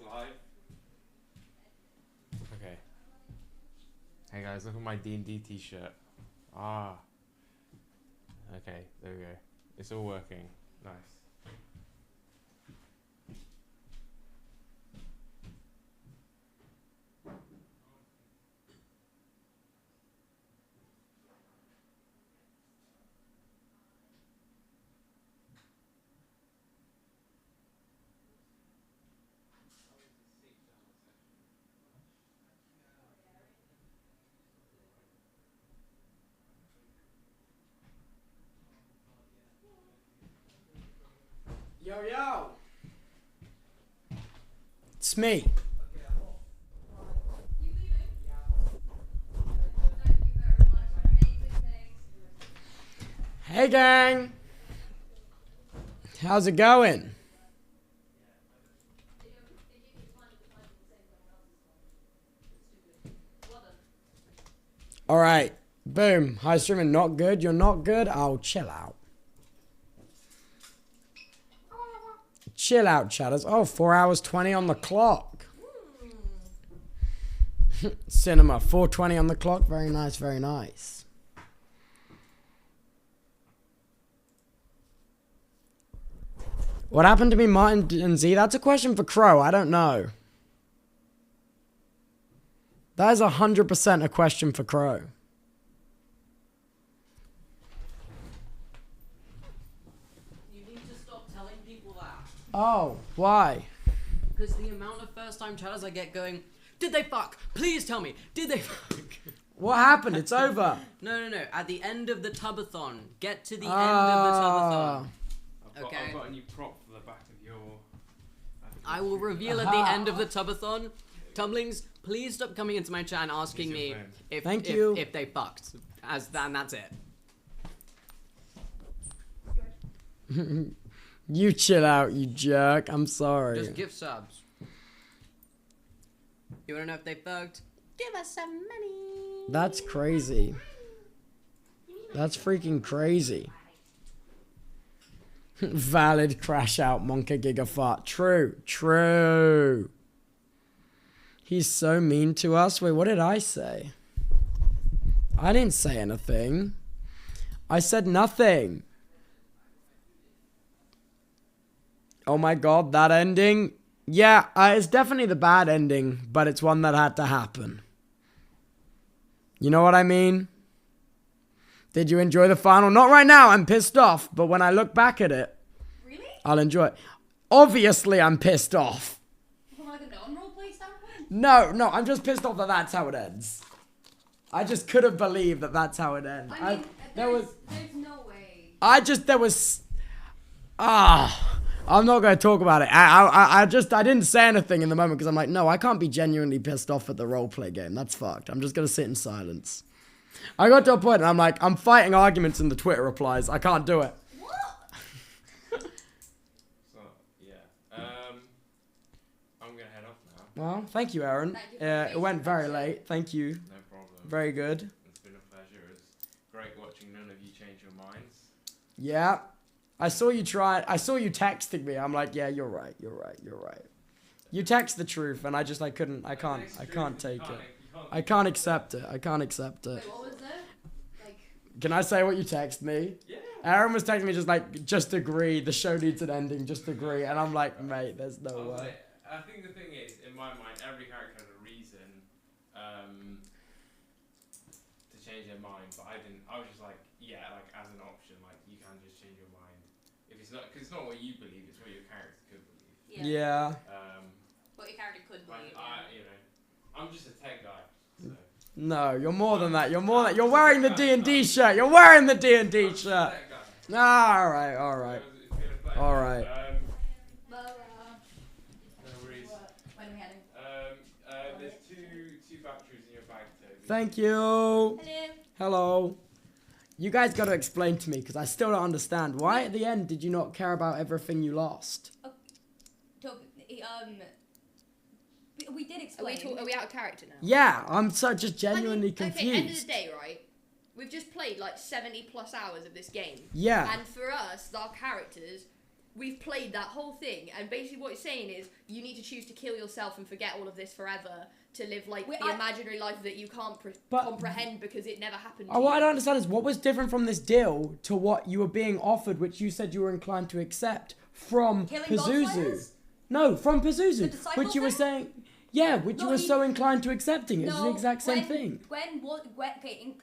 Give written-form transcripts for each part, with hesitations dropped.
live. Okay. Hey guys, look at my D&D t-shirt. Ah. Okay, there we go. It's all working. Nice. Yo, yo! It's me. Hey, gang! How's it going? Alright. Boom. Hi, streaming. Not good? You're not good? Oh, chill out. Chill out, chatters. Oh, 4 hours 20 on the clock. Cinema, 4:20 on the clock. Very nice, very nice. What happened to me, Martin and Z? That's a question for Crow. I don't know. That is 100% a question for Crow. Oh, why? Because the amount of first-time chatters I get going, did they fuck? Please tell me, did they fuck? What happened? It's over. No. At the end of the Tubbathon. Get to the end of the Tubbathon. I've got a new prop for the back of your... I will reveal at the end of the Tubbathon. Tumblings, please stop coming into my chat and asking me if they fucked. And that's it. You chill out, you jerk. I'm sorry. Just give subs. You wanna know if they fucked? Give us some money. That's crazy. That's freaking crazy. Valid crash out, Monka Gigafart. True. He's so mean to us. Wait, what did I say? I didn't say anything. I said nothing. Oh my god, that ending? Yeah, it's definitely the bad ending, but it's one that had to happen. You know what I mean? Did you enjoy the final? Not right now, I'm pissed off, but when I look back at it, really? I'll enjoy it. Obviously, I'm pissed off. From like a non-roleplay standpoint? No, I'm just pissed off that that's how it ends. I just couldn't believe that that's how it ends. I mean, there's no way. I'm not going to talk about it. I didn't say anything in the moment because I'm like, no, I can't be genuinely pissed off at the roleplay game. That's fucked. I'm just going to sit in silence. I got to a point and I'm like, I'm fighting arguments in the Twitter replies. I can't do it. What? So, yeah. I'm going to head off now. Well, thank you, Aaron. Thank you It went very late. Thank you. No problem. Very good. It's been a pleasure. It's great watching none of you change your minds. Yeah. I saw you texting me. I'm like, yeah, you're right. You text the truth, and I can't take it. I can't accept it. Wait, what was it? Like... Can I say what you text me? Yeah. Aaron was texting me just agree. The show needs an ending. Just agree. And I'm like, mate, there's no way. I think the thing is, in my mind, every character had a reason to change their mind, but I didn't. I was just like, yeah, like as an option, like you can just change your mind. If it's not, because it's not what you believe, it's what your character could believe. Yeah. What your character could believe. I'm just a tech guy. So. No, you're more than that. You're wearing the D&D shirt. You're wearing the D&D shirt. All right. It's been a pleasure. All right. No worries. When are we heading? There's two batteries in your bag, Toby. Thank you. Hello. Hello. You guys got to explain to me because I still don't understand. Why at the end did you not care about everything you lost? We did explain. Are we out of character now? Yeah, I'm just genuinely confused. Okay, end of the day, right? We've just played like 70 plus hours of this game. Yeah. And for us, our characters we've played that whole thing, and basically what it's saying is you need to choose to kill yourself and forget all of this forever to live like the imaginary life that you can't comprehend because it never happened to you. What I don't understand is what was different from this deal to what you were being offered, which you said you were inclined to accept from Pazuzu. No, from Pazuzu, which you were saying... Yeah, which you were so inclined to accepting. It's the exact same thing.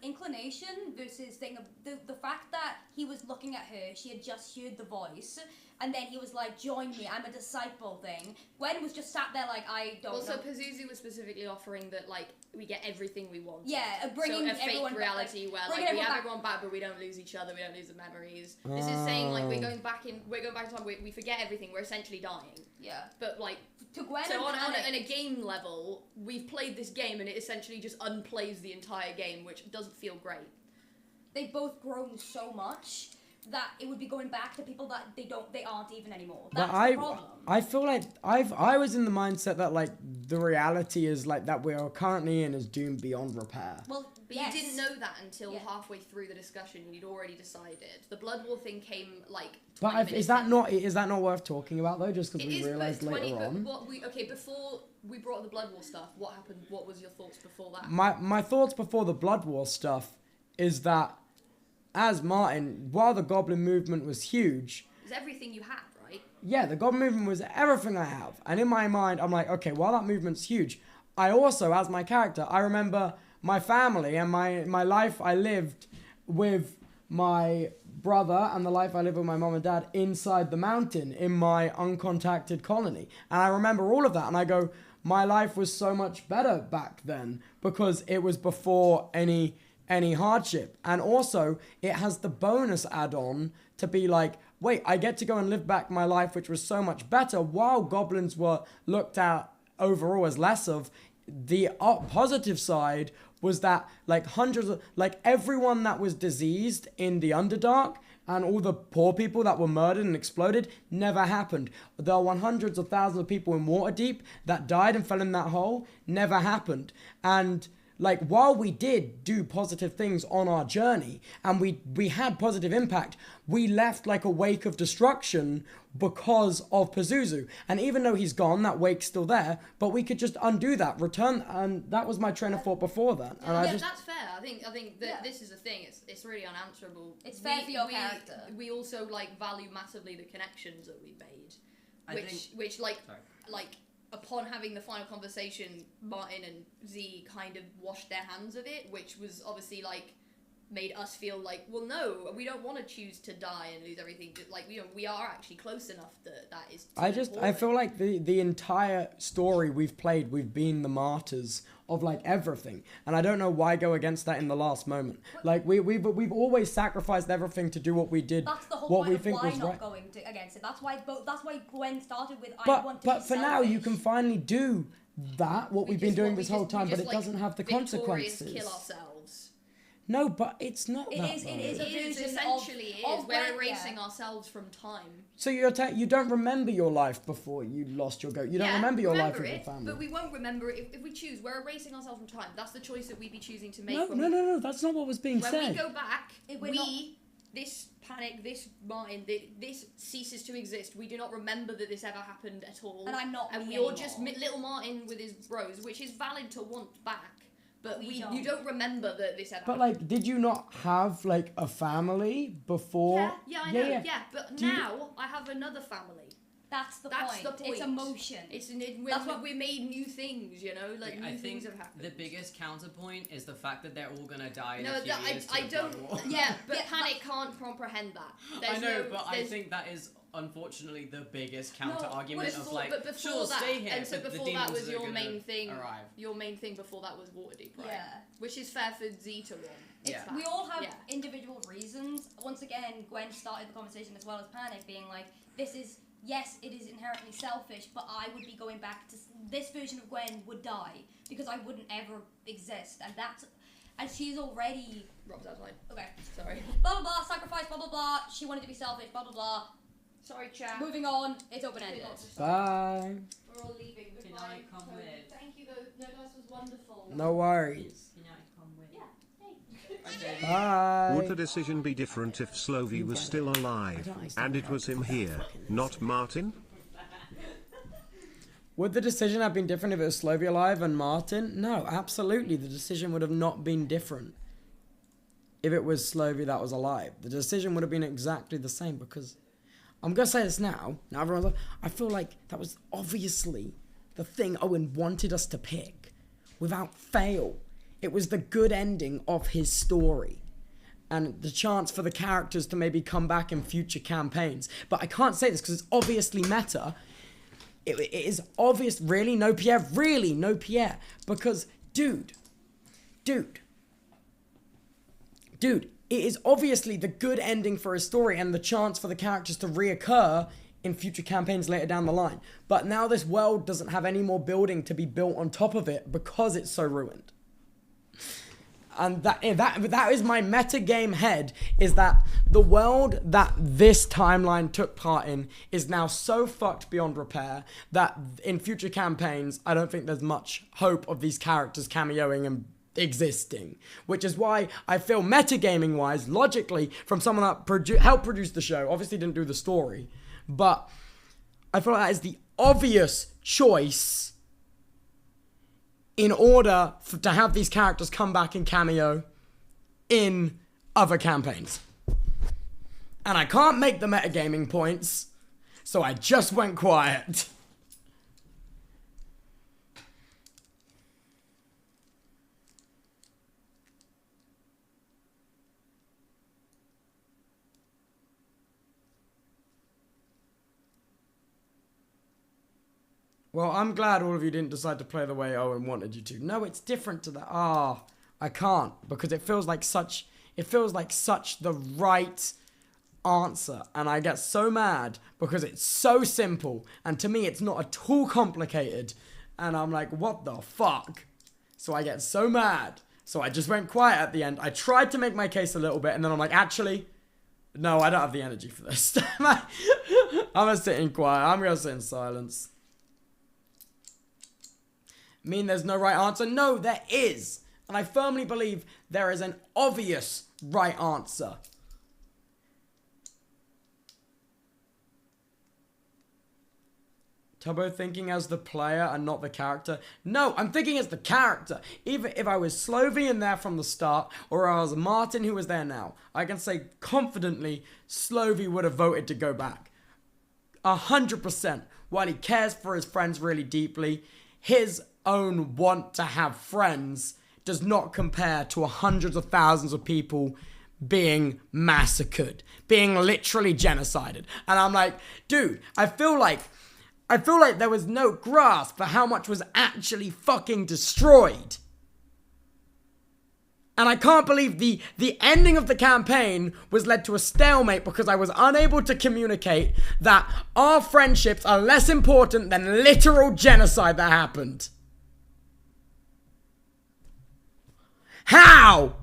Inclination versus thing. The fact that he was looking at her, she had just heard the voice, and then he was like, "Join me, I'm a disciple." Thing. Gwen was just sat there like, "I don't know." Also, Pazuzu was specifically offering that like we get everything we want. Yeah, bringing a fake reality where like we have everyone back, but we don't lose each other. We don't lose the memories. This is saying like we're going back in time. We forget everything. We're essentially dying. Yeah. But like. To Gwen on a game level, we've played this game and it essentially just unplays the entire game, which doesn't feel great. They've both grown so much that it would be going back to people that they aren't even anymore. That's the problem. I feel like I was in the mindset that like the reality is like that we're currently in is doomed beyond repair. Well, but you didn't know that until halfway through the discussion. You'd already decided. The Blood War thing came like. But is that not worth talking about though? Just because we realized later on. Before we brought up the Blood War stuff, what happened? What was your thoughts before that? My thoughts before the Blood War stuff is that. As Martin, while the Goblin movement was huge... It was everything you had, right? Yeah, the Goblin movement was everything I have. And in my mind, I'm like, okay, while that movement's huge, I also, as my character, I remember my family and my life I lived with my brother and the life I lived with my mom and dad inside the mountain in my uncontacted colony. And I remember all of that, and I go, my life was so much better back then because it was before any hardship. And also it has the bonus add-on to be like, wait, I get to go and live back my life, which was so much better, while goblins were looked at overall as less of. The positive side was that like everyone that was diseased in the Underdark and all the poor people that were murdered and exploded never happened. There were hundreds of thousands of people in Waterdeep that died and fell in that hole, never happened. And like, while we did do positive things on our journey, and we had positive impact, we left like a wake of destruction because of Pazuzu. And even though he's gone, that wake's still there, but we could just undo that, return, and that was my train of thought before that. And that's fair. I think that this is the thing. It's really unanswerable. It's fair for your character. We also like value massively the connections that we made, which upon having the final conversation, Martin and Z kind of washed their hands of it, which was obviously like made us feel like, well, no, we don't want to choose to die and lose everything. Like, we are actually close enough that is. I feel like the entire story we've played, we've been the martyrs of like everything, and I don't know why go against that in the last moment. Like we've always sacrificed everything to do what we did. That's the whole what point we of think why was not right. going against it. That's why Gwen started with. But for now, you can finally do that. What we've been doing this whole time, but it doesn't have the consequences. Kill ourselves. No, but it's not that. It is essentially we're erasing ourselves from time. So you don't remember your life before you lost your goat. You don't remember your life with your family. But we won't remember it if we choose. We're erasing ourselves from time. That's the choice that we'd be choosing to make. No. That's not what was being said. When we go back, this panic, this Martin, this ceases to exist. We do not remember that this ever happened at all. And I'm not. And we're just little Martin with his bros, which is valid to want back. But you don't remember that this ever happened. But like, did you not have like a family before? Yeah, I know. Yeah, but now I have another family. That's the point. It's emotion. We made new things, you know, like new things have happened. The biggest counterpoint is the fact that they're all gonna die in no, a few years. I don't. Yeah, but Panic can't comprehend that. I know, but I think that is unfortunately the biggest counter argument of like, sure, stay here. And so but before the that was demons your are main thing. Arrive. Your main thing before that was Waterdeep, right? Yeah. Which is fair for Z to want. We all have individual reasons. Once again, Gwen started the conversation as well as Panic, being like, yes, it is inherently selfish, but I would be going back to this version of Gwen would die because I wouldn't ever exist, and she's already. Rob's outside. Okay. Sorry. Blah blah blah. Sacrifice. Blah blah blah. She wanted to be selfish. Blah blah blah. Sorry, chat. Moving on. It's open ended. Bye. We're all leaving. Can I come with? Thank you though. No, this was wonderful. No worries. Can I come with? Yeah. Hey. Bye. Would the decision be different if Slovy was still alive and it was him here, not Martin? Would the decision have been different if it was Slovy alive and Martin? No, absolutely. The decision would have not been different if it was Slovy that was alive. The decision would have been exactly the same because I'm going to say this now. Now everyone's like, I feel like that was obviously the thing Owen wanted us to pick without fail. It was the good ending of his story and the chance for the characters to maybe come back in future campaigns. But I can't say this because it's obviously meta. It is obvious. Really? No Pierre? Really? No Pierre? Because, dude, it is obviously the good ending for his story and the chance for the characters to reoccur in future campaigns later down the line. But now this world doesn't have any more building to be built on top of it because it's so ruined. And that is my metagame head, is that the world that this timeline took part in is now so fucked beyond repair that in future campaigns, I don't think there's much hope of these characters cameoing and existing. Which is why I feel metagaming-wise, logically, from someone that helped produce the show, obviously didn't do the story, but I feel like that is the obvious choice in order to have these characters come back and cameo in other campaigns. And I can't make the metagaming points, so I just went quiet. Well, I'm glad all of you didn't decide to play the way Owen wanted you to. No, it's different to that. I can't, because it feels like such the right answer. And I get so mad because it's so simple. And to me, it's not at all complicated. And I'm like, what the fuck? So I get so mad. So I just went quiet at the end. I tried to make my case a little bit. And then I'm like, actually, no, I don't have the energy for this. I'm going to sit in quiet. I'm going to sit in silence. Mean there's no right answer? No, there is. And I firmly believe there is an obvious right answer. Tubbo thinking as the player and not the character? No, I'm thinking as the character. Even if I was Slovy in there from the start, or I was Martin who was there now, I can say confidently Slovy would have voted to go back. 100%. While he cares for his friends really deeply, his own want to have friends does not compare to hundreds of thousands of people being massacred, being literally genocided. And I'm like, dude, I feel like there was no grasp for how much was actually fucking destroyed. And I can't believe the ending of the campaign was led to a stalemate because I was unable to communicate that our friendships are less important than literal genocide that happened. How?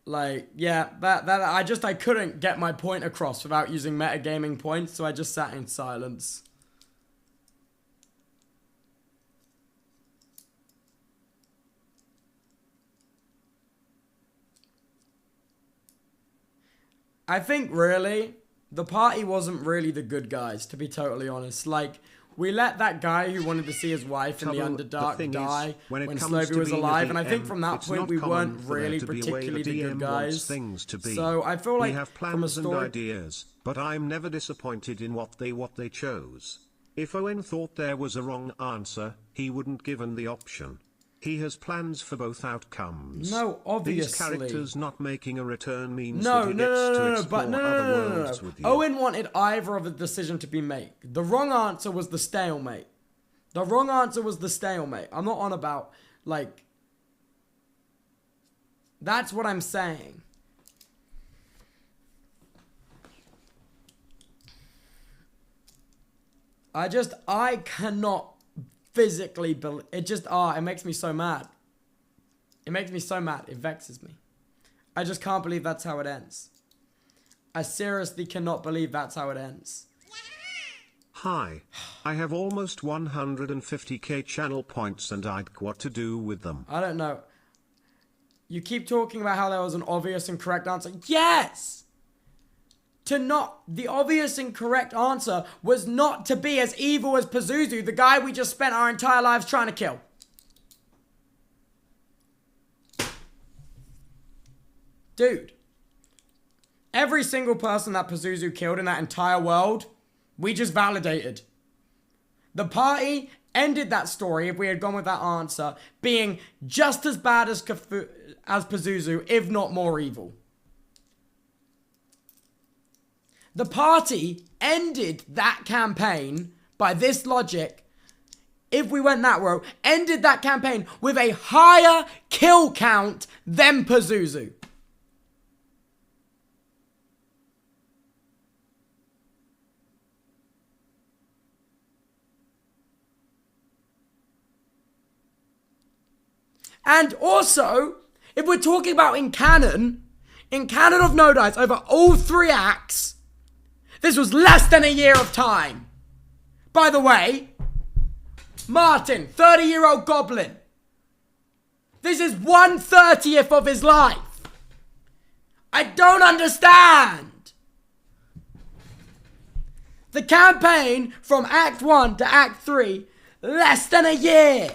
Like, yeah, I couldn't get my point across without using metagaming points, so I just sat in silence. I think, really, the party wasn't really the good guys, to be totally honest. Like, we let that guy who wanted to see his wife in the Underdark die when Slovy was alive, and I think from that point we weren't really particularly the good guys. So I feel like we have plans and ideas, but I'm never disappointed in what they chose. If Owen thought there was a wrong answer, he wouldn't given the option. He has plans for both outcomes. No, obviously. These characters not making a return means that he gets to explore other worlds with you. Owen wanted either of a decision to be made. The wrong answer was the stalemate. The wrong answer was the stalemate. I'm not on about, like... That's what I'm saying. I cannot... physically it makes me so mad. It makes me so mad. It vexes me. I just can't believe that's how it ends. I seriously cannot believe that's how it ends. Hi. I have almost 150k channel points and I'd what to do with them. I don't know. You keep talking about how there was an obvious and correct answer. Yes! The obvious and correct answer was not to be as evil as Pazuzu, the guy we just spent our entire lives trying to kill. Dude. Every single person that Pazuzu killed in that entire world, we just validated. The party ended that story, if we had gone with that answer, being just as bad as Pazuzu, if not more evil. The party ended that campaign, by this logic, if we went that route, ended that campaign with a higher kill count than Pazuzu. And also, if we're talking about in canon of No Dice, over all 3 acts, this was less than a year of time. By the way, Martin, 30-year-old goblin. This is 1/30th of his life. I don't understand. The campaign from Act 1 to Act 3, less than a year.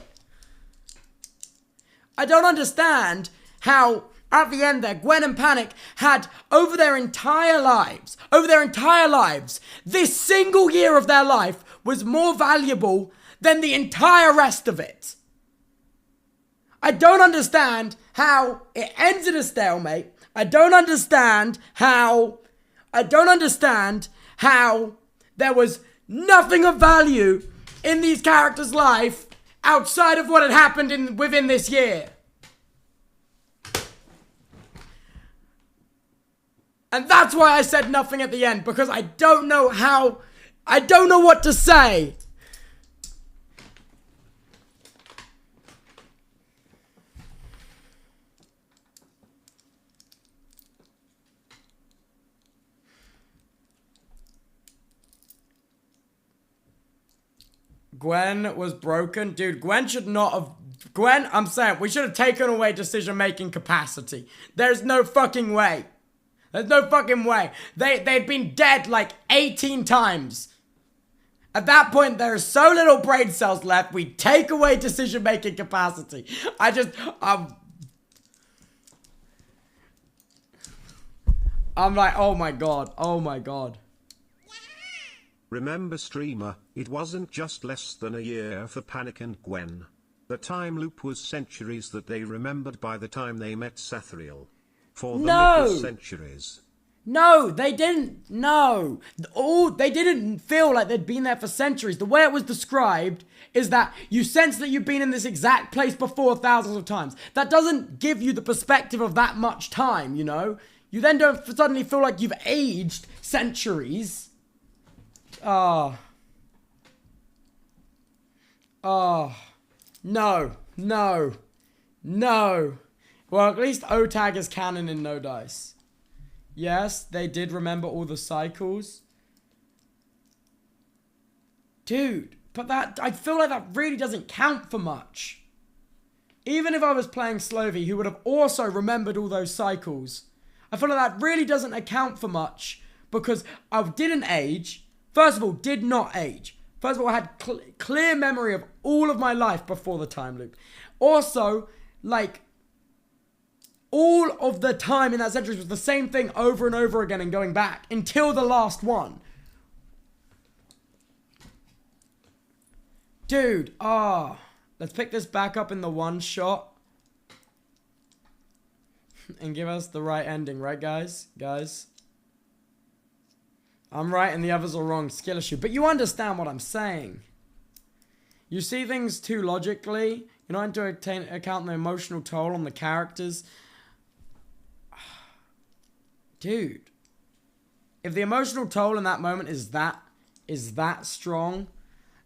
I don't understand how, at the end there, Gwen and Panic had, over their entire lives, this single year of their life was more valuable than the entire rest of it. I don't understand how it ends in a stalemate. I don't understand how there was nothing of value in these characters' life outside of what had happened within this year. And that's why I said nothing at the end, because I don't know what to say. Gwen was broken. Dude, Gwen should not have... Gwen, I'm saying, we should have taken away decision-making capacity. There's no fucking way. There's no fucking way. They'd been dead like 18 times. At that point, there's so little brain cells left, we take away decision-making capacity. I'm like, oh my god, oh my god. Remember, streamer, it wasn't just less than a year for Panic and Gwen. The time loop was centuries that they remembered by the time they met Sathriel. For them it was centuries. No, they didn't. No. They didn't feel like they'd been there for centuries. The way it was described is that you sense that you've been in this exact place before thousands of times. That doesn't give you the perspective of that much time, you know? You then don't suddenly feel like you've aged centuries. No. Well, at least OTAG is canon in No Dice. Yes, they did remember all the cycles. Dude, but I feel like that really doesn't count for much. Even if I was playing Slovy, who would have also remembered all those cycles, I feel like that really doesn't account for much because I didn't age. First of all, did not age. First of all, I had clear memory of all of my life before the time loop. Also, like, all of the time in that century was the same thing over and over again and going back until the last one. Dude, let's pick this back up in the one shot. And give us the right ending, right guys? Guys? I'm right and the others are wrong. Skill issue. But you understand what I'm saying. You see things too logically. You're not into account the emotional toll on the characters. Dude. If the emotional toll in that moment is that strong,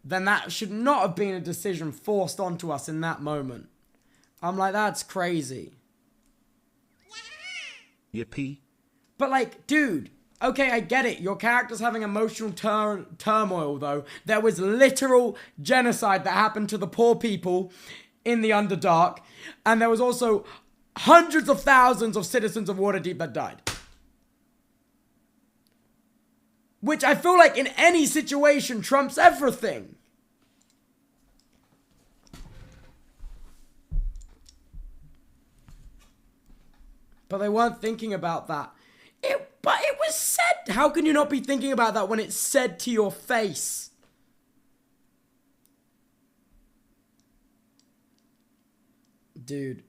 then that should not have been a decision forced onto us in that moment. I'm like, that's crazy. Yippee. But like, dude, okay, I get it. Your character's having emotional turmoil, though. There was literal genocide that happened to the poor people in the Underdark. And there was also hundreds of thousands of citizens of Waterdeep that died. Which I feel like in any situation trumps everything. But they weren't thinking about that. But it was said. How can you not be thinking about that when it's said to your face? Dude.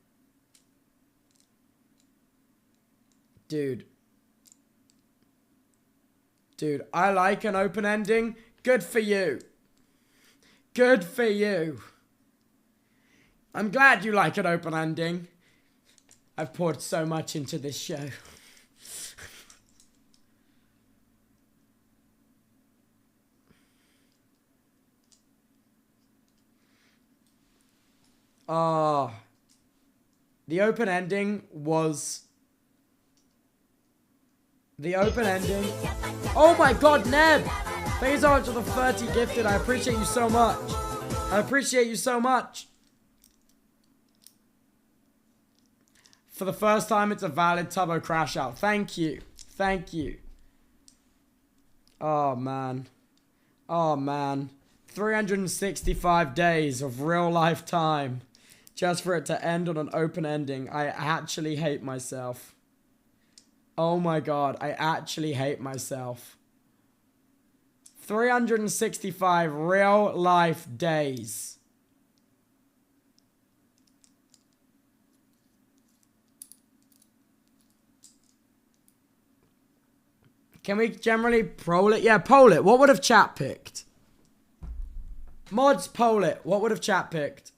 Dude, I like an open ending. Good for you. Good for you. I'm glad you like an open ending. I've poured so much into this show. The open ending was... The open ending... Oh my god, Neb! Thank you so much for the 30 gifted. I appreciate you so much. I appreciate you so much. For the first time, it's a valid Tubbo crash out. Thank you. Thank you. Oh, man. Oh, man. 365 days of real life time. Just for it to end on an open ending. I actually hate myself. Oh my god, I actually hate myself. 365 real life days. Can we generally poll it? Yeah, poll it. What would have chat picked? Mods, poll it. What would have chat picked?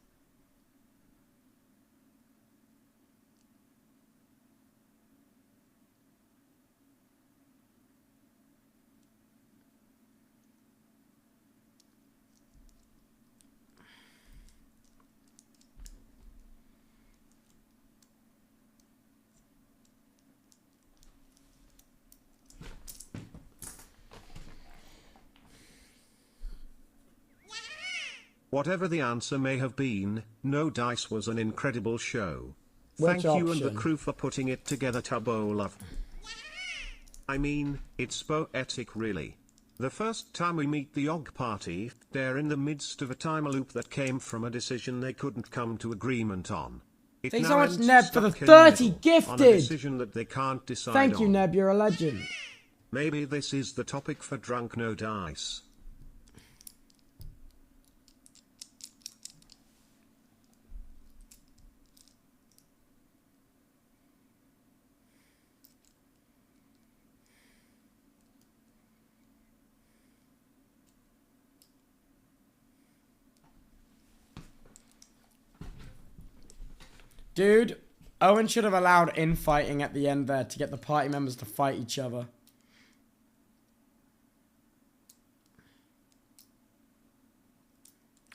Whatever the answer may have been, No Dice was an incredible show. Which Thank you and option? the crew for putting it together, Tubbo love. I mean, it's poetic really. The first time we meet the Og party, they're in the midst of a time loop that came from a decision they couldn't come to agreement on. It Thanks now so much, ends Neb, for the stuck in the 30 middle, gifted. on a decision that they can't decide Thank you, on. Neb. You're a legend. Maybe this is the topic for Drunk No Dice. Dude, Owen should have allowed infighting at the end there to get the party members to fight each other.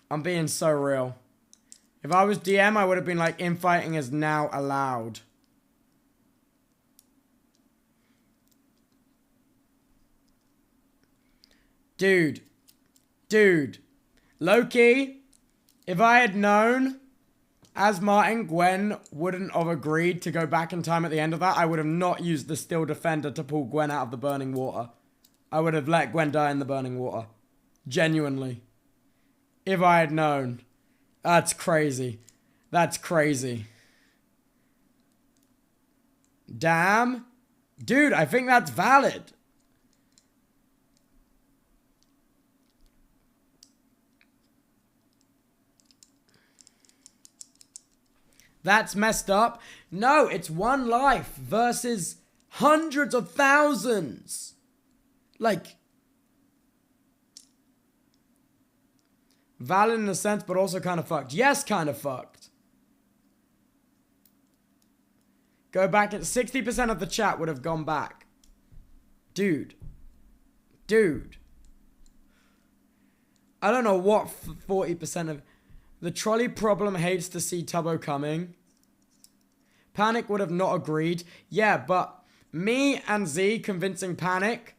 I'm being so real. If I was DM, I would have been like, infighting is now allowed. Dude. Loki, if I had known... As Martin, Gwen wouldn't have agreed to go back in time at the end of that, I would have not used the Steel Defender to pull Gwen out of the burning water. I would have let Gwen die in the burning water. Genuinely. If I had known. That's crazy. That's crazy. Damn. Dude, I think that's valid. That's messed up. No, it's one life versus hundreds of thousands. Like, valid in a sense, but also kind of fucked. Yes, kind of fucked. Go back at 60% of the chat would have gone back. Dude. I don't know what 40% of... The trolley problem hates to see Tubbo coming. Panic would have not agreed. Yeah, but me and Z convincing Panic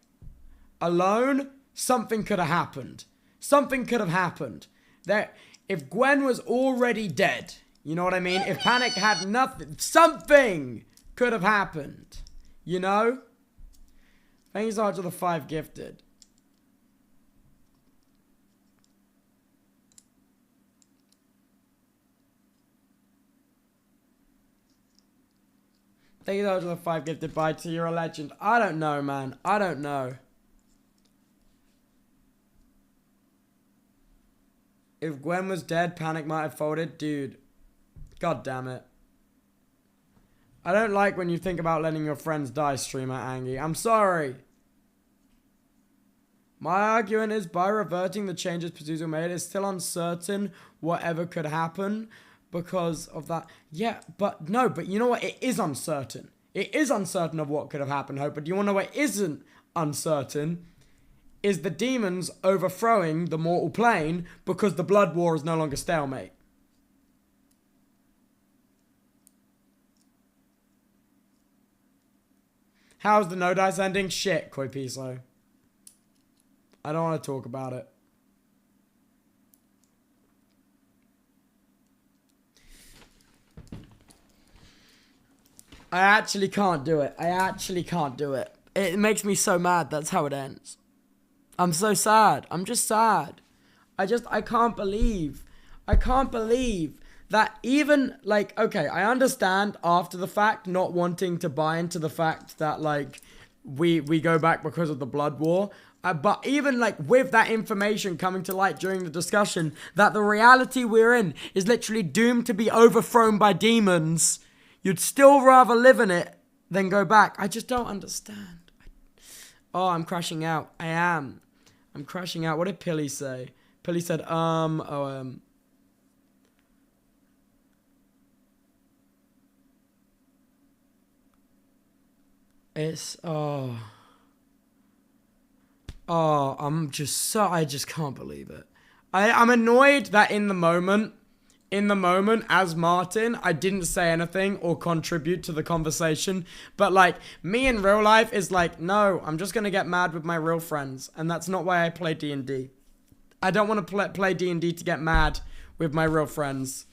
alone, something could have happened. Something could have happened. If Gwen was already dead, you know what I mean? If Panic had nothing, something could have happened. You know? Thank you so much for the 5 gifted. Thank you so much for the 5 gifted. Bye to you're a legend. I don't know, man. I don't know. If Gwen was dead, Panic might have folded. Dude. God damn it. I don't like when you think about letting your friends die, streamer Angie. I'm sorry. My argument is by reverting the changes Pazuzu made, it's still uncertain whatever could happen because of that. Yeah, but no, but you know what? It is uncertain. It is uncertain of what could have happened, Hope. But do you want to know what isn't uncertain? Is the demons overthrowing the mortal plane because the blood war is no longer stalemate. How's the no dice ending? Shit, Koi Piso. I don't want to talk about it. I actually can't do it. I actually can't do it. It makes me so mad. That's how it ends. I'm so sad. I'm just sad. I can't believe that even, like, okay, I understand after the fact not wanting to buy into the fact that, like, we go back because of the blood war. But even, like, with that information coming to light during the discussion, that the reality we're in is literally doomed to be overthrown by demons, you'd still rather live in it than go back. I just don't understand. Oh, I'm crashing out. I am. I'm crashing out. What did Pilly say? Pilly said, It's, I'm just so, I just can't believe it. I'm annoyed that in the moment, as Martin, I didn't say anything or contribute to the conversation. But, like, me in real life is like, no, I'm just going to get mad with my real friends. And that's not why I play D&D. I don't want to play D&D to get mad with my real friends.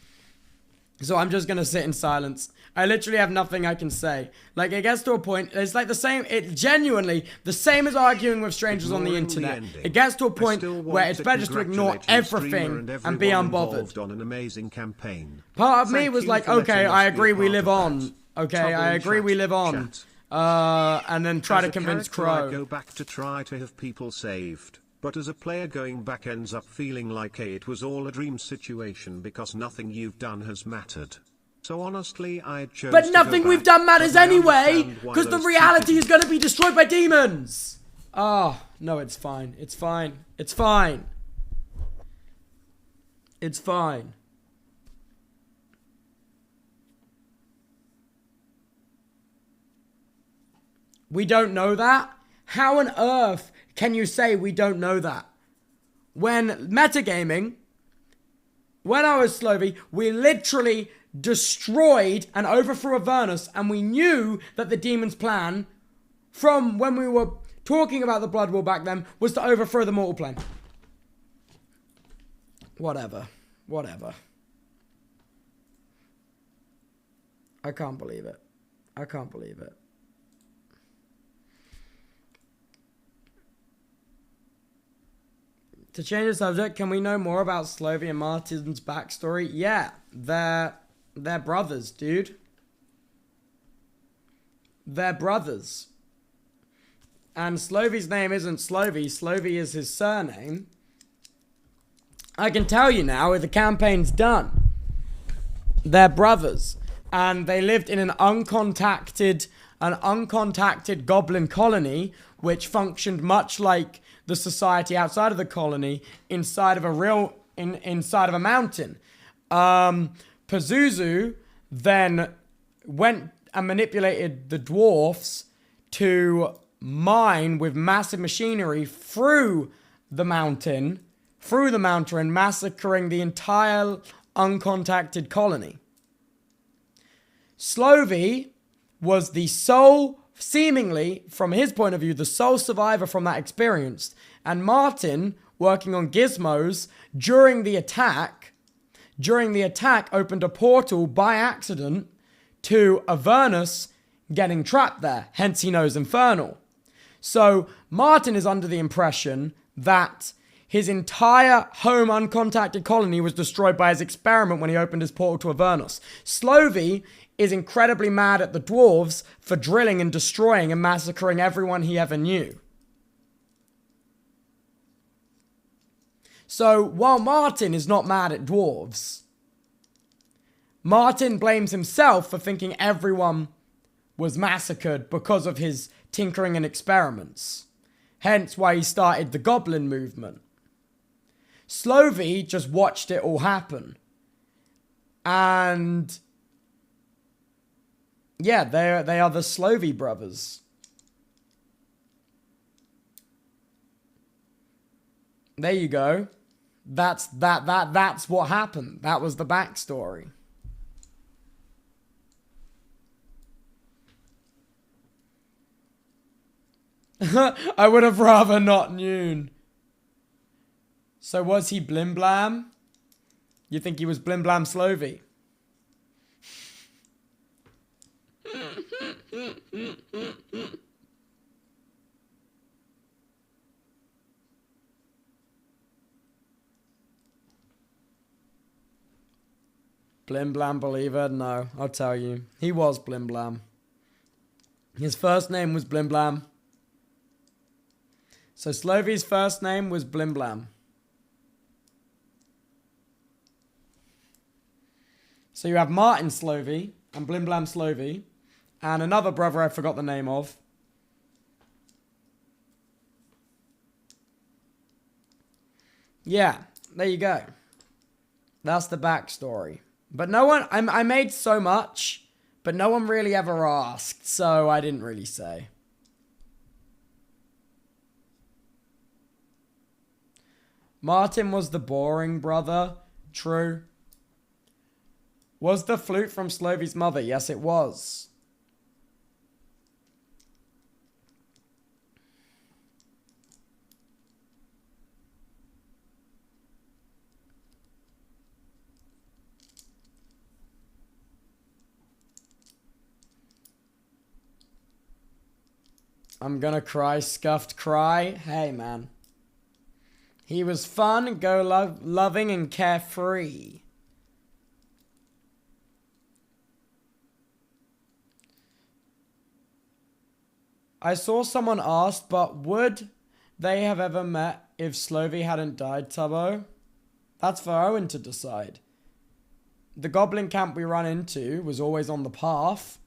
So I'm just going to sit in silence. I literally have nothing I can say. Like, it gets to a point, it's like the same, it genuinely, the same as arguing with strangers on the internet. It gets to a point where it's better just to ignore everything and be unbothered. On an amazing campaign. Part of me was like, okay, I agree we live on. Okay, I agree we live on. And then try to convince Crow. I go back to try to have people saved. But as a player going back ends up feeling like it was all a dream situation because nothing you've done has mattered. So honestly, I chose But nothing we've done matters anyway, because the reality is going to be destroyed by demons. Oh, no, it's fine. It's fine. It's fine. It's fine. We don't know that? How on earth can you say we don't know that? When metagaming, when I was Slovy, we literally destroyed and overthrew Avernus, and we knew that the demon's plan, from when we were talking about the Blood War back then, was to overthrow the mortal plane. Whatever. Whatever. I can't believe it. I can't believe it. To change the subject, can we know more about Slovy and Martin's backstory? Yeah, they're brothers, dude. They're brothers. And Slovy's name isn't Slovy. Slovy is his surname. I can tell you now, the campaign's done. They're brothers. And they lived in an uncontacted goblin colony, which functioned much like the society outside of the colony, inside of a mountain. Pazuzu then went and manipulated the dwarfs to mine with massive machinery through the mountain, massacring the entire uncontacted colony. Slovy was the sole, seemingly, from his point of view, the sole survivor from that experience. And Martin, working on gizmos during the attack, opened a portal by accident to Avernus getting trapped there. Hence, he knows Infernal. So, Martin is under the impression that his entire home uncontacted colony was destroyed by his experiment when he opened his portal to Avernus. Slovy is incredibly mad at the dwarves for drilling and destroying and massacring everyone he ever knew. So, while Martin is not mad at dwarves, Martin blames himself for thinking everyone was massacred because of his tinkering and experiments. Hence why he started the Goblin movement. Slovy just watched it all happen. And yeah, they are the Slovy brothers. There you go. That's what happened. That was the backstory. I would have rather not known. So was he Blim Blam? You think he was Blim Blam Slovy? Blim Blam believer? No, I'll tell you. He was Blim Blam. His first name was Blim Blam. So Slovy's first name was Blim Blam. So you have Martin Slovy and Blim Blam Slovy and another brother I forgot the name of. Yeah, there you go. That's the backstory. But no one, I made so much, but no one really ever asked, so I didn't really say. Martin was the boring brother. True. Was the flute from Slovy's mother? Yes, it was. I'm gonna cry, scuffed cry. Hey, man. He was fun, loving, and carefree. I saw someone ask, but would they have ever met if Slovy hadn't died, Tubbo? That's for Owen to decide. The goblin camp we run into was always on the path.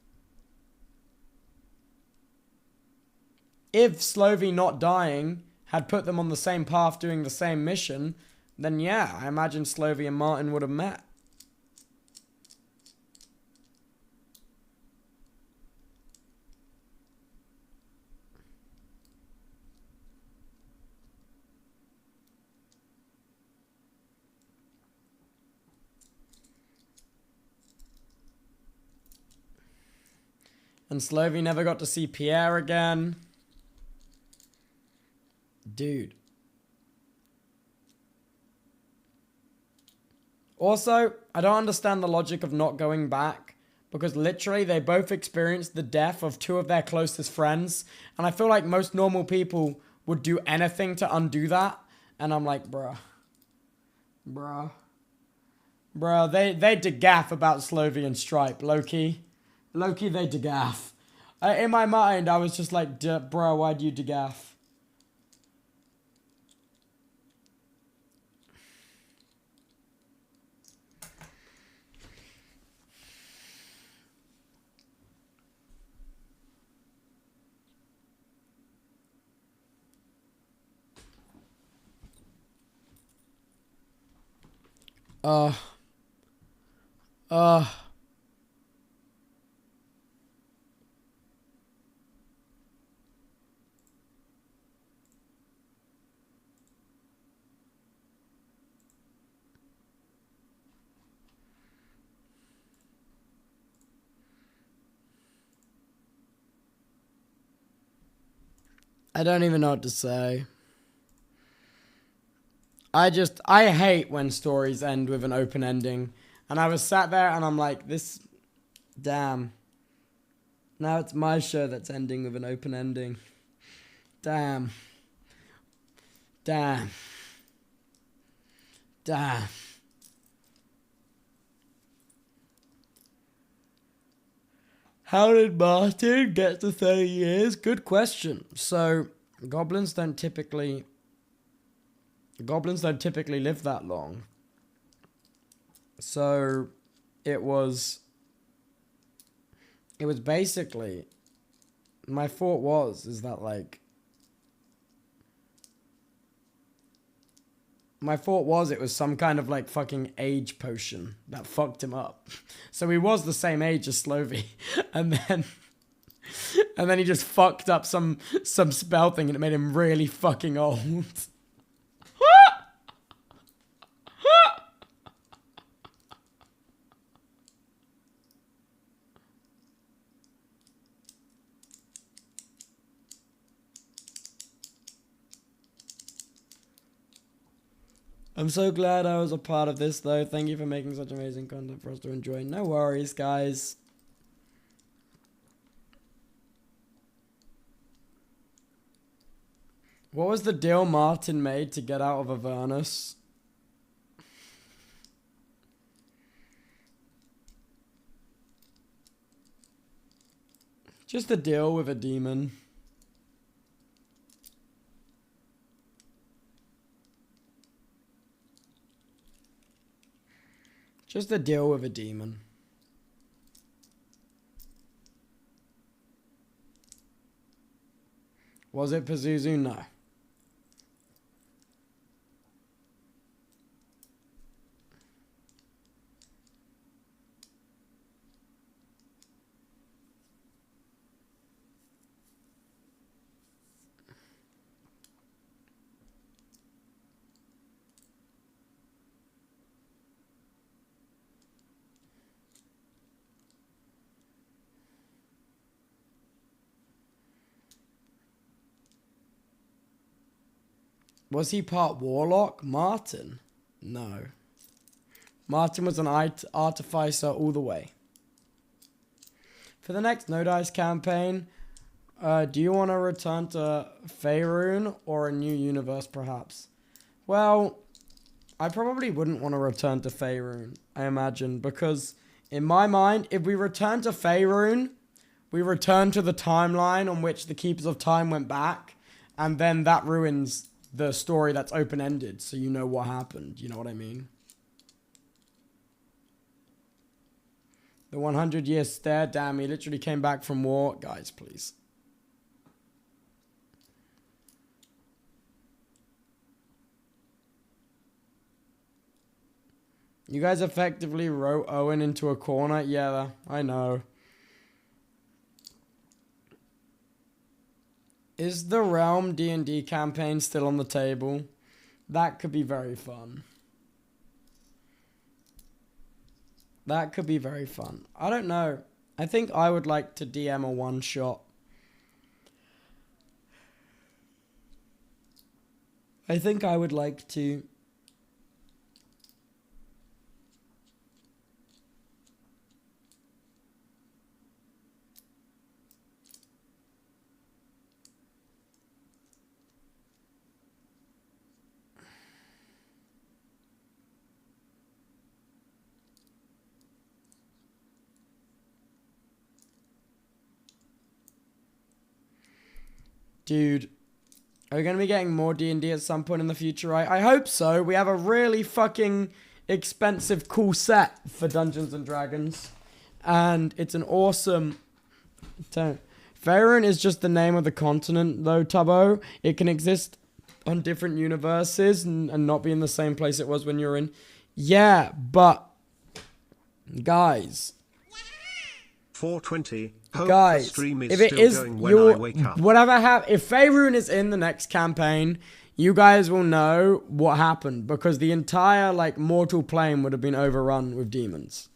If Slovy not dying had put them on the same path doing the same mission, then yeah, I imagine Slovy and Martin would have met. And Slovy never got to see Pierre again. Dude. Also, I don't understand the logic of not going back, because literally they both experienced the death of two of their closest friends, and I feel like most normal people would do anything to undo that, and I'm like, bruh, they did gaff about Slovy and Stripe, low-key, they did gaff. In my mind, I was just like, bro, why'd you gaff? I don't even know what to say. I hate when stories end with an open ending. And I was sat there and I'm like, damn. Now it's my show that's ending with an open ending. Damn. Damn. Damn. How did Martin get to 30 years? Good question. So, goblins don't typically live that long. So, it was basically, my thought is that like, it was some kind of like fucking age potion that fucked him up. So he was the same age as Slovy. And then he just fucked up some spell thing and it made him really fucking old. I'm so glad I was a part of this, though. Thank you for making such amazing content for us to enjoy. No worries, guys. What was the deal Martin made to get out of Avernus? Just a deal with a demon. Just a deal with a demon. Was it Pazuzu? No. Was he part warlock? Martin? No. Martin was an artificer all the way. For the next No Dice campaign, do you want to return to Faerun or a new universe perhaps? Well, I probably wouldn't want to return to Faerun, I imagine, because in my mind, if we return to Faerun, we return to the timeline on which the Keepers of Time went back, and then that ruins the story that's open-ended, so you know what happened. You know what I mean? The 100-year stare. Damn, he literally came back from war. Guys, please. You guys effectively wrote Owen into a corner. Yeah, I know. Is the Realm D&D campaign still on the table? That could be very fun. That could be very fun. I don't know. I think I would like to DM a one-shot. I think I would like to... Dude, are we going to be getting more D&D at some point in the future, right? I hope so. We have a really fucking expensive, cool set for Dungeons & Dragons. And it's an awesome... Faerun is just the name of the continent, though, Tubbo. It can exist on different universes and not be in the same place it was when you were in. Yeah, but... Guys... 420. Guys, if it is if Faerun is in the next campaign, you guys will know what happened because the entire like mortal plane would have been overrun with demons.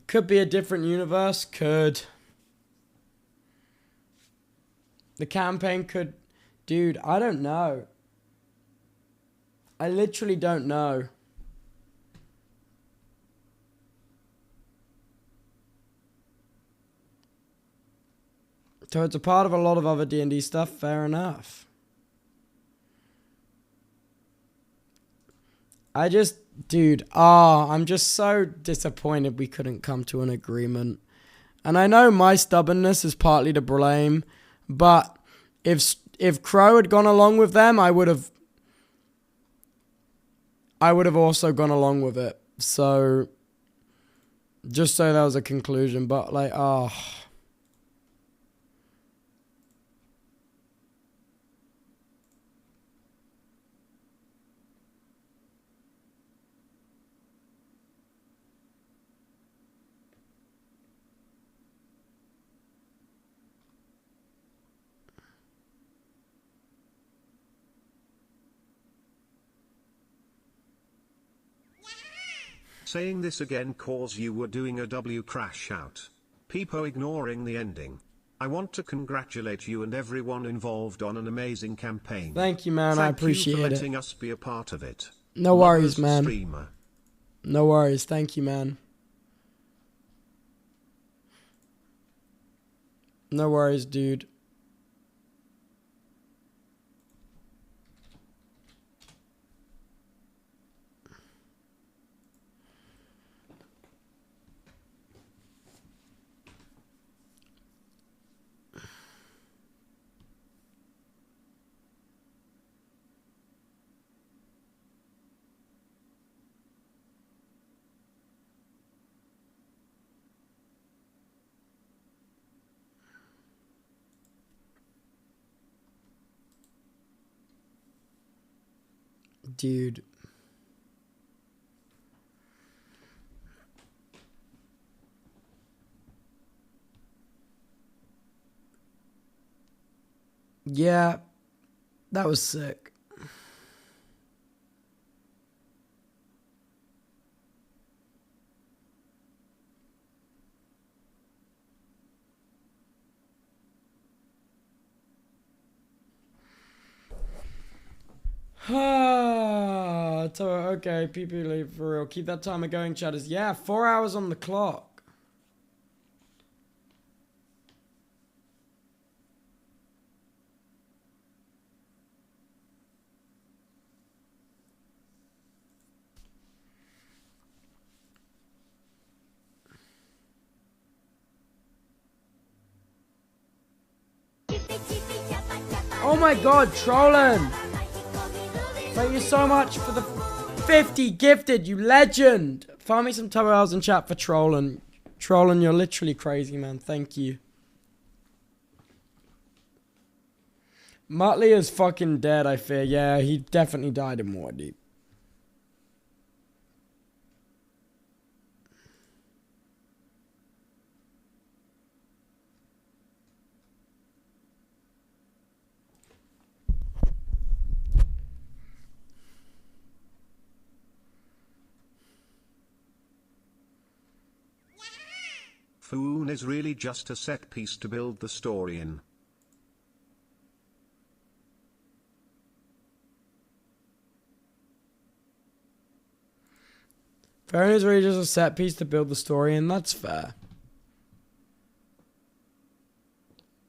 Could be a different universe. Could. The campaign could... Dude, I don't know. I literally don't know. So it's a part of a lot of other D&D stuff. Fair enough. I just... Dude, I'm just so disappointed we couldn't come to an agreement. And I know my stubbornness is partly to blame, but if Crow had gone along with them, I would have also gone along with it. So, just so that was a conclusion, but like, Saying this again cause you were doing a W crash out. Peepo ignoring the ending. I want to congratulate you and everyone involved on an amazing campaign. Thank you, man. I appreciate it. Thank you for letting us be a part of it. No worries, man. Streamer. No worries. Thank you, man. No worries, dude. Dude. Yeah, that was sick. So, okay, people leave for real. Keep that timer going, chatters. Yeah, 4 hours on the clock. Oh my god, trolling! Thank you so much for the 50 gifted, you legend! Find me some Tubbo hours in chat for trolling. Trolling, you're literally crazy, man. Thank you. Muttley is fucking dead, I fear. Yeah, he definitely died in Waterdeep. Foon is really just a set piece to build the story in. Fair is really just a set piece to build the story in. That's fair.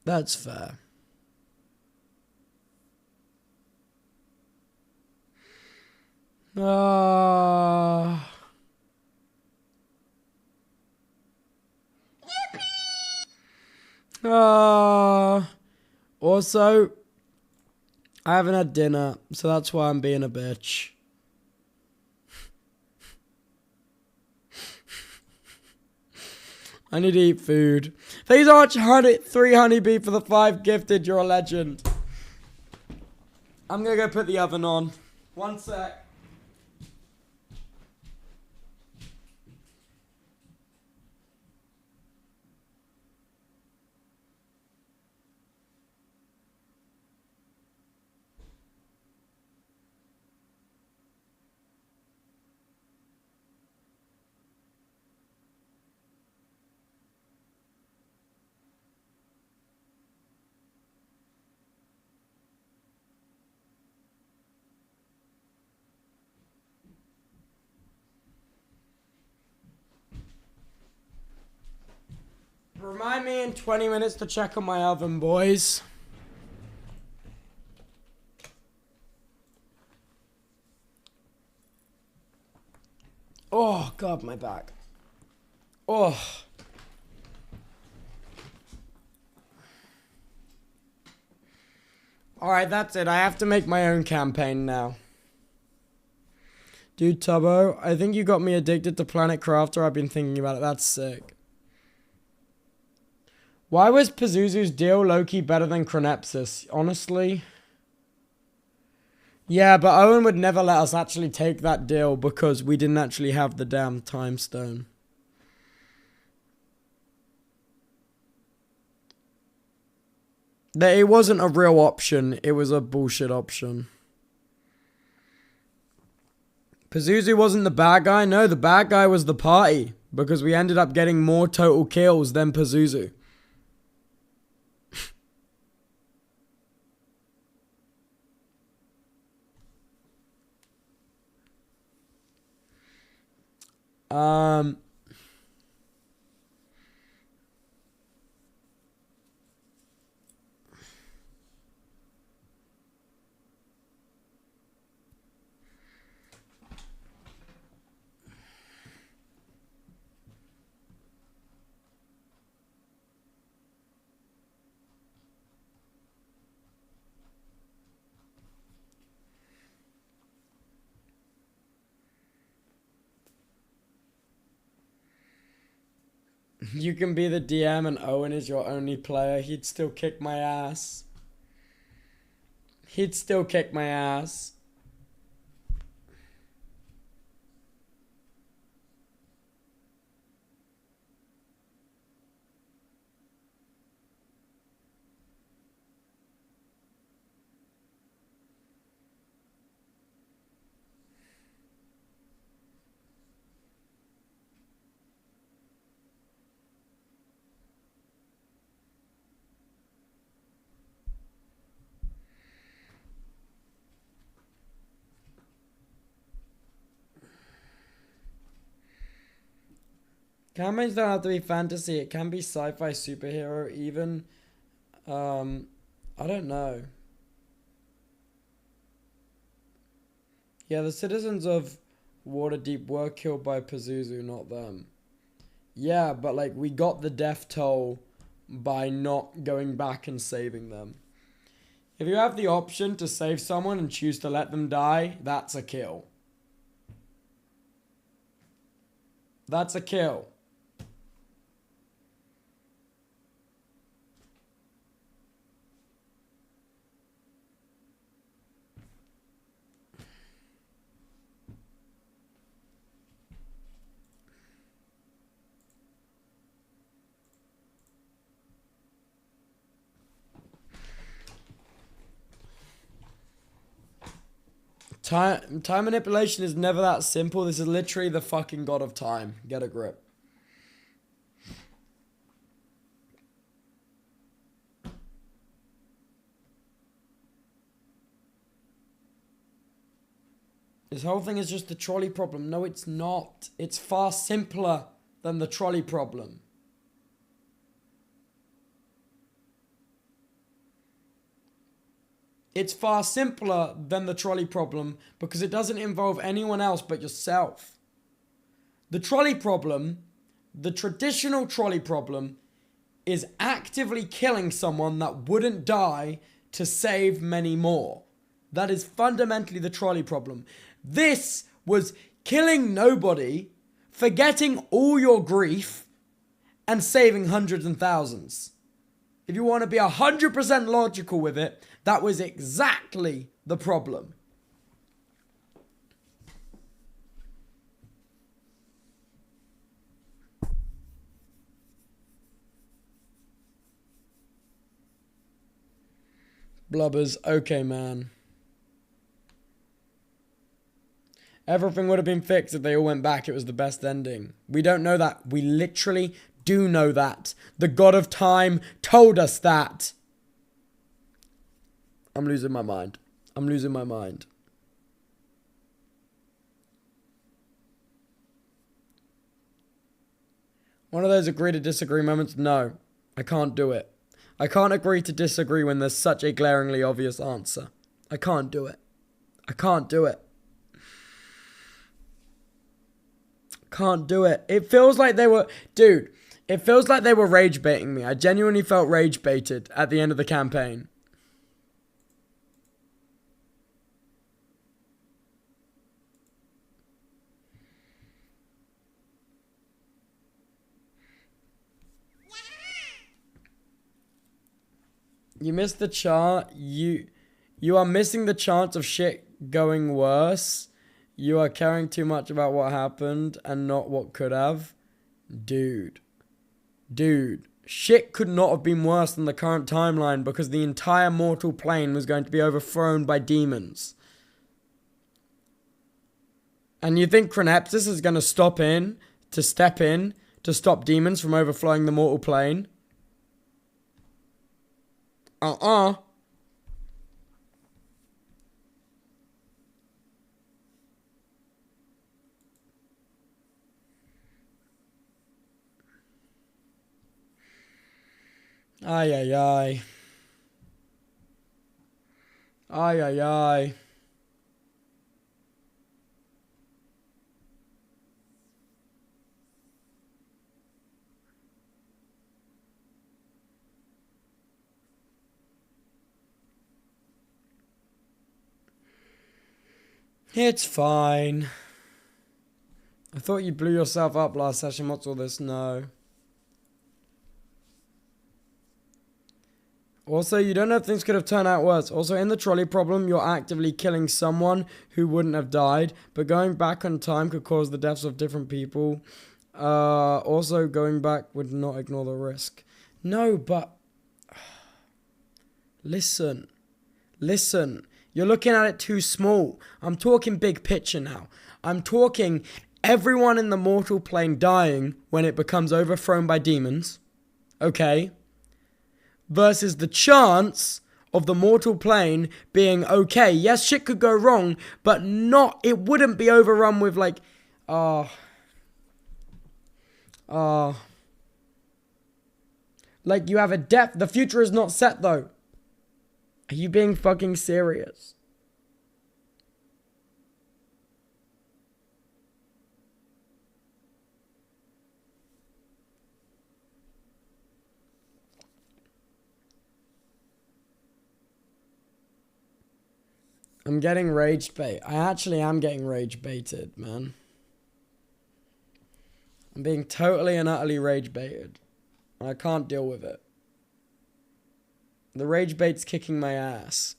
That's fair. Also, I haven't had dinner, so that's why I'm being a bitch. I need to eat food. Thank you so much, 3 honeybee for the 5 gifted. You're a legend. I'm gonna go put the oven on. One sec. in 20 minutes to check on my oven, boys. Oh, God, my back. Oh. Alright, that's it. I have to make my own campaign now. Dude, Tubbo, I think you got me addicted to Planet Crafter. I've been thinking about it. That's sick. Why was Pazuzu's deal low-key better than Chronepsis? Honestly? Yeah, but Owen would never let us actually take that deal because we didn't actually have the damn time stone. It wasn't a real option. It was a bullshit option. Pazuzu wasn't the bad guy. No, the bad guy was the party because we ended up getting more total kills than Pazuzu. You can be the DM and Owen is your only player. He'd still kick my ass. He'd still kick my ass. Campaigns don't have to be fantasy. It can be sci-fi superhero even. I don't know. Yeah, the citizens of Waterdeep were killed by Pazuzu, not them. Yeah, but like we got the death toll by not going back and saving them. If you have the option to save someone and choose to let them die, that's a kill. That's a kill. Time manipulation is never that simple. This is literally the fucking god of time. Get a grip. This whole thing is just the trolley problem. No, it's not. It's far simpler than the trolley problem. It's far simpler than the trolley problem because it doesn't involve anyone else but yourself. The trolley problem, the traditional trolley problem, is actively killing someone that wouldn't die to save many more. That is fundamentally the trolley problem. This was killing nobody, forgetting all your grief, and saving hundreds and thousands. If you want to be 100% logical with it, that was exactly the problem. Blubbers, okay, man. Everything would have been fixed if they all went back. It was the best ending. We don't know that. We literally do know that. The god of time told us that. I'm losing my mind. I'm losing my mind. One of those agree to disagree moments? No. I can't do it. I can't agree to disagree when there's such a glaringly obvious answer. I can't do it. I can't do it. Can't do it. It feels like they were... Dude, it feels like they were rage baiting me. I genuinely felt rage baited at the end of the campaign. You missed the chart. You are missing the chance of shit going worse. You are caring too much about what happened and not what could have. Dude, shit could not have been worse than the current timeline because the entire mortal plane was going to be overthrown by demons. And you think Chronepsis is going to step in to stop demons from overflowing the mortal plane? Ay, ay, ay. Ay, ay, ay. It's fine. I thought you blew yourself up last session. What's all this? No. Also, you don't know if things could have turned out worse. Also, in the trolley problem, you're actively killing someone who wouldn't have died, but going back on time could cause the deaths of different people. Also, going back would not ignore the risk. No, but... Listen. You're looking at it too small. I'm talking big picture now. I'm talking everyone in the mortal plane dying when it becomes overthrown by demons. Okay? Versus the chance of the mortal plane being okay. Yes, shit could go wrong, but it wouldn't be overrun with like, like you have a death. The future is not set though. Are you being fucking serious? I'm getting rage bait. I actually am getting rage baited, man. I'm being totally and utterly rage baited. I can't deal with it. The rage bait's kicking my ass.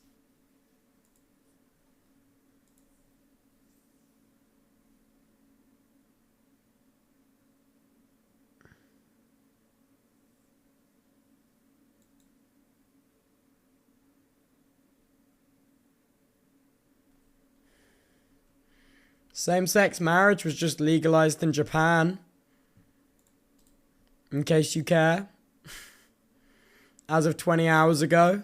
Same-sex marriage was just legalized in Japan. In case you care. As of 20 hours ago.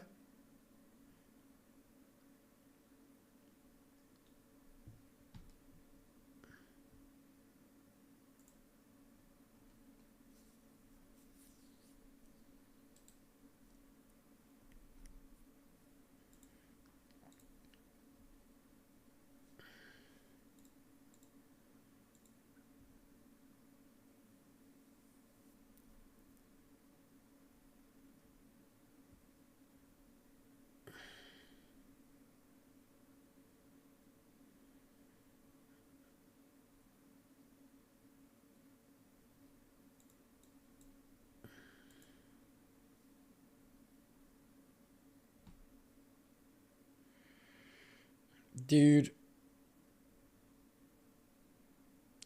Dude.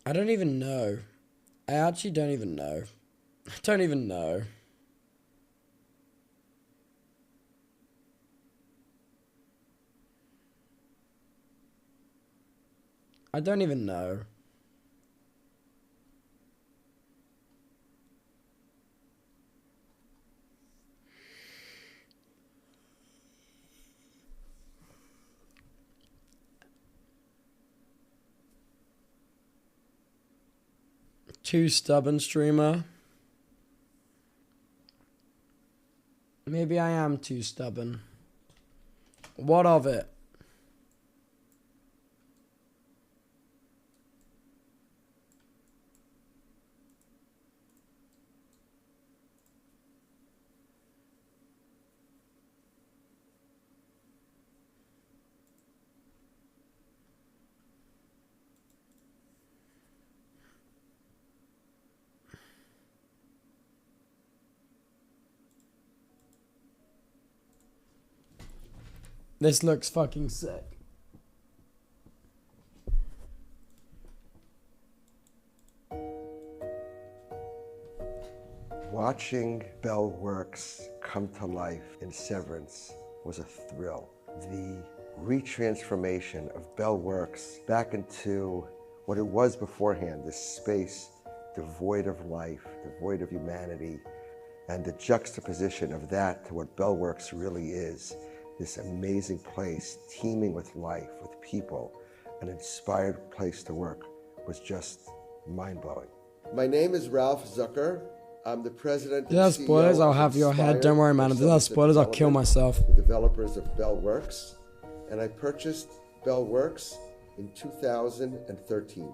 I don't even know. I actually don't even know. I don't even know. I don't even know. Too stubborn streamer. Maybe I am too stubborn. What of it? This looks fucking sick. Watching Bell Works come to life in Severance was a thrill. The retransformation of Bell Works back into what it was beforehand, this space devoid of life, devoid of humanity, and the juxtaposition of that to what Bell Works really is, this amazing place teeming with life, with people, an inspired place to work, was just mind-blowing. My name is Ralph Zucker. I'm the president If there's spoilers, I'll have your head. Don't worry, man. If there's spoilers, I'll kill myself. The developers of Bell Works, and I purchased Bell Works in 2013.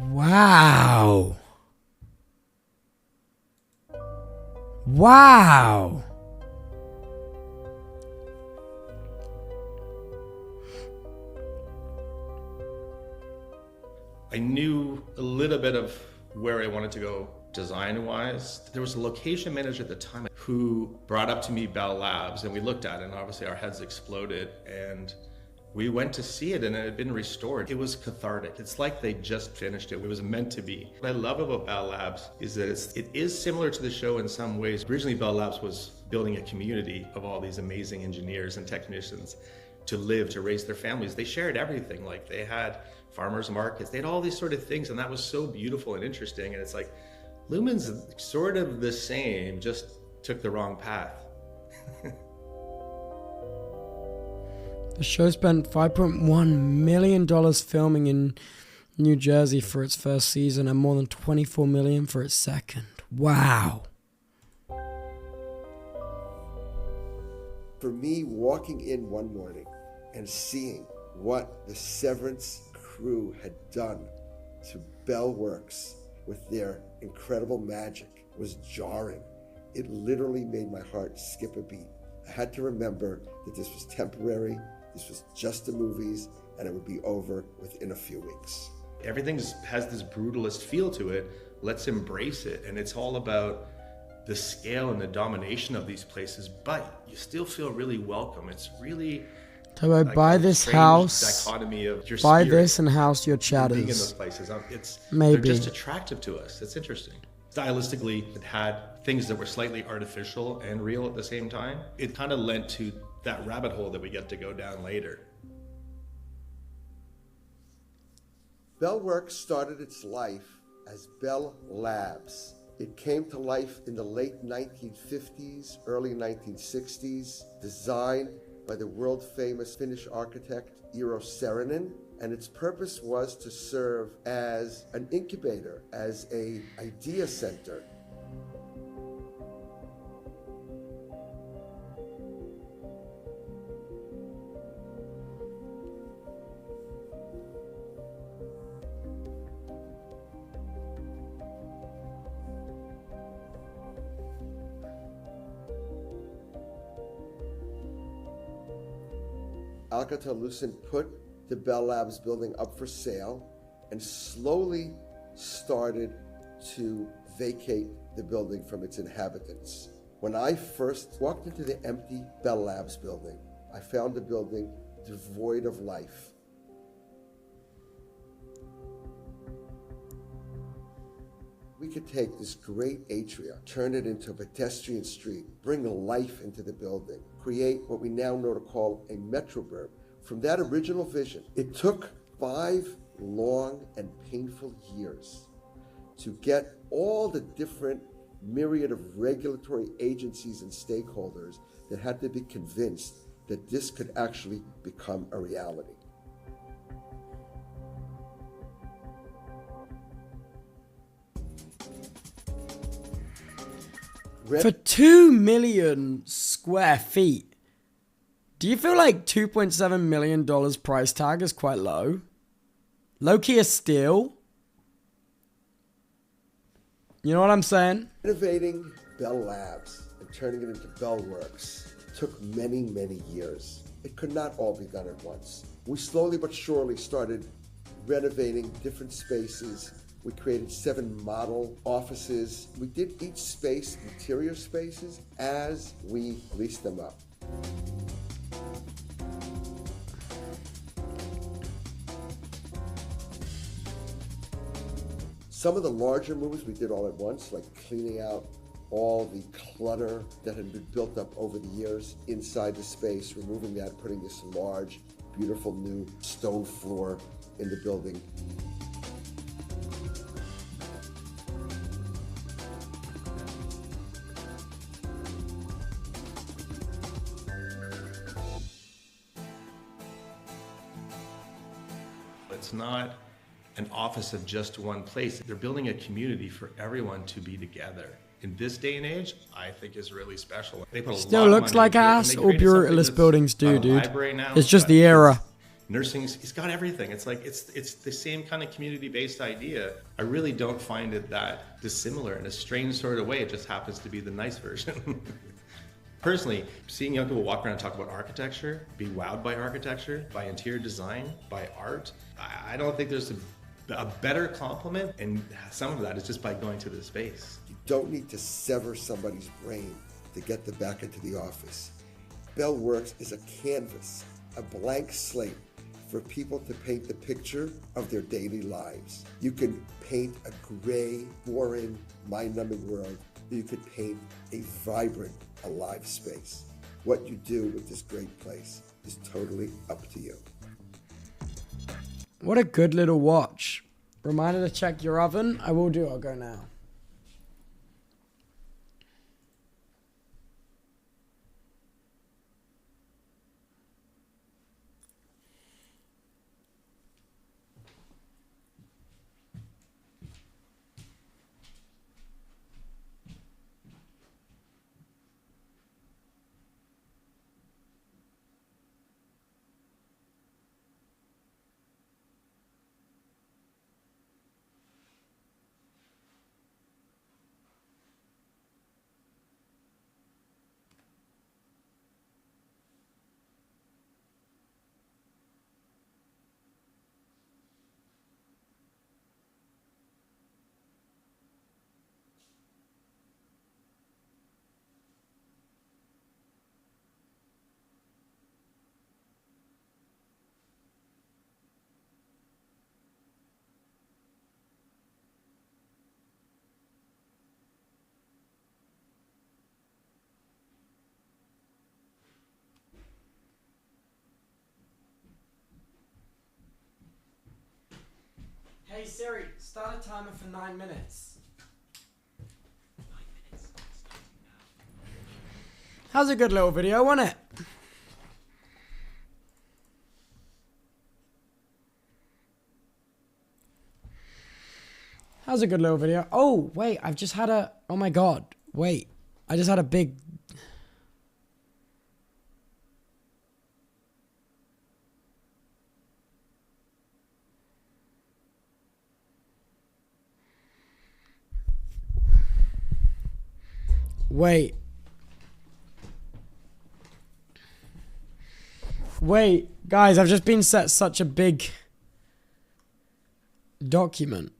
Wow. Wow. I knew a little bit of where I wanted to go design-wise. There was a location manager at the time who brought up to me Bell Labs, and we looked at it, and obviously our heads exploded, and we went to see it, and it had been restored. It was cathartic. It's like they just finished it. It was meant to be. What I love about Bell Labs is that it is similar to the show in some ways. Originally, Bell Labs was building a community of all these amazing engineers and technicians to live, to raise their families. They shared everything. Like, they had farmers markets, they had all these sort of things, and that was so beautiful and interesting. And it's like, Lumen's sort of the same, just took the wrong path. The show spent $5.1 million filming in New Jersey for its first season and more than $24 million for its second. Wow. For me, walking in one morning and seeing what the Severance crew had done to Bell Works with their incredible magic was jarring. It literally made my heart skip a beat. I had to remember that this was temporary. This was just the movies, and it would be over within a few weeks. Everything has this brutalist feel to it. Let's embrace it. And it's all about the scale and the domination of these places, but you still feel really welcome. It's really Tubbo, like buy this house. Dichotomy of your buy spirit this and house your being in chatters. those places. Maybe. They're just attractive to us. It's interesting. Stylistically, it had things that were slightly artificial and real at the same time. It kind of lent to that rabbit hole that we get to go down later. Bell Works started its life as Bell Labs. It came to life in the late 1950s, early 1960s, designed by the world-famous Finnish architect Eero Saarinen, and its purpose was to serve as an incubator, as an idea center. Alcatel-Lucent put the Bell Labs building up for sale and slowly started to vacate the building from its inhabitants. When I first walked into the empty Bell Labs building, I found the building devoid of life. We could take this great atria, turn it into a pedestrian street, bring life into the building, create what we now know to call a metroburb. From that original vision, it took 5 long and painful years to get all the different myriad of regulatory agencies and stakeholders that had to be convinced that this could actually become a reality. For 2 million square feet, do you feel like $2.7 million price tag is quite low? Low-key a steal? You know what I'm saying? Innovating Bell Labs and turning it into Bell Works took many, many years. It could not all be done at once. We slowly but surely started renovating different spaces. We created 7 model offices. We did each space, interior spaces, as we leased them up. Some of the larger moves we did all at once, like cleaning out all the clutter that had been built up over the years inside the space, removing that, putting this large, beautiful new stone floor in the building. It's not an office of just one place. They're building a community for everyone to be together. In this day and age, I think is really special. They put a Still lot of looks money like into it, and ass they or created something brutalist that's buildings do, a dude. library now, It's just but the era. Nursing, it's got everything. It's like, it's the same kind of community-based idea. I really don't find it that dissimilar in a strange sort of way. It just happens to be the nice version. Personally, seeing young people walk around and talk about architecture, be wowed by architecture, by interior design, by art, I don't think there's a better compliment, and some of that is just by going to the space. You don't need to sever somebody's brain to get them back into the office. Bell Works is a canvas, a blank slate for people to paint the picture of their daily lives. You can paint a gray, boring, mind-numbing world. You could paint a vibrant, alive space. What you do with this great place is totally up to you. What a good little watch. Reminder to check your oven. I will do. I'll go now. Hey Siri, start a timer for 9 minutes. 9 minutes. How's a good little video, wasn't it? How's a good little video? Oh, wait, I've just had a... Oh my god. Wait, I just had a big... Wait. Wait, guys, I've just been set such a big document.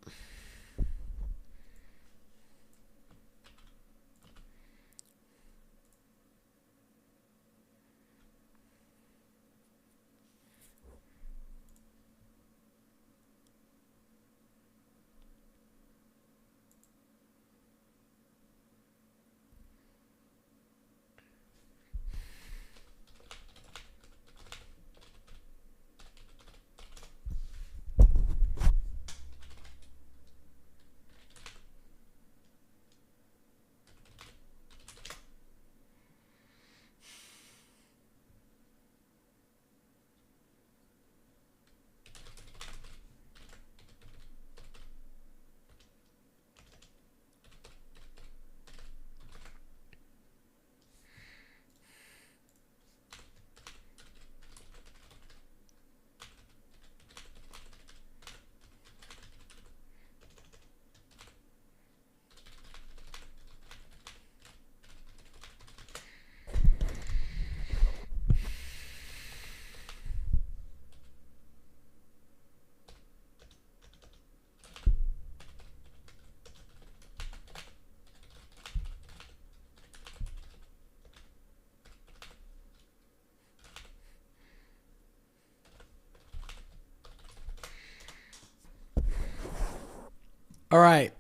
All right.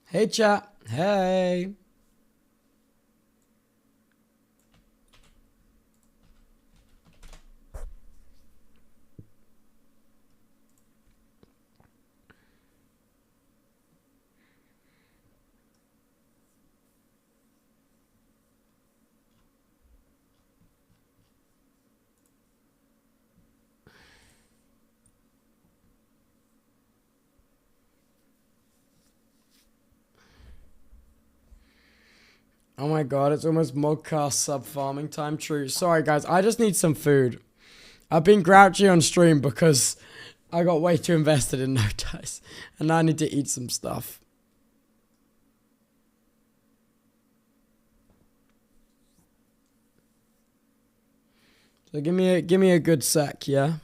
Hey, chat. Hey. Oh my god, it's almost Modcast sub farming time. True. Sorry guys, I just need some food. I've been grouchy on stream because I got way too invested in No Dice. And now I need to eat some stuff. So give me a good sec, yeah?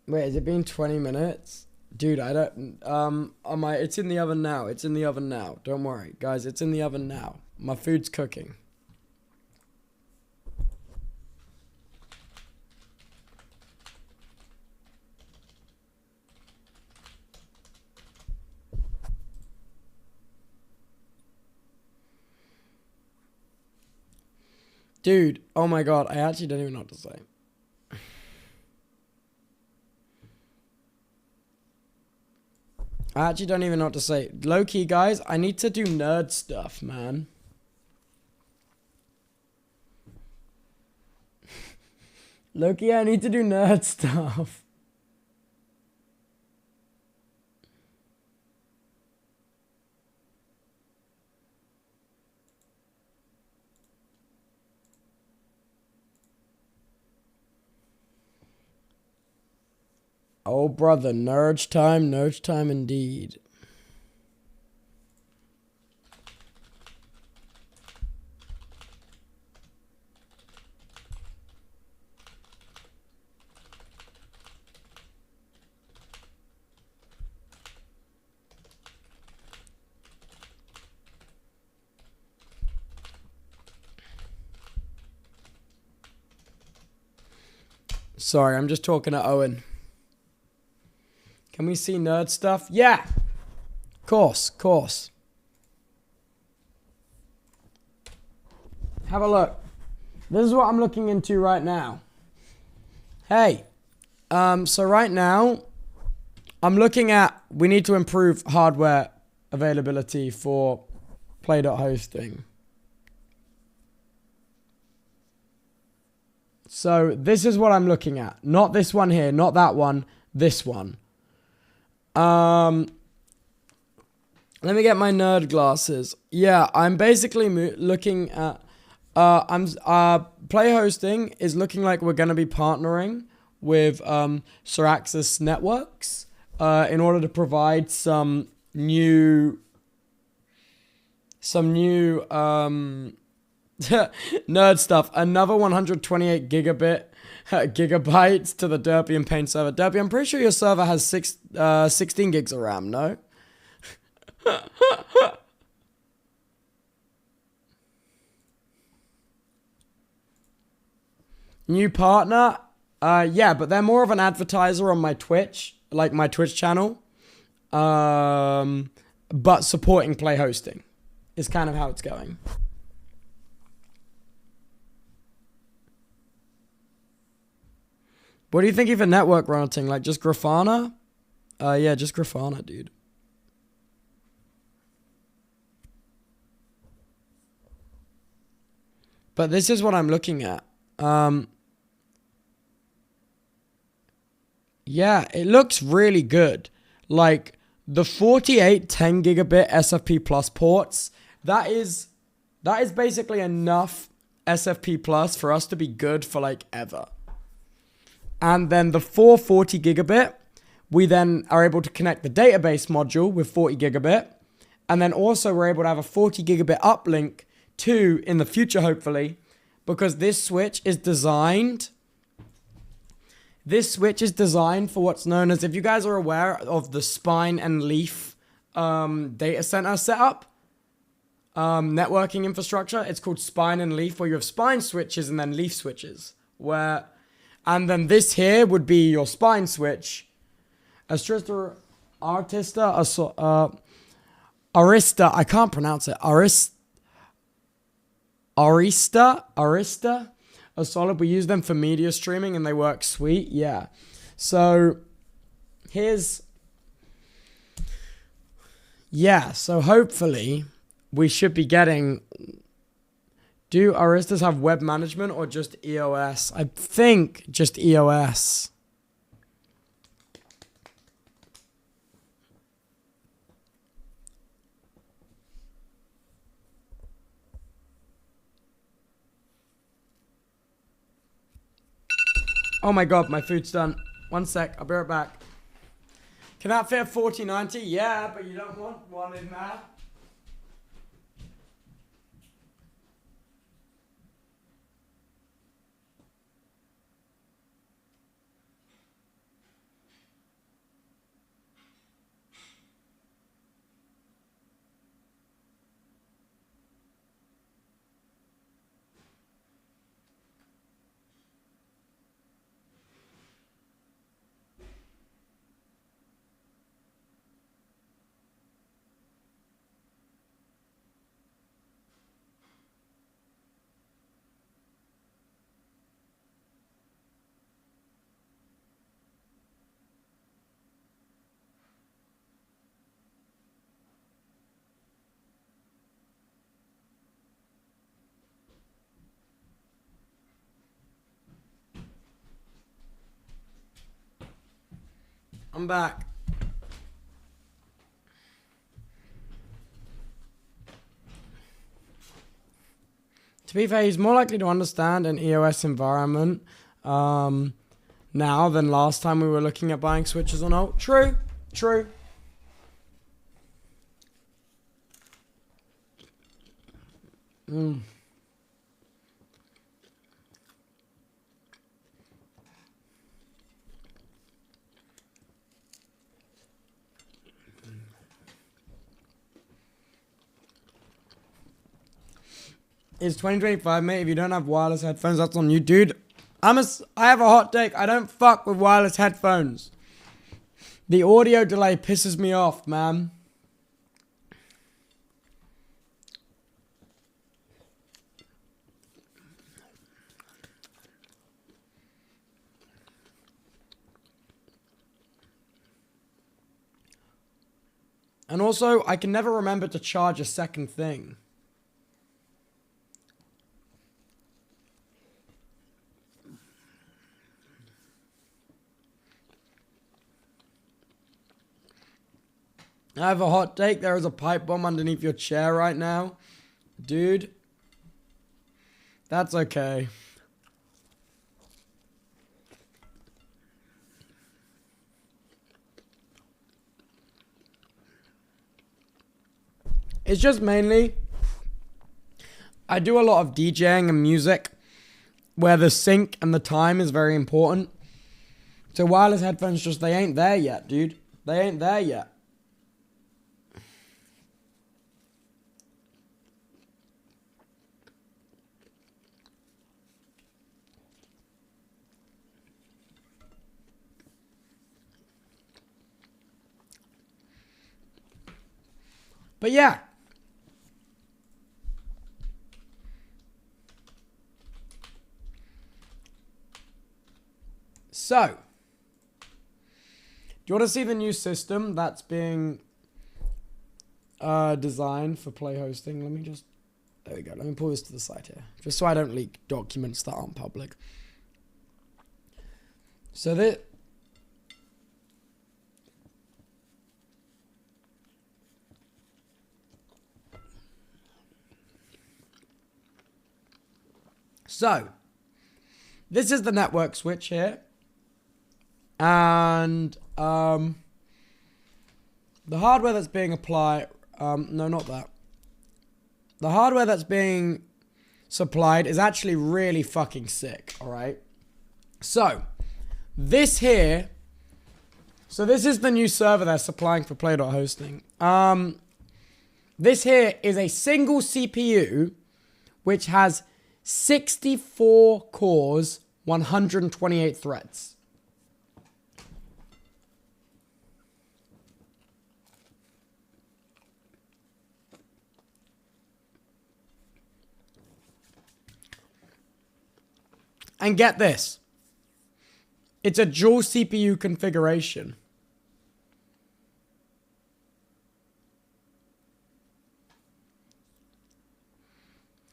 Wait, has it been 20 minutes? Dude, I don't, it's in the oven now. It's in the oven now. Don't worry. Guys, it's in the oven now. My food's cooking. Dude, oh my god, I actually don't even know what to say. I actually don't even know what to say. Low-key, guys, I need to do nerd stuff, man. Low-key, I need to do nerd stuff. Oh, brother, nerds time indeed. Sorry, I'm just talking to Owen. Can we see nerd stuff? Yeah. Course. Have a look. This is what I'm looking into right now. Hey. So right now, I'm looking at, we need to improve hardware availability for play.hosting. So this is what I'm looking at. Not this one here, not that one, this one. Let me get my nerd glasses. Yeah, I'm basically looking at, play hosting is looking like we're going to be partnering with Siraxis Networks in order to provide some new nerd stuff. Another 128 gigabytes to the Derpy and Paint server. Derpy, I'm pretty sure your server has 16 gigs of RAM, no? New partner? Yeah, but they're more of an advertiser on my Twitch, like my Twitch channel. But supporting play hosting is kind of how it's going. What do you think of network routing? Like just Grafana? Yeah, just Grafana, dude. But this is what I'm looking at. Yeah, it looks really good. Like the 48 10 gigabit SFP plus ports, that is basically enough SFP plus for us to be good for like ever. And then the 440 gigabit, we then are able to connect the database module with 40 gigabit. And then also we're able to have a 40 gigabit uplink to in the future, hopefully, because this switch is designed for what's known as, if you guys are aware of the spine and leaf data center setup, networking infrastructure, it's called spine and leaf, where you have spine switches and then leaf switches. And then this here would be your spine switch. Arista, I can't pronounce it. Arista, a solid. We use them for media streaming and they work sweet. Yeah. So so hopefully we should be getting, do Aristas have web management or just EOS? I think just EOS. Oh my god, my food's done. One sec, I'll be right back. Can that fit a 4090? Yeah, but you don't want one in there. I'm back. To be fair, he's more likely to understand an EOS environment now than last time we were looking at buying switches on alt. True, true. It's 2025, mate. If you don't have wireless headphones, that's on you, dude. I have a hot take. I don't fuck with wireless headphones. The audio delay pisses me off, man. And also, I can never remember to charge a second thing. I have a hot take. There is a pipe bomb underneath your chair right now. Dude. That's okay. It's just mainly, I do a lot of DJing and music where the sync and the time is very important. So wireless headphones just, they ain't there yet, dude. They ain't there yet. But yeah. So, do you want to see the new system that's being designed for play hosting? Let me just... There we go. Let me pull this to the side here. Just so I don't leak documents that aren't public. So that... So, this is the network switch here. And the hardware that's being applied... no, not that. The hardware that's being supplied is actually really fucking sick, alright? So, this here... So this is the new server they're supplying for Play.hosting. This here is a single CPU which has 64 cores, 128 threads. And get this. It's a dual CPU configuration.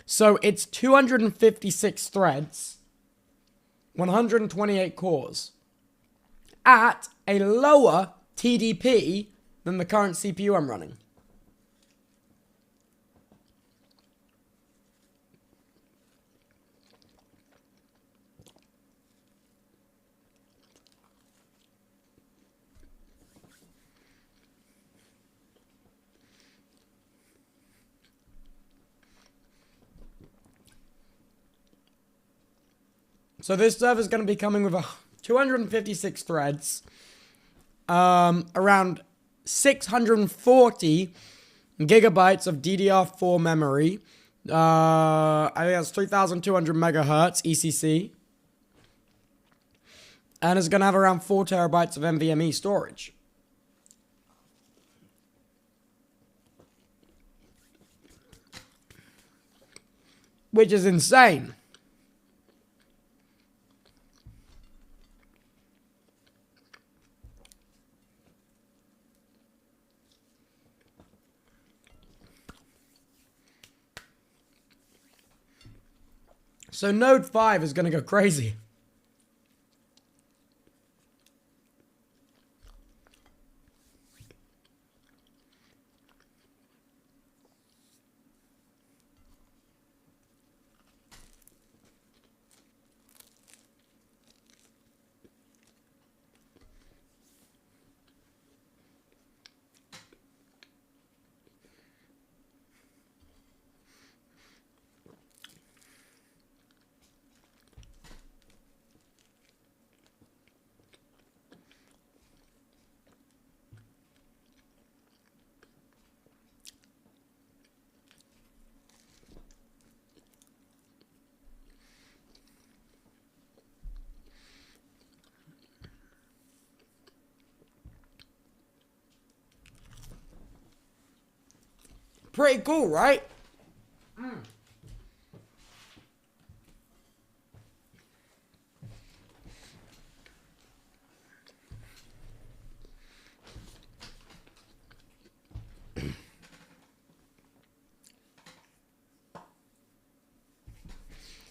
So it's 256 threads, 128 cores, at a lower TDP than the current CPU I'm running. So this server is going to be coming with 256 threads, around 640 gigabytes of DDR4 memory. I think that's 3,200 megahertz ECC. And it's going to have around 4 terabytes of NVMe storage. Which is insane. So Node 5 is going to go crazy. Pretty cool, right?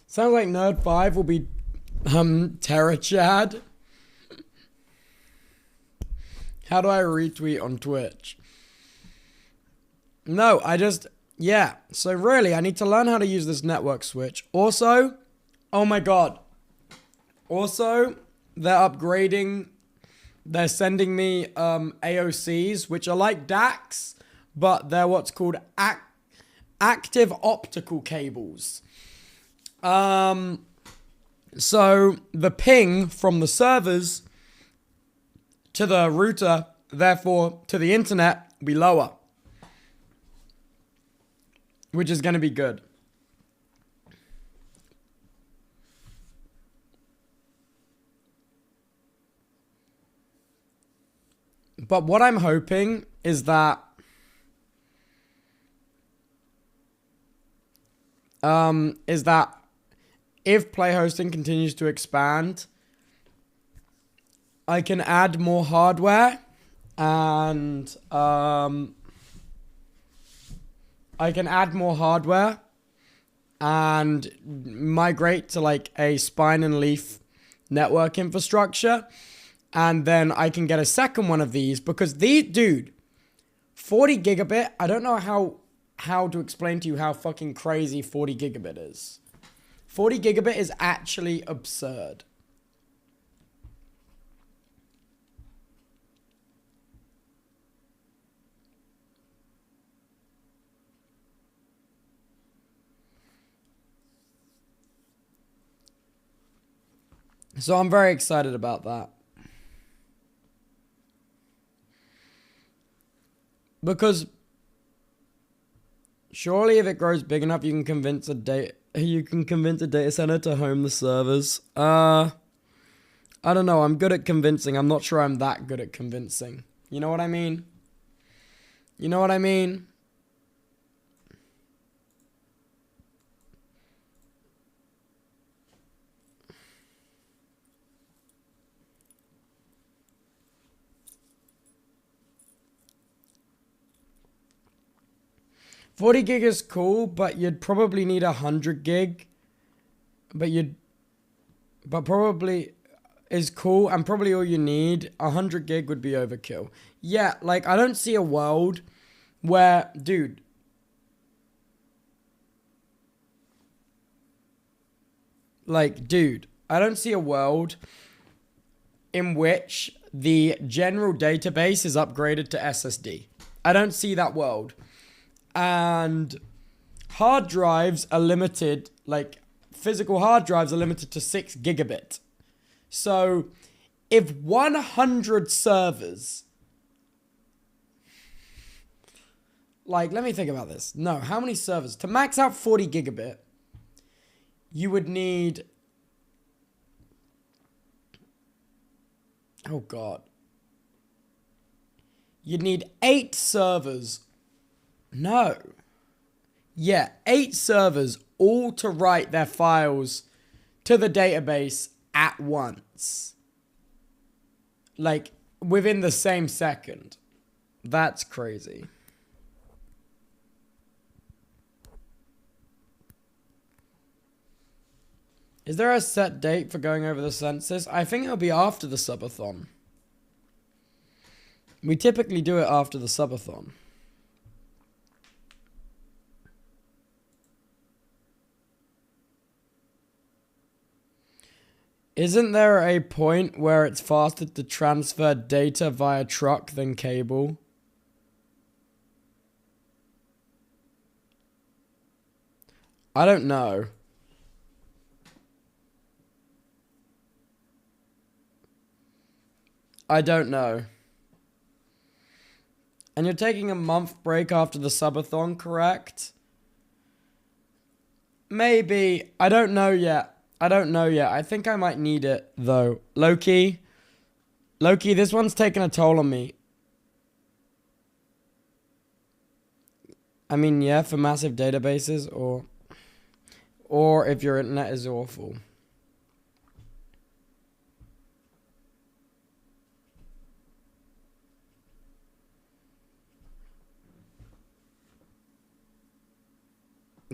Sounds like Nerd 5 will be Terra Chad. How do I retweet on Twitch? No, yeah. So really, I need to learn how to use this network switch. Also, oh my god. Also, they're upgrading, they're sending me AOCs, which are like DACs, but they're what's called active optical cables. So the ping from the servers to the router, therefore to the internet, will be lower. Which is going to be good. But what I'm hoping is that if play hosting continues to expand, I can add more hardware, and migrate to like a spine and leaf network infrastructure, and then I can get a second one of these, because dude, 40 gigabit, I don't know how to explain to you how fucking crazy 40 gigabit is. 40 gigabit is actually absurd. So I'm very excited about that. Because surely if it grows big enough, you can convince a data center to home the servers. I don't know. I'm good at convincing. I'm not sure I'm that good at convincing. You know what I mean? You know what I mean? 40 gig is cool, but you'd probably need 100 gig. But probably is cool, and probably all you need. 100 gig would be overkill. Yeah, like, I don't see a world where, dude. Like, dude, I don't see a world in which the general database is upgraded to SSD. I don't see that world. And hard drives are limited, like physical hard drives are limited to 6 gigabit. So if 100 servers, like, let me think about this. No, how many servers? To max out 40 gigabit, you would need, oh God, you'd need 8 servers. No. Yeah, 8 servers, all to write their files to the database at once. Like, within the same second. That's crazy. Is there a set date for going over the census? I think it'll be after the subathon. We typically do it after the subathon. Isn't there a point where it's faster to transfer data via truck than cable? I don't know. I don't know. And you're taking a month break after the subathon, correct? Maybe. I don't know yet. I think I might need it, though. Loki, this one's taking a toll on me. I mean, yeah, for massive databases, or if your internet is awful.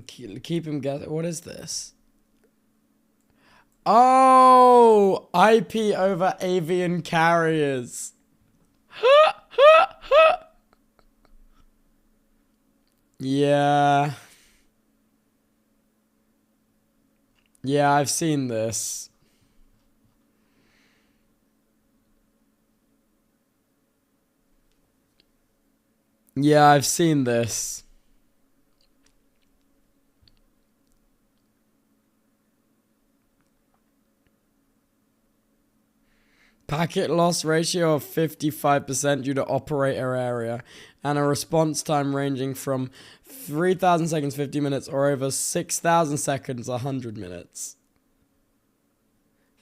Keep him guessing. What is this? Oh, IP over avian carriers. Yeah. Yeah, I've seen this. Yeah, I've seen this. Packet loss ratio of 55% due to operator area, and a response time ranging from 3,000 seconds, 50 minutes, or over 6,000 seconds, 100 minutes.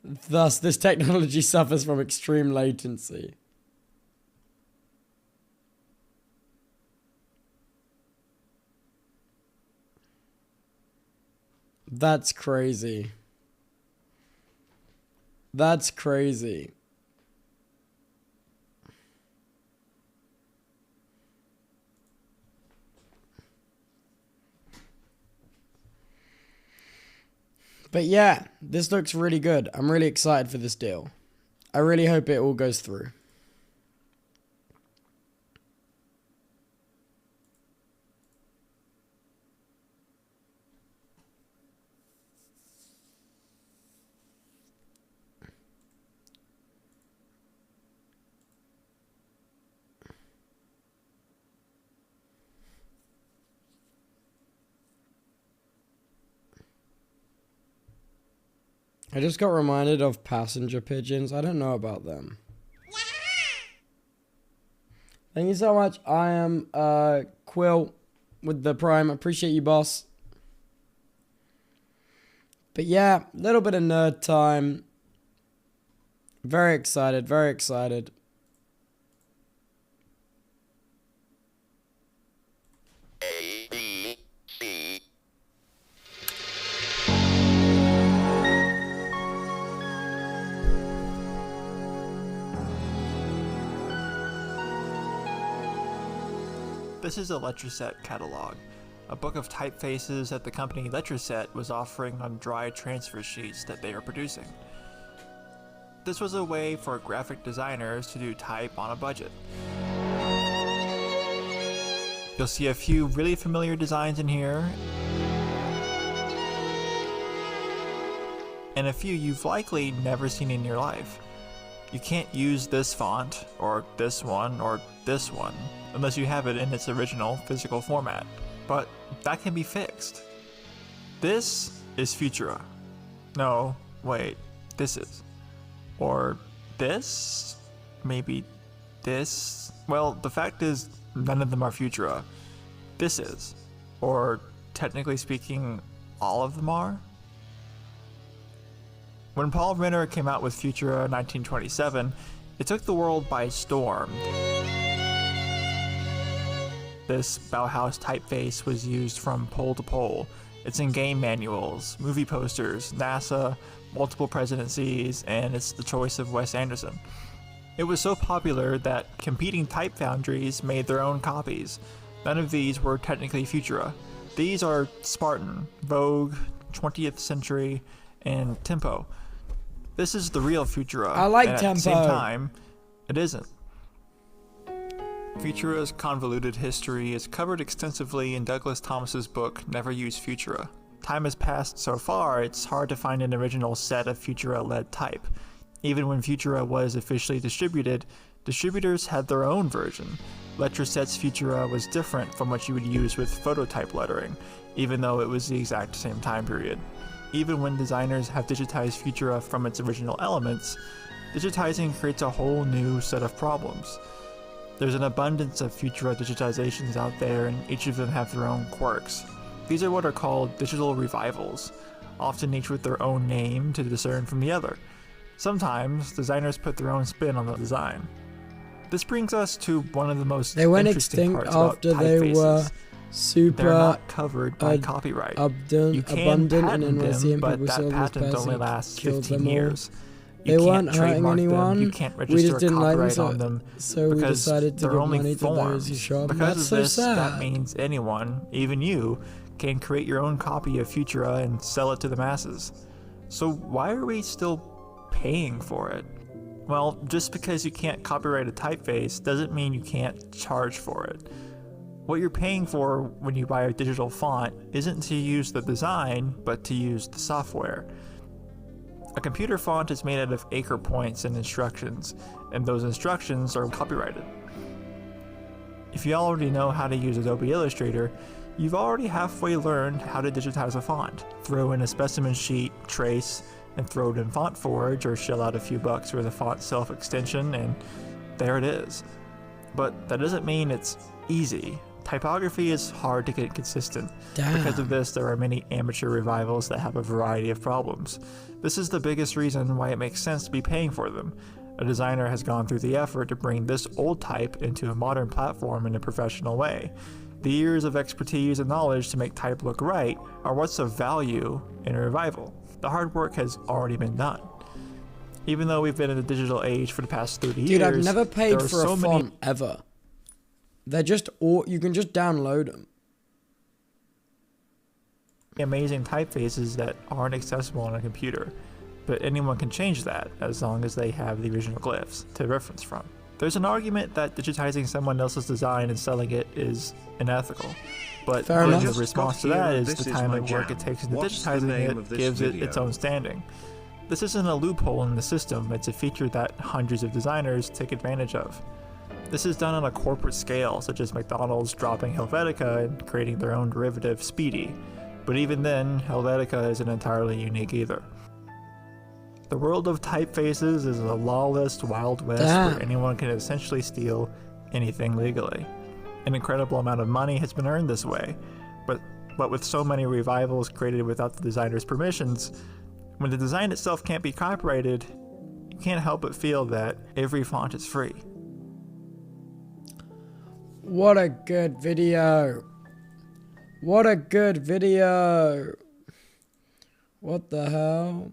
Thus, this technology suffers from extreme latency. That's crazy. That's crazy. But yeah, this looks really good. I'm really excited for this deal. I really hope it all goes through. I just got reminded of passenger pigeons. I don't know about them. Thank you so much. I am Quill with the Prime. Appreciate you, boss. But yeah, a little bit of nerd time. Very excited, very excited. This is a Letraset catalog, a book of typefaces that the company Letraset was offering on dry transfer sheets that they are producing. This was a way for graphic designers to do type on a budget. You'll see a few really familiar designs in here, and a few you've likely never seen in your life. You can't use this font, or this one, or this one, unless you have it in its original physical format. But that can be fixed. This is Futura. No, wait, this is. Or this? Maybe this? Well, the fact is, none of them are Futura. This is. Or, technically speaking, all of them are? When Paul Renner came out with Futura in 1927, it took the world by storm. This Bauhaus typeface was used from pole to pole. It's in game manuals, movie posters, NASA, multiple presidencies, and it's the choice of Wes Anderson. It was so popular that competing type foundries made their own copies. None of these were technically Futura. These are Spartan, Vogue, 20th Century, and Tempo. This is the real Futura. I like and Tempo. At the same time, it isn't. Futura's convoluted history is covered extensively in Douglas Thomas's book, Never Use Futura. Time has passed so far, it's hard to find an original set of Futura-led type. Even when Futura was officially distributed, distributors had their own version. Letraset's Futura was different from what you would use with phototype lettering, even though it was the exact same time period. Even when designers have digitized Futura from its original elements, digitizing creates a whole new set of problems. There's an abundance of Futura digitizations out there, and each of them have their own quirks. These are what are called digital revivals, often each with their own name to discern from the other. Sometimes, designers put their own spin on the design. This brings us to one of the most interesting parts about typefaces. They were super They're not covered by copyright. You can patent them, but that patent only lasts 15 years. They weren't hurting anyone. You can't register we just didn't like them, on them so we decided to give money to those who shop. Because That's of this, so sad. that means anyone, even you, can create your own copy of Futura and sell it to the masses. So why are we still paying for it? Well, just because you can't copyright a typeface doesn't mean you can't charge for it. What you're paying for when you buy a digital font isn't to use the design, but to use the software. A computer font is made out of anchor points and instructions, and those instructions are copyrighted. If you already know how to use Adobe Illustrator, you've already halfway learned how to digitize a font. Throw in a specimen sheet, trace, and throw it in Font Forge, or shell out a few bucks for the font self extension, and there it is. But that doesn't mean it's easy. Typography is hard to get consistent. Because of this, there are many amateur revivals that have a variety of problems. This is the biggest reason why it makes sense to be paying for them. A designer has gone through the effort to bring this old type into a modern platform in a professional way. The years of expertise and knowledge to make type look right are what's of value in a revival. The hard work has already been done. Even though we've been in the digital age for the past 30 years, Dude, I've never paid for a font ever. They're just, or you can just download them. amazing typefaces that aren't accessible on a computer, but anyone can change that as long as they have the original glyphs to reference from. There's an argument that digitizing someone else's design and selling it is unethical, but the response to that is the time and work it takes into digitizing it gives it its own standing. This isn't a loophole in the system, it's a feature that hundreds of designers take advantage of. This is done on a corporate scale, such as McDonald's dropping Helvetica and creating their own derivative, Speedy. But even then, Helvetica isn't entirely unique either. The world of typefaces is a lawless Wild West where anyone can essentially steal anything legally. An incredible amount of money has been earned this way, but with so many revivals created without the designer's permissions, when the design itself can't be copyrighted, you can't help but feel that every font is free. What a good video. What a good video. What the hell?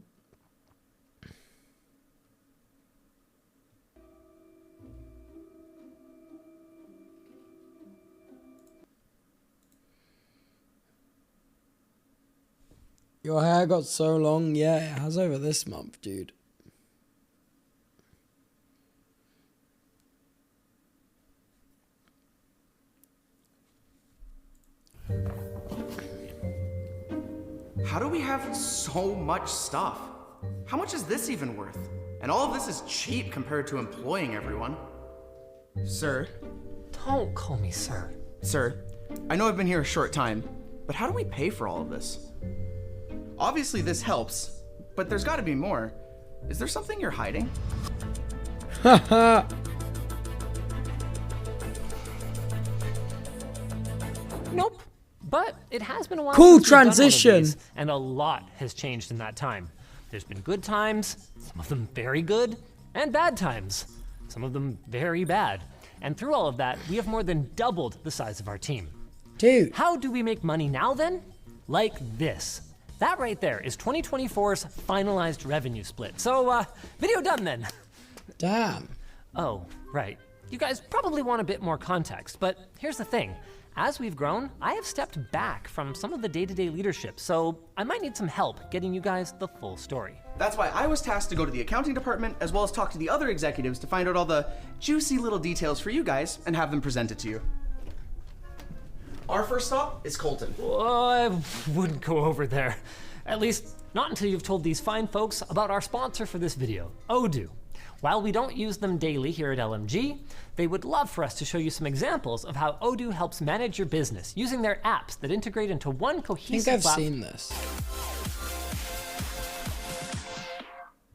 Your hair got so long. Yeah, it has over this month, dude. How do we have so much stuff? How much is this even worth? And all of this is cheap compared to employing everyone. Sir? Don't call me sir. Sir, I know I've been here a short time, but how do we pay for all of this? Obviously this helps, but there's gotta be more. Is there something you're hiding? Haha. Nope. But it has been a while Cool since we've done one of transition. these, and a lot has changed in that time. There's been good times, some of them very good, and bad times, some of them very bad. And through all of that, we have more than doubled the size of our team. Dude. How do we make money now then? Like this. That right there is 2024's finalized revenue split. So, video done then. Damn. Oh, right. You guys probably want a bit more context, but here's the thing. As we've grown, I have stepped back from some of the day-to-day leadership, so I might need some help getting you guys the full story. That's why I was tasked to go to the accounting department as well as talk to the other executives to find out all the juicy little details for you guys and have them presented to you. Our first stop is Colton. I wouldn't go over there. At least, not until you've told these fine folks about our sponsor for this video, Odoo. While we don't use them daily here at LMG, they would love for us to show you some examples of how Odoo helps manage your business using their apps that integrate into one cohesive I think I've platform. seen this.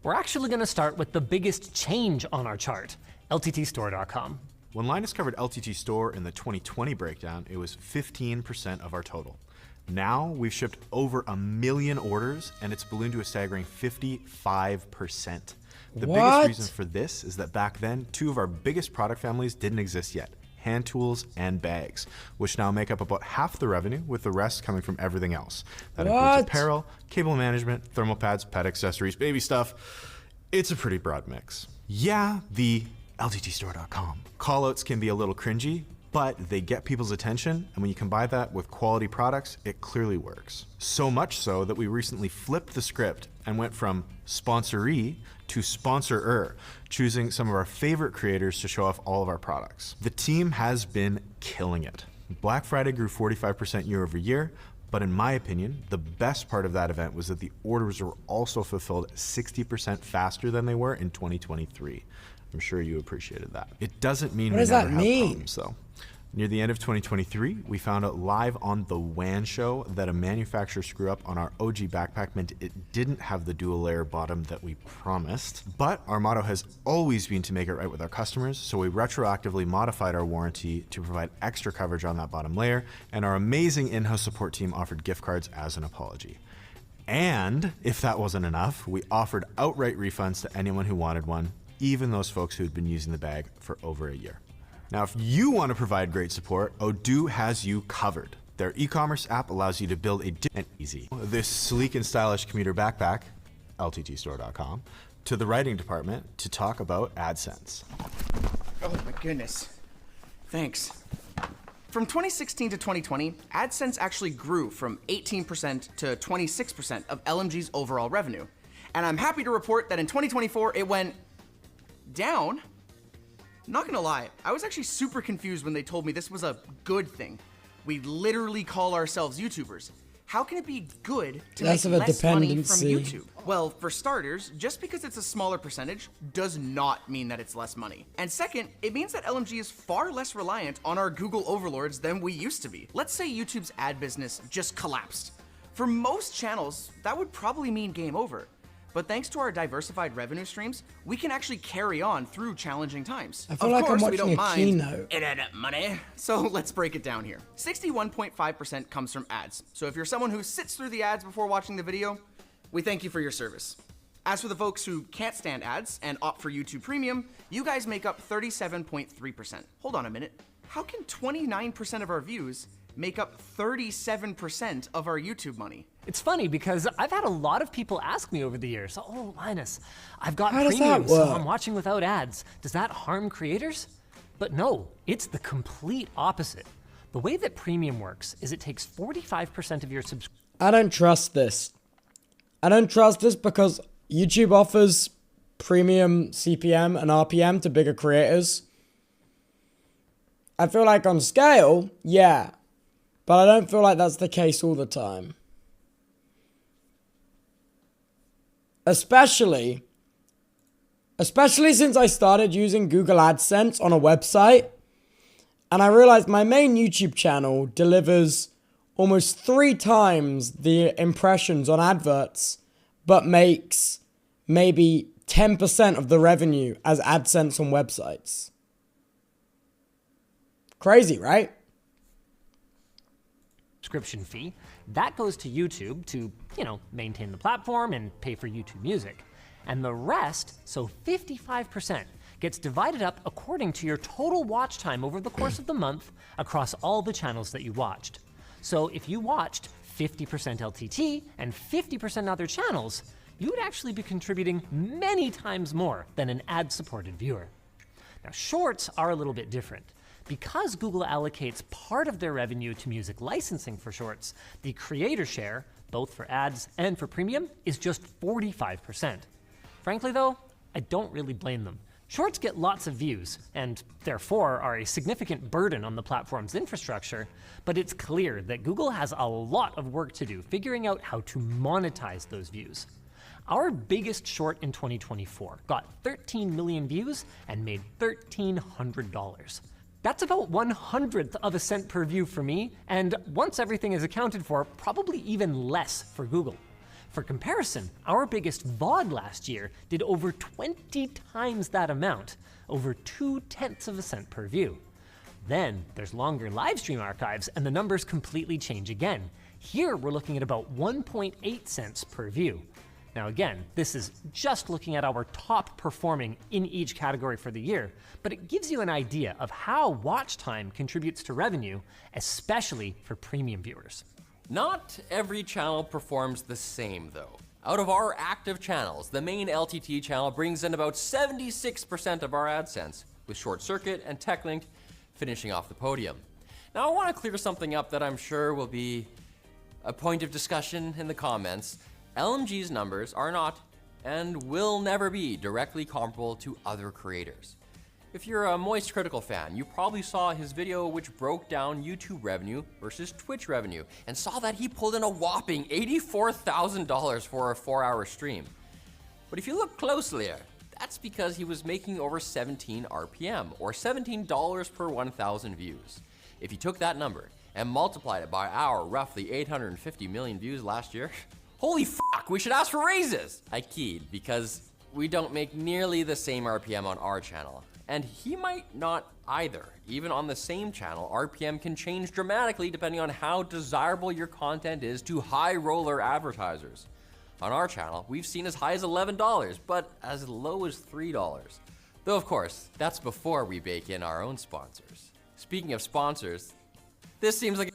We're actually going to start with the biggest change on our chart, LTTstore.com. When Linus covered LTT Store in the 2020 breakdown, it was 15% of our total. Now we've shipped over 1 million orders and it's ballooned to a staggering 55%. The biggest reason for this is that back then, 2 of our biggest product families didn't exist yet, hand tools and bags, which now make up about half the revenue, with the rest coming from everything else. That includes apparel, cable management, thermal pads, pet accessories, baby stuff. It's a pretty broad mix. Yeah, the LTTstore.com callouts can be a little cringy, but they get people's attention, and when you combine that with quality products, it clearly works. So much so that we recently flipped the script and went from sponsoree to sponsorer, choosing some of our favorite creators to show off all of our products. The team has been killing it. Black Friday grew 45% year over year, but in my opinion, the best part of that event was that the orders were also fulfilled 60% faster than they were in 2023. I'm sure you appreciated that. It doesn't mean we never have problems, though. Near the end of 2023, we found out live on the WAN show that a manufacturer screw up on our OG backpack meant it didn't have the dual layer bottom that we promised. But our motto has always been to make it right with our customers, so we retroactively modified our warranty to provide extra coverage on that bottom layer, and our amazing in-house support team offered gift cards as an apology. And if that wasn't enough, we offered outright refunds to anyone who wanted one, even those folks who had been using the bag for over a year. Now, if you want to provide great support, Odoo has you covered. Their e-commerce app allows you to build and easy. This sleek and stylish commuter backpack, LTTstore.com, to the writing department to talk about AdSense. Oh my goodness. Thanks. From 2016 to 2020, AdSense actually grew from 18% to 26% of LMG's overall revenue. And I'm happy to report that in 2024, it went down. Not gonna lie, I was actually super confused when they told me this was a good thing. We literally call ourselves YouTubers. How can it be good to make less money from YouTube? Well, for starters, just because it's a smaller percentage does not mean that it's less money. And second, it means that LMG is far less reliant on our Google overlords than we used to be. Let's say YouTube's ad business just collapsed. For most channels, that would probably mean game over. But thanks to our diversified revenue streams, we can actually carry on through challenging times. I feel like I'm watching a keynote. Internet money. So let's break it down here. 61.5% comes from ads. So if you're someone who sits through the ads before watching the video, we thank you for your service. As for the folks who can't stand ads and opt for YouTube Premium, you guys make up 37.3%. Hold on a minute. How can 29% of our views make up 37% of our YouTube money? It's funny because I've had a lot of people ask me over the years, oh, Linus, I've got How does premium, that so work? I'm watching without ads. Does that harm creators? But no, it's the complete opposite. The way that premium works is it takes 45% of your subscribers. I don't trust this. I don't trust this because YouTube offers premium CPM and RPM to bigger creators. I feel like on scale, yeah, but I don't feel like that's the case all the time. Especially since I started using Google AdSense on a website, and I realized my main YouTube channel delivers almost 3 times the impressions on adverts, but makes maybe 10% of the revenue as AdSense on websites. Crazy, right? Subscription fee. That goes to YouTube to, maintain the platform and pay for YouTube Music. And the rest, so 55%, gets divided up according to your total watch time over the course of the month across all the channels that you watched. So if you watched 50% LTT and 50% other channels, you would actually be contributing many times more than an ad-supported viewer. Now, shorts are a little bit different. Because Google allocates part of their revenue to music licensing for shorts, the creator share, both for ads and for premium, is just 45%. Frankly though, I don't really blame them. Shorts get lots of views, and therefore are a significant burden on the platform's infrastructure, but it's clear that Google has a lot of work to do figuring out how to monetize those views. Our biggest short in 2024 got 13 million views and made $1,300. That's about 1/100th of a cent per view for me, and once everything is accounted for, probably even less for Google. For comparison, our biggest VOD last year did over 20 times that amount, over 0.2 of a cent per view. Then there's longer live stream archives, and the numbers completely change again. Here we're looking at about 1.8 cents per view. Now again, this is just looking at our top performing in each category for the year, but it gives you an idea of how watch time contributes to revenue, especially for premium viewers. Not every channel performs the same though. Out of our active channels, the main LTT channel brings in about 76% of our AdSense, with Short Circuit and TechLink finishing off the podium. Now I want to clear something up that I'm sure will be a point of discussion in the comments. LMG's numbers are not and will never be directly comparable to other creators. If you're a Moist Critical fan, you probably saw his video which broke down YouTube revenue versus Twitch revenue and saw that he pulled in a whopping $84,000 for a 4-hour stream. But if you look closely, that's because he was making over 17 RPM or $17 per 1,000 views. If you took that number and multiplied it by our roughly 850 million views last year, holy fuck, we should ask for raises! I keyed, because we don't make nearly the same RPM on our channel. And he might not either. Even on the same channel, RPM can change dramatically depending on how desirable your content is to high roller advertisers. On our channel, we've seen as high as $11, but as low as $3. Though of course, that's before we bake in our own sponsors. Speaking of sponsors, this seems like...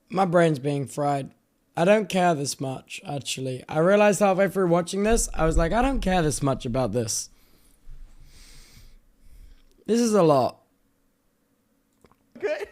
My brain's being fried. I don't care this much, actually. I realized halfway through watching this, I was like, I don't care this much about this. This is a lot. Okay.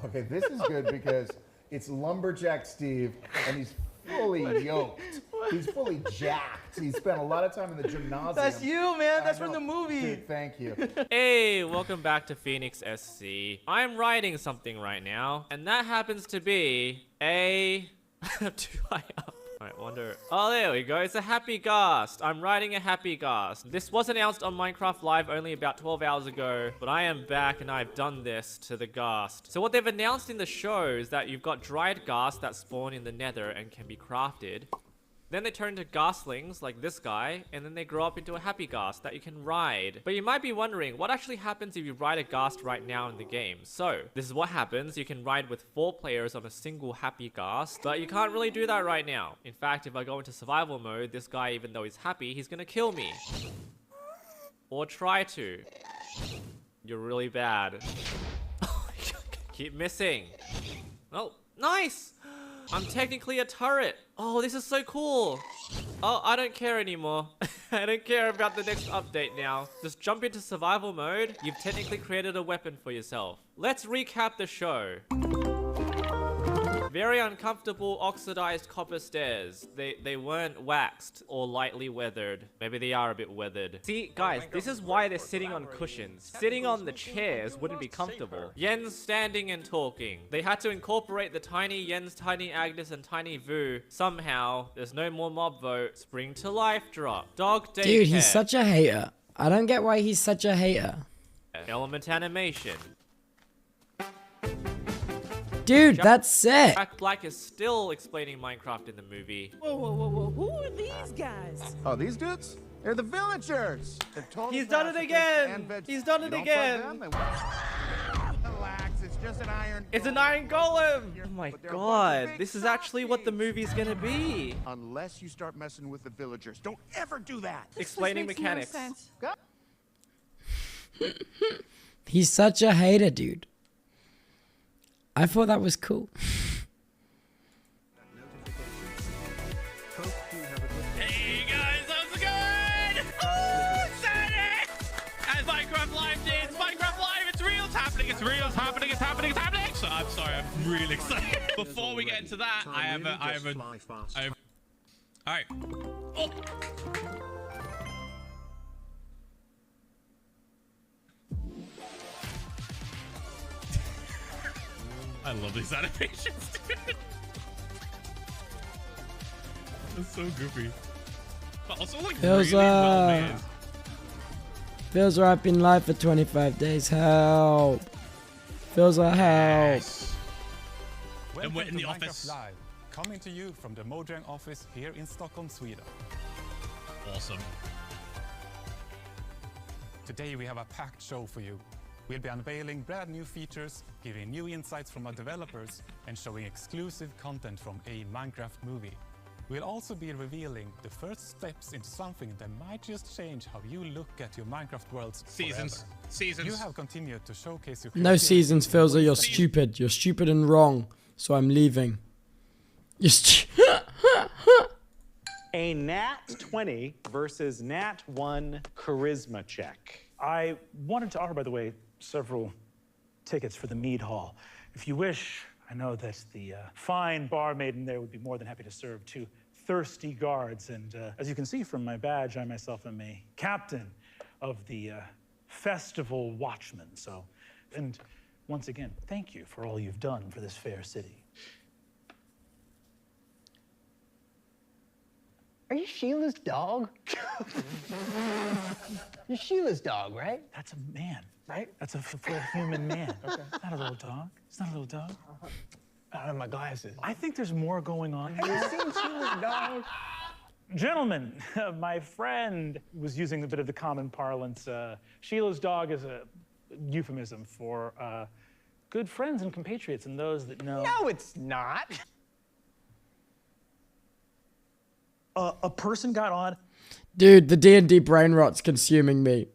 Okay, this is good because it's Lumberjack Steve, and he's fully yoked. He's fully jacked. He spent a lot of time in the gymnasium. That's you, man. That's from the movie. Dude, thank you. Hey, welcome back to Phoenix SC. I'm writing something right now, and that happens to be a... Too high up. Alright, wonder... Oh, there we go. It's a happy ghast. I'm writing a happy ghast. This was announced on Minecraft Live only about 12 hours ago, but I am back and I've done this to the ghast. So what they've announced in the show is that you've got dried ghast that spawn in the nether and can be crafted. Then they turn into ghaslings, like this guy, and then they grow up into a happy ghast that you can ride. But you might be wondering, what actually happens if you ride a ghast right now in the game? So, this is what happens. You can ride with 4 players on a single happy ghast, but you can't really do that right now. In fact, if I go into survival mode, this guy, even though he's happy, he's gonna kill me. Or try to. You're really bad. Keep missing. Oh, nice! I'm technically a turret. Oh, this is so cool. Oh, I don't care anymore. I don't care about the next update now. Just jump into survival mode. You've technically created a weapon for yourself. Let's recap the show. Very uncomfortable oxidized copper stairs. They weren't waxed or lightly weathered. Maybe they are a bit weathered. See, guys, this is why they're sitting on cushions. Sitting on the chairs wouldn't be comfortable. Yen's standing and talking. They had to incorporate the tiny Yen's, tiny Agnes, and tiny Vu. Somehow, there's no more mob vote. Spring to life drop. Dog daycare. Dude, he's such a hater. I don't get why he's such a hater. Element animation. Dude, that's sick. Jack Black is still explaining Minecraft in the movie. Whoa, whoa, whoa, whoa. Who are these guys? Oh, these dudes? They're the villagers. He's done it again. He's done it again. Relax, it's just an iron. It's an iron golem. Oh my god, this is actually what the movie's gonna be. Unless you start messing with the villagers. Don't ever do that. Explaining mechanics. He's such a hater, dude. I thought that was cool. Hey guys, how's it going? Oh, excited! As Minecraft Live did, it's Minecraft Live, it's real, it's happening, it's real, it's happening, it's happening, it's happening! So I'm sorry, I'm really excited. Before we get into that, I have Alright. Oh! I love these animations, dude. That's so goofy. But also like Feels really well made. Feels like I've been live for 25 days. Help. Feels like help. And we're in the office. Live, coming to you from the Mojang office here in Stockholm, Sweden. Awesome. Today we have a packed show for you. We'll be unveiling brand new features, giving new insights from our developers, and showing exclusive content from a Minecraft movie. We'll also be revealing the first steps into something that might just change how you look at your Minecraft worlds Seasons. forever. Seasons. You have continued to showcase your No seasons, feels like you're stupid. You're stupid and wrong. So I'm leaving. You're A Nat 20 versus Nat 1 charisma check. I wanted to offer, by the way, several tickets for the mead hall. If you wish, I know that the fine barmaid in there would be more than happy to serve 2 thirsty guards. And as you can see from my badge, I myself am a captain of the Festival Watchmen. So, and once again, thank you for all you've done for this fair city. Are you Sheila's dog? You're Sheila's dog, right? That's a man. Right? That's a full human man. Okay. Not a little dog. It's not a little dog. I don't have my glasses. I think there's more going on. Have you seen Sheila's dog? Gentlemen, my friend was using a bit of the common parlance. Sheila's dog is a euphemism for good friends and compatriots and those that know. No, it's not. A person got on. Dude, the D&D brain rot's consuming me.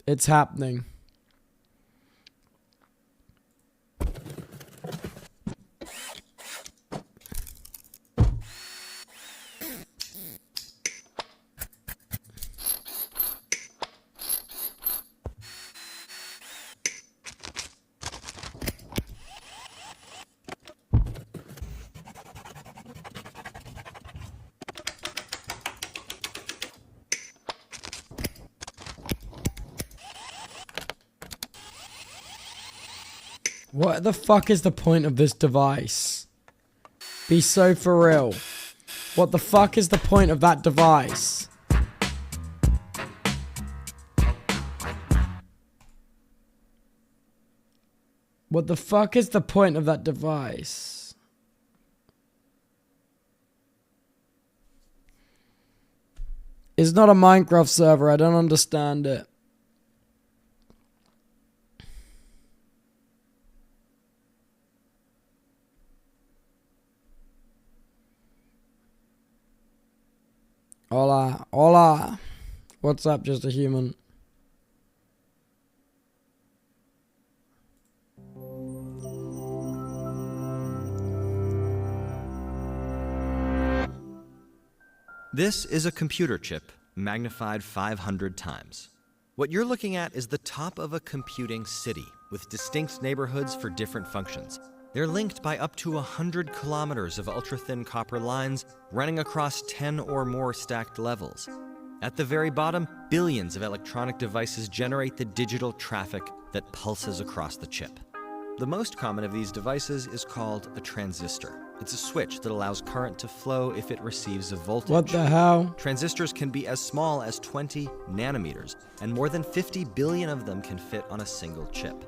It's happening. What the fuck is the point of this device? Be so for real. What the fuck is the point of that device? What the fuck is the point of that device? It's not a Minecraft server, I don't understand it. Hola, hola. What's up, just a human? This is a computer chip, magnified 500 times. What you're looking at is the top of a computing city, with distinct neighborhoods for different functions. They're linked by up to 100 kilometers of ultra-thin copper lines running across 10 or more stacked levels. At the very bottom, billions of electronic devices generate the digital traffic that pulses across the chip. The most common of these devices is called a transistor. It's a switch that allows current to flow if it receives a voltage. What the hell? Transistors can be as small as 20 nanometers, and more than 50 billion of them can fit on a single chip.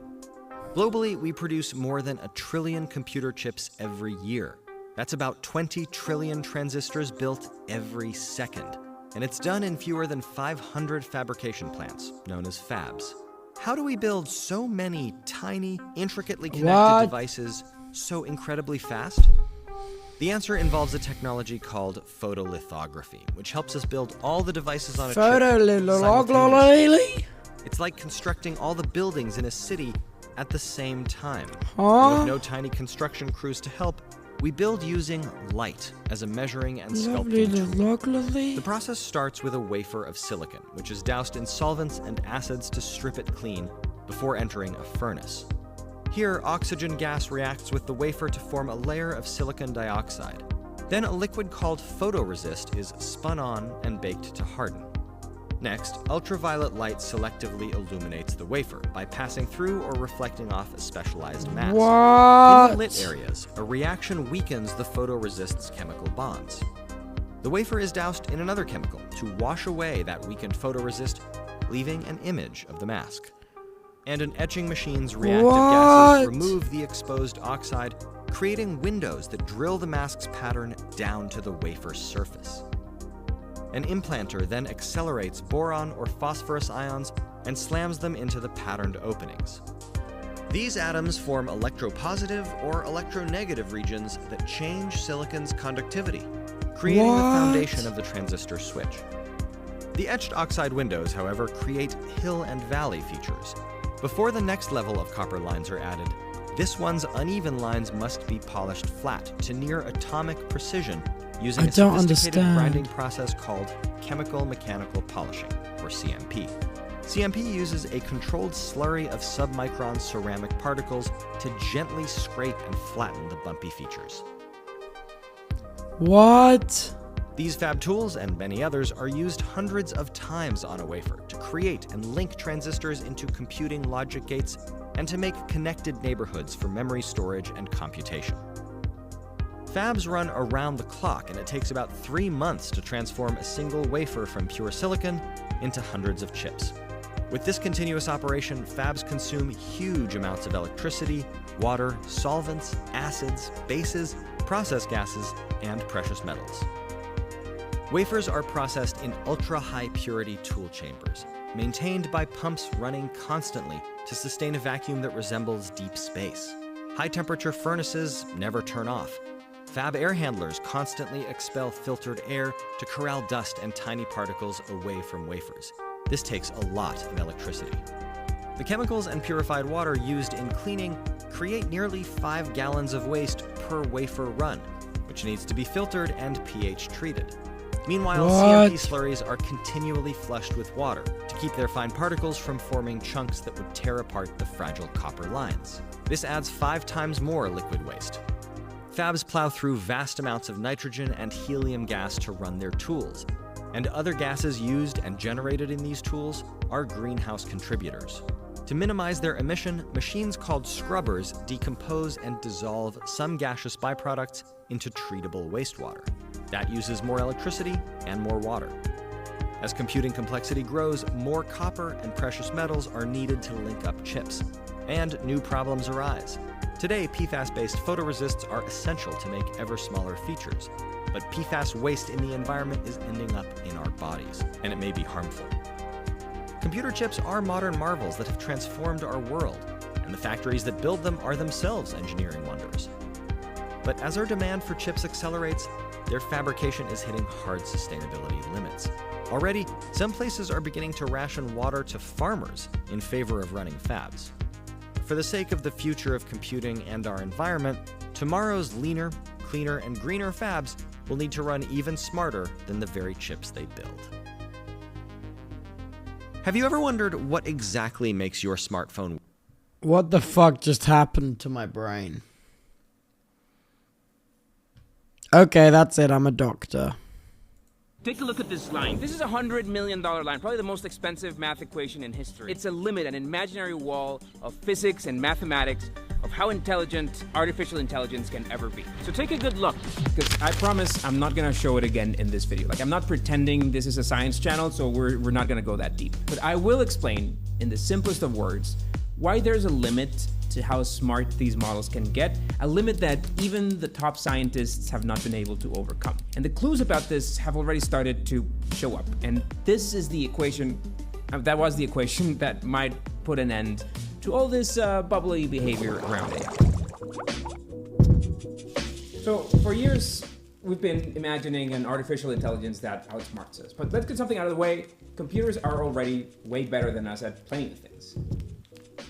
Globally, we produce more than 1 trillion computer chips every year. That's about 20 trillion transistors built every second. And it's done in fewer than 500 fabrication plants, known as fabs. How do we build so many tiny, intricately connected devices so incredibly fast? The answer involves a technology called photolithography, which helps us build all the devices on a chip simultaneously. It's like constructing all the buildings in a city at the same time. With no tiny construction crews to help, we build using light as a measuring and sculpting tool. The process starts with a wafer of silicon, which is doused in solvents and acids to strip it clean before entering a furnace. Here, oxygen gas reacts with the wafer to form a layer of silicon dioxide. Then a liquid called photoresist is spun on and baked to harden. Next, ultraviolet light selectively illuminates the wafer by passing through or reflecting off a specialized mask. In the lit areas, a reaction weakens the photoresist's chemical bonds. The wafer is doused in another chemical to wash away that weakened photoresist, leaving an image of the mask. And an etching machine's reactive gases remove the exposed oxide, creating windows that drill the mask's pattern down to the wafer's surface. An implanter then accelerates boron or phosphorus ions and slams them into the patterned openings. These atoms form electropositive or electronegative regions that change silicon's conductivity, creating the foundation of the transistor switch. The etched oxide windows, however, create hill and valley features. Before the next level of copper lines are added, this one's uneven lines must be polished flat to near atomic precision using a sophisticated grinding process called chemical mechanical polishing, or CMP. CMP uses a controlled slurry of submicron ceramic particles to gently scrape and flatten the bumpy features. What? These fab tools and many others are used hundreds of times on a wafer to create and link transistors into computing logic gates and to make connected neighborhoods for memory storage and computation. Fabs run around the clock, and it takes about 3 months to transform a single wafer from pure silicon into hundreds of chips. With this continuous operation, fabs consume huge amounts of electricity, water, solvents, acids, bases, process gases, and precious metals. Wafers are processed in ultra-high purity tool chambers, maintained by pumps running constantly to sustain a vacuum that resembles deep space. High-temperature furnaces never turn off. Fab air handlers constantly expel filtered air to corral dust and tiny particles away from wafers. This takes a lot of electricity. The chemicals and purified water used in cleaning create nearly 5 gallons of waste per wafer run, which needs to be filtered and pH treated. Meanwhile, CMP slurries are continually flushed with water to keep their fine particles from forming chunks that would tear apart the fragile copper lines. This adds 5 times more liquid waste. Fabs plow through vast amounts of nitrogen and helium gas to run their tools, and other gases used and generated in these tools are greenhouse contributors. To minimize their emission, machines called scrubbers decompose and dissolve some gaseous byproducts into treatable wastewater. That uses more electricity and more water. As computing complexity grows, more copper and precious metals are needed to link up chips, and new problems arise. Today, PFAS-based photoresists are essential to make ever smaller features, but PFAS waste in the environment is ending up in our bodies, and it may be harmful. Computer chips are modern marvels that have transformed our world, and the factories that build them are themselves engineering wonders. But as our demand for chips accelerates, their fabrication is hitting hard sustainability limits. Already, some places are beginning to ration water to farmers in favor of running fabs. For the sake of the future of computing and our environment, tomorrow's leaner, cleaner, and greener fabs will need to run even smarter than the very chips they build. Have you ever wondered what exactly makes your smartphone? What the fuck just happened to my brain? Okay, that's it. I'm a doctor. Take a look at this line. This is a $100 million line, probably the most expensive math equation in history. It's a limit, an imaginary wall of physics and mathematics of how intelligent artificial intelligence can ever be. So take a good look. Because I promise I'm not gonna show it again in this video. Like, I'm not pretending this is a science channel, so we're not gonna go that deep. But I will explain, in the simplest of words, why there's a limit to how smart these models can get, a limit that even the top scientists have not been able to overcome. And the clues about this have already started to show up. And this is the equation, that was the equation that might put an end to all this bubbly behavior around AI. So for years, we've been imagining an artificial intelligence that outsmarts us. But let's get something out of the way. Computers are already way better than us at plenty of things.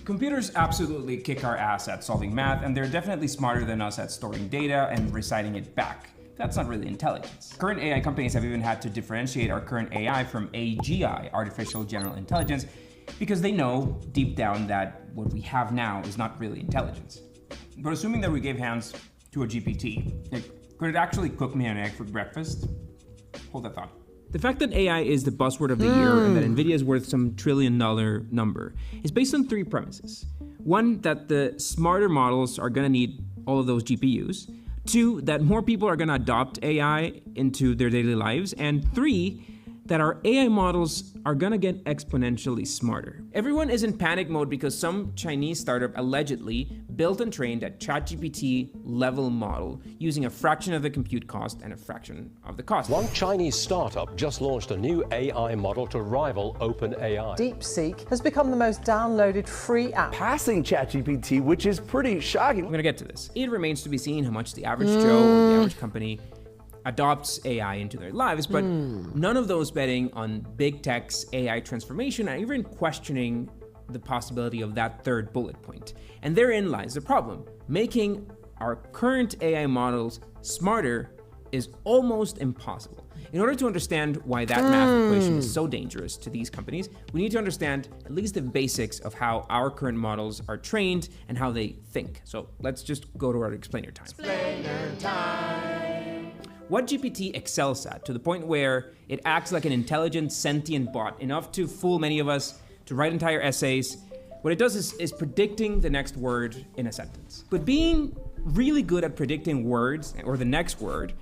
Computers absolutely kick our ass at solving math, and they're definitely smarter than us at storing data and reciting it back. That's not really intelligence. Current AI companies have even had to differentiate our current AI from AGI, artificial general intelligence, because they know deep down that what we have now is not really intelligence. But assuming that we gave hands to a GPT, could it actually cook me an egg for breakfast? Hold that thought. The fact that AI is the buzzword of the year and that NVIDIA is worth some $1 trillion number is based on 3 premises. 1, that the smarter models are gonna need all of those GPUs. 2, that more people are gonna adopt AI into their daily lives. And 3, that our AI models are gonna get exponentially smarter. Everyone is in panic mode because some Chinese startup allegedly built and trained a ChatGPT level model using a fraction of the compute cost and a fraction of the cost. One Chinese startup just launched a new AI model to rival OpenAI. DeepSeek has become the most downloaded free app, passing ChatGPT, which is pretty shocking. We're gonna get to this. It remains to be seen how much the average Joe or the average company adopts AI into their lives, but none of those betting on big tech's AI transformation are even questioning the possibility of that third bullet point. And therein lies the problem. Making our current AI models smarter is almost impossible. In order to understand why that math equation is so dangerous to these companies, we need to understand at least the basics of how our current models are trained and how they think. So let's just go to our explainer time. Explainer time. What GPT excels at, to the point where it acts like an intelligent, sentient bot, enough to fool many of us, to write entire essays. What it does is predicting the next word in a sentence. But being really good at predicting words, or the next word,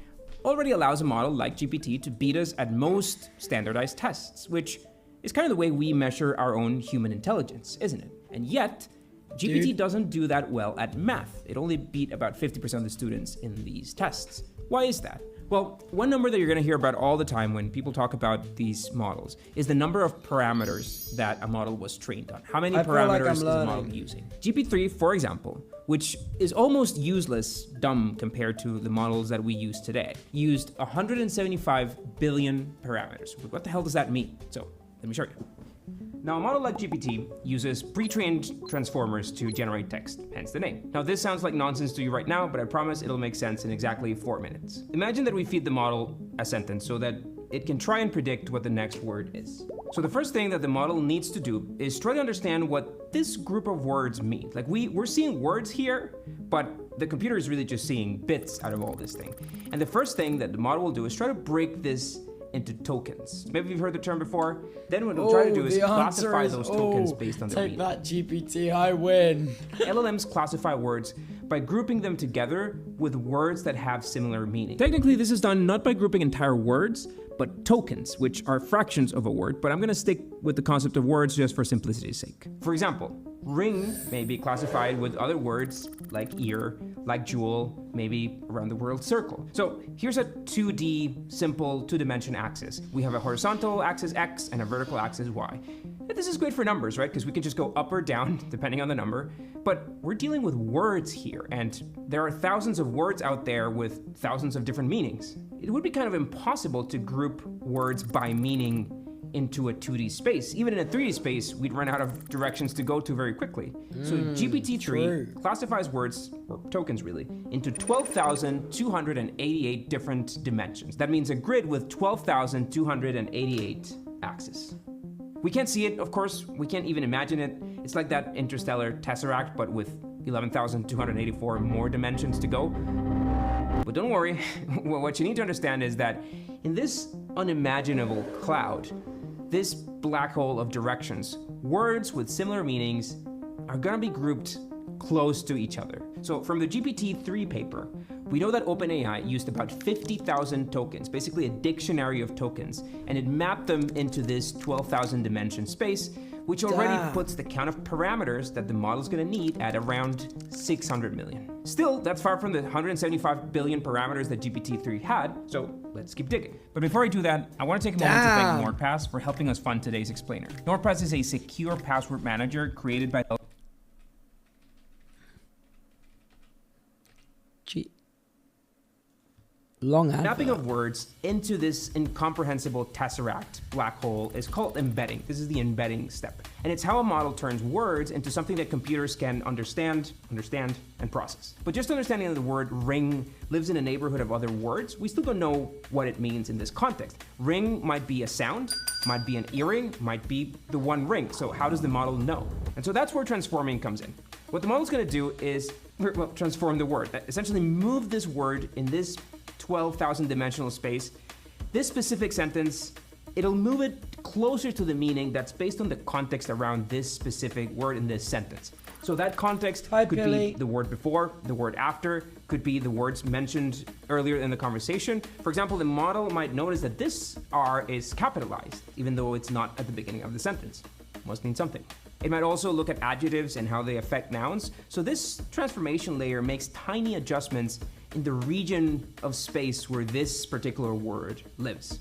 already allows a model like GPT to beat us at most standardized tests, which is kind of the way we measure our own human intelligence, isn't it? And yet, GPT doesn't do that well at math. It only beat about 50% of the students in these tests. Why is that? Well, one number that you're gonna hear about all the time when people talk about these models is the number of parameters that a model was trained on. How many parameters is the model using? GP3, for example, which is almost useless, dumb compared to the models that we use today, used 175 billion parameters. What the hell does that mean? So, let me show you. Now, a model like GPT uses pre-trained transformers to generate text, hence the name. Now, this sounds like nonsense to you right now, but I promise it'll make sense in exactly 4 minutes. Imagine that we feed the model a sentence so that it can try and predict what the next word is. So the first thing that the model needs to do is try to understand what this group of words mean. Like, we're seeing words here, but the computer is really just seeing bits out of all this thing. And the first thing that the model will do is try to break this into tokens. Maybe you've heard the term before. Then what we'll try to do is classify those tokens based on their meaning. Take that, GPT, I win. LLMs classify words by grouping them together with words that have similar meaning. Technically, this is done not by grouping entire words, but tokens, which are fractions of a word, but I'm gonna stick with the concept of words just for simplicity's sake. For example, ring may be classified with other words like ear, like jewel, maybe around the world circle. So here's a 2D, simple, two-dimension axis. We have a horizontal axis X and a vertical axis Y. And this is great for numbers, right? Because we can just go up or down depending on the number. But we're dealing with words here, and there are thousands of words out there with thousands of different meanings. It would be kind of impossible to group words by meaning into a 2D space. Even in a 3D space, we'd run out of directions to go to very quickly. So GPT-3 classifies words, or tokens really, into 12,288 different dimensions. That means a grid with 12,288 axes. We can't see it, of course, we can't even imagine it. It's like that interstellar tesseract, but with 11,284 more dimensions to go. But don't worry, what you need to understand is that in this unimaginable cloud, this black hole of directions, words with similar meanings are gonna be grouped close to each other. So from the GPT-3 paper, we know that OpenAI used about 50,000 tokens, basically a dictionary of tokens, and it mapped them into this 12,000 dimension space, which already puts the count of parameters that the model's gonna need at around 600 million. Still, that's far from the 175 billion parameters that GPT-3 had, so let's keep digging. But before I do that, I wanna take a moment to thank NordPass for helping us fund today's explainer. NordPass is a secure password manager created by mapping of words into this incomprehensible tesseract black hole is called embedding. This is the embedding step. And it's how a model turns words into something that computers can understand, and process. But just understanding that the word ring lives in a neighborhood of other words, we still don't know what it means in this context. Ring might be a sound, might be an earring, might be the one ring. So how does the model know? And so that's where transforming comes in. What the model's gonna do is, well, transform the word. Essentially move this word in this 12,000 dimensional space. This specific sentence, it'll move it closer to the meaning that's based on the context around this specific word in this sentence. So that context could be the word before, the word after, could be the words mentioned earlier in the conversation. For example, the model might notice that this R is capitalized, even though it's not at the beginning of the sentence. Must mean something. It might also look at adjectives and how they affect nouns. So this transformation layer makes tiny adjustments in the region of space where this particular word lives.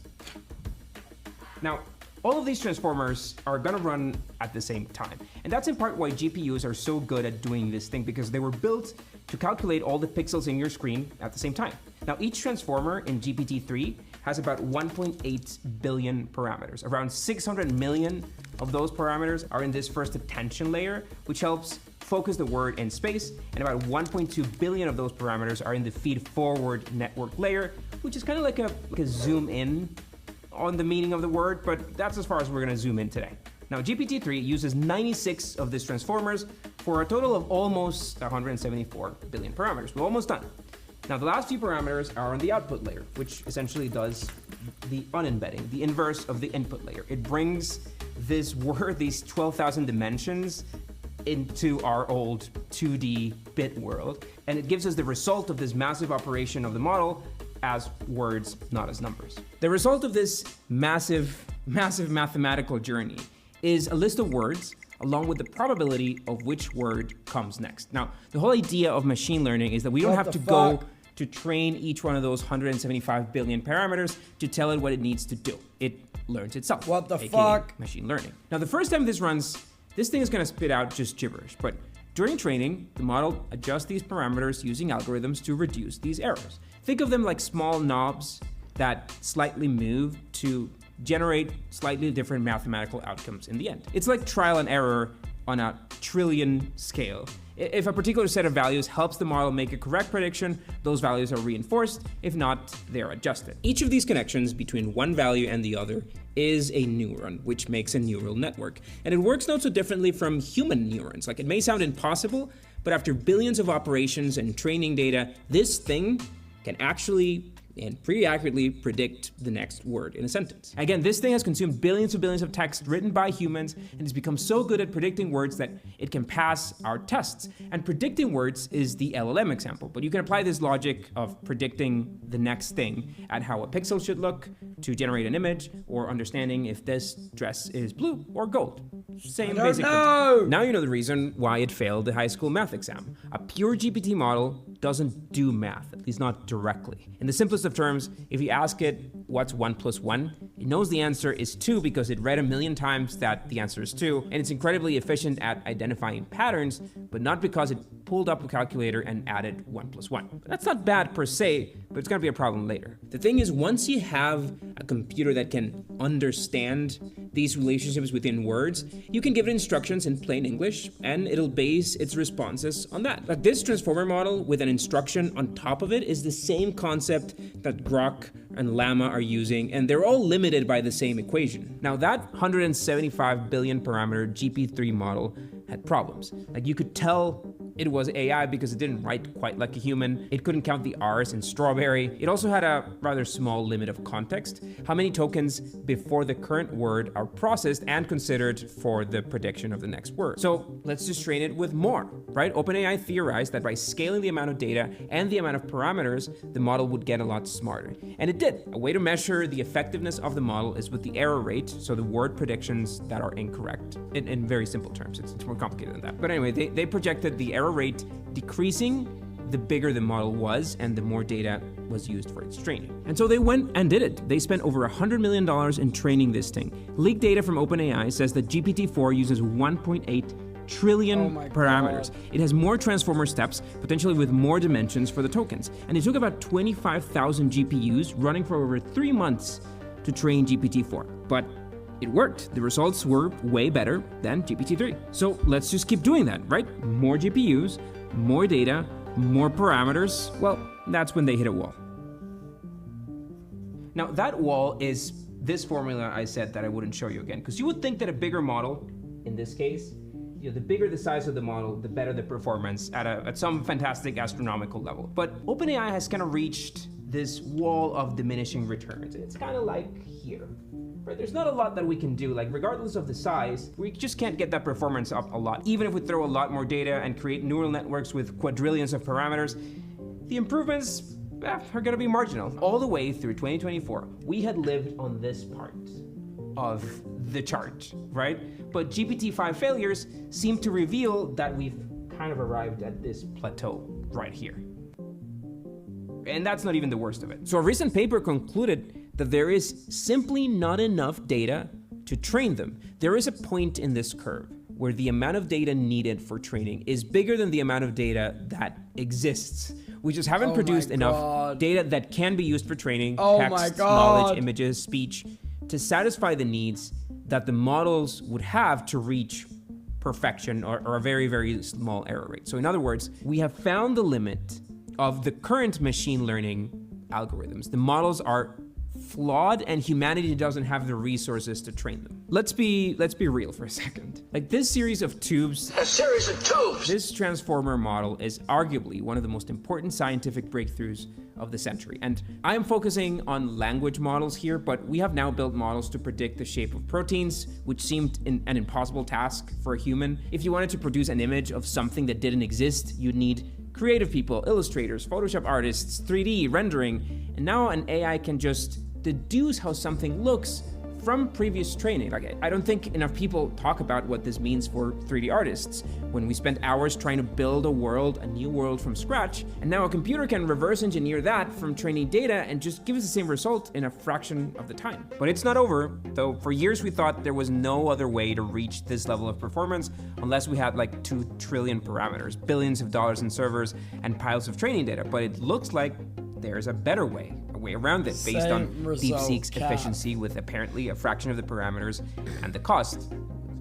Now, all of these transformers are gonna run at the same time. And that's in part why GPUs are so good at doing this thing, because they were built to calculate all the pixels in your screen at the same time. Now, each transformer in GPT-3 has about 1.8 billion parameters. Around 600 million of those parameters are in this first attention layer, which helps focus the word in space, and about 1.2 billion of those parameters are in the feed-forward network layer, which is kind of like a zoom in on the meaning of the word, but that's as far as we're gonna zoom in today. Now, GPT-3 uses 96 of these transformers for a total of almost 174 billion parameters. We're almost done. Now, the last few parameters are on the output layer, which essentially does the unembedding, the inverse of the input layer. It brings this word, these 12,000 dimensions, into our old 2D bit world, and it gives us the result of this massive operation of the model as words, not as numbers. The result of this massive mathematical journey is a list of words along with the probability of which word comes next. Now, the whole idea of machine learning is that we don't have to go to train each one of those 175 billion parameters to tell it what it needs to do. It learns itself. What the fuck? Machine learning. Now, the first time this runs, this thing is gonna spit out just gibberish, but during training, the model adjusts these parameters using algorithms to reduce these errors. Think of them like small knobs that slightly move to generate slightly different mathematical outcomes in the end. It's like trial and error on a trillion scale. If a particular set of values helps the model make a correct prediction, those values are reinforced. If not, they're adjusted. Each of these connections between one value and the other is a neuron, which makes a neural network. And it works not so differently from human neurons. Like, it may sound impossible, but after billions of operations and training data, this thing can actually and pretty accurately predict the next word in a sentence. Again, this thing has consumed billions of text written by humans and has become so good at predicting words that it can pass our tests. And predicting words is the LLM example, but you can apply this logic of predicting the next thing at how a pixel should look to generate an image, or understanding if this dress is blue or gold. Same basic principle. Now you know the reason why it failed the high school math exam. A pure GPT model doesn't do math, at least not directly. In the simplest of terms, if you ask it what's 1 + 1, it knows the answer is 2 because it read 1,000,000 times that the answer is 2, and it's incredibly efficient at identifying patterns, but not because it pulled up a calculator and added 1 + 1. That's not bad per se, but it's gonna be a problem later. The thing is, once you have a computer that can understand these relationships within words, you can give it instructions in plain English, and it'll base its responses on that. Like this transformer model with an instruction on top of it is the same concept that Grok and Llama are using, and they're all limited by the same equation. Now that 175 billion parameter GP3 model had problems. Like you could tell it was AI because it didn't write quite like a human. It couldn't count the R's in strawberry. It also had a rather small limit of context. How many tokens before the current word are processed and considered for the prediction of the next word. So let's just train it with more, right? OpenAI theorized that by scaling the amount of data and the amount of parameters, the model would get a lot smarter. And it did. A way to measure the effectiveness of the model is with the error rate, so the word predictions that are incorrect. In very simple terms, it's more complicated than that. But anyway, they projected the error rate decreasing the bigger the model was and the more data was used for its training. And so they went and did it. They spent over $100 million in training this thing. Leaked data from OpenAI says that GPT-4 uses 1.8 trillion parameters. It has more transformer steps, potentially with more dimensions for the tokens. And it took about 25,000 GPUs running for over 3 months to train GPT-4. But it worked. The results were way better than GPT-3. So let's just keep doing that, right? More GPUs, more data, more parameters. Well, that's when they hit a wall. Now that wall is this formula I said that I wouldn't show you again, because you would think that a bigger model, in this case, the bigger the size of the model, the better the performance at some fantastic astronomical level. But OpenAI has kind of reached this wall of diminishing returns. It's kind of like here. Right, there's not a lot that we can do. Like regardless of the size, we just can't get that performance up a lot. Even if we throw a lot more data and create neural networks with quadrillions of parameters, the improvements are gonna be marginal. All the way through 2024, we had lived on this part of the chart, right? But GPT-5 failures seem to reveal that we've kind of arrived at this plateau right here. And that's not even the worst of it. So a recent paper concluded that there is simply not enough data to train them. There is a point in this curve where the amount of data needed for training is bigger than the amount of data that exists. We just haven't produced enough data that can be used for training, text, knowledge, images, speech, to satisfy the needs that the models would have to reach perfection or a very, very small error rate. So in other words, we have found the limit of the current machine learning algorithms. The models are flawed and humanity doesn't have the resources to train them. Let's be real for a second. Like this series of tubes, this transformer model is arguably one of the most important scientific breakthroughs of the century. And I am focusing on language models here, but we have now built models to predict the shape of proteins, which seemed an impossible task for a human. If you wanted to produce an image of something that didn't exist, you'd need creative people, illustrators, Photoshop artists, 3D rendering, and now an AI can just deduce how something looks from previous training. Like, I don't think enough people talk about what this means for 3D artists. When we spent hours trying to build a world, a new world from scratch, and now a computer can reverse engineer that from training data and just give us the same result in a fraction of the time. But it's not over, though. For years we thought there was no other way to reach this level of performance unless we had like 2 trillion parameters, billions of dollars in servers, and piles of training data. But it looks like there's a better way around it, based on DeepSeek's efficiency with apparently a fraction of the parameters and the cost.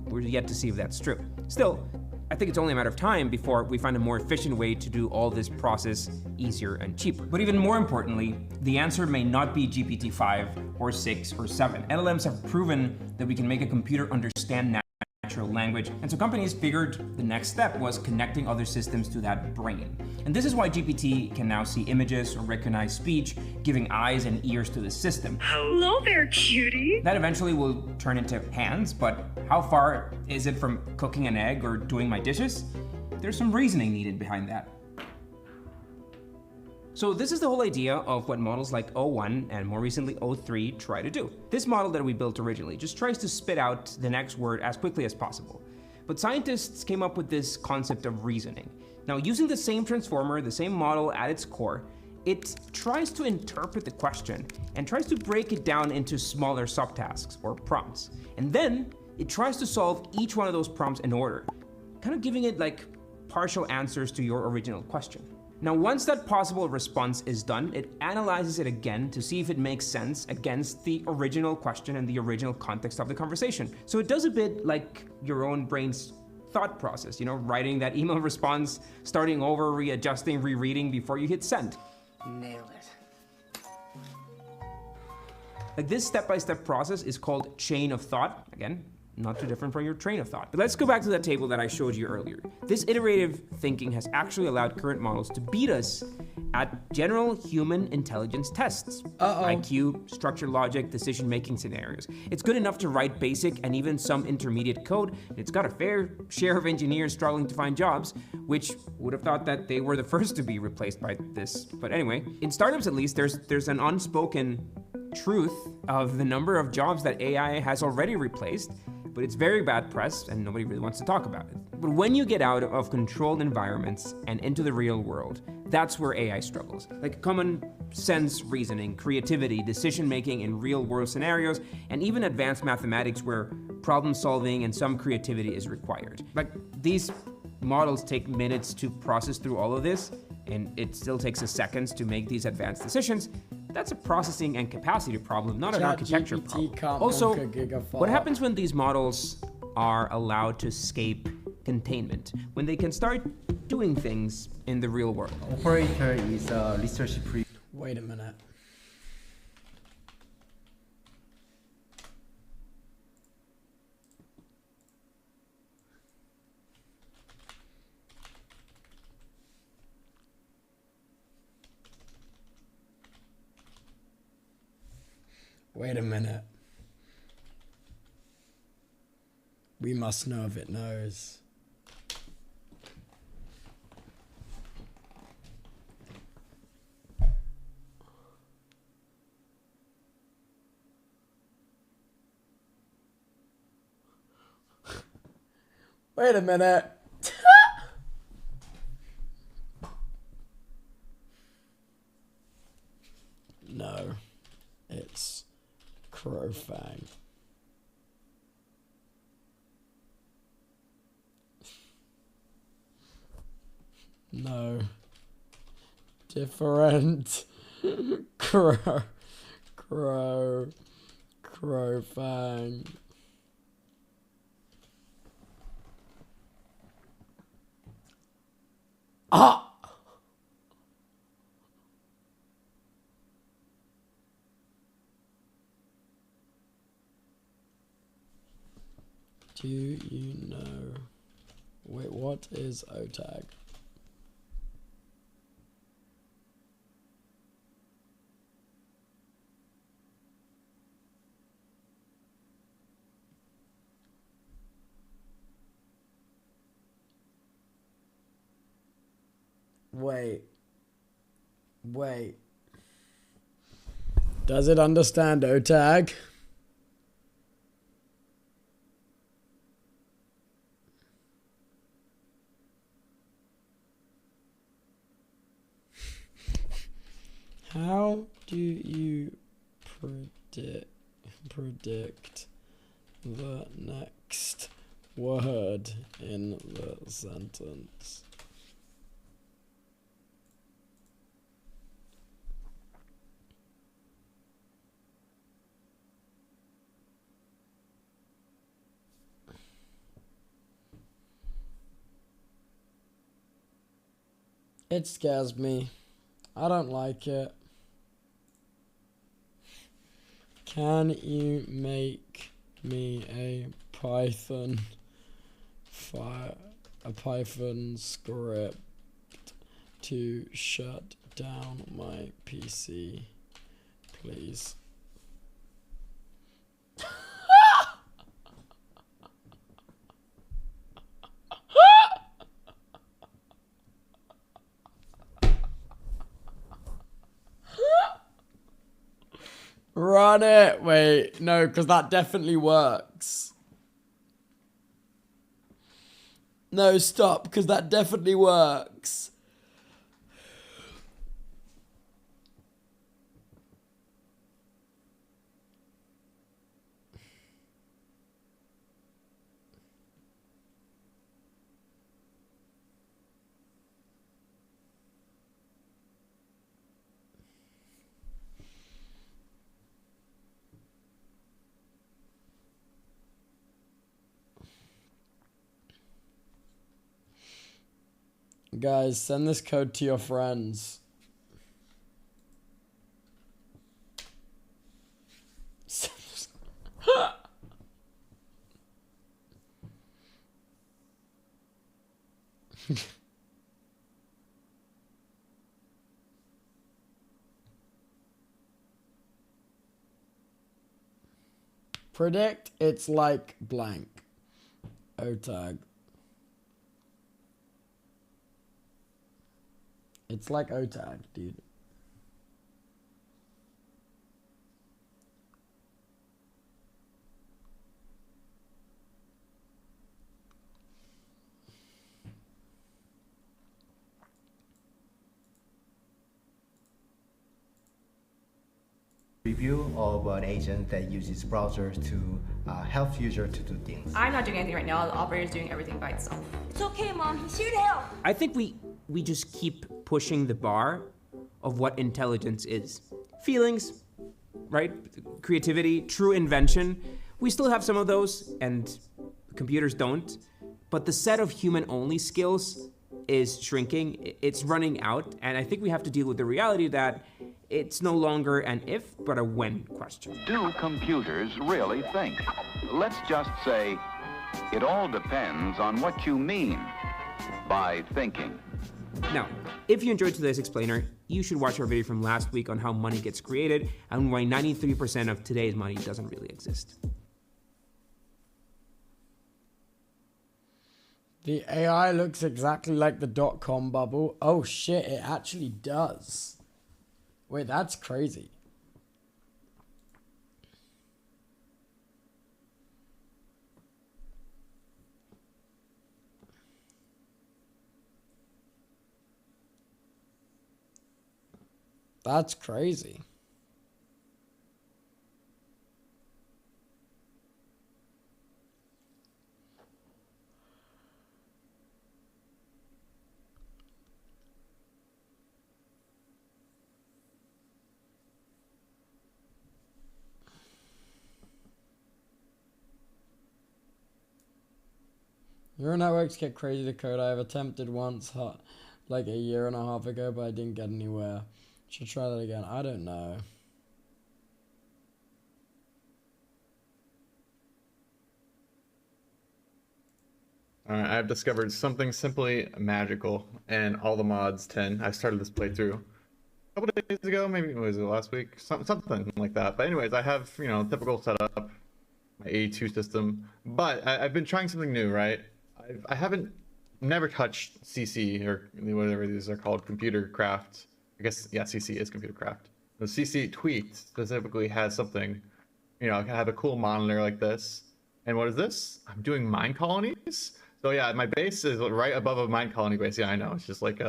We're yet to see if that's true. Still, I think it's only a matter of time before we find a more efficient way to do all this process easier and cheaper. But even more importantly, the answer may not be GPT-5 or 6 or 7. LLMs have proven that we can make a computer understand natural language. And so companies figured the next step was connecting other systems to that brain. And this is why GPT can now see images or recognize speech, giving eyes and ears to the system. Hello there, cutie. That eventually will turn into hands, but how far is it from cooking an egg or doing my dishes? There's some reasoning needed behind that. So this is the whole idea of what models like O1 and more recently O3 try to do. This model that we built originally just tries to spit out the next word as quickly as possible. But scientists came up with this concept of reasoning. Now, using the same transformer, the same model at its core, it tries to interpret the question and tries to break it down into smaller subtasks or prompts. And then it tries to solve each one of those prompts in order, kind of giving it like partial answers to your original question. Now, once that possible response is done, it analyzes it again to see if it makes sense against the original question and the original context of the conversation. So it does a bit like your own brain's thought process, you know, writing that email response, starting over, readjusting, rereading before you hit send. Nailed it. Like this step-by-step process is called chain of thought. Again, not too different from your train of thought. But let's go back to that table that I showed you earlier. This iterative thinking has actually allowed current models to beat us at general human intelligence tests. IQ, structured logic, decision-making scenarios. It's good enough to write basic and even some intermediate code. It's got a fair share of engineers struggling to find jobs, which would have thought that they were the first to be replaced by this. But anyway, in startups at least, there's an unspoken truth of the number of jobs that AI has already replaced, but it's very bad press and nobody really wants to talk about it. But when you get out of controlled environments and into the real world, that's where AI struggles. Like common sense reasoning, creativity, decision-making in real world scenarios, and even advanced mathematics where problem solving and some creativity is required. Like these models take minutes to process through all of this, and it still takes us seconds to make these advanced decisions. That's a processing and capacity problem, not an architecture problem. Also, what happens when these models are allowed to escape containment? When they can start doing things in the real world? Operator is research. Wait a minute. Wait a minute. We must know if it knows. Wait a minute. No, it's Crowfang. No. Different. Crowfang. Ah! Do you know? Wait, what is OTAG? Wait. Does it understand OTAG? How do you predict the next word in the sentence? It scares me. I don't like it. Can you make me a Python a Python script to shut down my PC, please. Run it. Wait, no, because that definitely works. No, stop, because that definitely works. Guys, send this code to your friends. Predict it's like blank. OTAG. It's like OTAG, dude. Review of an agent that uses browsers to help users to do things. I'm not doing anything right now. The operator's doing everything by itself. It's okay, Mom. He's here to help. I think we just keep pushing the bar of what intelligence is. Feelings, right? Creativity, true invention. We still have some of those, and computers don't. But the set of human-only skills is shrinking. It's running out, and I think we have to deal with the reality that it's no longer an if, but a when question. Do computers really think? Let's just say, it all depends on what you mean by thinking. Now, if you enjoyed today's explainer, you should watch our video from last week on how money gets created and why 93% of today's money doesn't really exist. The AI looks exactly like the .com bubble. Oh shit, it actually does. Wait, that's crazy. That's crazy. Neural networks get crazy to code. I have attempted once, like a year and a half ago, but I didn't get anywhere. Should try that again. I don't know. Alright, I've discovered something simply magical, and all the mods 10. I started this playthrough a couple days ago, maybe was it last week? Something like that. But anyways, I have, you know, typical setup, my 82 system. But I've been trying something new, right? I haven't never touched CC or whatever these are called, computer craft. I guess, yeah, CC is computer craft. The CC Tweet specifically has something, you know, I can have a cool monitor like this. And what is this? I'm doing mine colonies. So yeah, my base is right above a mine colony base. Yeah, I know. It's just like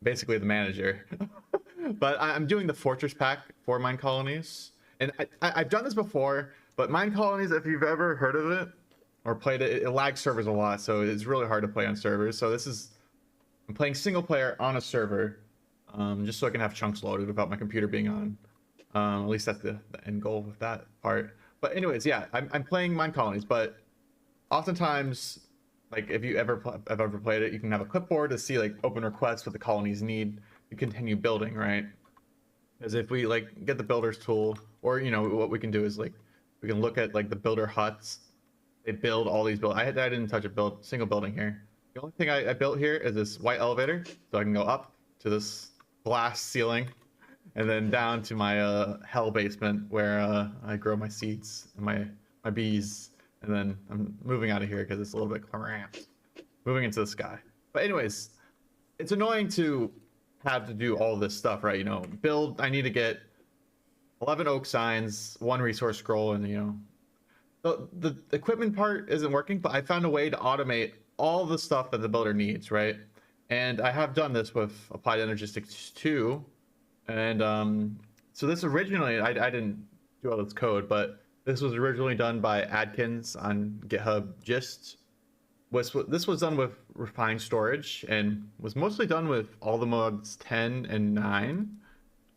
basically the manager. But I'm doing the fortress pack for mine colonies. And I've done this before, but mine colonies, if you've ever heard of it or played it, it lags servers a lot. So it's really hard to play on servers. So I'm playing single player on a server. Just so I can have chunks loaded without my computer being on. At least that's the end goal with that part. But anyways, yeah, I'm playing mine colonies, but oftentimes, like if you ever played it, you can have a clipboard to see like open requests what the colonies need to continue building, right? Because if we like get the builders tool, or you know what we can do is like we can look at like the builder huts they build all these buildings. I didn't touch a single building here. The only thing I built here is this white elevator, so I can go up to this glass ceiling, and then down to my hell basement where I grow my seeds and my bees. And then I'm moving out of here because it's a little bit cramped. Moving into the sky. But anyways, it's annoying to have to do all this stuff, right? You know, build. I need to get 11 oak signs, 1 resource scroll, and you know, the equipment part isn't working. But I found a way to automate all the stuff that the builder needs, right? And I have done this with Applied Energistics 2. And so this originally, I didn't do all this code, but this was originally done by Adkins on GitHub Gist. This was done with refined storage and was mostly done with all the mods 10 and 9.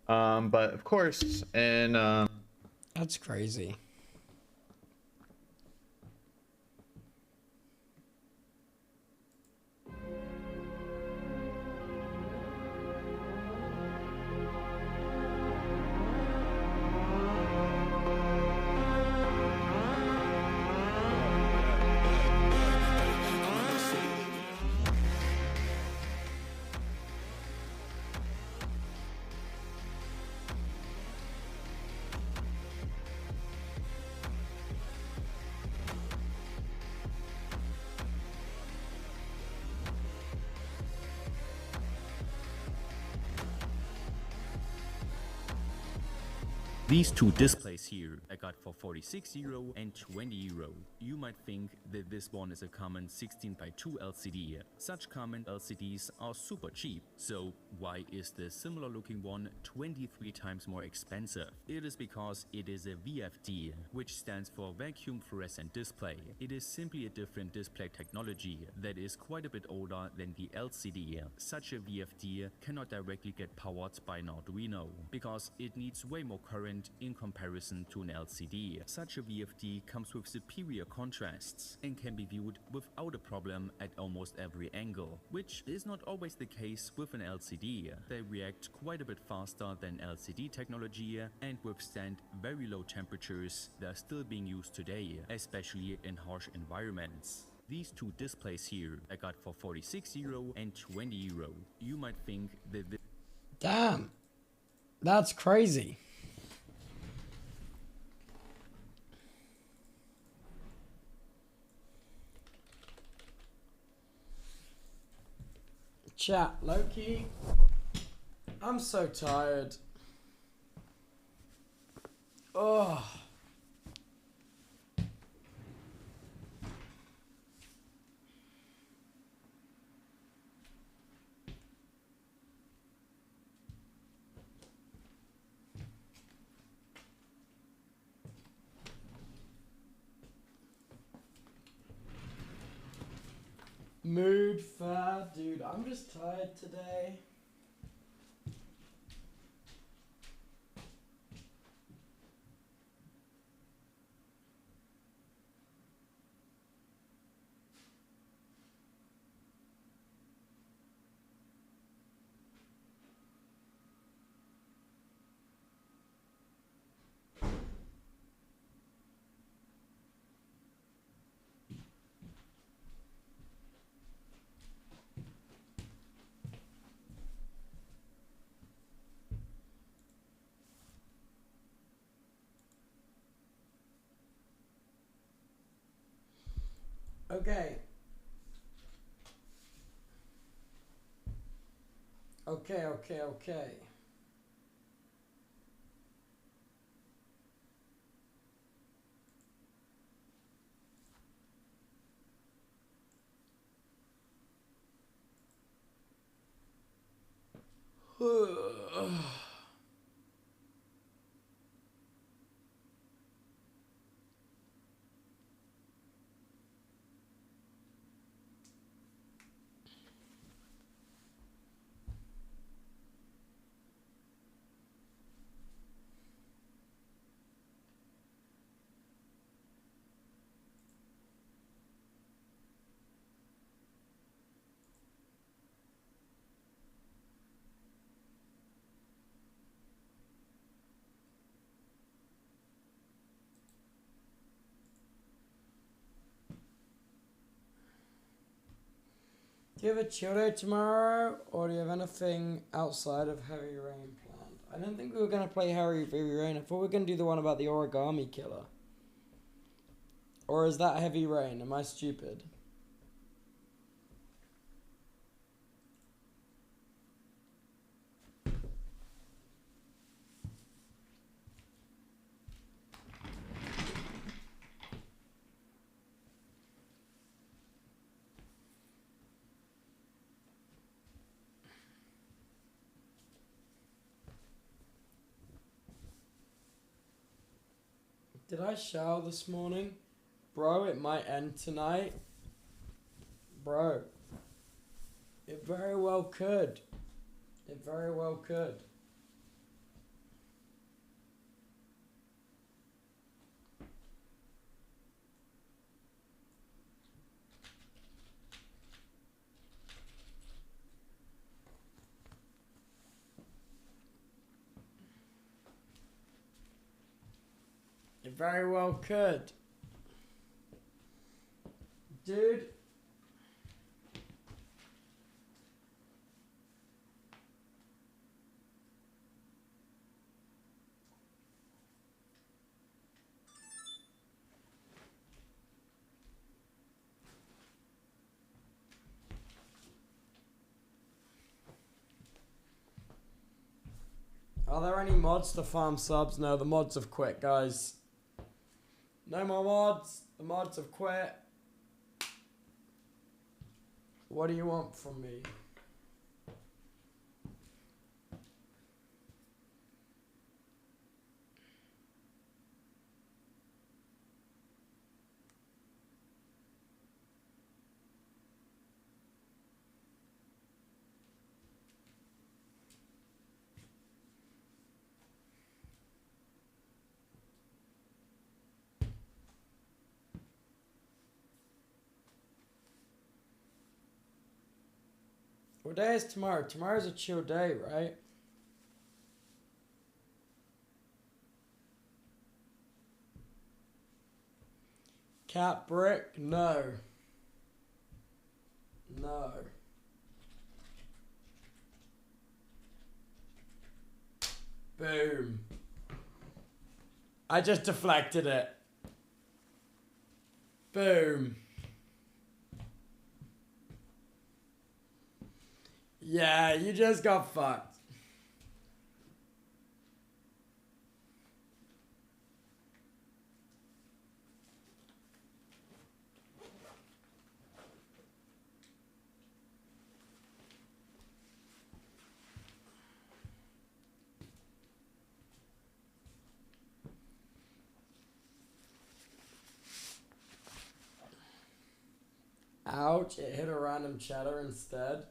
But of course, and that's crazy. These two displays here I got for 46 euro and 20 euro. You might think that this one is a common 16:2 LCD. Such common LCDs are super cheap, so why is the similar looking one 23 times more expensive? It is because it is a VFD, which stands for Vacuum Fluorescent Display. It is simply a different display technology that is quite a bit older than the LCD. Such a VFD cannot directly get powered by an Arduino, because it needs way more current in comparison to an LCD. Such a VFD comes with superior contrasts and can be viewed without a problem at almost every angle, which is not always the case with an LCD. They react quite a bit faster than LCD technology and withstand very low temperatures that are still being used today, especially in harsh environments. These two displays here I got for 46 euro and 20 euro. You might think that damn, that's crazy. Chat, Loki. I'm so tired. Oh. Mood fad, dude. I'm just tired today. Okay. Okay. Do you have a chill day tomorrow, or do you have anything outside of Heavy Rain planned? I didn't think we were going to play Heavy Rain. I thought we were going to do the one about the origami killer. Or is that Heavy Rain? Am I stupid? Did I shower this morning? Bro, it might end tonight. Bro. It very well could. It very well could. It very well could. Dude. Are there any mods to farm subs? No, the mods have quit, guys. No more mods. The mods have quit. What do you want from me? What day is tomorrow? Tomorrow's a chill day, right? Cat brick? No. No. Boom. I just deflected it. Boom. Yeah, you just got fucked. Ouch, it hit a random chatter instead.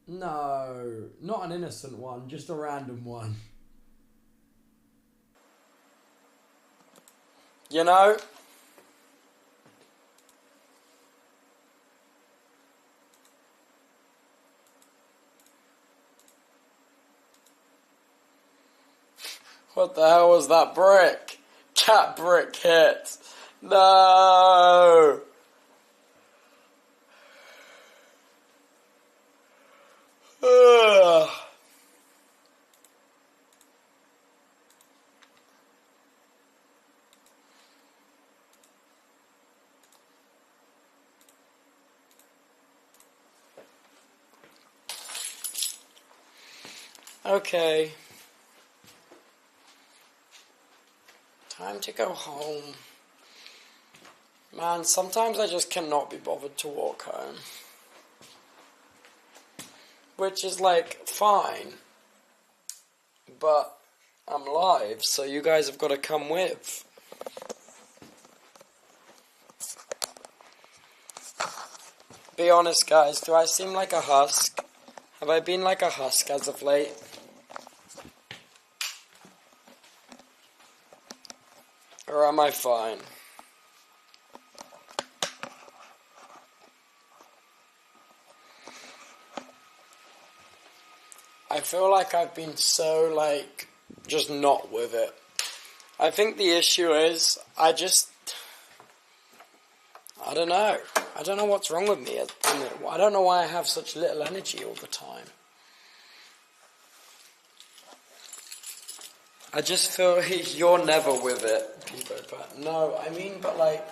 No, not an innocent one, just a random one. You know? What the hell was that brick? Cat brick hit. No! Ugh. Okay. Time to go home. Man, sometimes I just cannot be bothered to walk home. Which is like, fine. But I'm live, so you guys have got to come with. Be honest, guys, do I seem like a husk? Have I been like a husk as of late? Or am I fine? I feel like I've been so, like, just not with it. I think the issue is, I don't know. I don't know what's wrong with me in I don't know why I have such little energy all the time. I just feel you're never with it, people. But no, I mean, but like,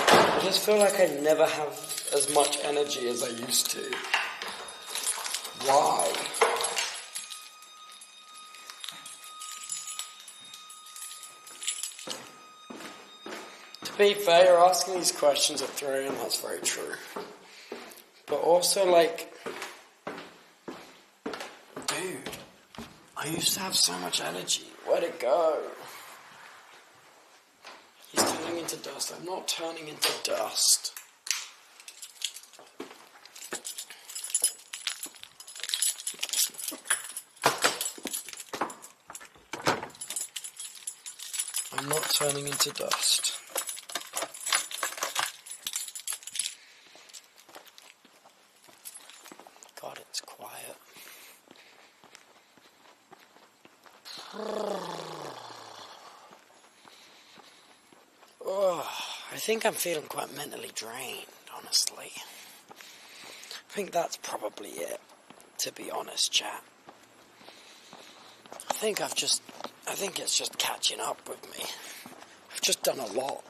I just feel like I never have as much energy as I used to. Why? To be fair, you're asking these questions at 3 a.m. That's very true. But also, like, dude, I used to have so much energy. Where'd it go? He's turning into dust. I'm not turning into dust. I'm not turning into dust. God, it's quiet. Oh, I think I'm feeling quite mentally drained, honestly. I think that's probably it, to be honest, chat. I think it's just catching up with me. I've just done a lot.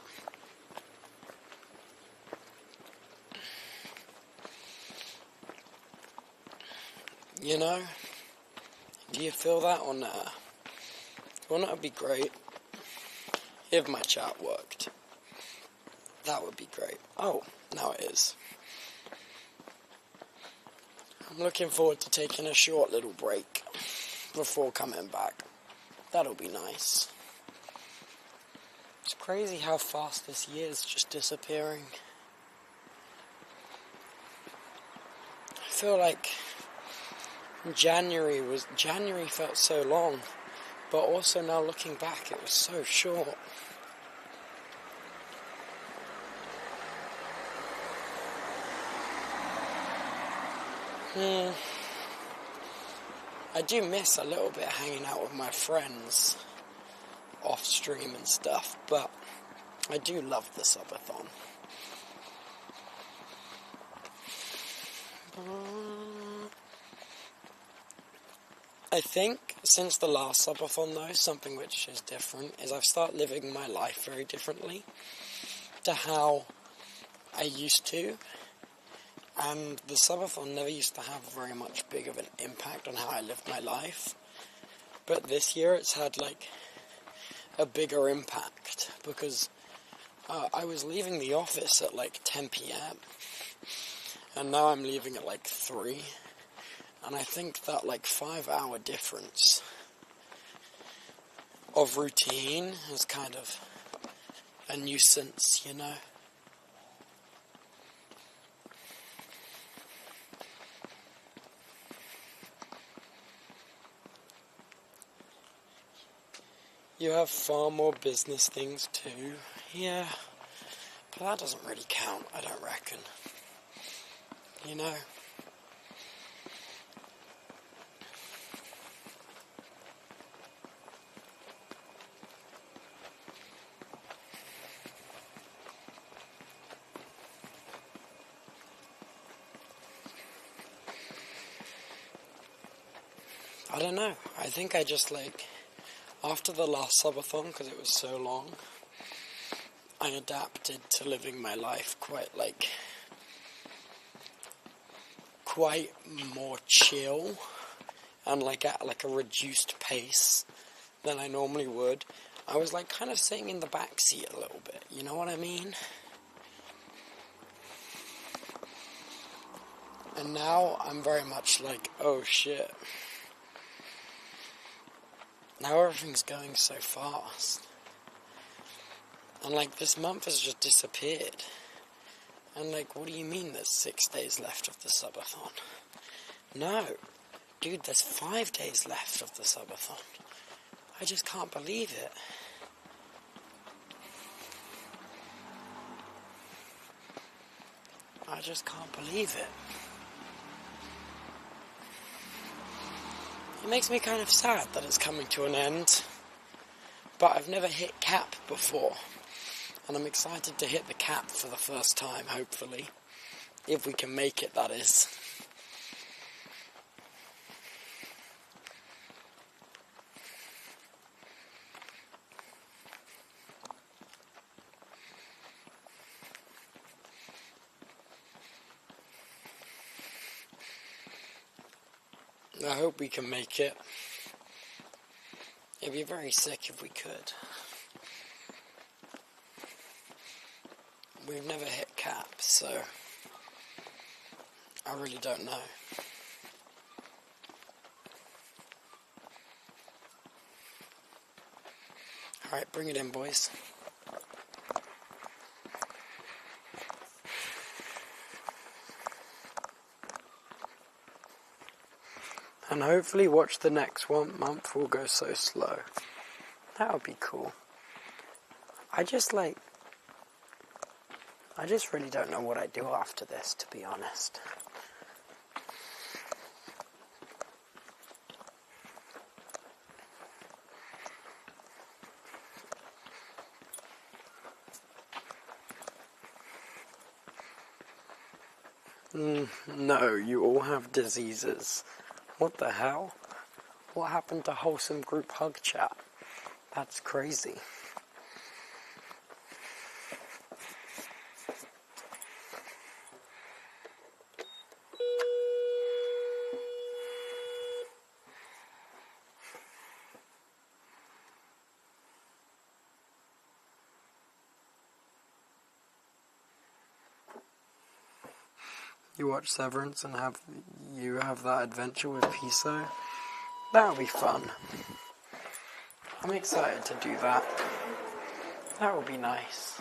You know? Do you feel that or nah? Wouldn't it be great if my chat worked? That would be great. Oh, now it is. I'm looking forward to taking a short little break before coming back. That'll be nice. It's crazy how fast this year's just disappearing. I feel like January felt so long, but also now looking back, it was so short. I do miss a little bit hanging out with my friends off stream and stuff, but I do love the subathon. I think since the last subathon though, something which is different is I've started living my life very differently to how I used to. And the subathon never used to have very much big of an impact on how I lived my life. But this year it's had like a bigger impact because I was leaving the office at like 10 p.m. and now I'm leaving at like 3. And I think that like 5-hour difference of routine is kind of a nuisance, you know? You have far more business things too, yeah, but that doesn't really count, I don't reckon, you know? I don't know, I think I just like, after the last subathon, because it was so long, I adapted to living my life quite more chill and like at like a reduced pace than I normally would. I was like kind of sitting in the back seat a little bit, you know what I mean? And now I'm very much like, oh shit. Now everything's going so fast. And like this month has just disappeared. And like, what do you mean there's 6 days left of the subathon? No. Dude, there's 5 days left of the subathon. I just can't believe it. I just can't believe it. It makes me kind of sad that it's coming to an end, but I've never hit cap before, And I'm excited to hit the cap for the first time, hopefully. If we can make it, that is. I hope we can make it. It'd be very sick if we could. We've never hit cap, so I really don't know. Alright, bring it in, boys. And hopefully watch the next 1 month will go so slow. That would be cool. I just really don't know what I do after this, to be honest. No, you all have diseases. What the hell? What happened to wholesome group hug chat? That's crazy. You watch Severance and you have that adventure with Piso. That'll be fun. I'm excited to do that. That will be nice.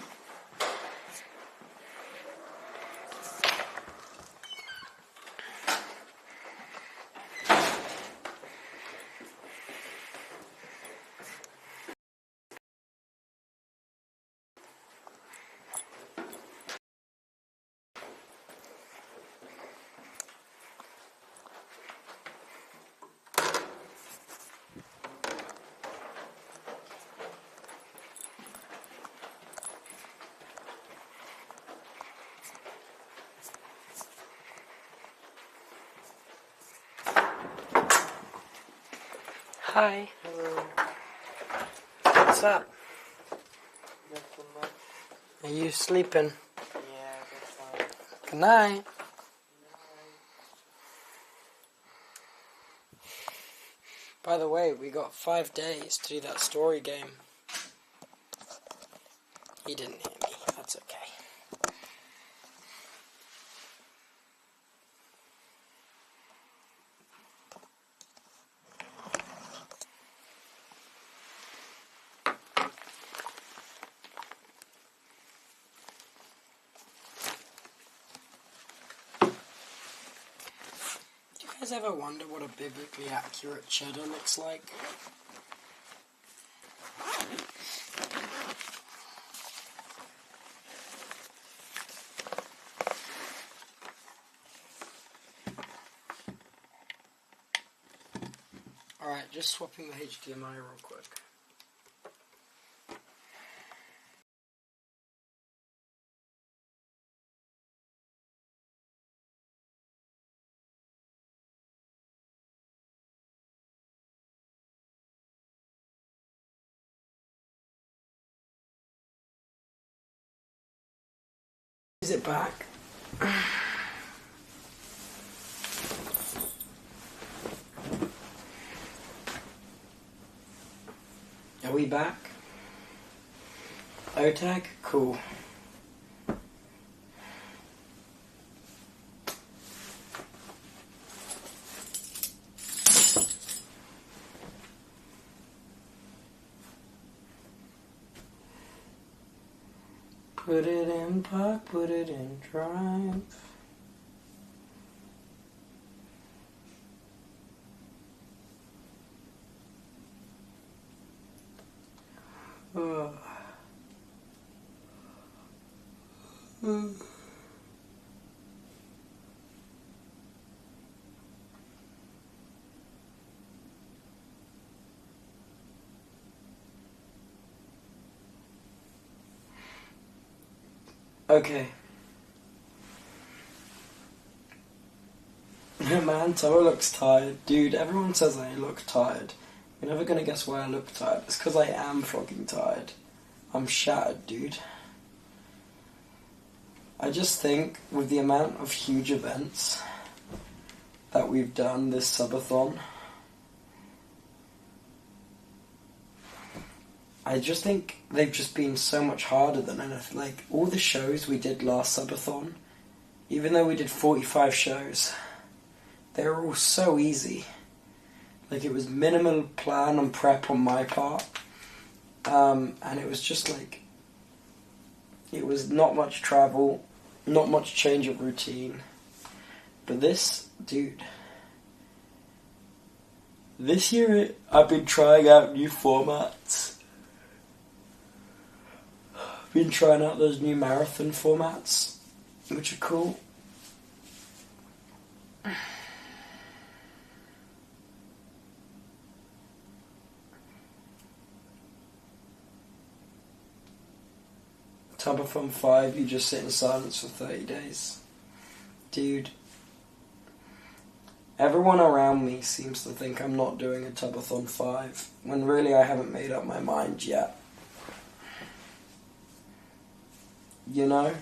Hi. Hello. What's up? Nothing much. Are you sleeping? Yeah, that's fine. Good night. By the way, we got 5 days to do that story game. He didn't hear me. That's okay. Do you guys ever wonder what a biblically accurate cheddar looks like? Alright, just swapping the HDMI real quick. Is it back? Are we back? OTAG? Cool. Put it in park, put it in drive. Okay. Man, Tubbo looks tired. Dude, everyone says I look tired. You're never gonna guess why I look tired. It's because I am fucking tired. I'm shattered, dude. I just think with the amount of huge events that we've done this subathon, I just think they've just been so much harder than anything. Like, all the shows we did last subathon, even though we did 45 shows, they were all so easy. Like, it was minimal plan and prep on my part. And it was just like, it was not much travel, not much change of routine. But this, dude, this year I've been trying out new formats. I've been trying out those new marathon formats, which are cool. Tubbathon 5, you just sit in silence for 30 days. Dude, everyone around me seems to think I'm not doing a Tubbathon 5, when really I haven't made up my mind yet. You know?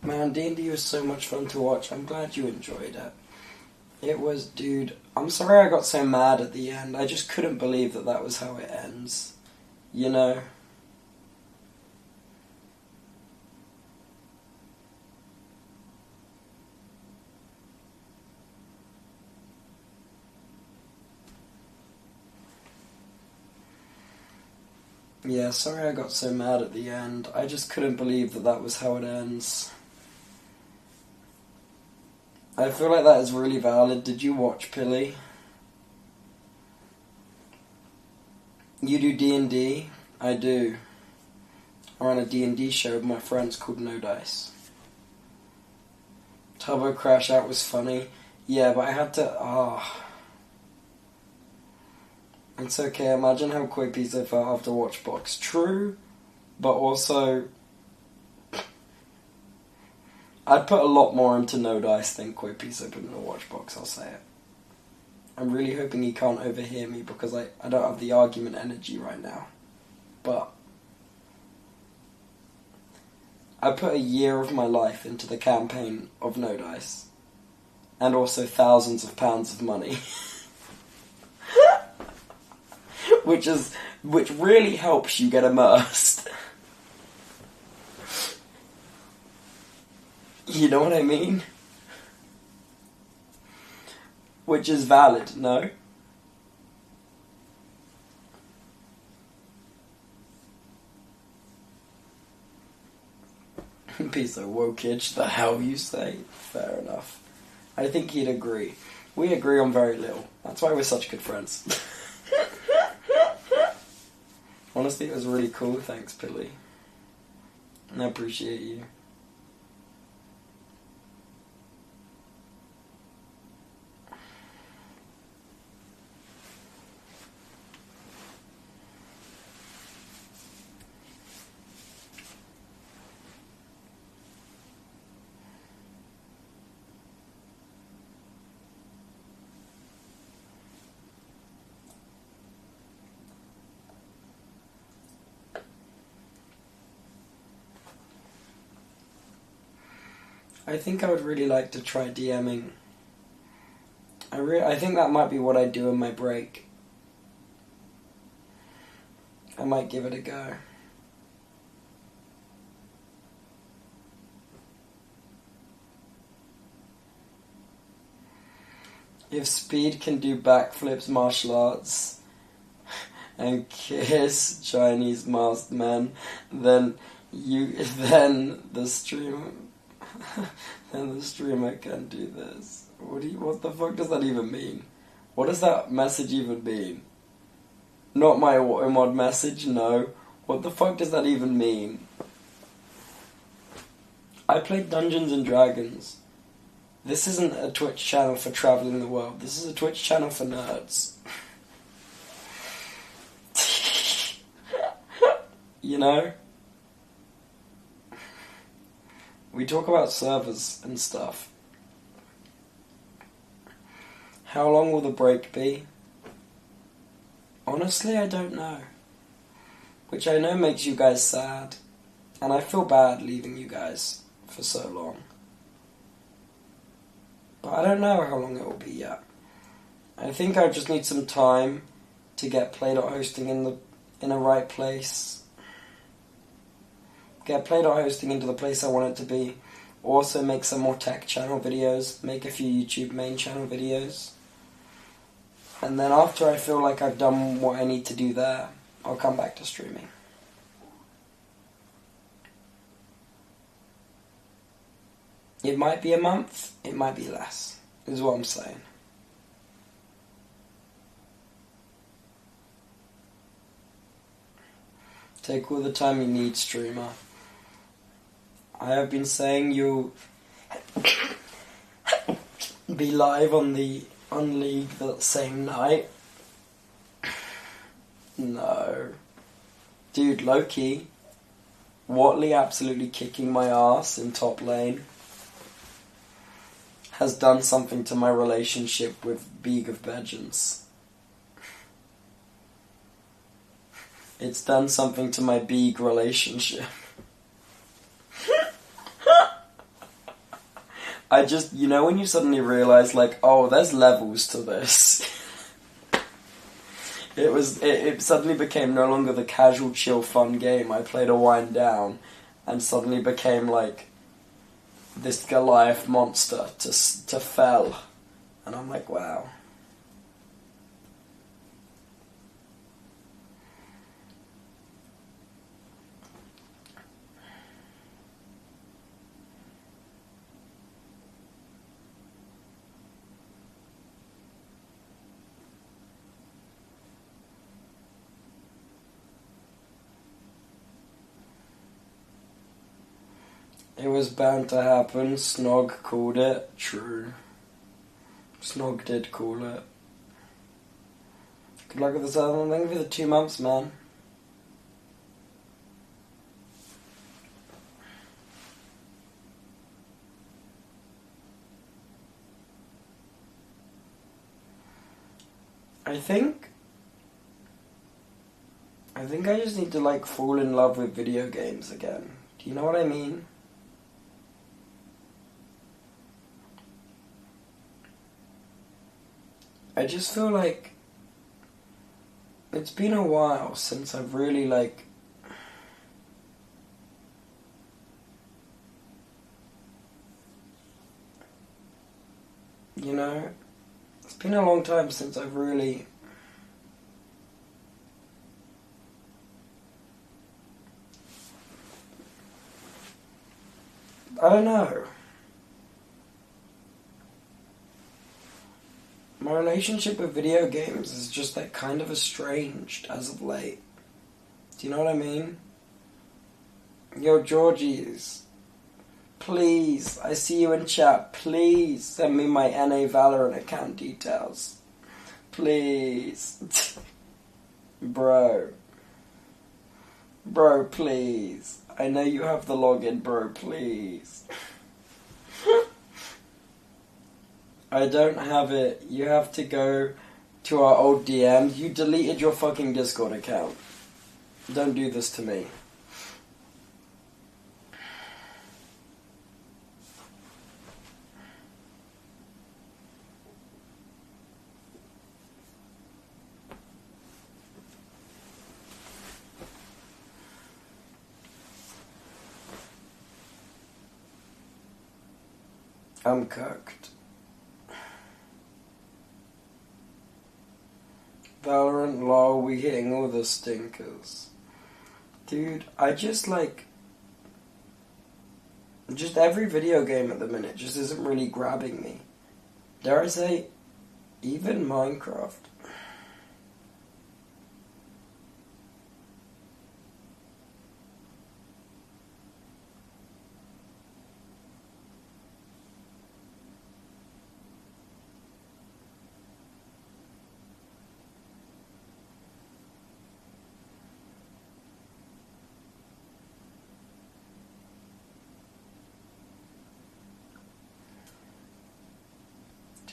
Man, D&D was so much fun to watch. I'm glad you enjoyed it. It was, dude, I'm sorry I got so mad at the end. I just couldn't believe that that was how it ends. You know? Yeah, sorry I got so mad at the end. I just couldn't believe that that was how it ends. I feel like that is really valid. Did you watch Pilly? You do D&D? I do. I ran a D&D show with my friends called No Dice. Tubbo Crash Out was funny. Yeah, but I had to... It's okay, imagine how quick I felt after Watchbox. True, but also... I'd put a lot more into No Dice than Quay Pizzo put in a Watchbox, I'll say it. I'm really hoping he can't overhear me because I don't have the argument energy right now. But I put a year of my life into the campaign of No Dice. And also thousands of pounds of money. which really helps you get immersed. You know what I mean? Which is valid, no? Piece of wokage, the hell you say? Fair enough. I think he'd agree. We agree on very little. That's why we're such good friends. Honestly, it was really cool. Thanks, Pilly. And I appreciate you. I think I would really like to try DMing. I think that might be what I do in my break. I might give it a go. If Speed can do backflips, martial arts, and kiss Chinese masked men, then the streamer can do this. What the fuck does that even mean? What does that message even mean? Not my mod message, no. What the fuck does that even mean? I played Dungeons and Dragons. This isn't a Twitch channel for traveling the world. This is a Twitch channel for nerds. You know? We talk about servers and stuff. How long will the break be? Honestly, I don't know. Which I know makes you guys sad. And I feel bad leaving you guys for so long. But I don't know how long it will be yet. I think I just need some time to get Play.hosting in a right place. Get Play.hosting into the place I want it to be. Also make some more tech channel videos. Make a few YouTube main channel videos. And then after I feel like I've done what I need to do there, I'll come back to streaming. It might be a month, it might be less, is what I'm saying. Take all the time you need, streamer. I have been saying you'll be live on League that same night. No. Dude, low-key, Watley absolutely kicking my ass in top lane has done something to my relationship with Beag of Vengeance. It's done something to my Beag relationship. I just, you know when you suddenly realise, like, oh, there's levels to this. It suddenly became no longer the casual, chill, fun game I played a wind down, and suddenly became, like, this Goliath monster to fell. And I'm like, wow. It was bound to happen. Snog called it. True. Snog did call it. Good luck with this other one. Thank you for the 2 months, man. I think I just need to, like, fall in love with video games again. Do you know what I mean? I just feel like it's been a while since I've really, like, you know, it's been a long time since I've really I don't know. My relationship with video games is just, like, kind of estranged as of late. Do you know what I mean? Yo, Georgies. Please, I see you in chat. Please send me my NA Valorant account details. Please. Bro. Bro, please. I know you have the login, bro. Please. I don't have it. You have to go to our old DMs. You deleted your fucking Discord account. Don't do this to me. I'm cooked. Valorant, lol, we hitting all the stinkers. Dude, I just, like, just every video game at the minute just isn't really grabbing me. Dare I say, even Minecraft.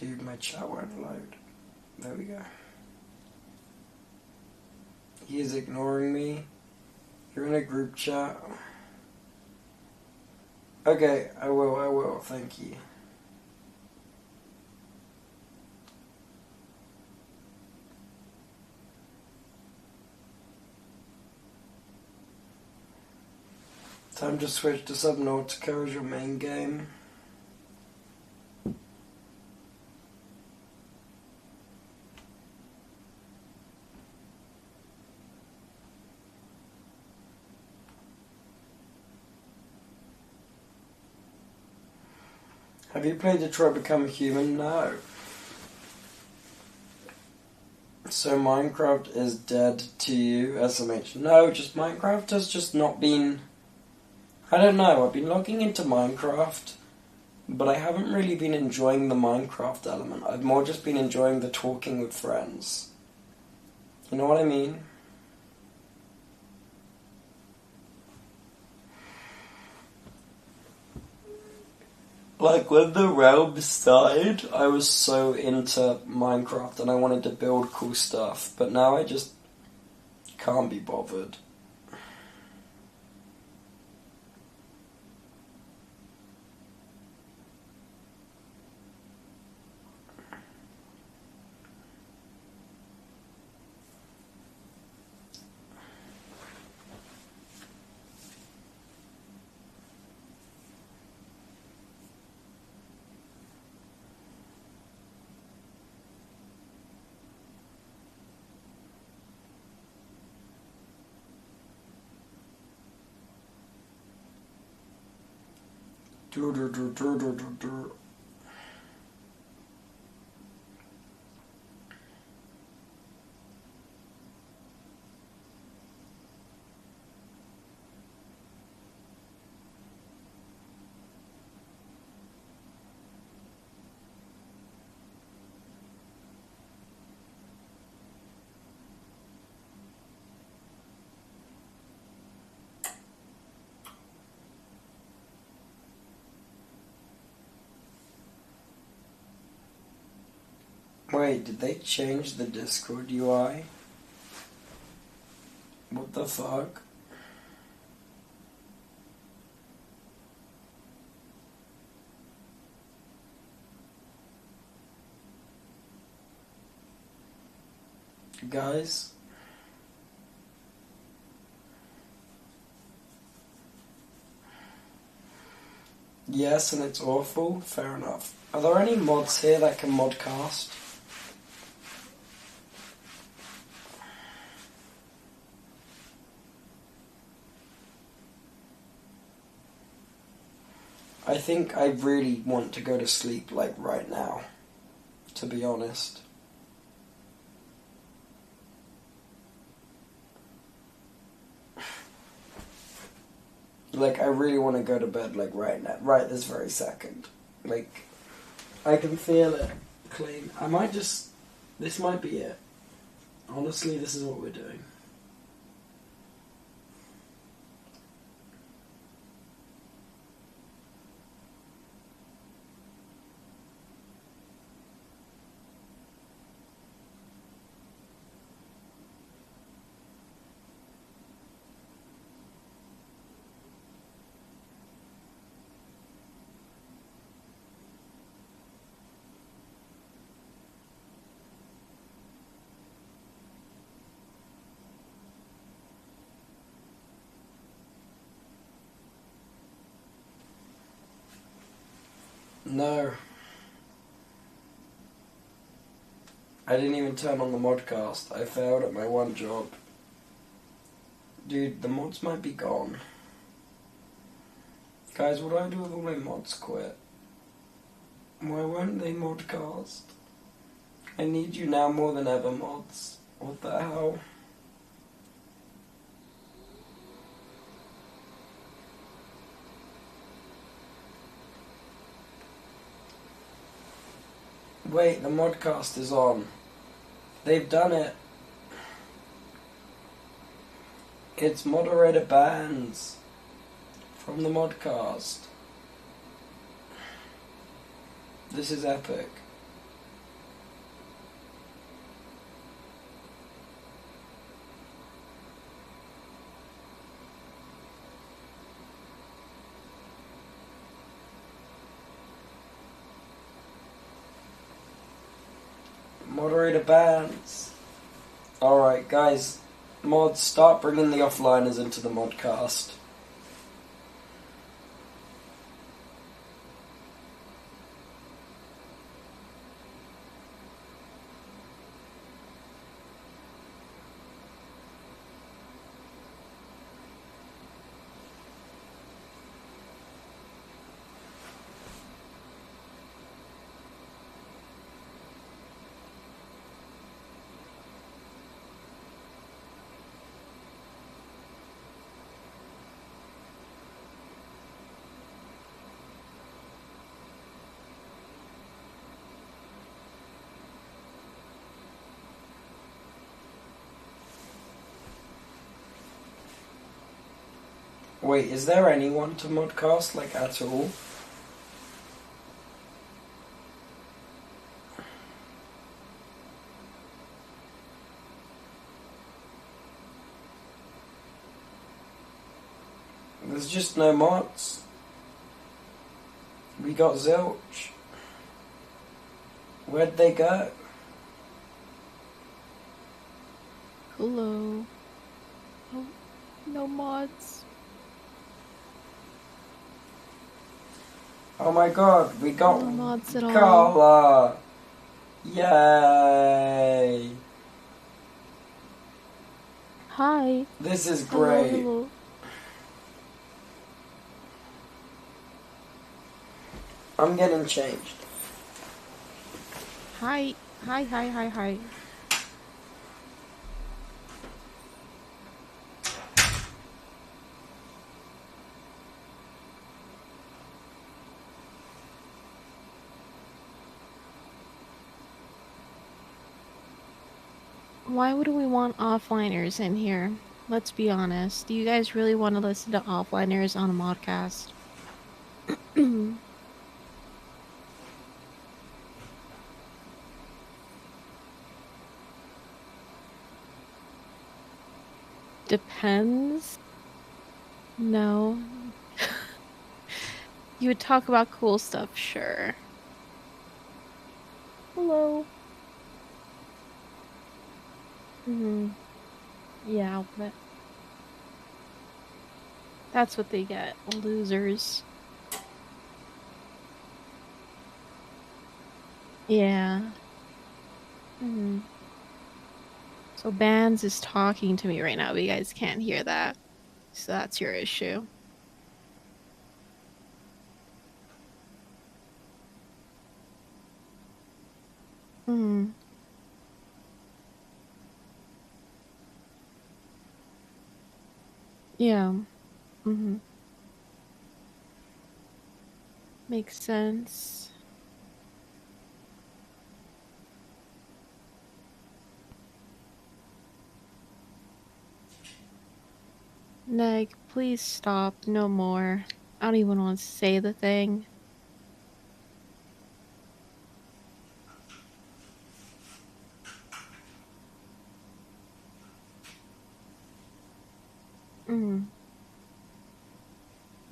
Dude, my chat won't load. There we go. He is ignoring me. You're in a group chat. Okay, I will, thank you. Time to switch to Subnautica as your main game. Have you played Detroit Become Human? No. So Minecraft is dead to you, SMH? No, just Minecraft has just not been... I don't know, I've been logging into Minecraft, but I haven't really been enjoying the Minecraft element. I've more just been enjoying the talking with friends. You know what I mean? Like, when the realm started, I was so into Minecraft and I wanted to build cool stuff, but now I just can't be bothered. Wait, did they change the Discord UI? What the fuck? Guys? Yes, and it's awful? Fair enough. Are there any mods here that can modcast? I think I really want to go to sleep, like, right now, to be honest. Like, I really want to go to bed, like, right now, right this very second. Like, I can feel it clean. I might just, this might be it. Honestly, this is what we're doing. No. I didn't even turn on the modcast. I failed at my one job. Dude, the mods might be gone. Guys, what do I do if all my mods quit? Why won't they modcast? I need you now more than ever, mods. What the hell? Wait, the modcast is on. They've done it. It's moderator bans from the modcast. This is epic. Moderator bans. Alright, guys. Mods, start bringing the offliners into the modcast. Wait, is there anyone to modcast, like, at all? There's just no mods. We got zilch. Where'd they go? Hello. Oh, no mods. Oh my god, we got No mods at all. Carla! Yay! Hi. This is Hello, great. hello. I'm getting changed. Hi. Hi. Why would we want offliners in here? Let's be honest. Do you guys really want to listen to offliners on a modcast? Depends. No. You would talk about cool stuff, sure. Hello. Yeah, but that's what they get, losers. Yeah. So Bands is talking to me right now, but you guys can't hear that. So that's your issue. Yeah. Makes sense. Neg, please stop. No more. I don't even want to say the thing.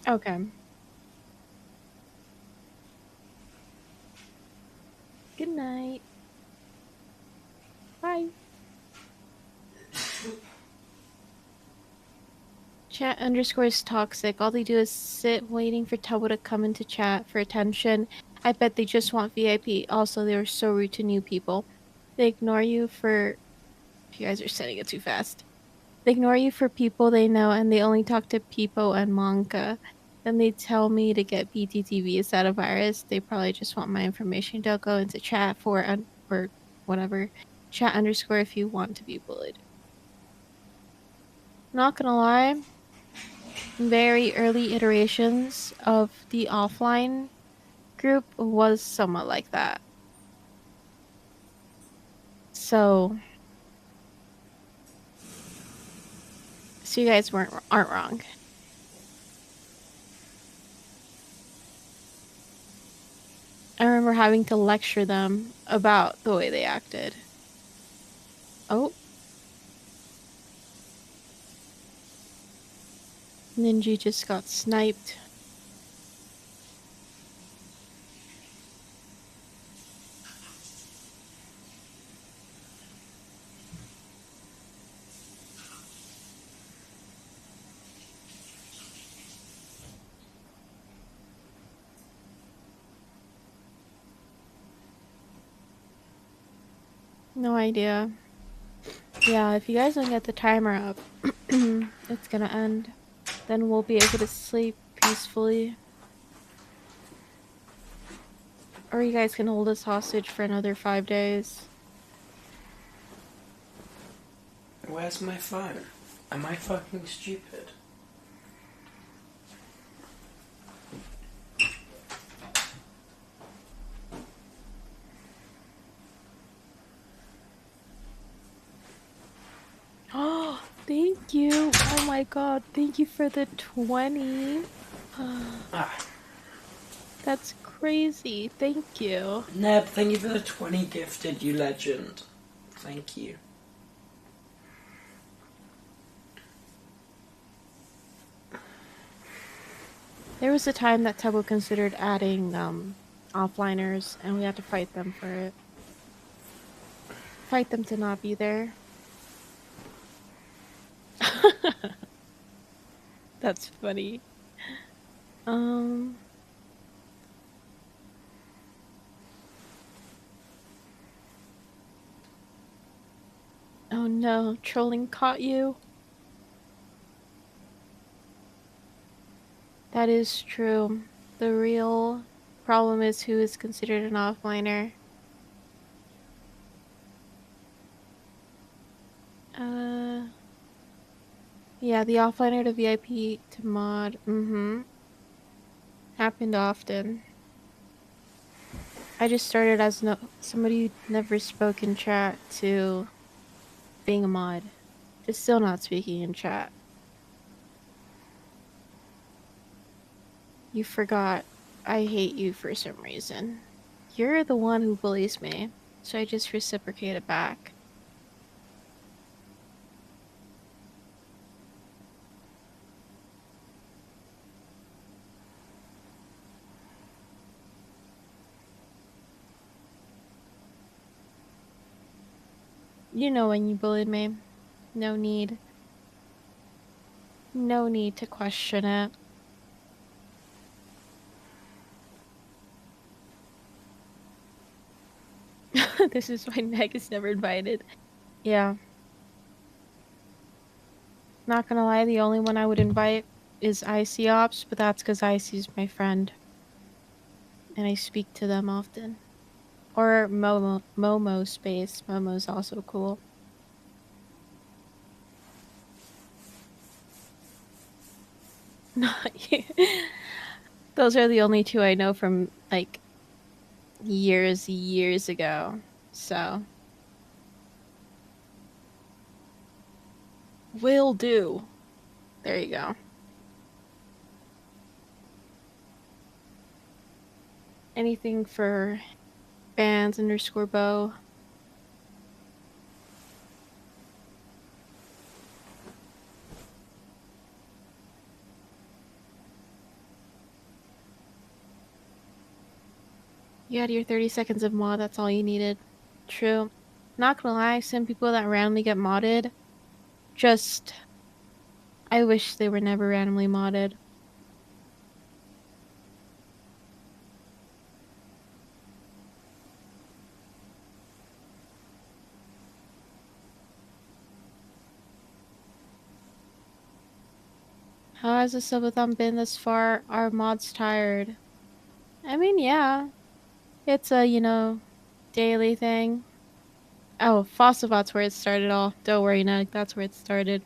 Okay. Good night. Bye. Chat underscore is toxic. All they do is sit waiting for Tubbo to come into chat for attention. I bet they just want VIP. Also, they were so rude to new people. They ignore you for... You guys are setting it too fast. They ignore you for people they know, and they only talk to Peepo and Monka. Then they tell me to get BTTV is that a virus. They probably just want my information. Don't go into chat for or whatever. Chat underscore if you want to be bullied. Not gonna lie, very early iterations of the offline group was somewhat like that. So you guys aren't wrong. I remember having to lecture them about the way they acted. Oh. Ninja just got sniped. No idea. Yeah, if you guys don't get the timer up, it's gonna end. Then we'll be able to sleep peacefully. Or you guys can hold us hostage for another 5 days. Where's my phone? Am I fucking stupid? Oh, thank you. Oh my god, thank you for the 20. That's crazy. Thank you. Neb, thank you for the 20 gifted, you legend. Thank you. There was a time that Tubbo considered adding offliners, and we had to fight them for it. Fight them to not be there. That's funny. Oh no, trolling caught you. That is true. The real problem is who is considered an offliner. Yeah, the offliner to VIP to mod. Happened often. I just started as somebody who never spoke in chat to being a mod. To still not speaking in chat. You forgot. I hate you for some reason. You're the one who bullies me, so I just reciprocate it back. You know when you bullied me. No need. No need to question it. This is why Meg is never invited. Yeah. Not gonna lie, the only one I would invite is IC Ops, but that's because IC is my friend. And I speak to them often. Or Momo Space. Momo's also cool. Not you. Those are the only two I know from, like, years ago. So. Will do. There you go. Anything for bands_bow. You had your 30 seconds of mod, that's all you needed. True. Not gonna lie, some people that randomly get modded, just... I wish they were never randomly modded. How has the subathon been this far? Are mods tired? I mean, yeah. It's a, you know, daily thing. Oh, Fossilbot's where it started all. Don't worry, Nug, that's where it started.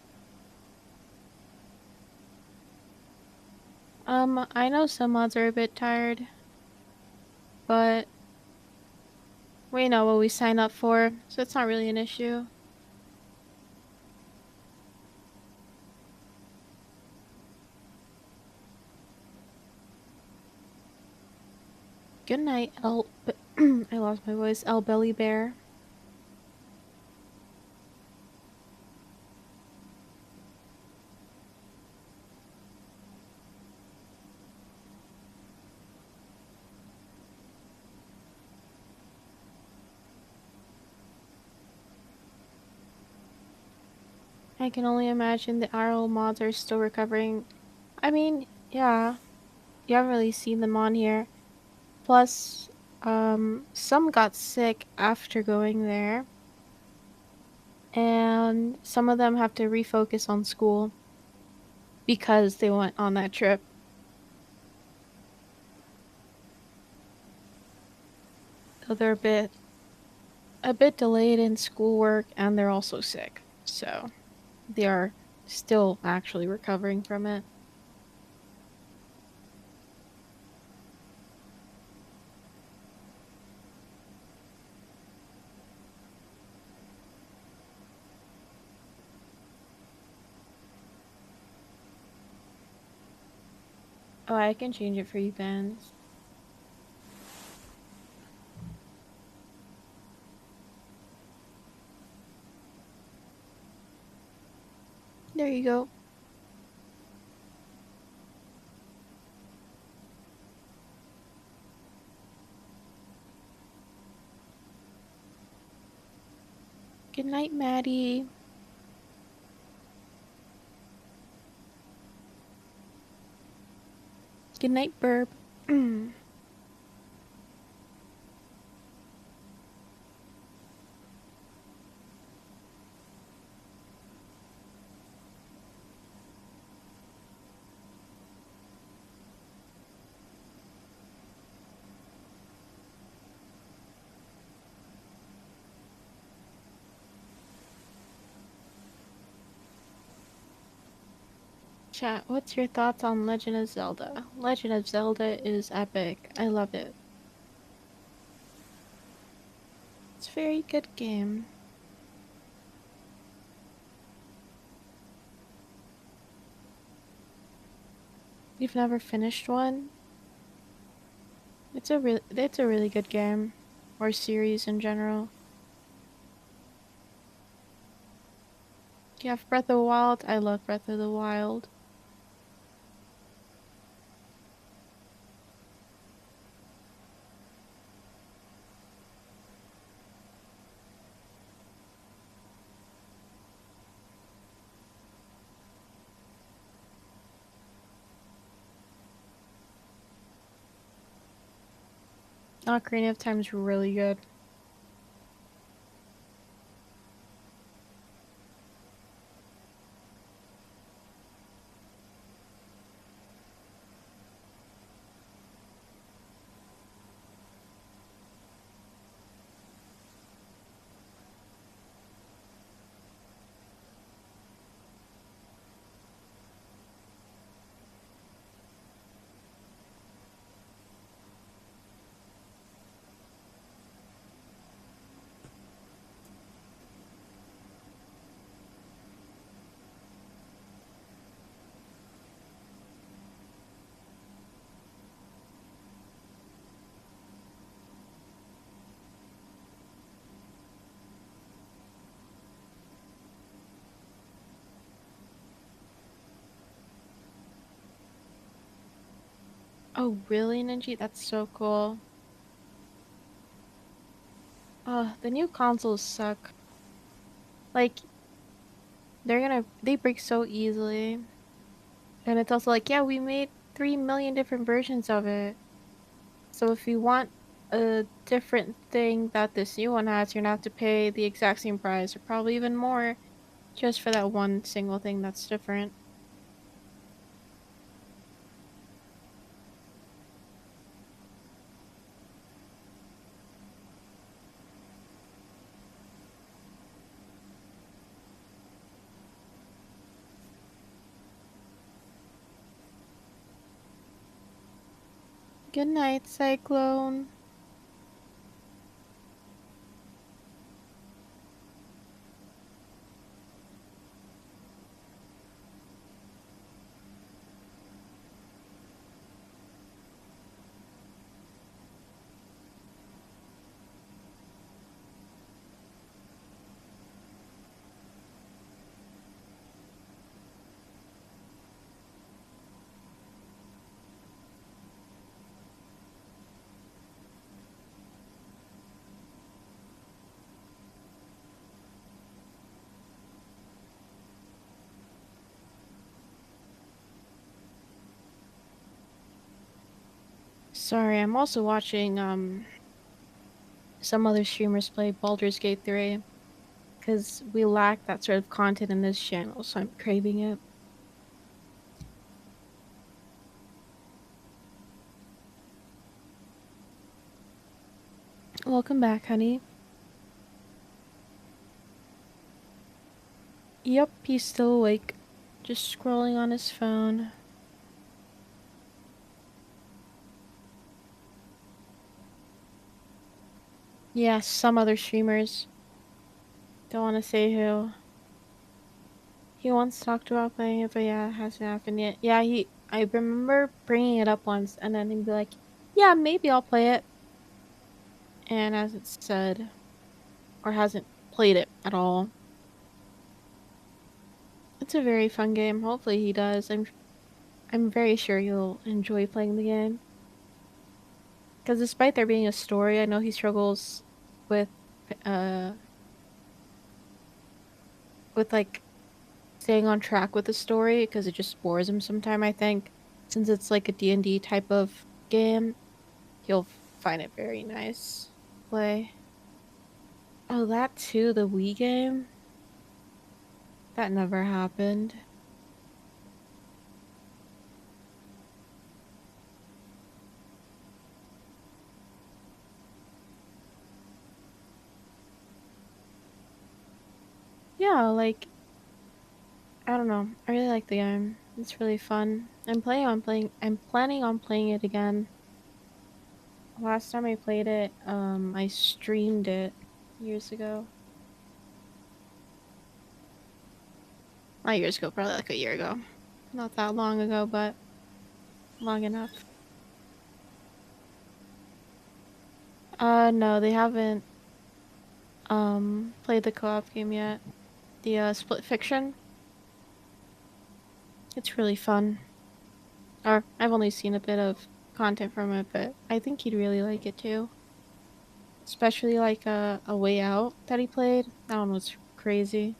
I know some mods are a bit tired. But we know what we sign up for, so it's not really an issue. Good night, I lost my voice. Belly Bear. I can only imagine the RL mods are still recovering. I mean, yeah. You haven't really seen them on here. Plus, some got sick after going there. and some of them have to refocus on school because they went on that trip. So they're a bit delayed in schoolwork, and they're also sick. So they are still actually recovering from it. Oh, I can change it for you, Vans. There you go. Good night, Maddie. Good night, Burb. Chat, what's your thoughts on Legend of Zelda? Legend of Zelda is epic. I love it. It's a very good game. You've never finished one? It's a really good game, or series in general. Do you have Breath of the Wild? I love Breath of the Wild. Ocarina of Time is really good. Oh, really, Ninja? That's so cool. The new consoles suck. Like, they break so easily. And it's also like, yeah, we made 3 million different versions of it. So if you want a different thing that this new one has, you're gonna have to pay the exact same price, or probably even more, just for that one single thing that's different. Good night, Cyclone. Sorry, I'm also watching some other streamers play Baldur's Gate 3. because we lack that sort of content in this channel, so I'm craving it. Welcome back, honey. Yep, he's still awake. Just scrolling on his phone. Yeah, some other streamers. Don't want to say who. He once talked about playing it, but yeah, it hasn't happened yet. Yeah, I remember bringing it up once, and then he'd be like, yeah, maybe I'll play it. And hasn't said, or hasn't played it at all. It's a very fun game. Hopefully he does. I'm very sure you'll enjoy playing the game. Because despite there being a story, I know he struggles with like staying on track with the story because it just bores him sometime, I think. Since it's like a D&D type of game, he'll find it very nice to play. Oh, that too, the Wii game? That never happened. Yeah, like, I don't know. I really like the game. It's really fun. I'm planning on playing it again. Last time I played it, I streamed it years ago. Not years ago, probably like a year ago. Not that long ago, but long enough. No, they haven't played the co-op game yet. The Split Fiction. It's really fun. Or I've only seen a bit of content from it, but I think he'd really like it too. Especially like a Way Out that he played. That one was crazy.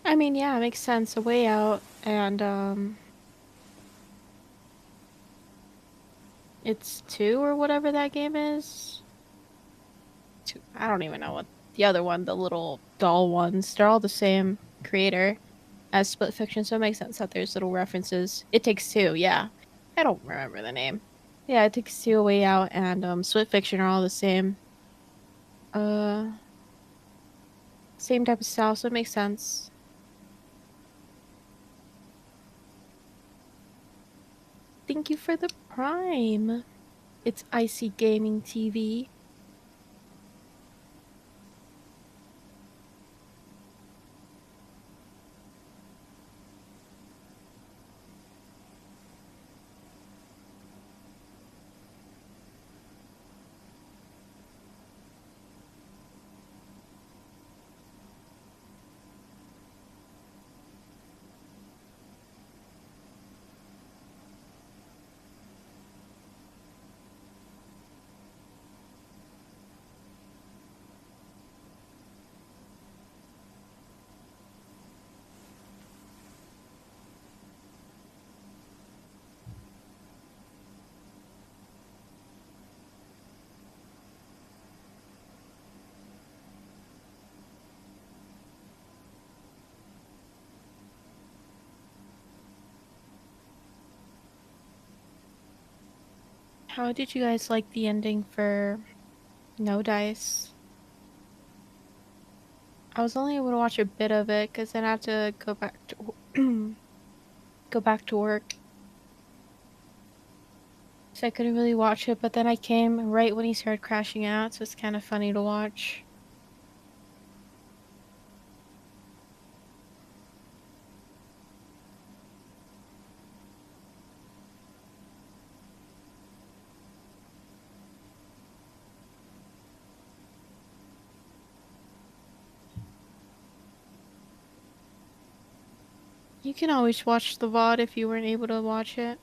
I mean, yeah, it makes sense. A Way Out, and it's 2 or whatever that game is. 2. I don't even know what the other one, the little doll ones. They're all the same creator as Split Fiction, so it makes sense that there's little references. It Takes Two, yeah. I don't remember the name. Yeah, It Takes Two, A Way Out, and Split Fiction are all the same. Same type of style, so it makes sense. Thank you for the Prime. It's Icy Gaming TV. How did you guys like the ending for No Dice? I was only able to watch a bit of it because then I had to go back to go back to work. So I couldn't really watch it, but then I came right when he started crashing out, so it's kind of funny to watch. You can always watch the VOD if you weren't able to watch it.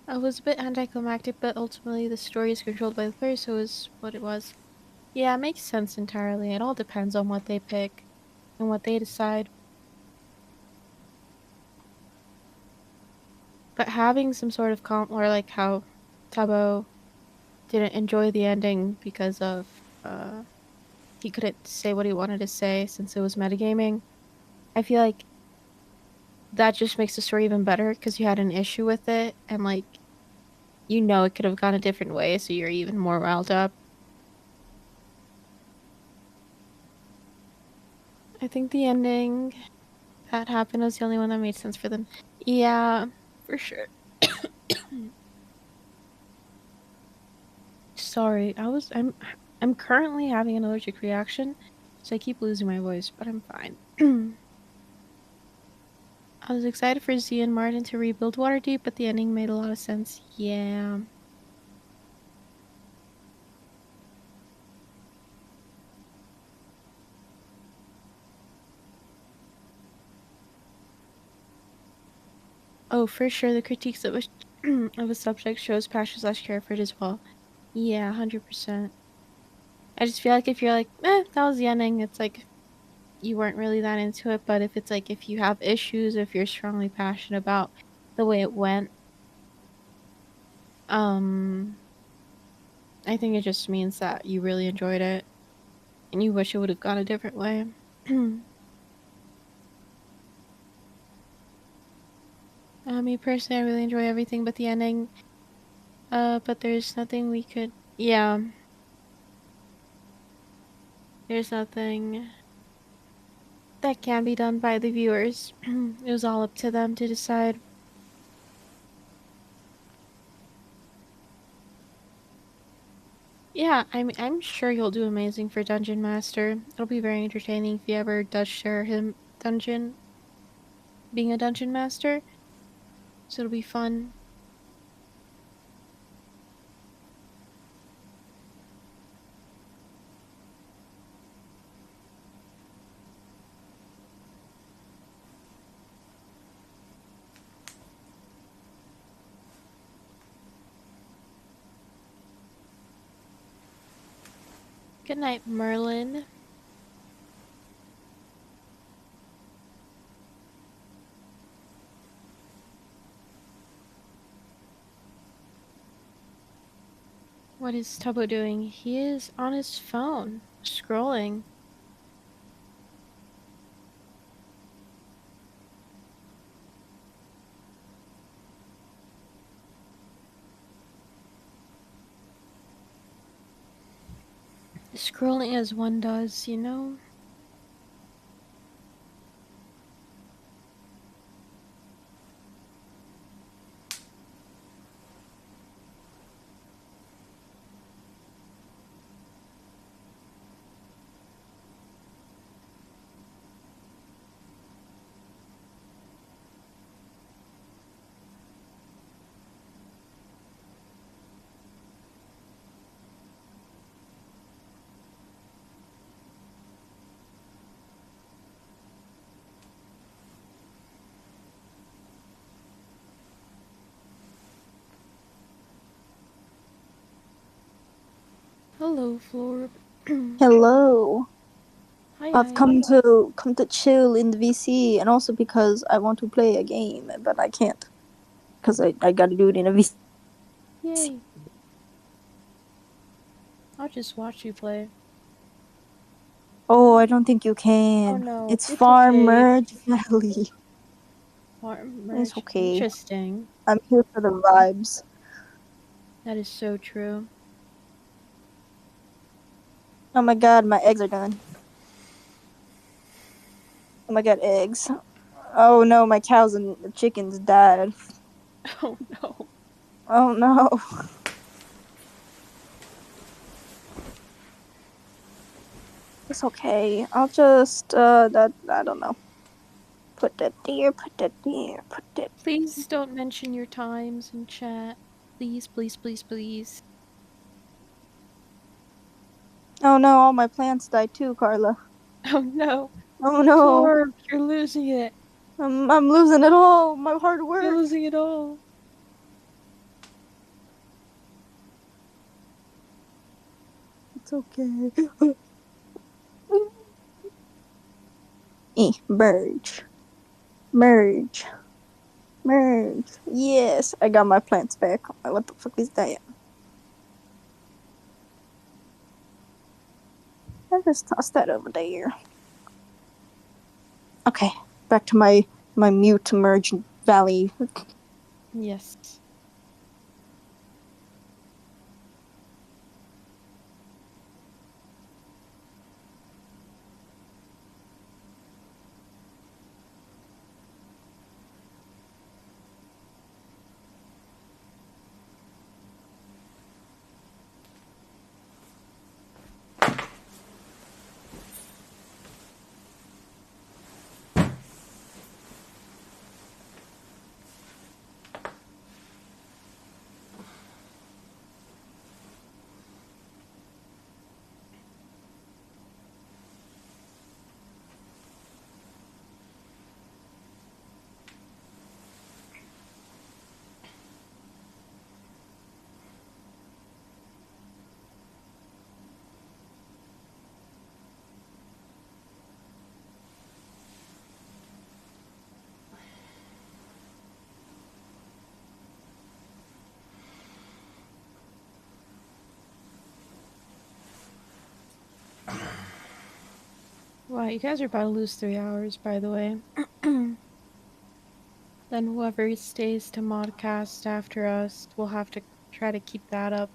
I was a bit anticlimactic, but ultimately the story is controlled by the player, so it was what it was. Yeah, it makes sense entirely. It all depends on what they pick and what they decide. But having some sort of or like how Tubbo didn't enjoy the ending because of he couldn't say what he wanted to say since it was metagaming. I feel like that just makes the story even better because you had an issue with it and like you know it could have gone a different way, so you're even more riled up. I think the ending that happened was the only one that made sense for them. Yeah, for sure. Sorry, I'm currently having an allergic reaction, so I keep losing my voice, but I'm fine. I was excited for Z and Martin to rebuild Waterdeep, but the ending made a lot of sense. Yeah. Oh, for sure, the critiques of a subject shows passion/care for it as well. Yeah, 100%. I just feel like if you're like, that was the ending, it's like you weren't really that into it, but if it's like if you have issues, if you're strongly passionate about the way it went, I think it just means that you really enjoyed it and you wish it would have gone a different way. Me personally, I really enjoy everything but the ending. But there's nothing we could... Yeah. There's nothing that can be done by the viewers. It was all up to them to decide. Yeah, I'm sure he'll do amazing for Dungeon Master. It'll be very entertaining if he ever does share him being a Dungeon Master. So it'll be fun. Good night, Merlin. What is Tubbo doing? He is on his phone, scrolling. Scrolling as one does, you know? Hello, Flora. Hello. Hi, I've come to chill in the VC, and also because I want to play a game, but I can't because I gotta do it in a VC. Yay. I'll just watch you play. Oh, I don't think you can. Oh no, It's it's Farm okay. Merge Valley. Farm Merge. It's okay. Interesting. I'm here for the vibes. That is so true. Oh my god, my eggs are done. Oh my god, eggs. Oh no, my cows and the chickens died. Oh no. Oh no. It's okay. I'll just, that, I don't know. Put that there, put that there, put that. Please don't mention your times in chat. Please, please, please, please. Oh no, all my plants died too, Carla. Oh no. Oh no. Poor, you're losing it. I'm losing it all. My hard work. You're losing it all. It's okay. Merge. Merge. Merge. Yes, I got my plants back. What the fuck is that? I just tossed that over there. Okay, back to my mute merge valley. Yes. Wow, you guys are about to lose 3 hours, by the way. Then whoever stays to Modcast after us will have to try to keep that up.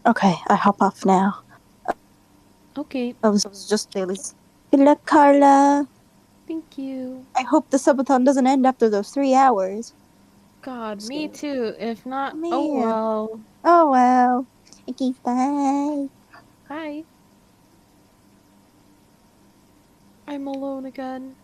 Okay, I hop off now. Okay. I was just jealous. Good luck, Carla. Thank you. I hope the subathon doesn't end after those 3 hours. God, me too. If not, Man. oh well. Oh well. Okay, bye. Bye. I'm alone again.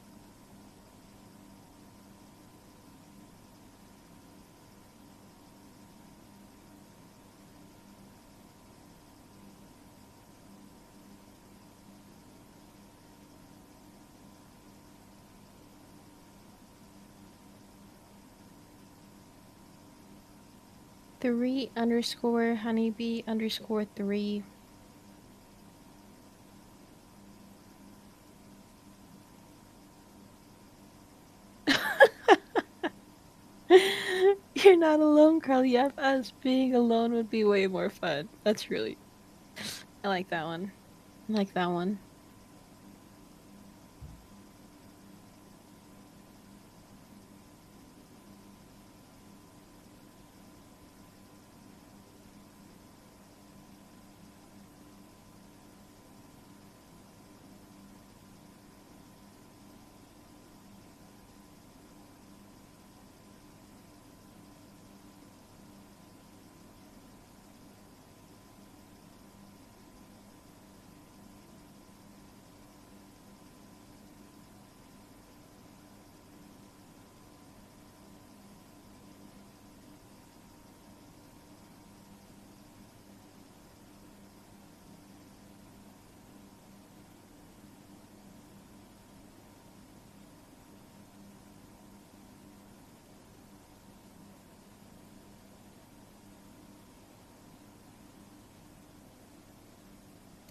_honeybee_3. You're not alone, Carly. Yes, us being alone would be way more fun. That's really... I like that one. I like that one.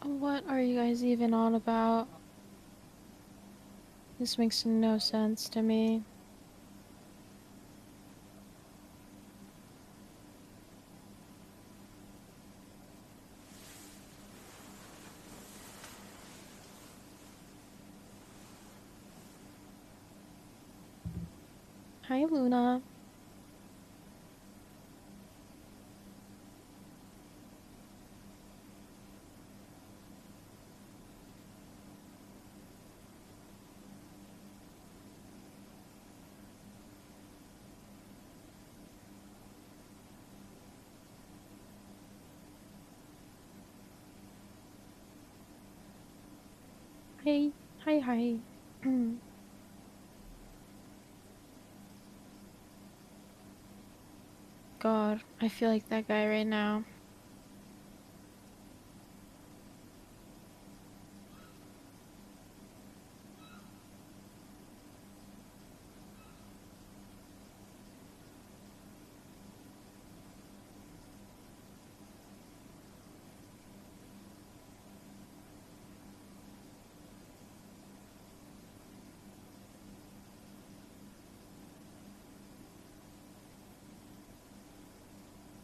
What are you guys even on about? This makes no sense to me. Hi, Luna. Hey, hi. God, I feel like that guy right now.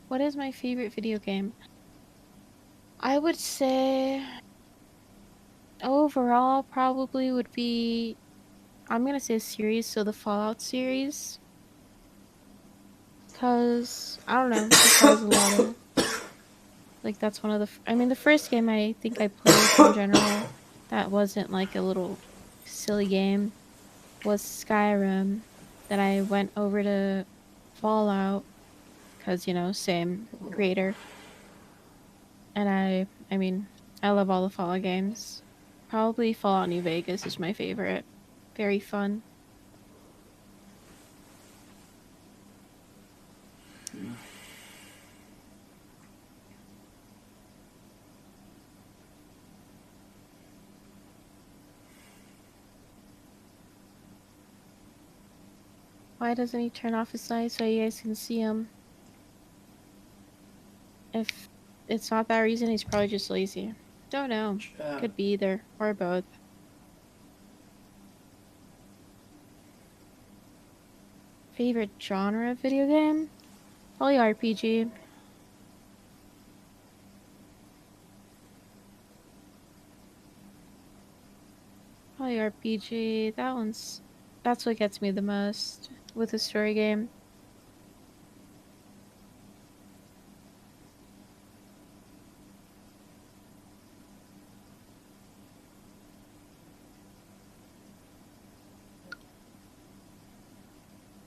What is my favorite video game? I would say overall probably would be, I'm gonna say a series, so the Fallout series. Cause I don't know, it has a lot of, like, that's one of the I mean the first game I think I played in general that wasn't like a little silly game was Skyrim. Then I went over to Fallout because, you know, same creator. And I mean, I love all the Fallout games. Probably Fallout New Vegas is my favorite. Very fun. Why doesn't he turn off his light so you guys can see him? If it's not that reason, he's probably just lazy. Don't know. Could be either, or both. Favorite genre of video game? Probably RPG. Probably RPG. That's what gets me the most with a story game.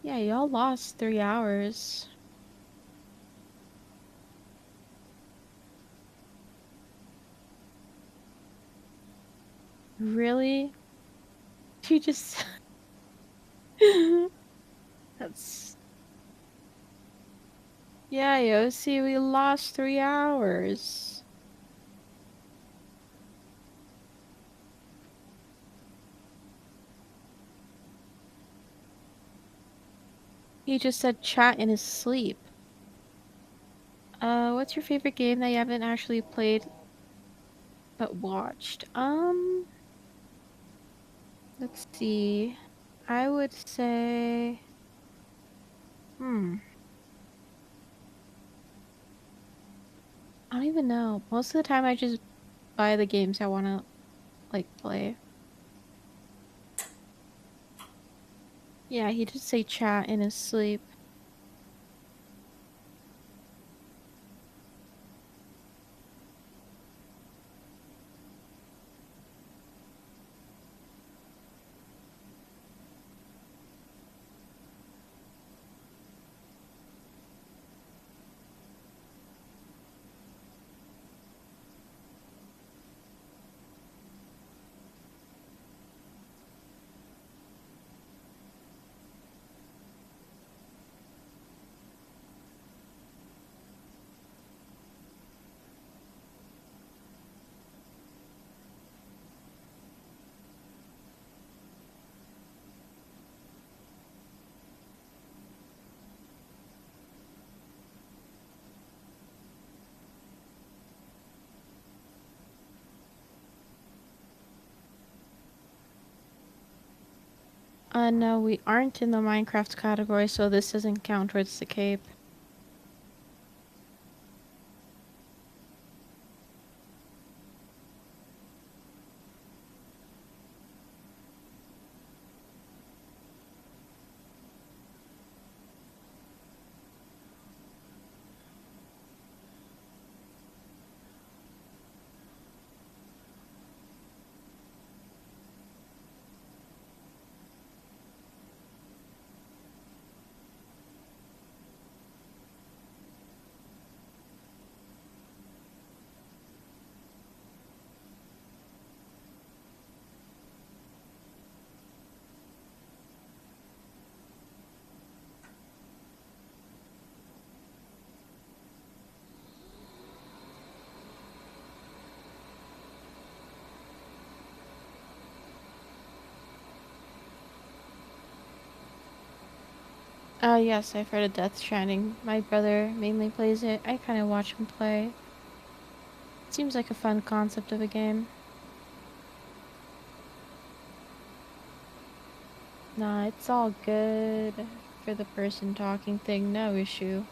Yeah, y'all lost 3 hours. Really? You just... That's... Yeah, Yossi, we lost 3 hours. He just said chat in his sleep. What's your favorite game that you haven't actually played but watched? Let's see. I would say... I don't even know. Most of the time I just buy the games I want to, like, play. Yeah, he did say chat in his sleep. No, we aren't in the Minecraft category, so this doesn't count towards the cape. Yes, I've heard of Death Stranding. My brother mainly plays it. I kind of watch him play. Seems like a fun concept of a game. Nah, it's all good. For the person talking thing, no issue.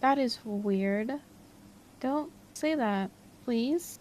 That is weird. Don't say that, please.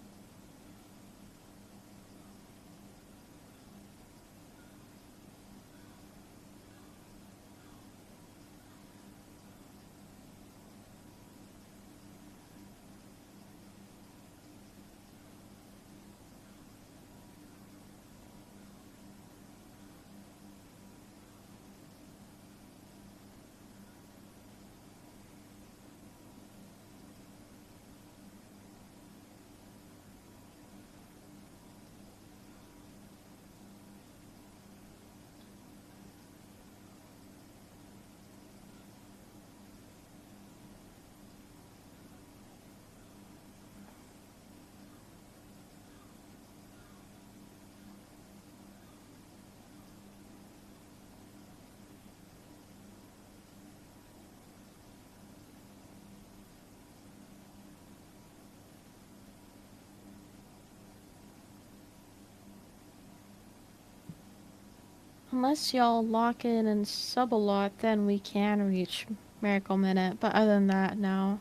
Unless y'all lock in and sub a lot, then we can reach Miracle Minute. But other than that, no.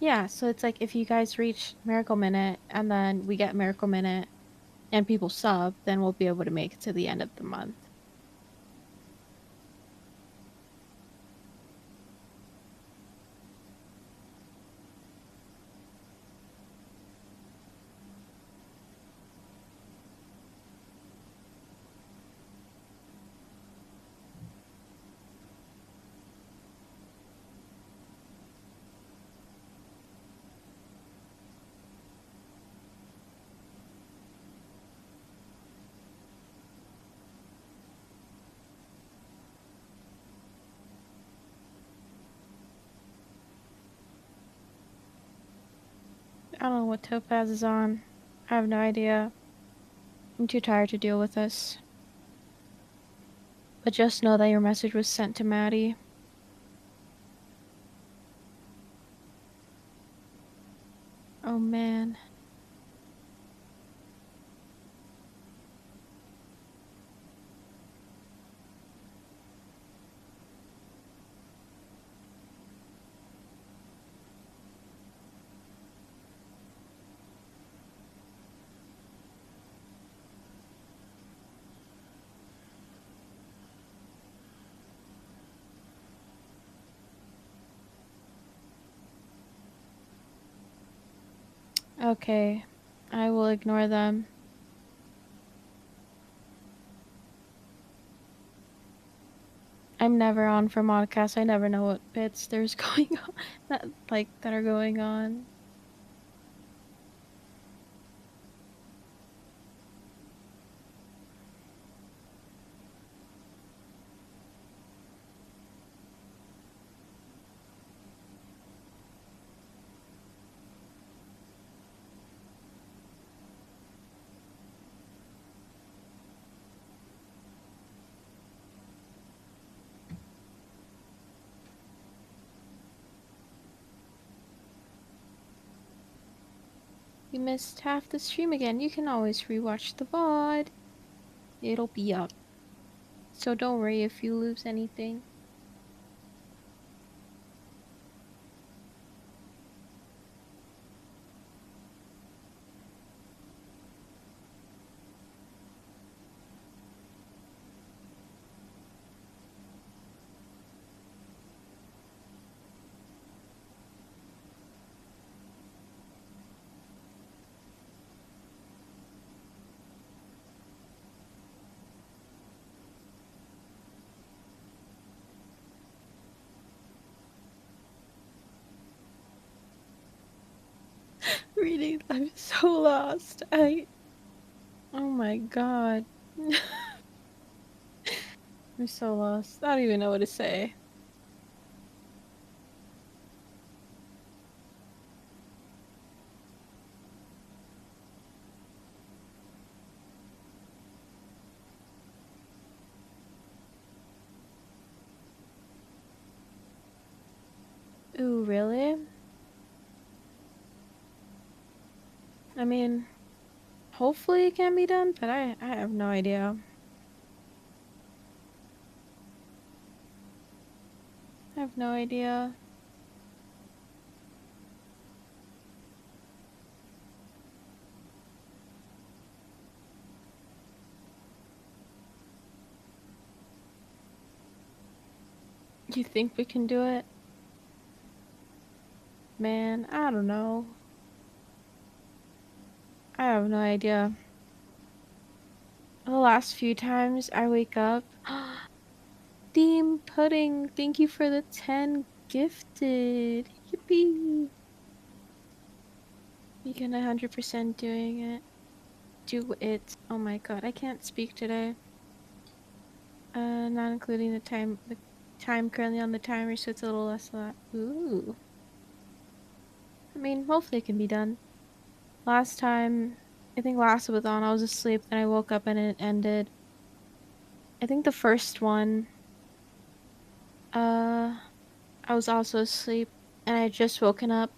Yeah, so it's like if you guys reach Miracle Minute and then we get Miracle Minute and people sub, then we'll be able to make it to the end of the month. I don't know what Topaz is on. I have no idea. I'm too tired to deal with this. But just know that your message was sent to Maddie. Oh man. Okay, I will ignore them. I'm never on for Modcast. I never know what bits there's going on that are going on. You missed half the stream again. You can always rewatch the VOD. It'll be up. So don't worry if you lose anything. Reading, I'm so lost. Oh my god. I'm so lost. I don't even know what to say. Ooh, really? I mean, hopefully it can be done, but I have no idea. I have no idea. You think we can do it? Man, I don't know. I have no idea. The last few times I wake up. Theme Pudding, thank you for the 10 gifted. Yippee! You can 100% doing it. Do it. Oh my god, I can't speak today. Not including the time currently on the timer, so it's a little less of that. Ooh. I mean, hopefully it can be done. Last time, I think last Tubbathon, I was asleep, then I woke up and it ended. I think the first one, I was also asleep, and I had just woken up,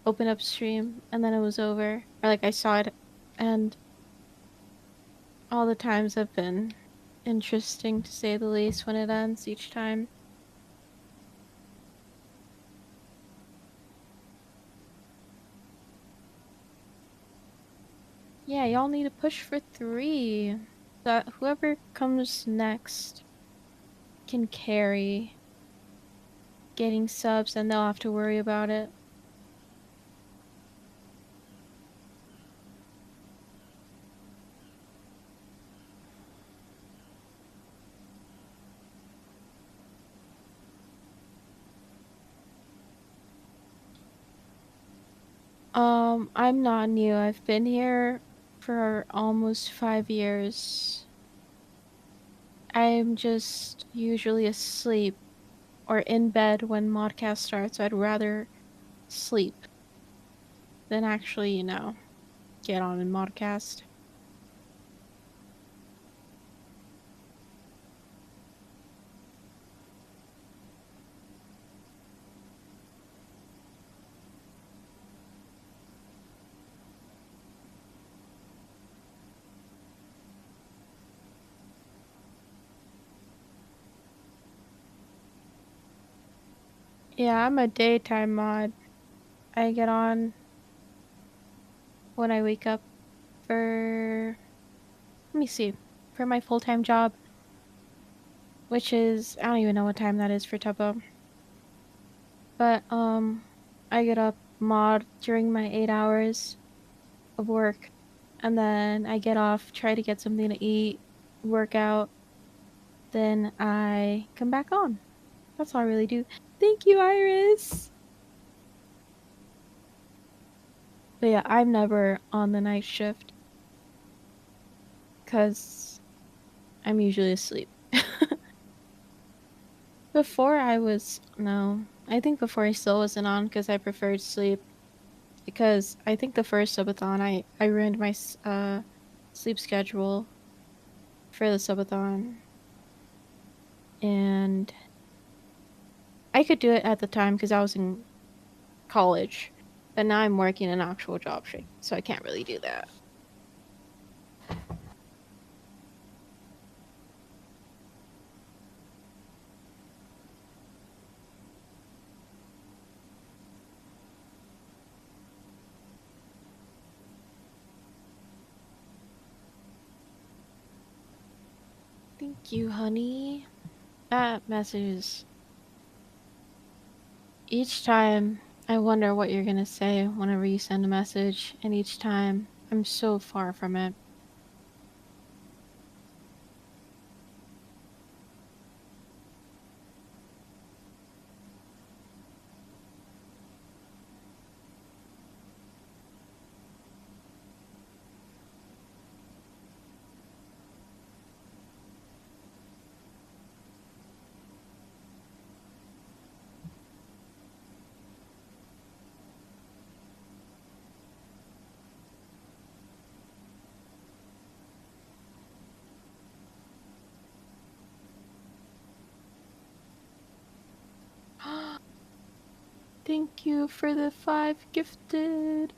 opened up stream, and then it was over. Or like I saw it, and all the times have been interesting to say the least when it ends each time. Yeah, y'all need to push for 3. That whoever comes next can carry getting subs and they'll have to worry about it. I'm not new. I've been here for almost 5 years. I'm just usually asleep or in bed when Modcast starts. I'd rather sleep than actually, you know, get on in Modcast. Yeah, I'm a daytime mod. I get on when I wake up for, let me see, for my full-time job, which is, I don't even know what time that is for Tubbo. But, I get up mod during my 8 hours of work, and then I get off, try to get something to eat, work out, then I come back on. That's all I really do. Thank you, Iris! But yeah, I'm never on the night shift. Because I'm usually asleep. Before I was, no. I think before I still wasn't on because I preferred sleep. Because I think the first subathon, I ruined my sleep schedule for the subathon. And I could do it at the time because I was in college. But now I'm working an actual job, so I can't really do that. Thank you, honey. That message is... Each time, I wonder what you're gonna say whenever you send a message, and each time, I'm so far from it. Thank you for the 5 gifted.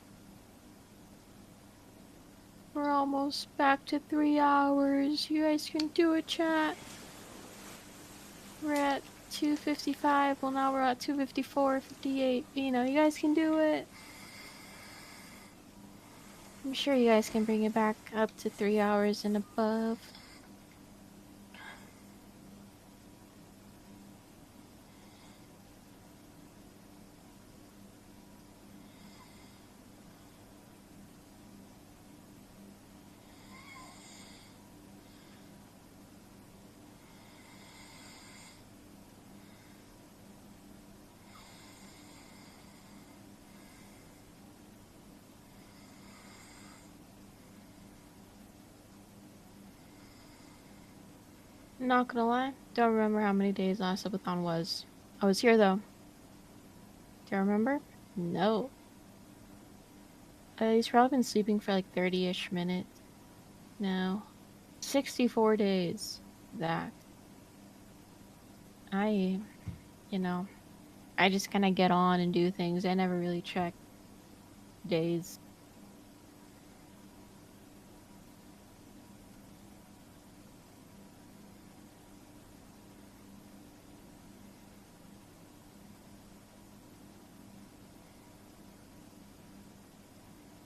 We're almost back to 3 hours. You guys can do it, chat. We're at 2:55. Well, now we're at 2:54, 58. You know, you guys can do it. I'm sure you guys can bring it back up to 3 hours and above. Not gonna lie, don't remember how many days last subathon was. I was here though. Do you remember? No. He's probably been sleeping for like 30-ish minutes. No. 64 days. That. You know, I just kind of get on and do things. I never really check days.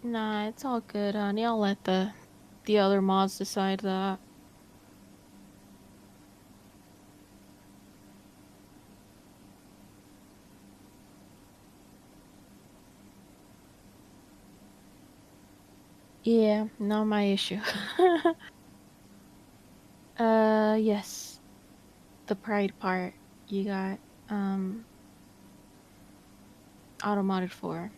Nah, it's all good, honey. I'll let the other mods decide that. Yeah, not my issue. Yes. The pride part you got, auto-modded for.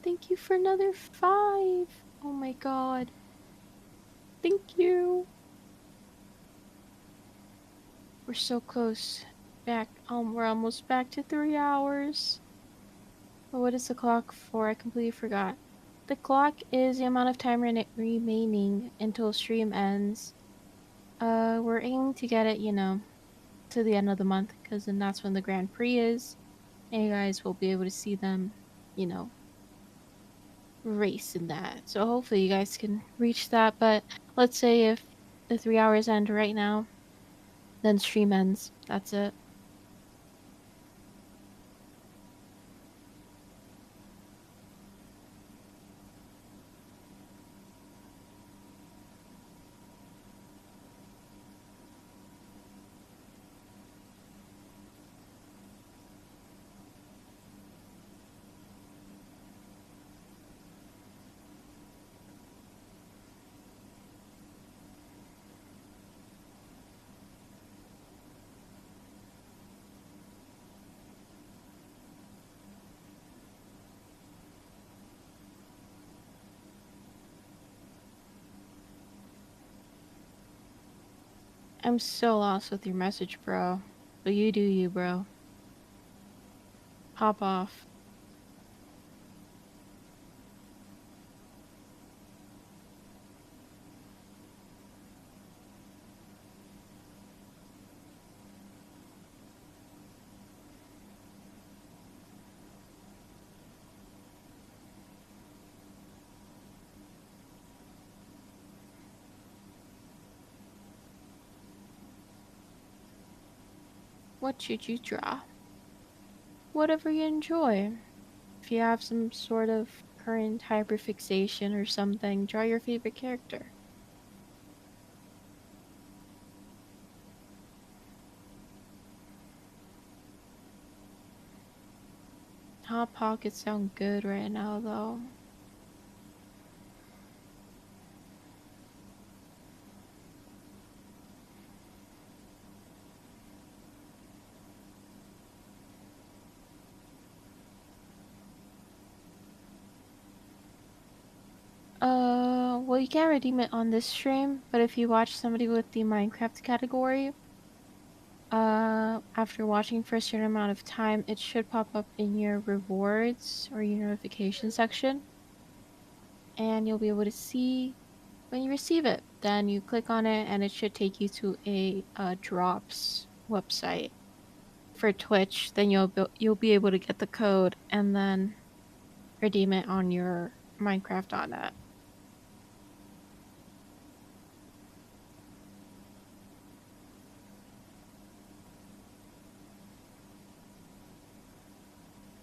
Thank you for another 5. Oh my god. Thank you. We're so close. Back. We're almost back to 3 hours. But what is the clock for? I completely forgot. The clock is the amount of time remaining until stream ends. We're aiming to get it, you know, to the end of the month, because then that's when the Grand Prix is. And you guys will be able to see them, you know, race in that. So hopefully you guys can reach that. But let's say if the 3 hours end right now, then stream ends. That's it. I'm so lost with your message, bro. But you do you, bro. Hop off. What should you draw? Whatever you enjoy. If you have some sort of current hyperfixation or something, draw your favorite character. Hot Pockets sound good right now, though. Well, you can't redeem it on this stream, but if you watch somebody with the Minecraft category, after watching for a certain amount of time, it should pop up in your rewards or your notification section. And you'll be able to see when you receive it. Then you click on it and it should take you to a drops website for Twitch. Then you'll be able to get the code and then redeem it on your Minecraft.net.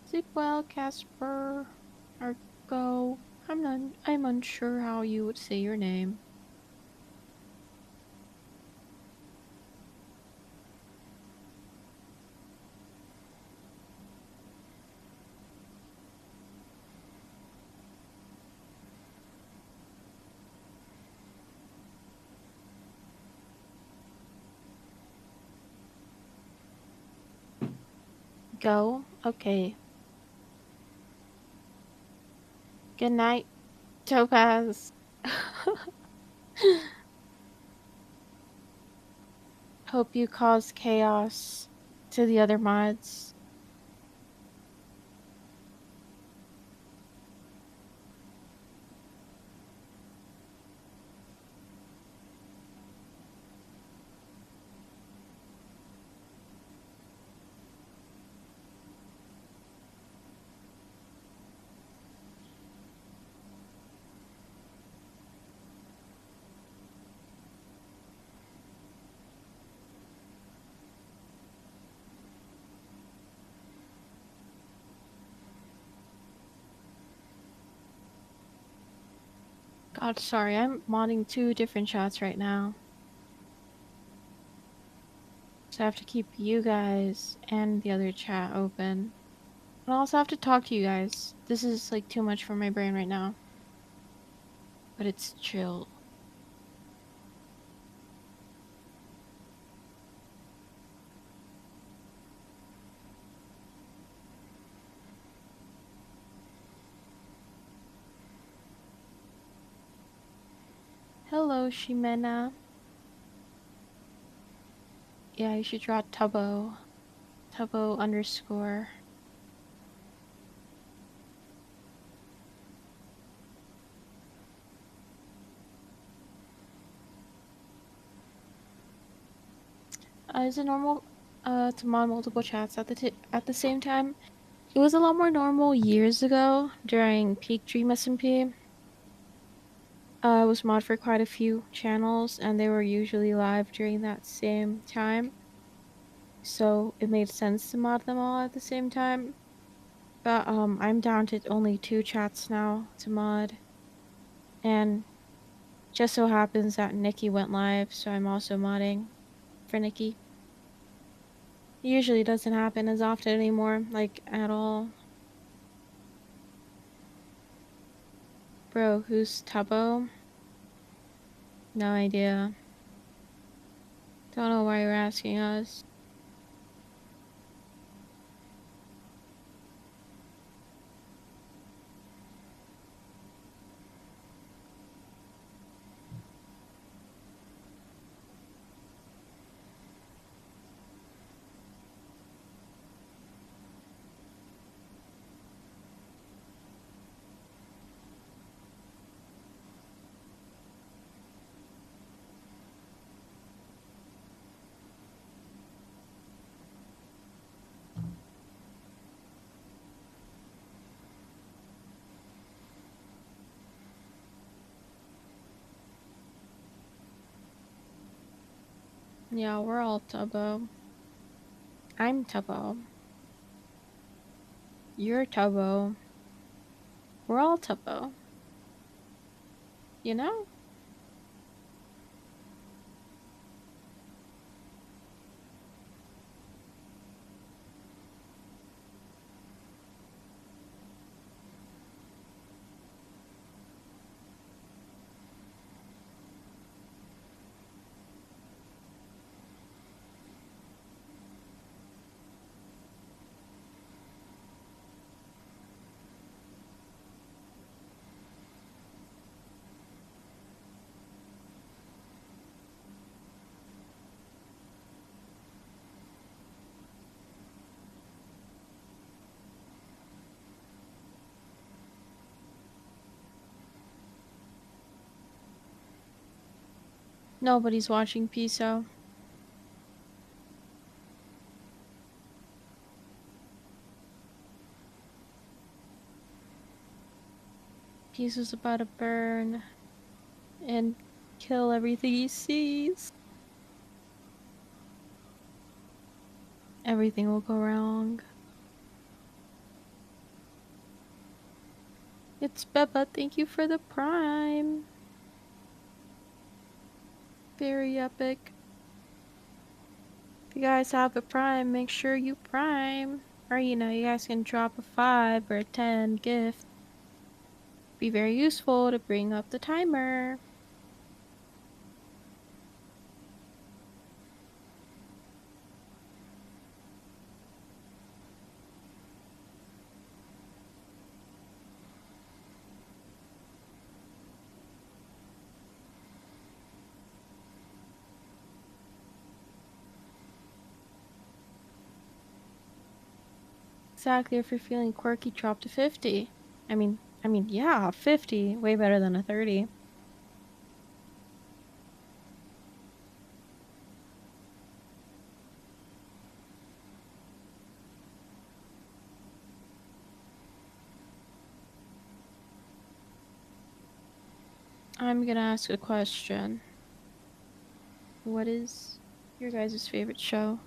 Sleep well, Casper. Or go. I'm unsure how you would say your name. Go? Okay. Good night, Topaz. Hope you cause chaos to the other mods. God, sorry, I'm modding 2 different chats right now. So I have to keep you guys and the other chat open. I also have to talk to you guys. This is like too much for my brain right now. But it's chill. Hello, Shimena. Yeah, you should draw Tubbo. Tubbo _ Is it normal to mod multiple chats at the same time? It was a lot more normal years ago during peak Dream SMP. I was mod for quite a few channels, and they were usually live during that same time. So it made sense to mod them all at the same time. But I'm down to only 2 chats now to mod. And just so happens that Nikki went live, so I'm also modding for Nikki. It usually doesn't happen as often anymore, like at all. Bro, who's Tubbo? No idea. Don't know why you're asking us. Yeah, we're all Tubbo. I'm Tubbo. You're Tubbo. We're all Tubbo. You know? Nobody's watching Piso. Piso's about to burn and kill everything he sees. Everything will go wrong. It's Beppa, thank you for the prime. Very epic. If you guys have a prime, make sure you prime. Or you know, you guys can drop a 5 or a 10 gift. Be very useful to bring up the timer. Exactly, if you're feeling quirky, drop to 50. I mean, yeah, 50. Way better than a 30. I'm gonna ask a question. What is your guys' favorite show?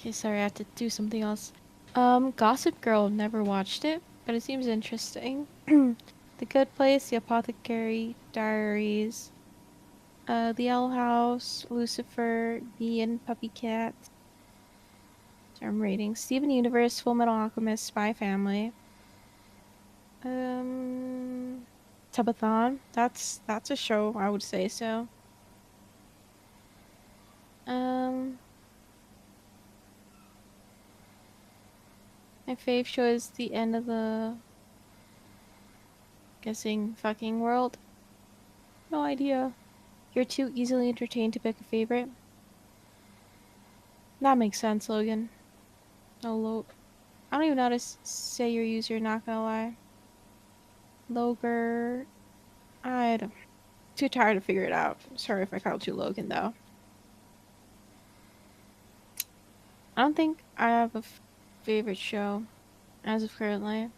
Okay, sorry, I had to do something else. Gossip Girl, never watched it, but it seems interesting. The Good Place, The Apothecary Diaries, The Owl House, Lucifer, Bee and Puppy Cat. Term rating: Steven Universe, Full Metal Alchemist, Spy Family. Tubbathon. That's a show, I would say so. My fave show is The End of the Guessing Fucking World. No idea. You're too easily entertained to pick a favorite. That makes sense, Logan. No, I don't even know how to say your user, not gonna lie. Loger. Too tired to figure it out. Sorry if I called you Logan, though. I don't think I have a favorite show as of currently.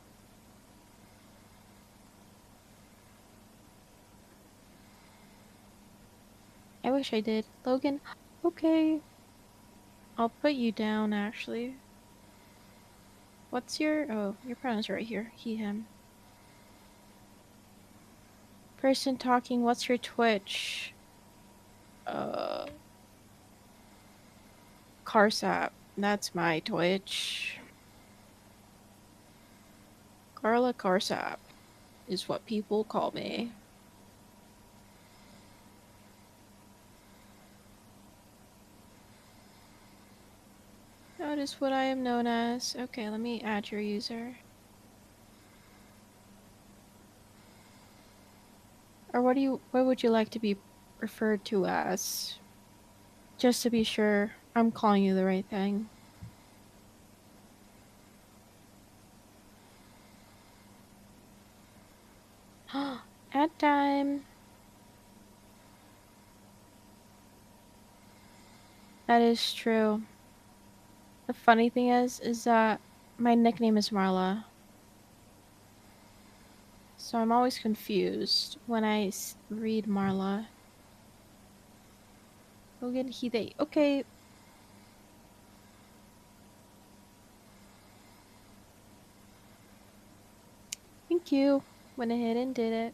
I wish I did. Logan, okay. I'll put you down, actually. What's your... Oh, your pronouns are right here. He, him. Person talking, what's your Twitch? Carsap. That's my Twitch. Carla Carsap is what people call me. That is what I am known as. Okay, let me add your user. Or what would you like to be referred to as? Just to be sure I'm calling you the right thing. Ad time. That is true. The funny thing is that my nickname is Marla. So I'm always confused when I read Marla. Logan, he, they. Okay. Thank you. Went ahead and did it.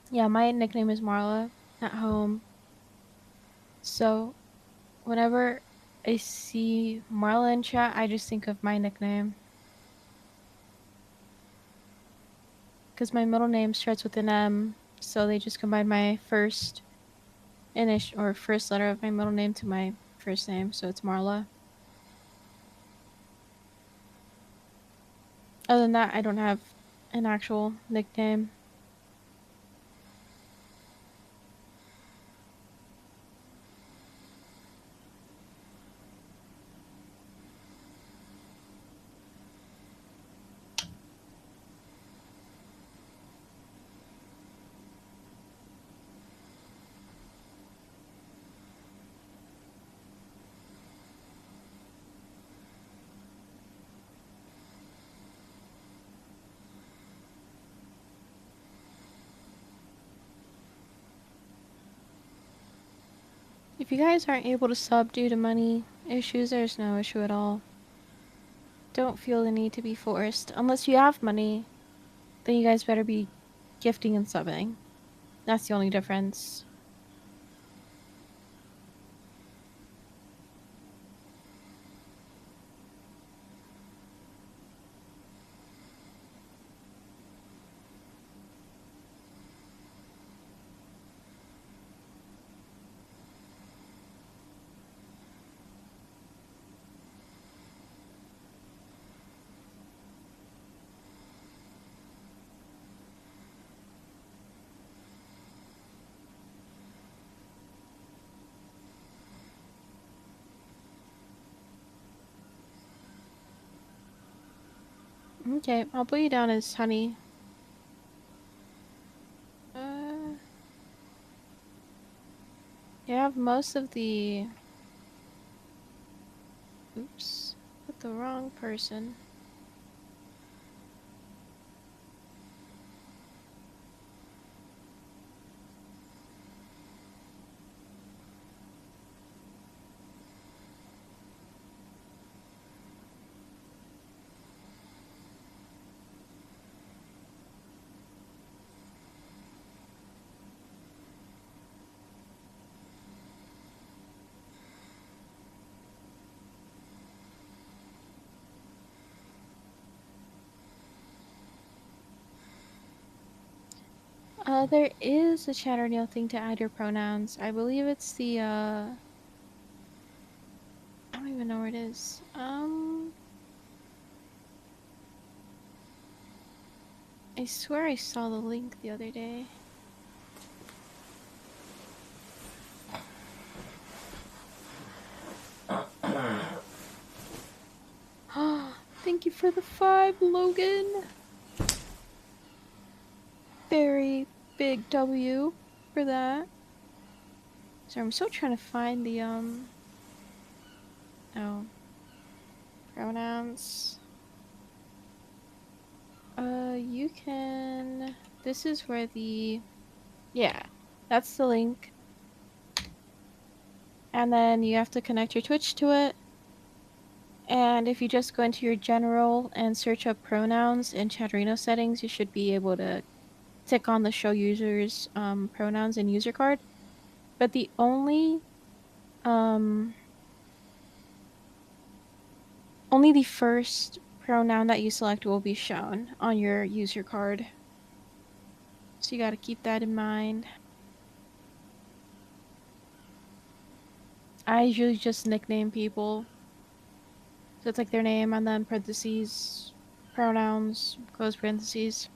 Yeah, my nickname is Marla at home. So whenever I see Marla in chat, I just think of my nickname. Because my middle name starts with an M, so they just combine my first first letter of my middle name to my first name, so it's Marla. Other than that, I don't have an actual nickname. If you guys aren't able to sub due to money issues, there's no issue at all. Don't feel the need to be forced. Unless you have money, then you guys better be gifting and subbing. That's the only difference. Okay, I'll put you down as Honey. You have most of the... Oops, put the wrong person. There is a Chatternail thing to add your pronouns. I believe it's the, I don't even know where it is. I swear I saw the link the other day. Thank you for the 5, Logan. Very big W for that. So I'm still trying to find the, oh. Pronouns. You can... This is where the... Yeah, that's the link. And then you have to connect your Twitch to it. And if you just go into your general and search up pronouns in Chatterino settings, you should be able to tick on the show users pronouns and user card. But the only the first pronoun that you select will be shown on your user card. So you gotta keep that in mind. I usually just nickname people. So it's like their name and then parentheses, pronouns, close parentheses.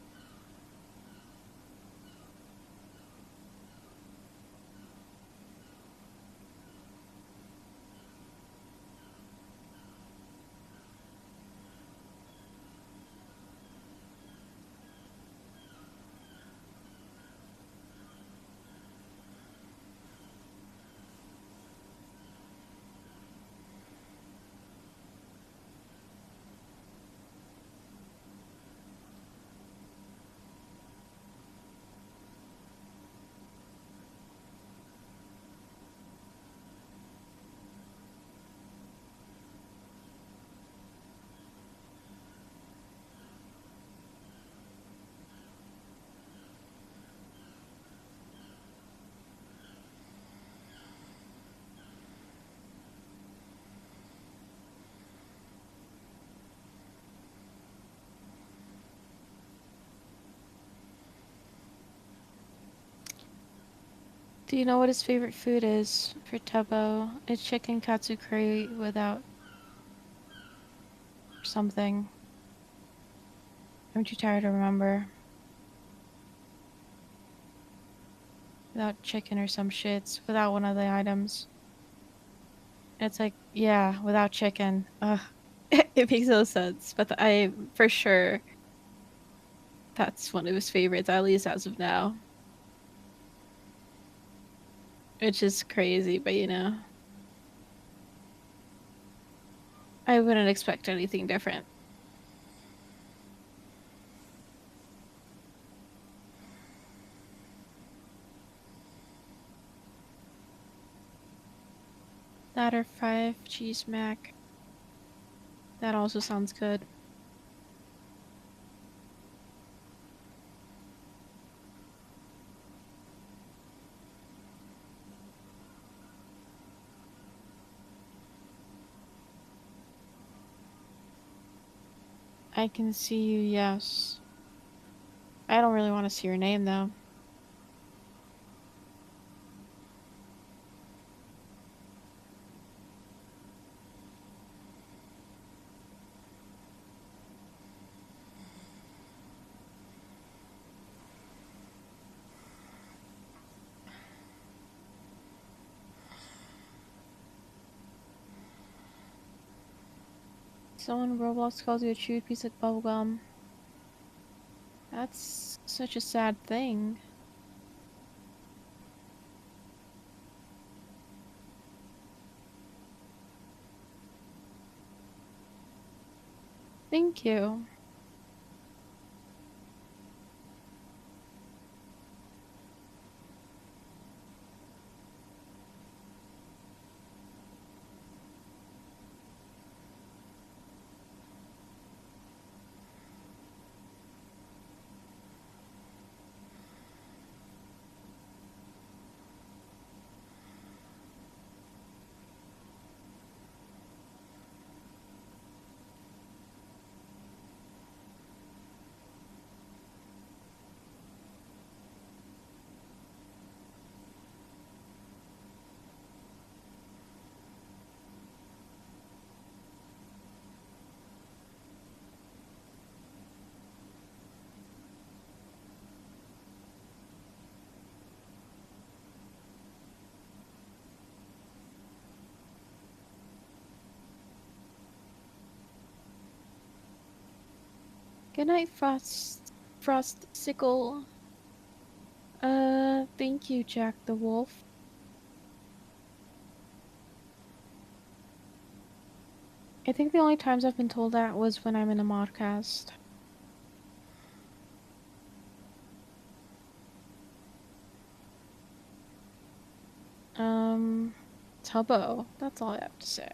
Do you know what his favorite food is for Tubbo? It's chicken katsu curry without something. I'm too tired to remember. Without chicken or some shits. Without one of the items. It's like, yeah, without chicken. Ugh. It makes no sense. But I, for sure, that's one of his favorites, at least as of now. Which is crazy, but you know. I wouldn't expect anything different. That or 5 cheese mac. That also sounds good. I can see you, yes. I don't really want to see your name, though. Someone in Roblox calls you a chewed piece of bubblegum. That's such a sad thing. Thank you. Good night, Frostsicle. Thank you, Jack the Wolf. I think the only times I've been told that was when I'm in a modcast. Tubbo. That's all I have to say.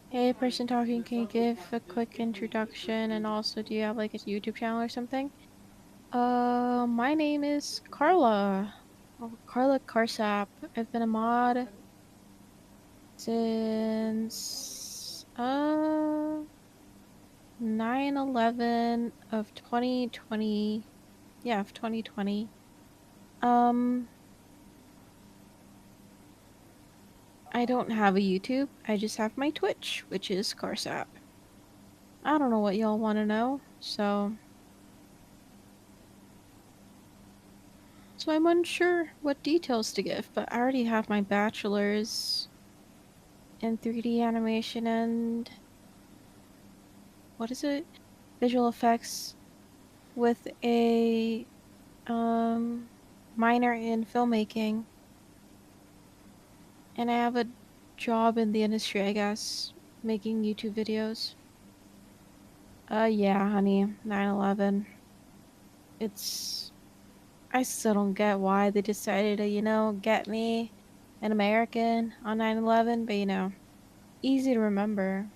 Hey, person talking, can you give a quick introduction, and also do you have like a YouTube channel or something? My name is Carla. Carla Carsap. I've been a mod since 9/11 of 2020. Yeah, of 2020. I don't have a YouTube. I just have my Twitch, which is Carsap. I don't know what y'all want to know, so I'm unsure what details to give, but I already have my bachelor's in 3D animation and what is it? Visual effects with a minor in filmmaking. And I have a job in the industry, I guess, making YouTube videos. Yeah, honey, 9/11. I still don't get why they decided to, you know, get me, an American, on 9/11, but you know, easy to remember.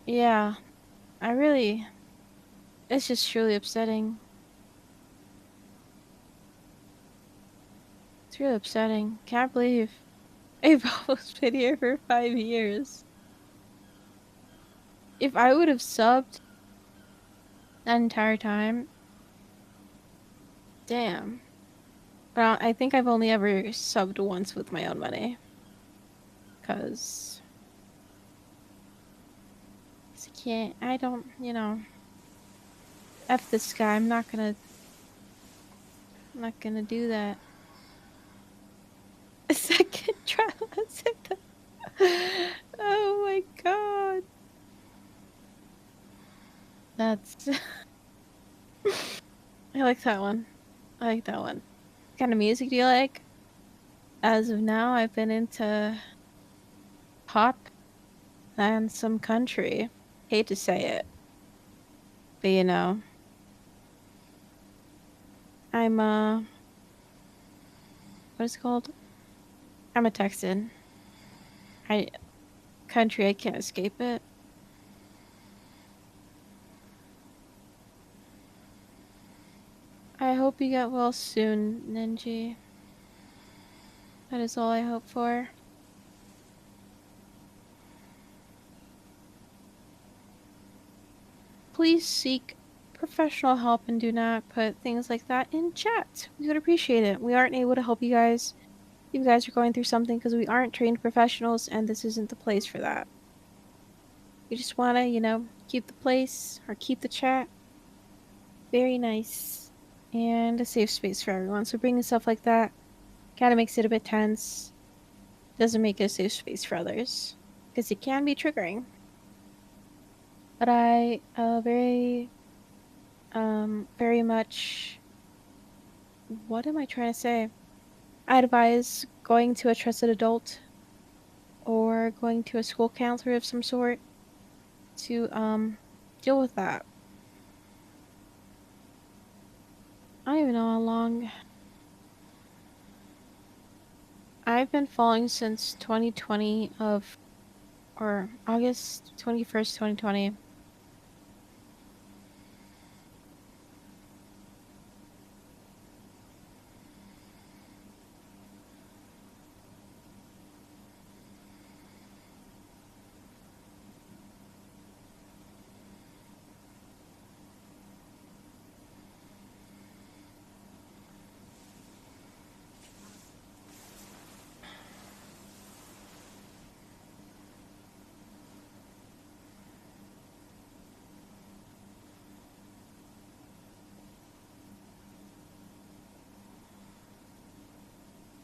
Yeah, it's just truly upsetting. It's really upsetting. Can't believe I've almost been here for 5 years. If I would have subbed that entire time, damn. But I think I've only ever subbed once with my own money. Cause I don't, you know. F this guy, I'm not gonna do that. A second try, oh my god. That's I like that one. I like that one. What kind of music do you like? As of now, I've been into pop and some country. Hate to say it, but you know, I'm what is it called? I'm a Texan. Country, I can't escape it. I hope you get well soon, Ninji. That is all I hope for. Please seek professional help and do not put things like that in chat. We would appreciate it. We aren't able to help you guys. You guys are going through something because we aren't trained professionals, and this isn't the place for that. We just want to, you know, keep the place or keep the chat very nice and a safe space for everyone. So bringing stuff like that kind of makes it a bit tense. Doesn't make it a safe space for others because it can be triggering. But I very much, what am I trying to say? I advise going to a trusted adult or going to a school counselor of some sort to deal with that. I don't even know how long. I've been following since 2020 or August 21st, 2020.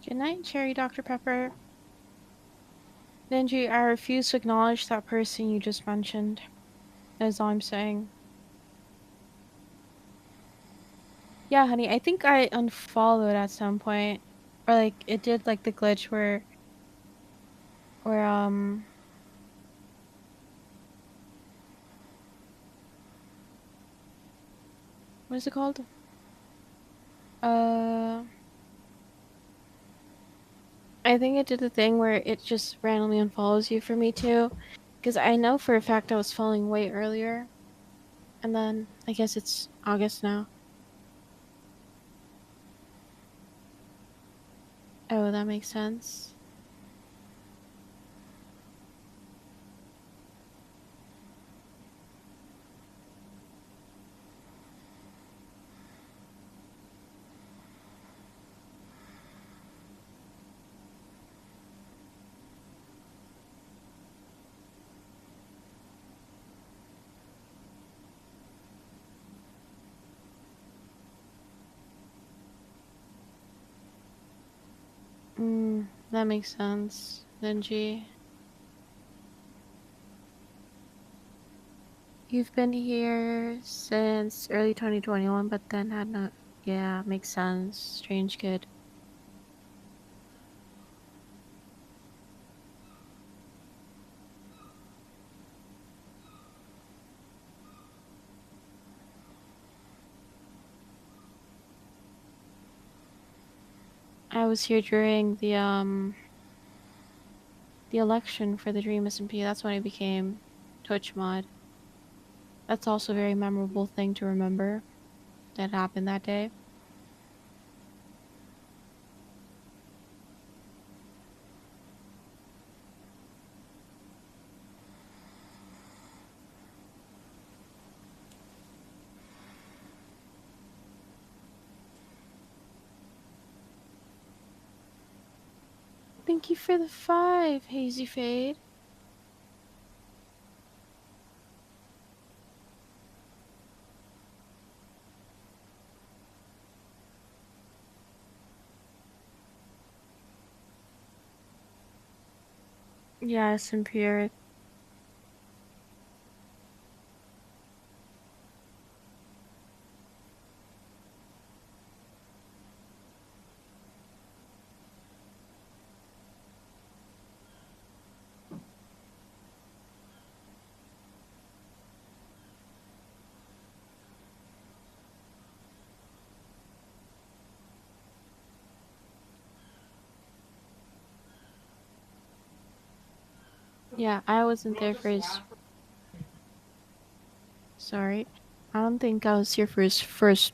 Good night, Cherry Dr. Pepper. Ninja, I refuse to acknowledge that person you just mentioned. That's all I'm saying. Yeah, honey, I think I unfollowed at some point. Or, like, it did, like, the glitch where, what is it called? I think it did the thing where it just randomly unfollows you for me too. Because I know for a fact I was following way earlier. And then, I guess it's August now. Oh, that makes sense. That makes sense. Ninja. You've been here since early 2021, but then had no... Yeah, makes sense. Strange kid. I was here during the election for the Dream SMP. That's when I became Twitch mod. That's also a very memorable thing to remember that happened that day. Thank you for the 5, Hazy Fade. Yes, Imperial. Yeah, I wasn't there for his... Sorry. I don't think I was here for his first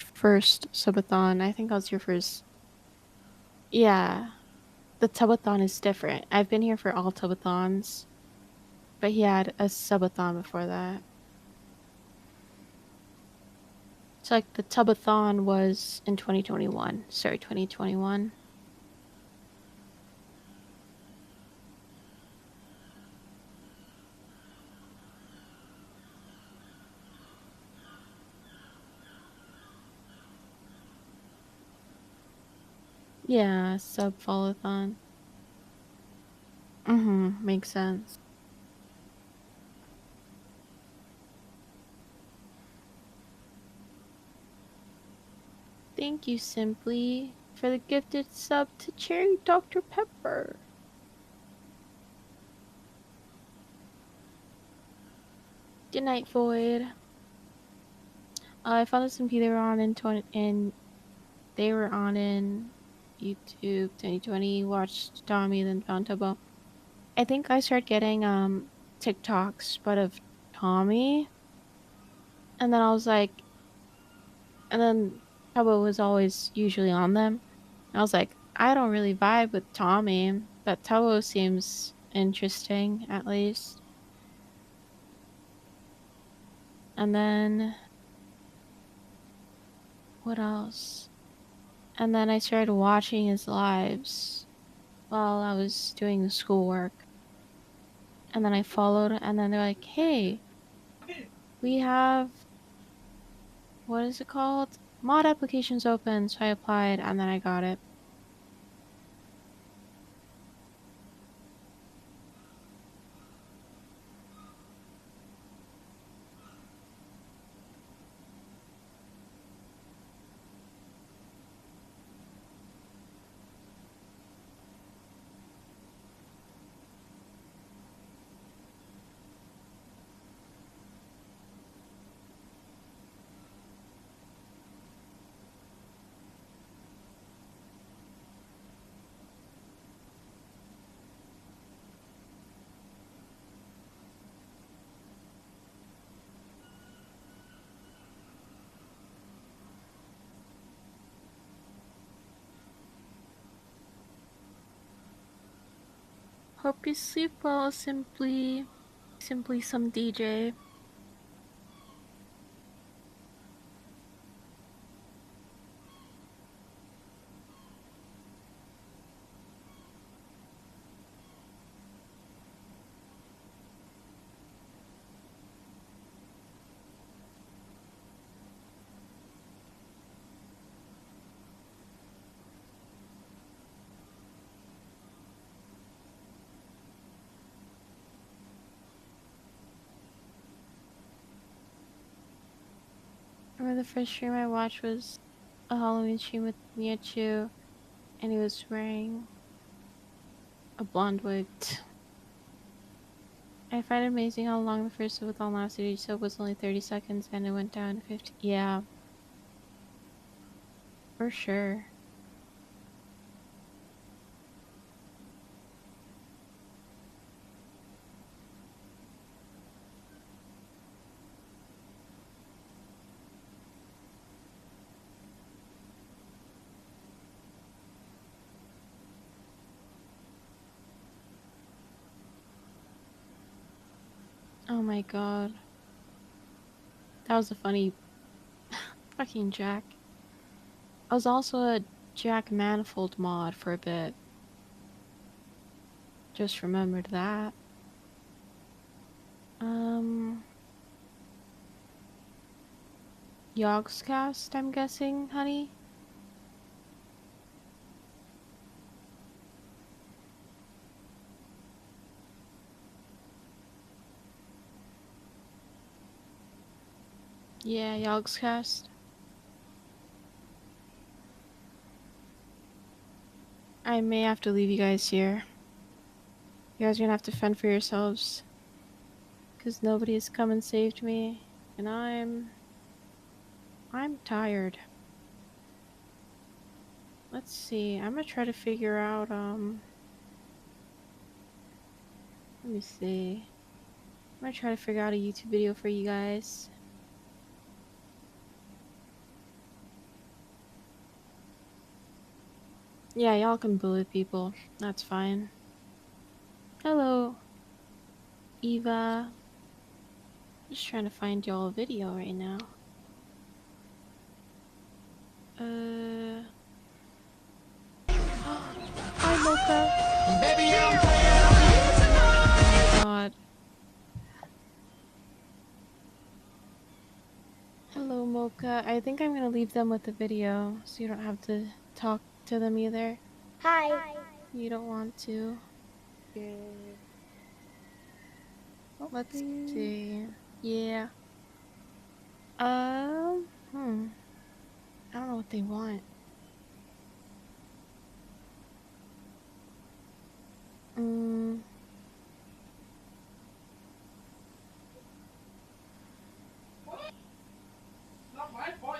subathon. I think I was here for his... Yeah. The Tubbathon is different. I've been here for all Tubbathons. But he had a subathon before that. So, like, the Tubbathon was in 2021. Sorry, 2021. Yeah, sub-followathon. Makes sense. Thank you, Simply, for the gifted sub to Cherry Dr. Pepper. Good night, Void. I found this MP they were on in YouTube 2020. Watched Tommy, then found Tubbo. I think I started getting TikToks, but of Tommy, and then I was like, and then Tubbo was always usually on them. And I was like, I don't really vibe with Tommy, but Tubbo seems interesting at least. And then what else? And then I started watching his lives while I was doing the schoolwork. And then I followed, and then they're like, hey, we have, what is it called? Mod applications open. So I applied, and then I got it. Hope you sleep well, Simply some DJ. I remember the first stream I watched was a Halloween stream with Mewtwo, and he was wearing a blonde wig. I find it amazing how long the first Tubbathon lasted. Each sub was only 30 seconds, and it went down to 50. Yeah, for sure. Oh my god. That was a funny fucking Jack. I was also a Jack Manifold mod for a bit. Just remembered that. Yogscast, I'm guessing, honey? Yeah, Yogscast. I may have to leave you guys here. You guys are gonna have to fend for yourselves. Because nobody has come and saved me. And I'm tired. Let's see. I'm gonna try to figure out, let me see. I'm gonna try to figure out a YouTube video for you guys. Yeah, y'all can bully people. That's fine. Hello, Eva. Just trying to find y'all a video right now. Hi, Mocha. Baby, I'm oh my god. Hello, Mocha. I think I'm gonna leave them with the video, so you don't have to talk to them either. Hi. You don't want to. Let's see. Yeah. I don't know what they want. Not my fault.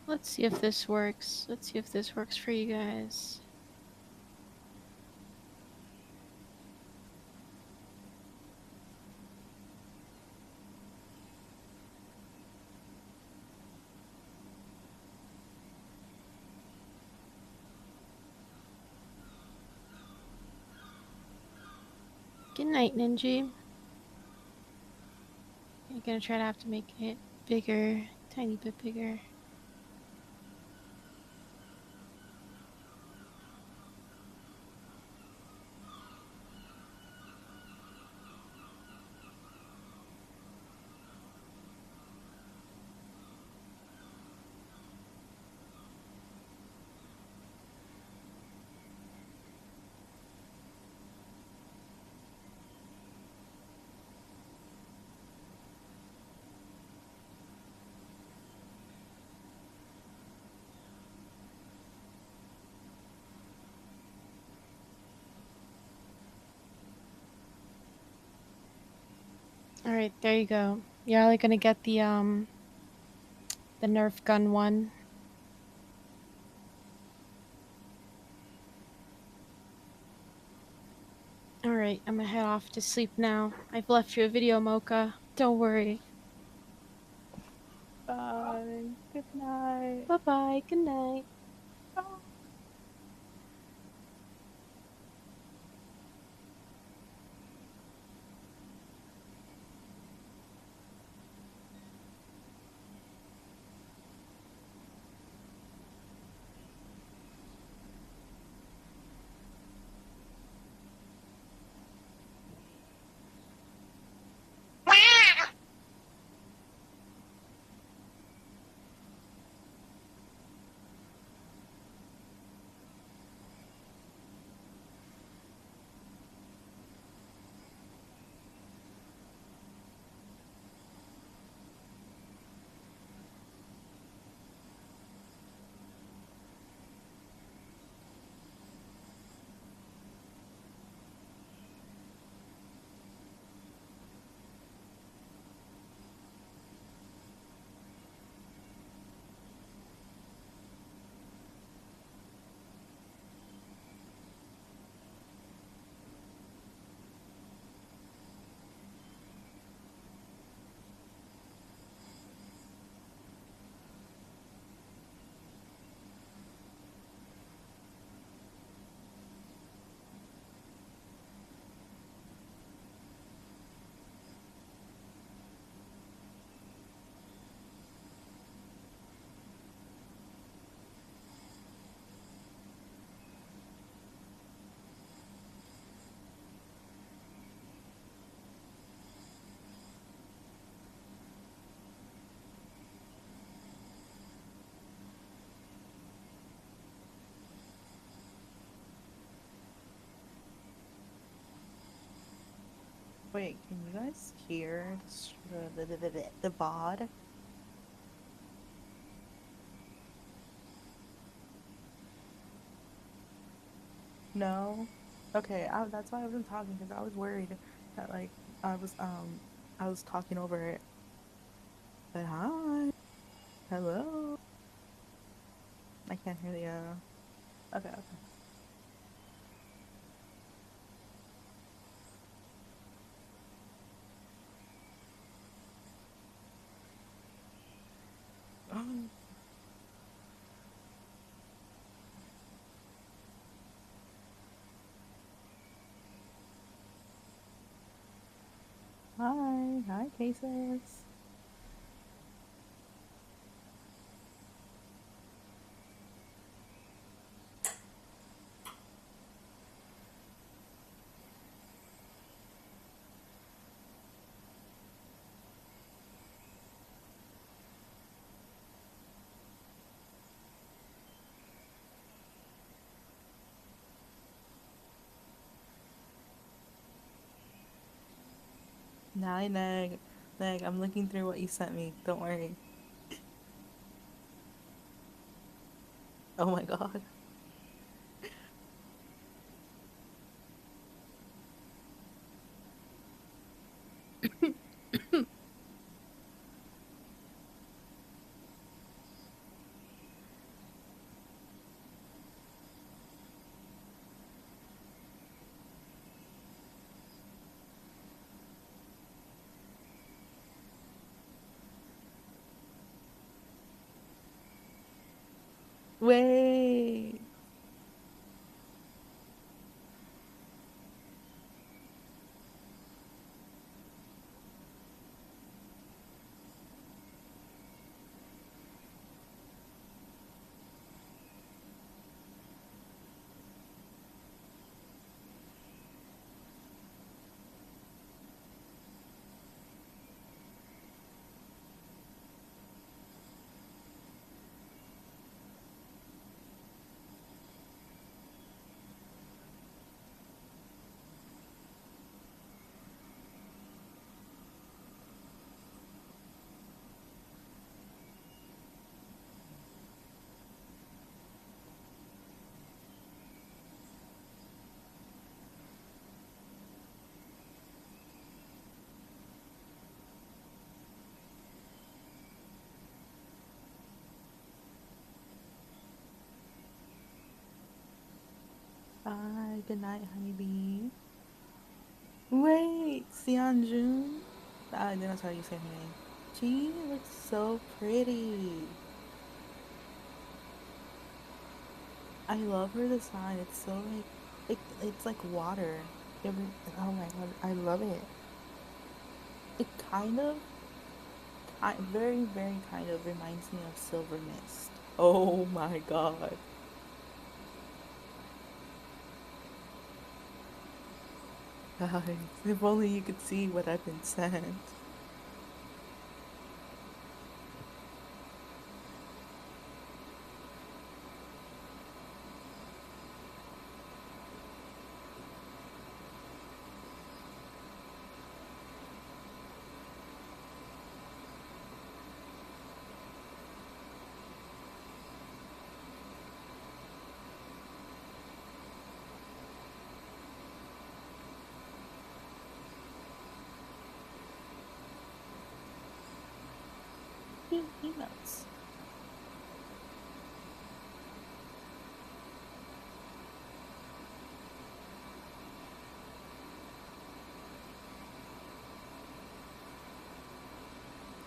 Let's see if this works. Let's see if this works for you guys. Good night, Ninja. You're gonna try to have to make it bigger, tiny bit bigger. Alright, there you go. You're only gonna get the Nerf gun one. Alright, I'm gonna head off to sleep now. I've left you a video, Mocha. Don't worry. Bye. Good night. Bye-bye. Good night. Wait, can you guys hear the VOD? No? Okay, that's why I wasn't talking, because I was worried that, like, I was talking over it. But hi. Hello. I can't hear the, okay, okay. Hi, Cases. Nah, Neg, I'm looking through what you sent me. Don't worry. Oh my god. Wait. Good night, honeybee. Wait, Seonjun? I didn't tell you say her name. She looks so pretty. I love her design. It's so like it's like water. Oh my god, I love it. It very, very kind of reminds me of Silver Mist. Oh my god. Guys, if only you could see what I've been sent. He knows.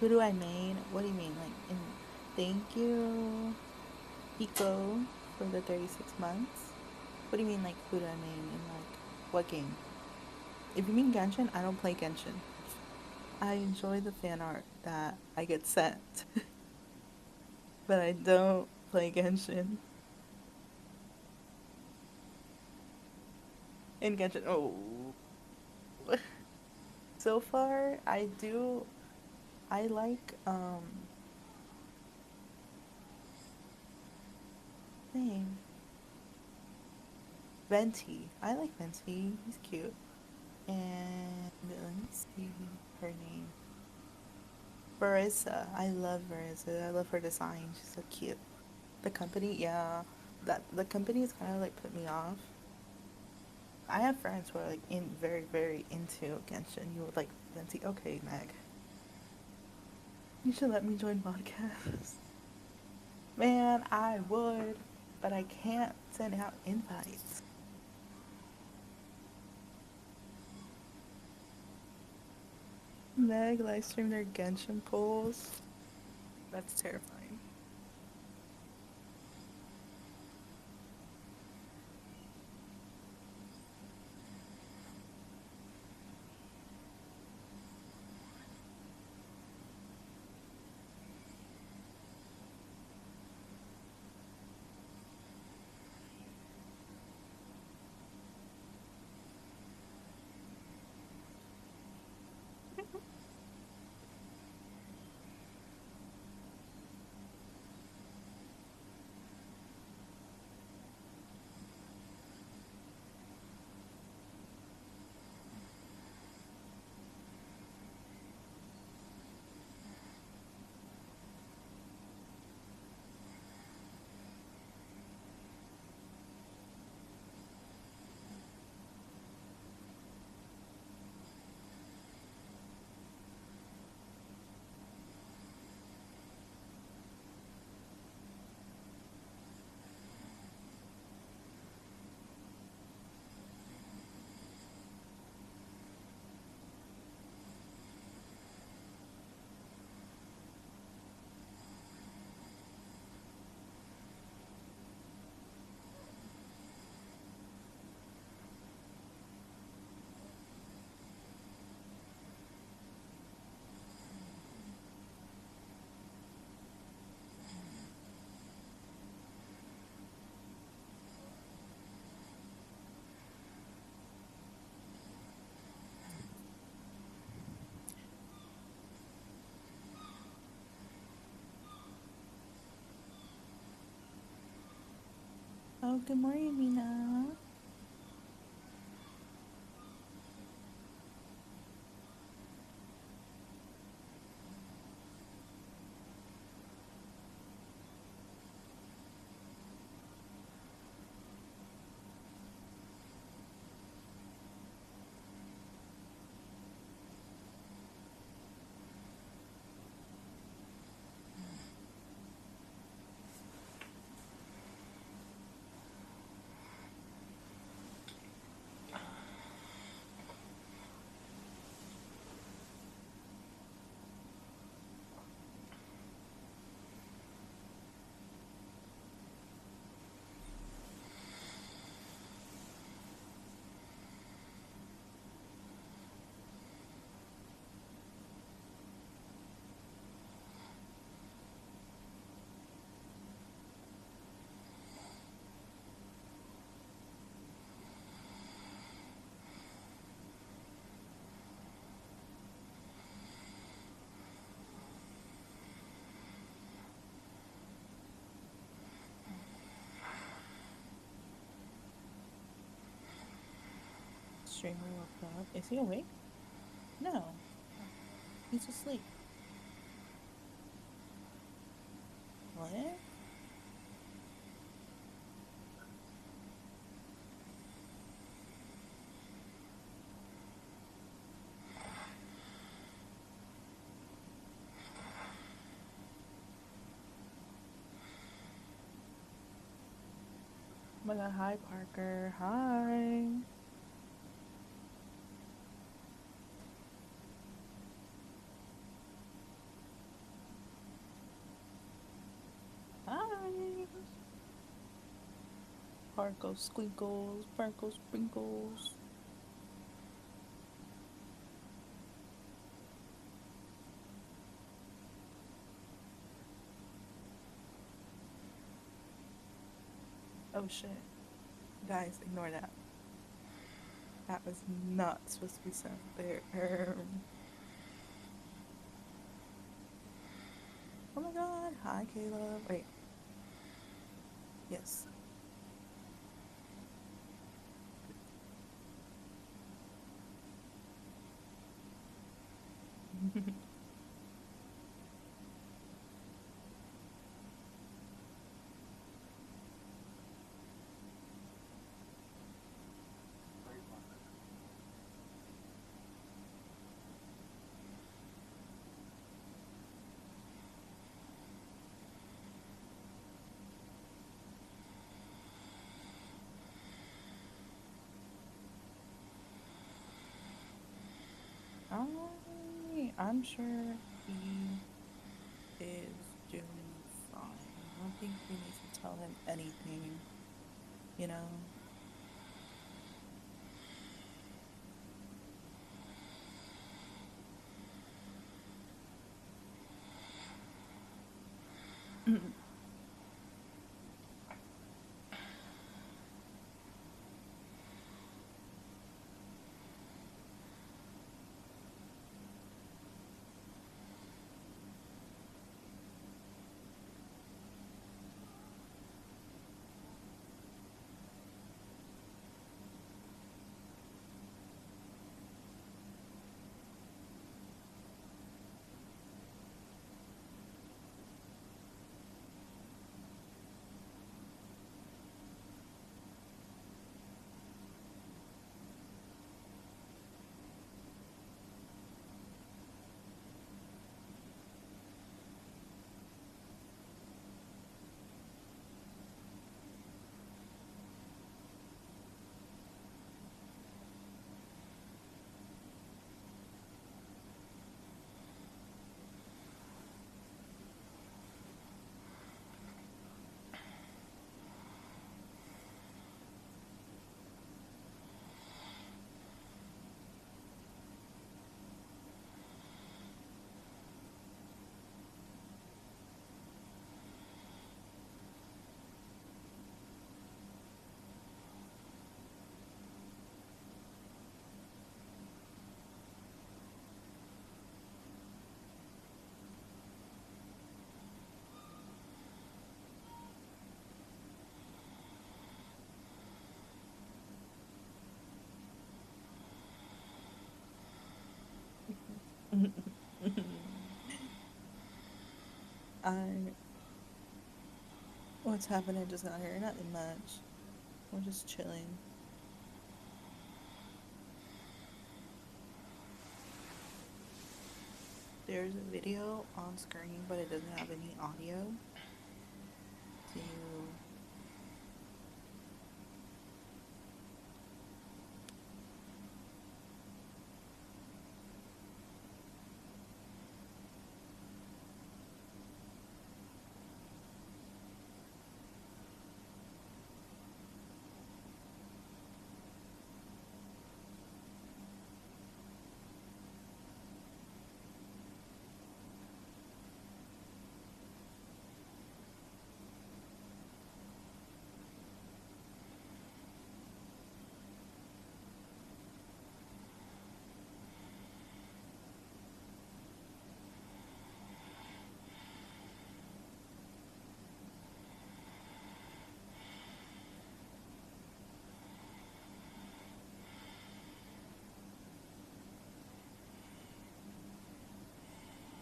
Who do I main? What do you mean? Like, thank you, Pico, for the 36 months? What do you mean, like, who do I main in, like, what game? If you mean Genshin, I don't play Genshin. I enjoy the fan art that I get sent. But I don't play Genshin. In Genshin, oh. So far, I like, name. Venti. I like Venti. He's cute. And let me see her name. Marissa. I love Marissa. I love her design. She's so cute. The company, yeah. The company is kind of like put me off. I have friends who are like very, very into Genshin. You would like Venti. Okay, Meg. You should let me join Modcast. Man, I would, but I can't send out invites. Meg live stream their Genshin polls. That's terrifying. Oh, good morning, Mina. streamer woke up. Is he awake? No. He's asleep. What? Oh my god, hi Parker. Hi. Hi. Parkle squinkles, Parkle sprinkles. Oh shit. Guys, ignore that. That was not supposed to be sent there. Oh my god. Hi, Caleb. Wait. Yes. I'm sure he is doing fine. I don't think we need to tell him anything, you know? What's happening just out here? Nothing much. We're just chilling. There's a video on screen, but it doesn't have any audio. Do you...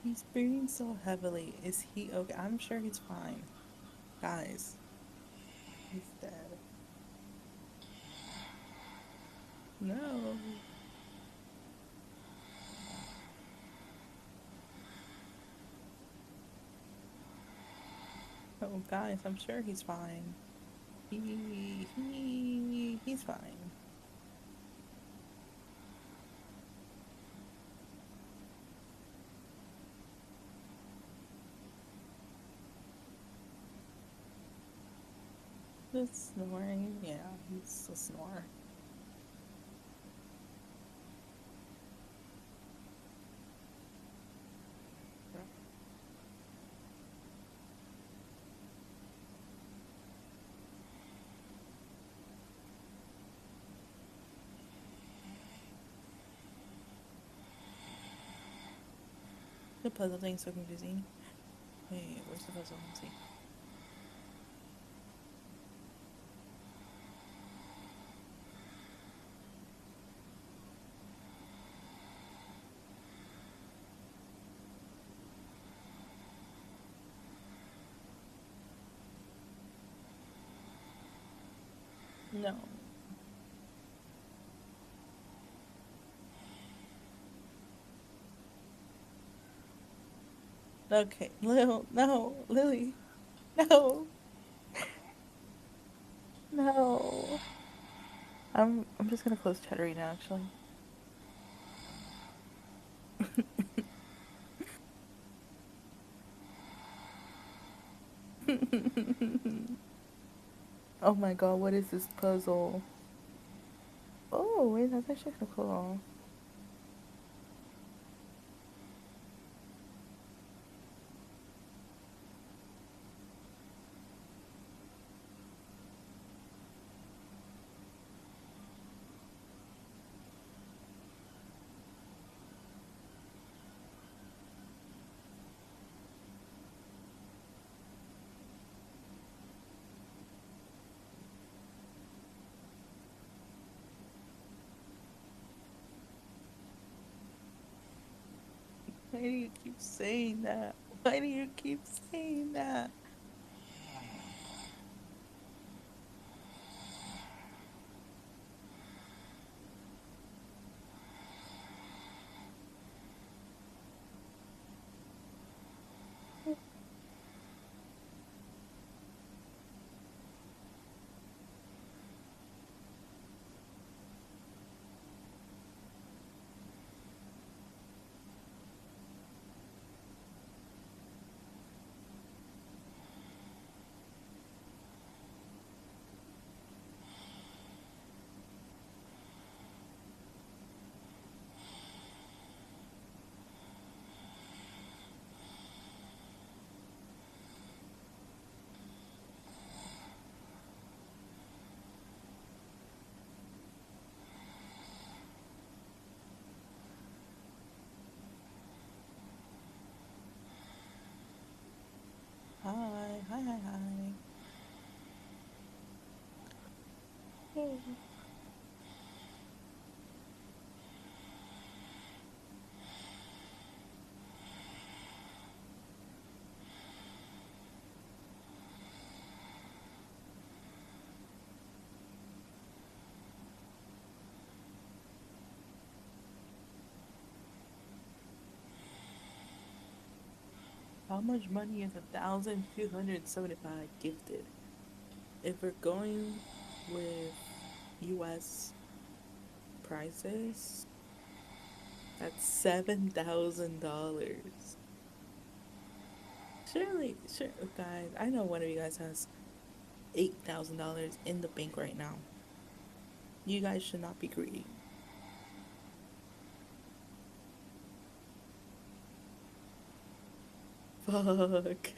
He's breathing so heavily. Is he okay? I'm sure he's fine. Guys. He's dead. No. Oh, guys, I'm sure he's fine. He's fine. Just snoring? Yeah, he's a snorer. The puzzle thing's so confusing. Wait, where's the puzzle? Let's see. No. Okay, Lil, no, Lily, no, no. I'm just gonna close chat right now, actually. Oh my god, what is this puzzle? Oh, wait, that's actually kind of cool. Why do you keep saying that? Why do you keep saying that? Hi. Oh. How much money is 1,275 gifted? If we're going with US prices, that's $7,000. Surely, sure, guys, I know one of you guys has $8,000 in the bank right now. You guys should not be greedy. Fuck.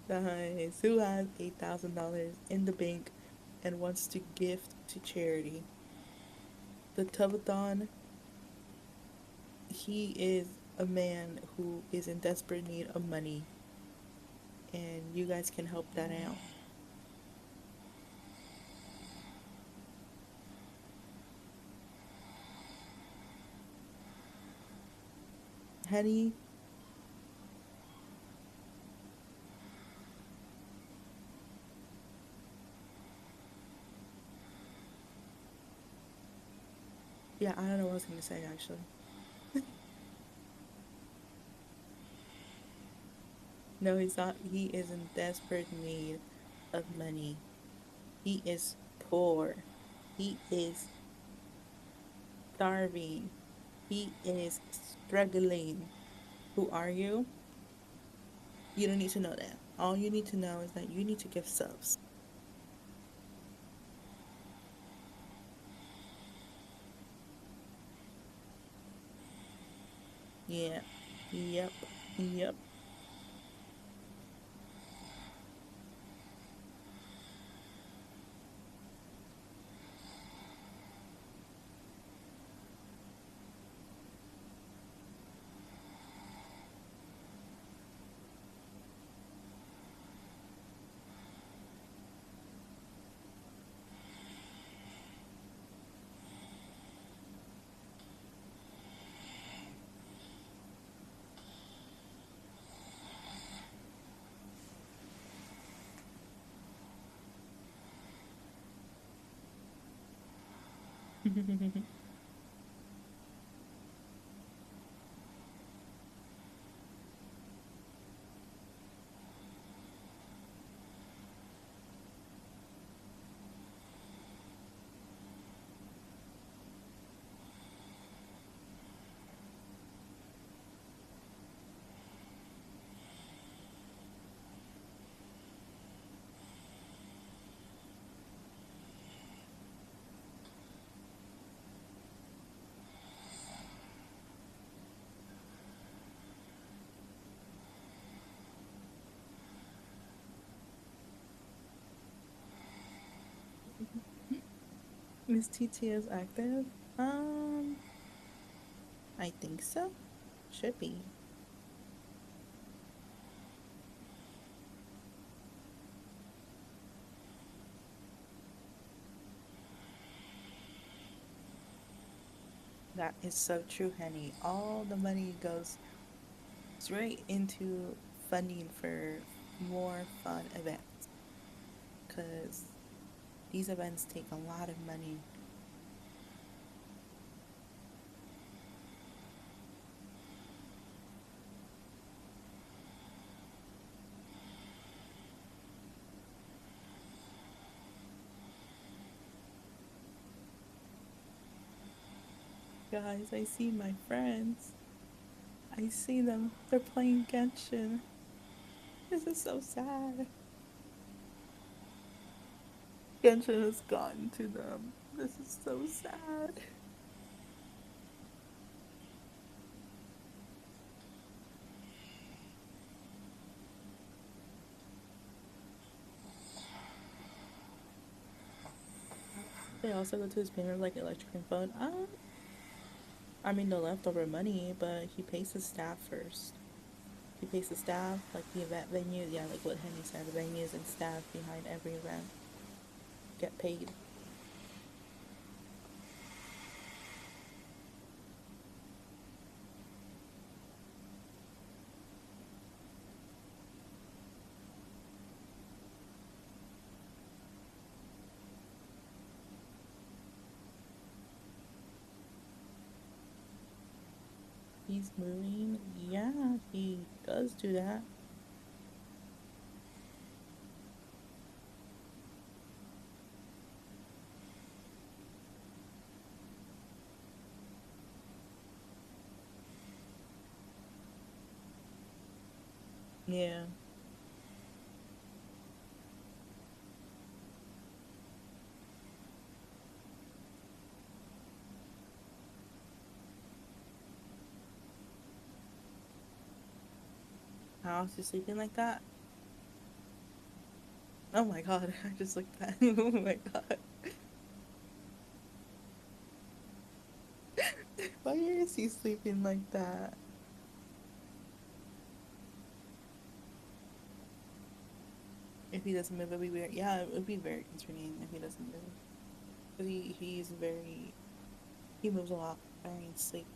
Guys, who has $8,000 in the bank and wants to gift to charity? The Tubbathon, he is a man who is in desperate need of money, and you guys can help that out. Henny. Yeah, I don't know what I was gonna say actually. No, he's not. He is in desperate need of money. He is poor. He is starving. He is struggling. Who are you? You don't need to know that. All you need to know is that you need to give subs. Yeah. Yep. Yep. Miss TT is active? I think so. Should be. That is so true, Henny. All the money goes straight into funding for more fun events. Because these events take a lot of money. Guys, I see my friends. I see them. They're playing Genshin. This is so sad. Genshin has gotten to them. This is so sad. They also go to his payment like electric and phone. I mean, the leftover money, but he pays his staff first. He pays the staff, like the event venue, yeah, like what Henny said, the venues and staff behind every event get paid. He's moving. Yeah, he does do that. Yeah. How else is sleeping like that? Oh my god, I just looked at oh my god. Why is he sleeping like that? If he doesn't move, it'd be weird. Yeah, it would be very concerning if he doesn't move. But he's very... He moves a lot during sleep.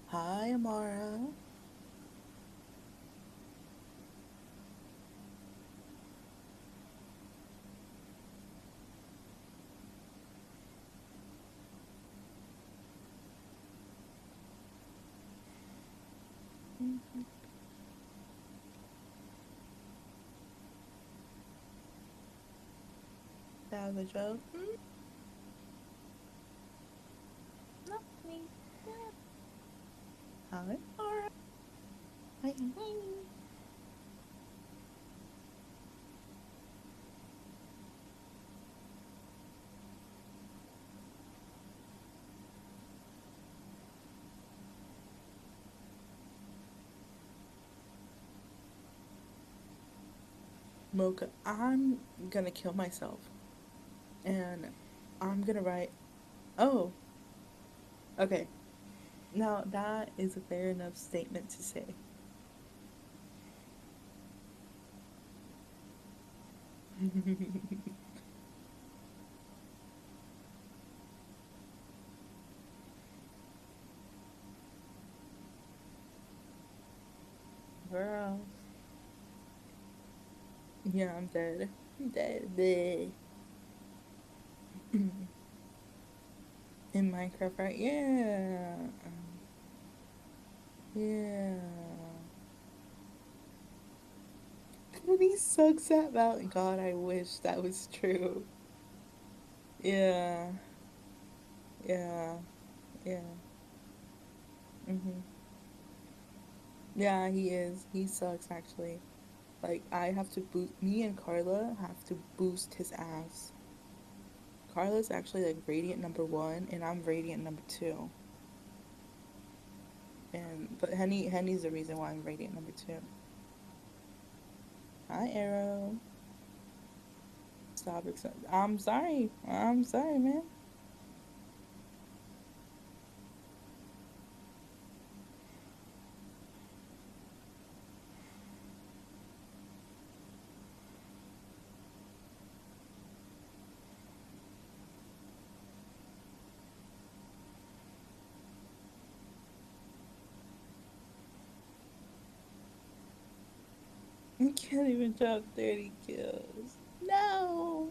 Hi, Amara. That was a joke. Not me. Hi, Laura. Hi. Mocha, I'm gonna kill myself. And I'm gonna write. Oh. Okay. Now, that is a fair enough statement to say. Girl. Yeah, I'm dead. I'm dead. Bleh. In Minecraft, right? Yeah. Yeah. He sucks at Mountain. God, I wish that was true. Yeah. Yeah. Yeah. Yeah, he is. He sucks, actually. Like, I have to boost. Me and Carla have to boost his ass. Carla's actually like Radiant #1, and I'm Radiant #2. But Henny's the reason why I'm Radiant #2. Hi, Arrow. Stop accepting. I'm sorry. I'm sorry, man. I can't even drop 30 kills. No.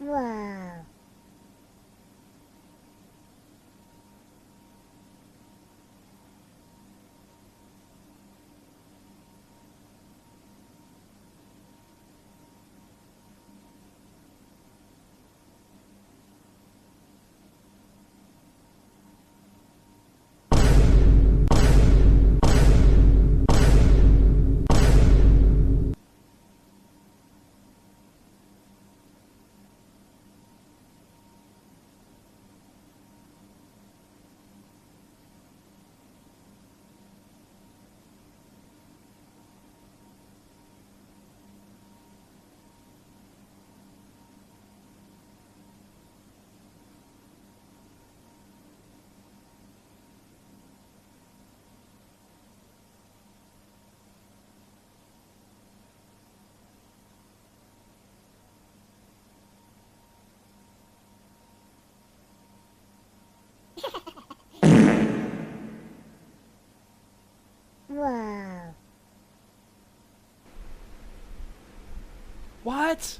Wow. Wow. What?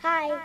Hi.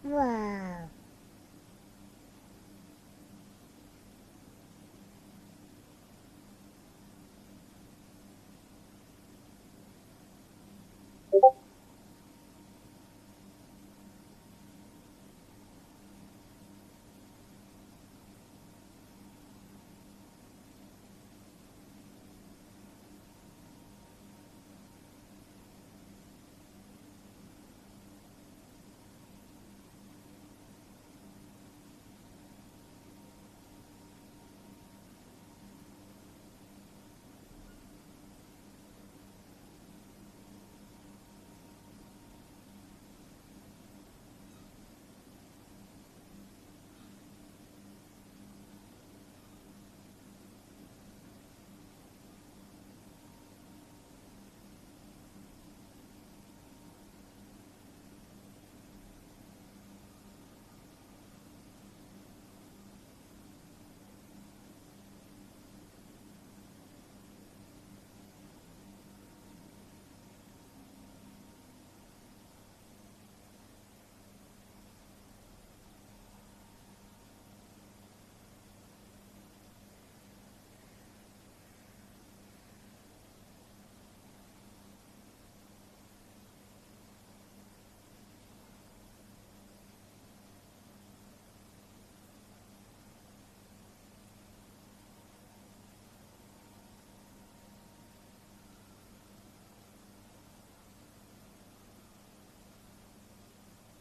Wow.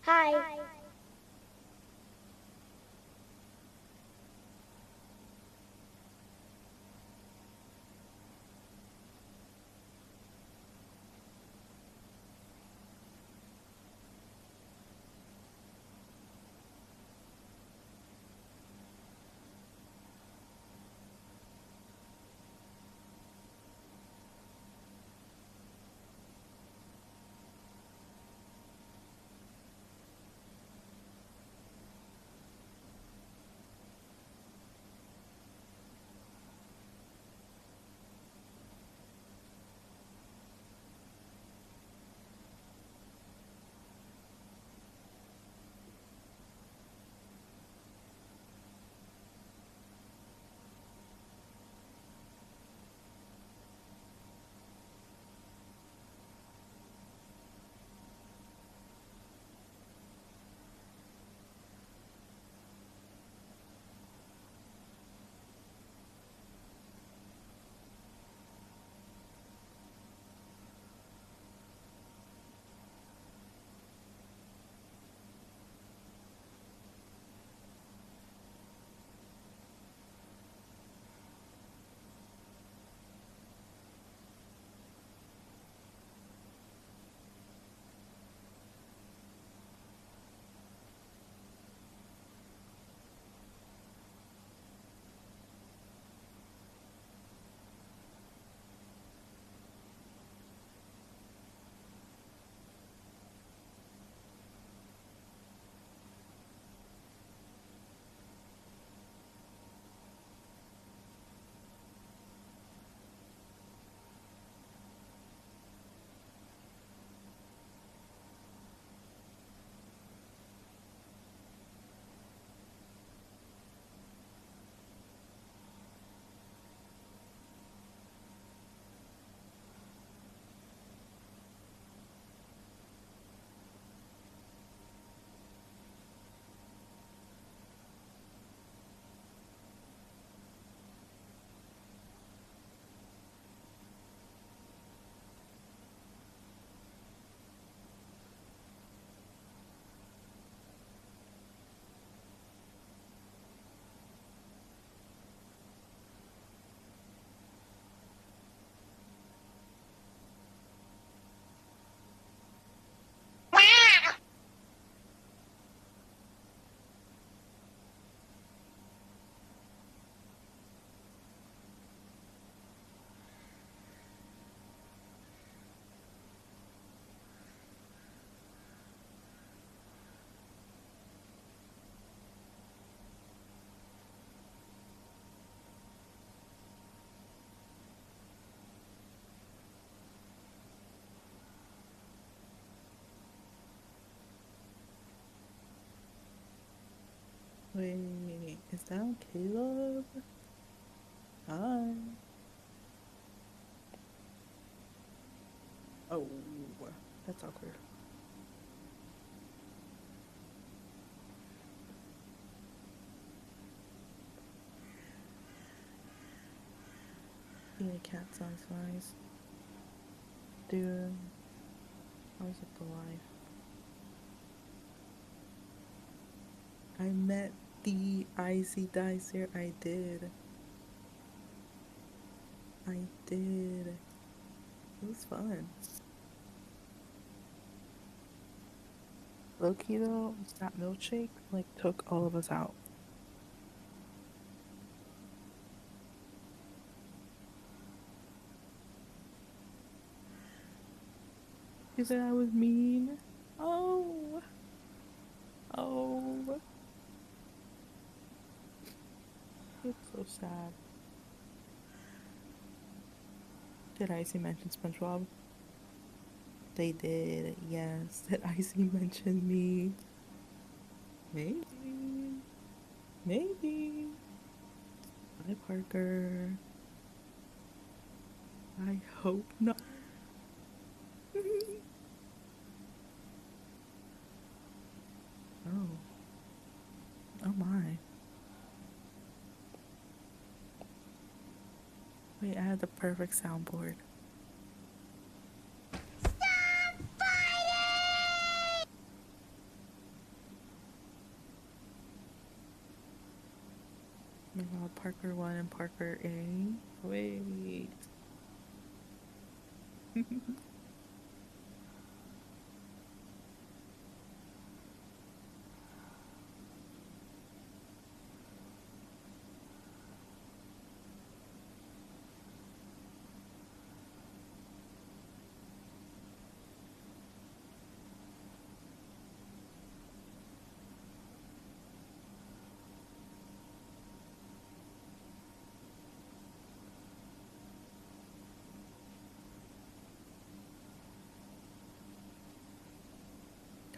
Hi. down, Caleb. Hi. Oh, that's awkward. Being a cat sounds nice. Dude, I was at the life. I met the Icy Dicer. I did. I did. It was fun. Low-key though, that milkshake like took all of us out. You said I was mean? Oh. Oh. It's so sad. Did Icy mention SpongeBob? They did, yes. Did Icy mention me? Maybe. Maybe. Bye, Parker. I hope not. Oh. Oh my. Wait, I had the perfect soundboard. Meanwhile, Parker 1 and Parker A. Wait.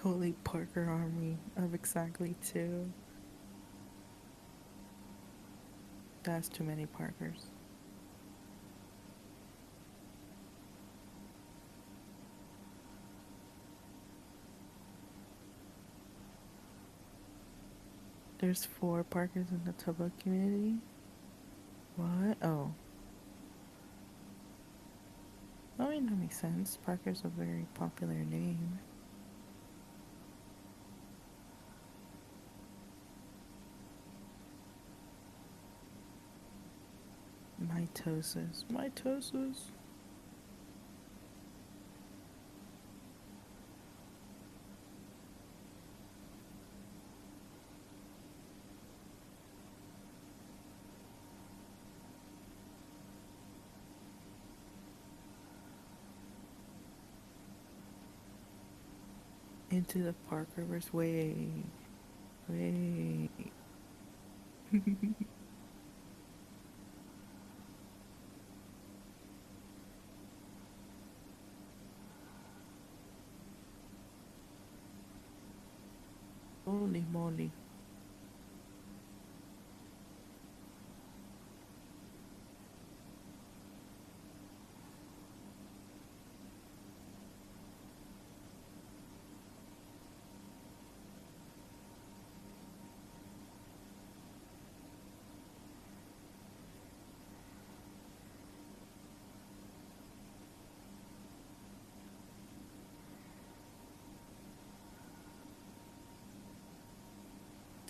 Holy Parker army of exactly 2. That's too many Parkers. There's 4 Parkers in the Tubbo community? What? Oh. I mean, that makes sense. Parker's a very popular name. Mitosis. Mitosis. Into the Parkerverse. Wait. Wait. Holy moly.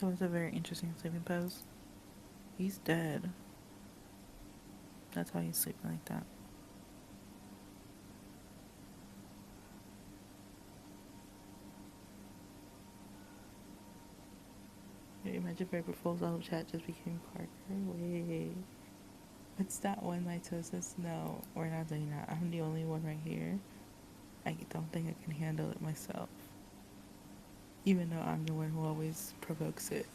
So it's a very interesting sleeping pose. He's dead. That's why he's sleeping like that. Hey, imagine if April's all chat just became Parker. Wait. What's that one, mitosis? No, we're not doing that. I'm the only one right here. I don't think I can handle it myself. Even though I'm the one who always provokes it.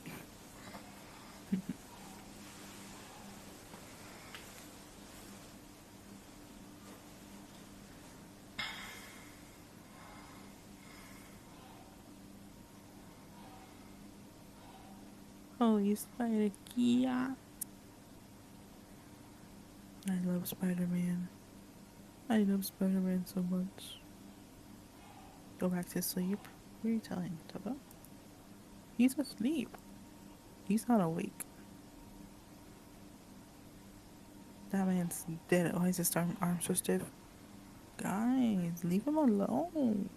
Holy Spider, yeah. I love Spider-Man. I love Spider-Man so much. Go back to sleep. What are you telling Tubbo? He's asleep. He's not awake. That man's dead. Why is his arms so stiff? Guys, leave him alone.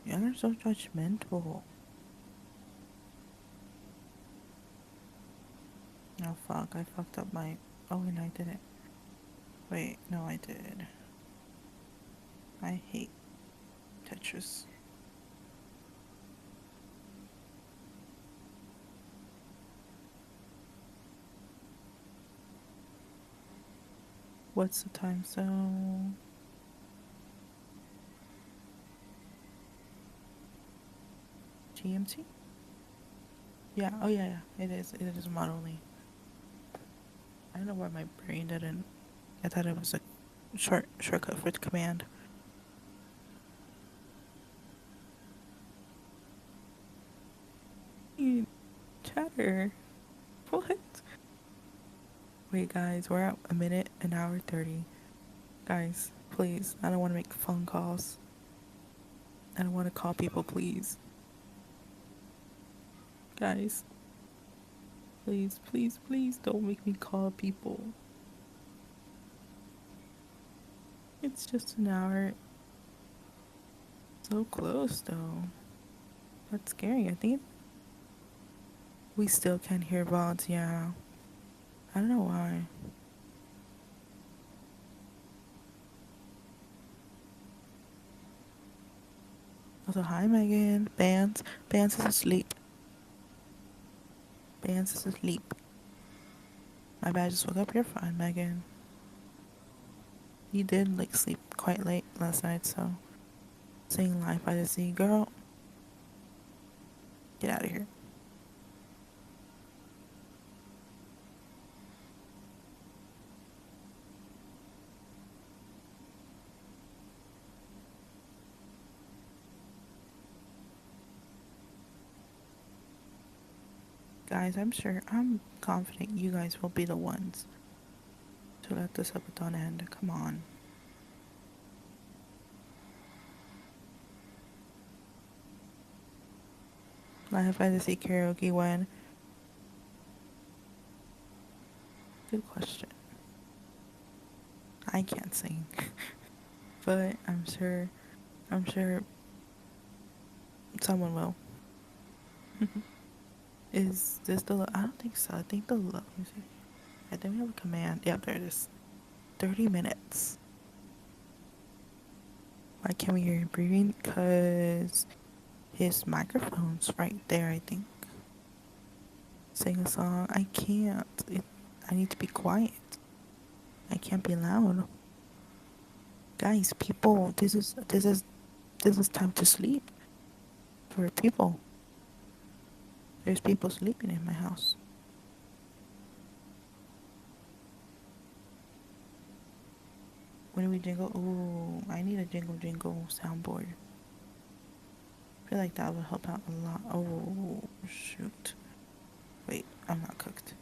Y'all are so judgmental. Oh fuck, I fucked up my... Oh, and I didn't. Wait, no I did. I hate Tetris. What's the time zone? GMT? Yeah, oh yeah, it is modeling. I don't know why my brain didn't. I thought it was a shortcut for the command. Chatter. What? Wait, guys, we're at a minute, an hour 30. Guys, please, I don't want to make phone calls. I don't want to call people, please. Guys, please, please, please don't make me call people. It's just an hour. So close, though. That's scary. I think we still can't hear VODs, yeah. I don't know why. Also, hi, Megan. Bands is asleep. Bands is asleep. My bad, I just woke up. You're fine, Megan. You did, like, sleep quite late last night, so... Saying life by the sea, girl. Get out of here. Guys, I'm confident you guys will be the ones to let this Tubbathon end. Come on. Live by the Sea karaoke when? Good question. I can't sing. But I'm sure someone will. Is this the I don't think so. I think the let me see. I think we have a command. Yep, there it is. 30 minutes. Why can't we hear him breathing? Because his microphone's right there, I think. Sing a song. I can't. I need to be quiet. I can't be loud. Guys, people, this is time to sleep. For people. There's people sleeping in my house. When do we jingle? Ooh, I need a jingle soundboard. I feel like that would help out a lot. Oh, shoot. Wait, I'm not cooked.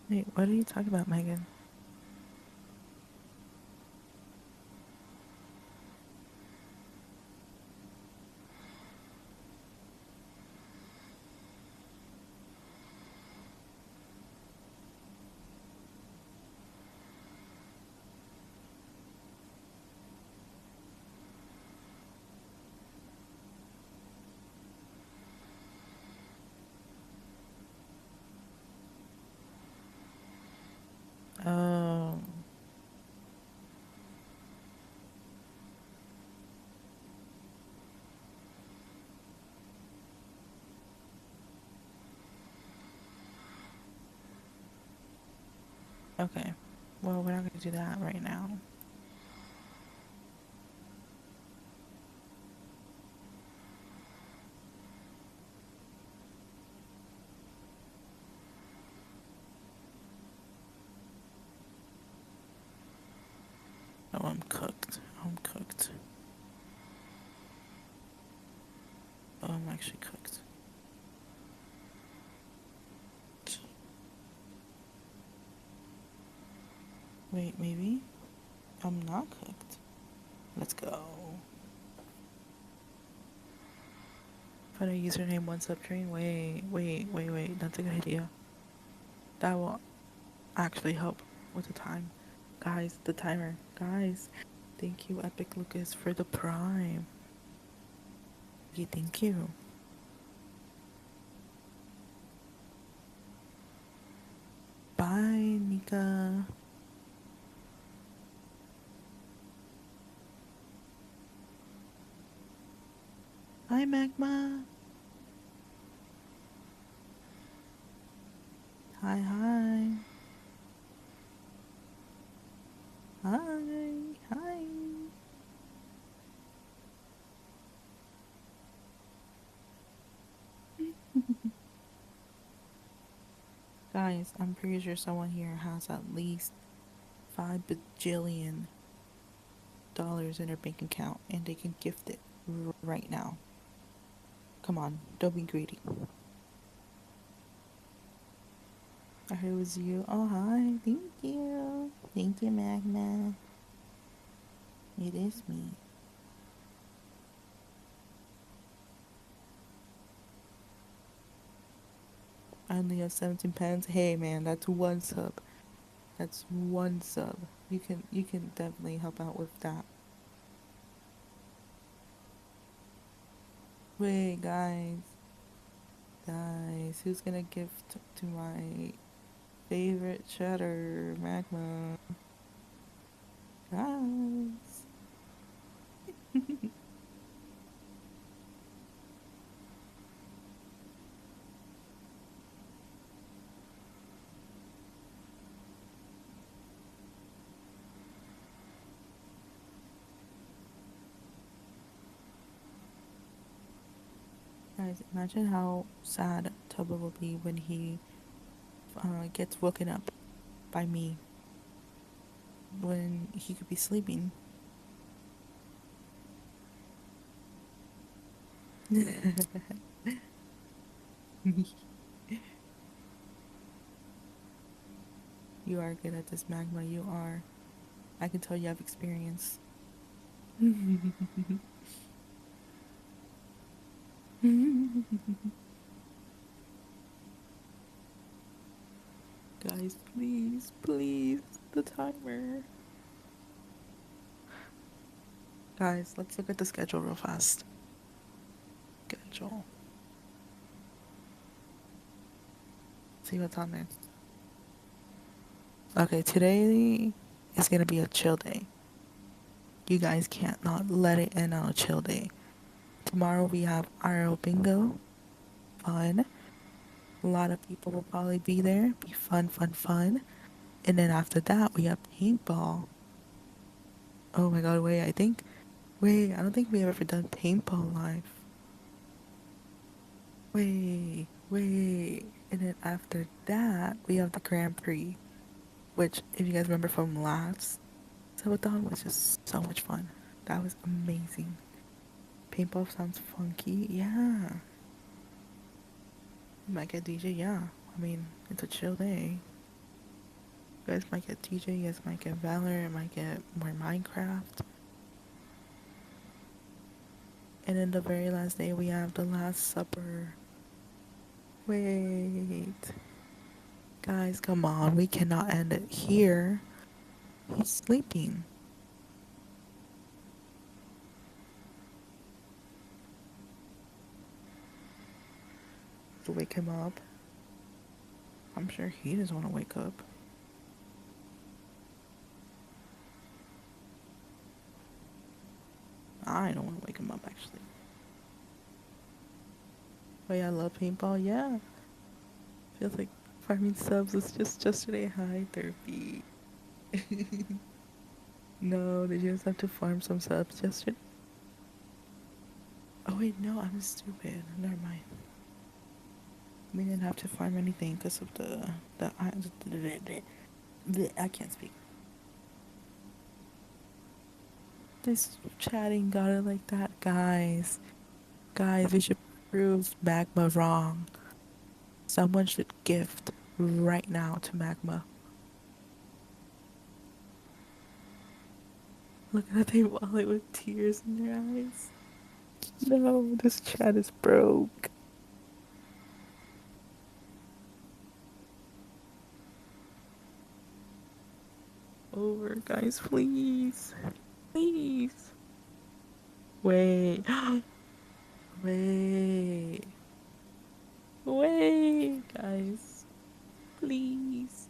Wait, what are you talking about, Megan? Oh. Okay. Well, we're not going to do that right now. I'm cooked. I'm cooked. Oh, I'm actually cooked. Wait, maybe? I'm not cooked. Let's go. Put a username one subtrain. Wait. That's a good idea. That will actually help with the time. Guys, the timer. Guys, thank you, Epic Lucas, for the prime. Yeah, thank you. Bye, Nika. Hi, Magma. Hi. Hi. Guys, I'm pretty sure someone here has at least $5 bajillion in their bank account and they can gift it right now. Come on, don't be greedy. I heard it was you. Oh, hi. Thank you. Thank you, Magna. It is me. I only have 17 pence. Hey, man, that's one sub. That's one sub. You can definitely help out with that. Wait, guys, who's gonna gift to my favorite cheddar, Magma? Guys. Guys, imagine how sad Tubbo will be when he gets woken up by me when he could be sleeping. You are good at this, Magma. You are. I can tell you have experience. Guys, please, the timer. Guys, let's look at the schedule real fast. Schedule. See what's on there. Okay, today is gonna be a chill day. You guys can't not let it end on a chill day. Tomorrow we have RO bingo. Fun. A lot of people will probably be there. Be fun. And then after that we have paintball. Oh my god, I don't think we've ever done paintball live. Wait. And then after that we have the Grand Prix. Which, if you guys remember from last Tubbathon, was just so much fun. That was amazing. Paintball sounds funky. Yeah. You might get DJ, yeah. I mean, it's a chill day. You guys might get DJ, you guys might get Valor, you might get more Minecraft. And then the very last day we have the Last Supper. Wait. Guys, come on. We cannot end it here. He's sleeping. To wake him up. I'm sure he doesn't want to wake up. I don't want to wake him up, actually. Oh yeah, I love paintball, yeah. Feels like farming subs was just yesterday. Hi, Therapy. No, did you just have to farm some subs yesterday? Oh wait, no, I'm stupid. Never mind. We didn't have to farm anything because of I can't speak. This chatting got it like that, guys. Guys, we should prove Magma wrong. Someone should gift right now to Magma. Look at they wallet with tears in their eyes. No, this chat is broke. Over, guys, please. Please. Wait. Wait. Wait, guys. Please.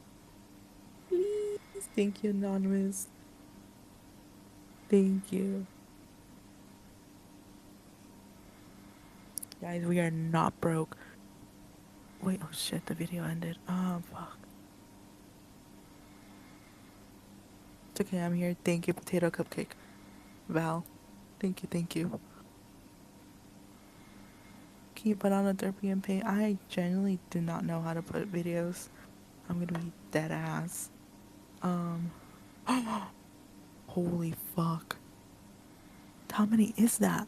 Please. Thank you, Anonymous. Thank you. Guys, we are not broke. Wait, oh shit, the video ended. Oh, fuck. It's okay, I'm here. Thank you, Potato Cupcake. Val. Thank you, thank you. Can you put on a derpy and pay? I genuinely do not know how to put videos. I'm gonna be dead ass. Holy fuck. How many is that?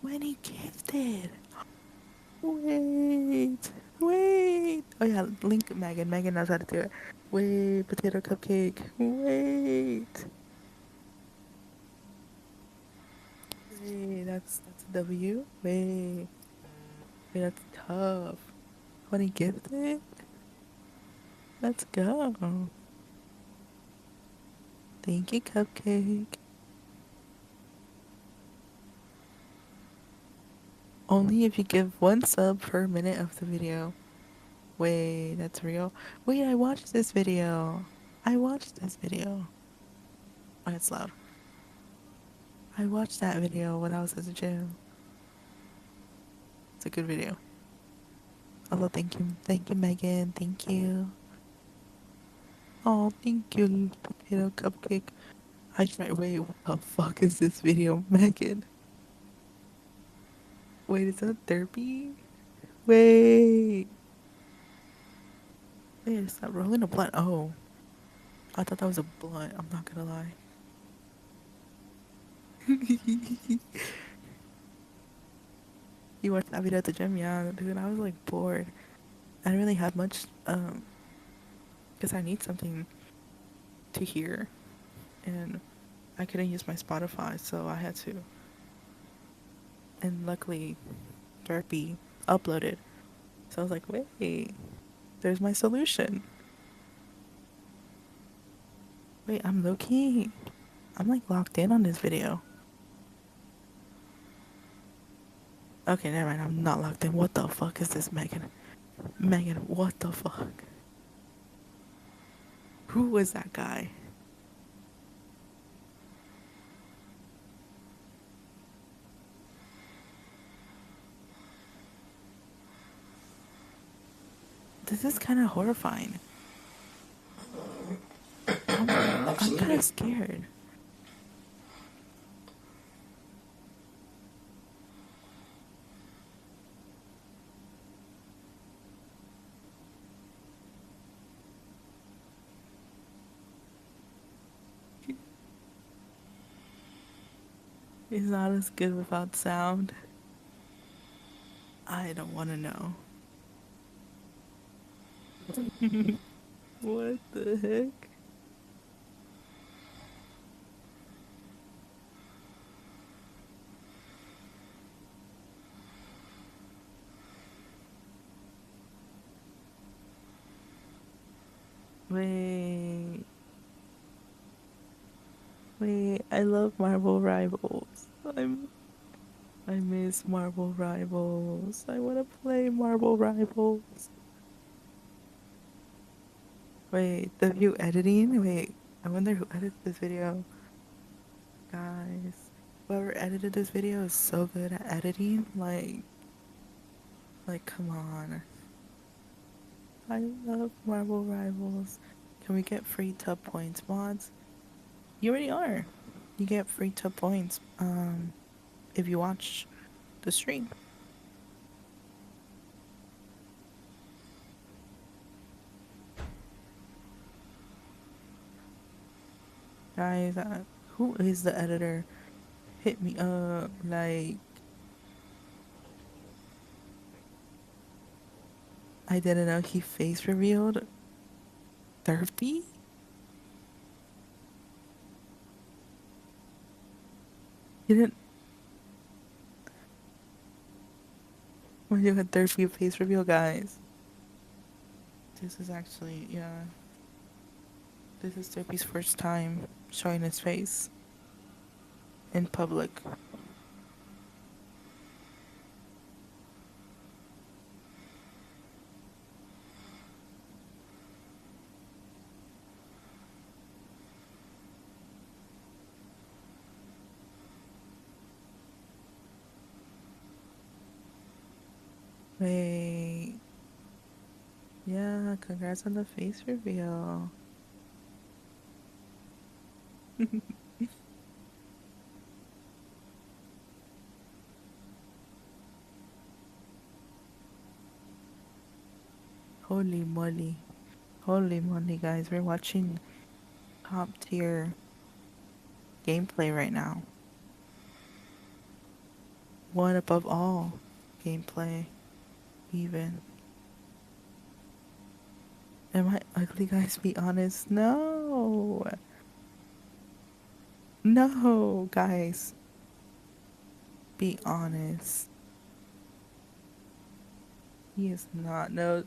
20 gifted. Wait. Wait. Oh yeah, link Megan. Megan knows how to do it. Wait, Potato Cupcake. Wait. Wait, that's a W. Wait. Wait, that's tough. 20 gifted? Let's go. Thank you, Cupcake. Only if you give 1 sub per minute of the video. Wait, that's real? Wait, I watched this video. I watched this video. Oh, it's loud. I watched that video when I was at the gym. It's a good video. Although, thank you, Megan. Thank you. Oh, thank you, Potato Cupcake. I tried. Wait, what the fuck is this video, Megan? Wait, is that therapy? Wait. Wait, is that rolling a blunt? Oh. I thought that was a blunt. I'm not gonna lie. You watched that video at the gym? Yeah, dude, I was like bored. I didn't really have much, because I need something to hear. And I couldn't use my Spotify, so I had to. And luckily, Derpy uploaded. So I was like, wait, there's my solution. Wait, I'm low-key. I'm like locked in on this video. Okay, never mind. I'm not locked in. What the fuck is this, Megan? Megan, what the fuck? Who was that guy? This is kind of horrifying. I'm kind of scared. It's not as good without sound. I don't want to know. What the heck? Wait, I love Marvel Rivals. I miss Marvel Rivals. I want to play Marvel Rivals. Wait, the view editing? Wait, I wonder who edited this video. Guys, whoever edited this video is so good at editing. Like, come on. I love Marvel Rivals. Can we get free tub points, mods? You already are. You get free tub points, if you watch the stream. Guys, Who is the editor? Hit me up, like. I didn't know he face revealed. Therapy? He didn't. We're doing a therapy face reveal, guys. This is actually, yeah. This is Therapy's first time showing his face in public. Wait. Yeah, congrats on the face reveal. Holy moly. Holy moly, guys. We're watching top tier gameplay right now. One above all gameplay, even. Am I ugly, guys? Be honest. No. No, guys. Be honest. He is not. No,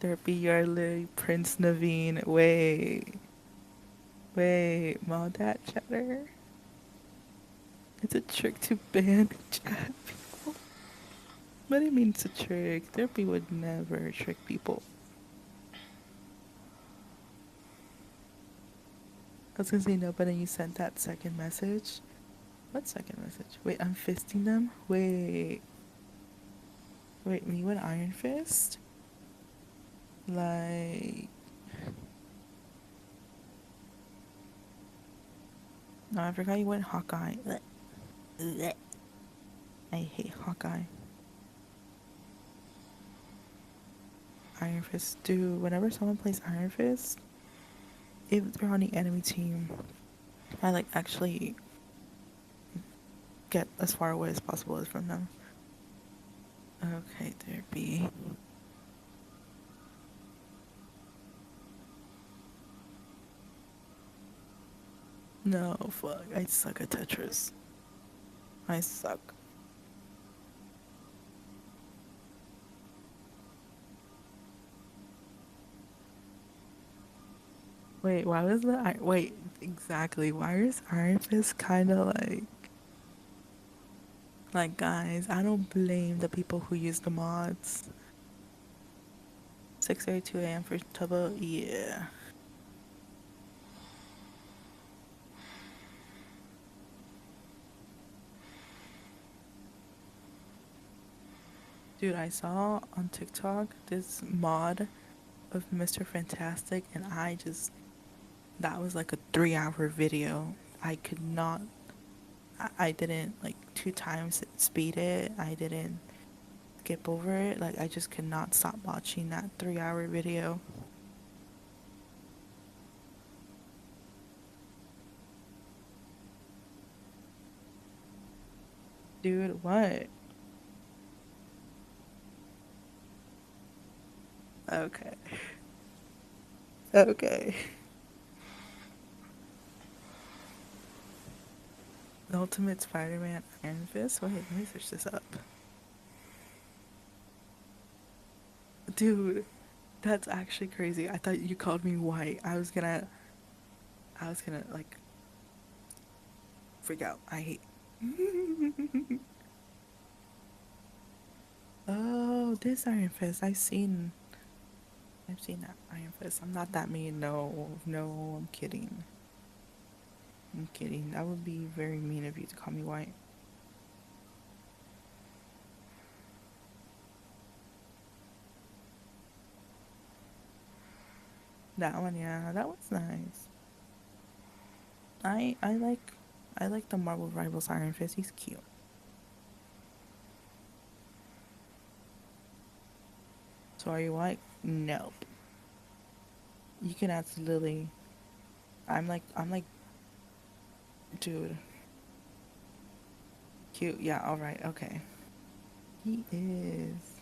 Therapy, you're literally Prince Naveen. Wait. Wait, that chatter? It's a trick to ban chat people. What do you mean it's a trick? Therapy would never trick people. I was gonna say no, but then you sent that second message. What second message? Wait, I'm fisting them? Wait. Wait, me with Iron Fist? Like... No, I forgot you went Hawkeye. I hate Hawkeye. Iron Fist. Dude, whenever someone plays Iron Fist, if they're on the enemy team, I like actually get as far away as possible from them. Okay, there be. No, fuck. I suck at Tetris. I suck. Wait, why was the wait, exactly. Why is Iron Fist kind of like guys, I don't blame the people who use the mods. 6:32 a.m. for Tubbo, yeah. Dude, I saw on TikTok this mod of Mr. Fantastic, and that was like a 3-hour video. I could not, I didn't like 2 times speed it. I didn't skip over it. Like, I just could not stop watching that 3-hour video. Dude, what? Okay. Okay. The Ultimate Spider-Man Iron Fist? Wait, let me search this up. Dude, that's actually crazy. I thought you called me white. I was gonna like freak out. I hate. Oh, this Iron Fist. I've seen that Iron Fist. I'm not that mean. No, I'm kidding. I'm kidding. That would be very mean of you to call me white. That one, yeah, that was nice. I like the Marvel Rivals Iron Fist. He's cute. So are you white? Nope. You can ask Lily. I'm like Dude. Cute. Yeah, alright, okay. He is.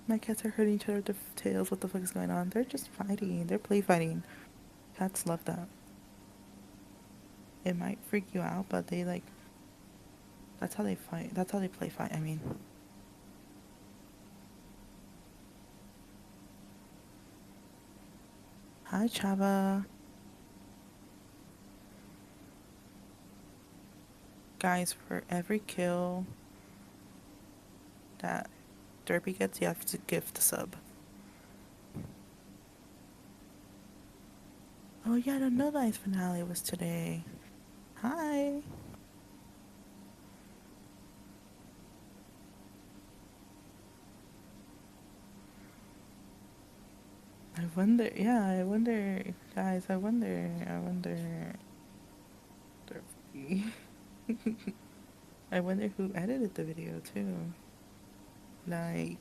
My cats are hurting each other with their tails. What the fuck is going on? They're just fighting. They're play fighting. Cats love that. It might freak you out, but they like... That's how they fight. That's how they play fight, I mean. Hi, Chava. Guys, for every kill that Derpy gets, you have to gift the sub. Oh yeah, I didn't know the ice finale was today. Hi. I wonder, guys, I wonder. Derpy. I wonder who edited the video too. Like,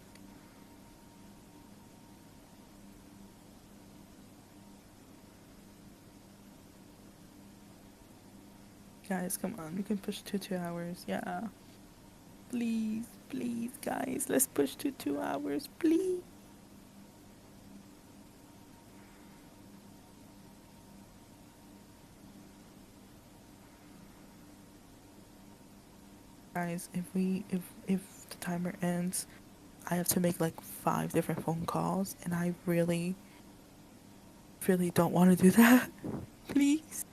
guys, come on, we can push to 2 hours. Yeah. Please, please, guys, let's push to 2 hours, please. Guys, if the timer ends, I have to make like 5 different phone calls, and I really don't want to do that. Please.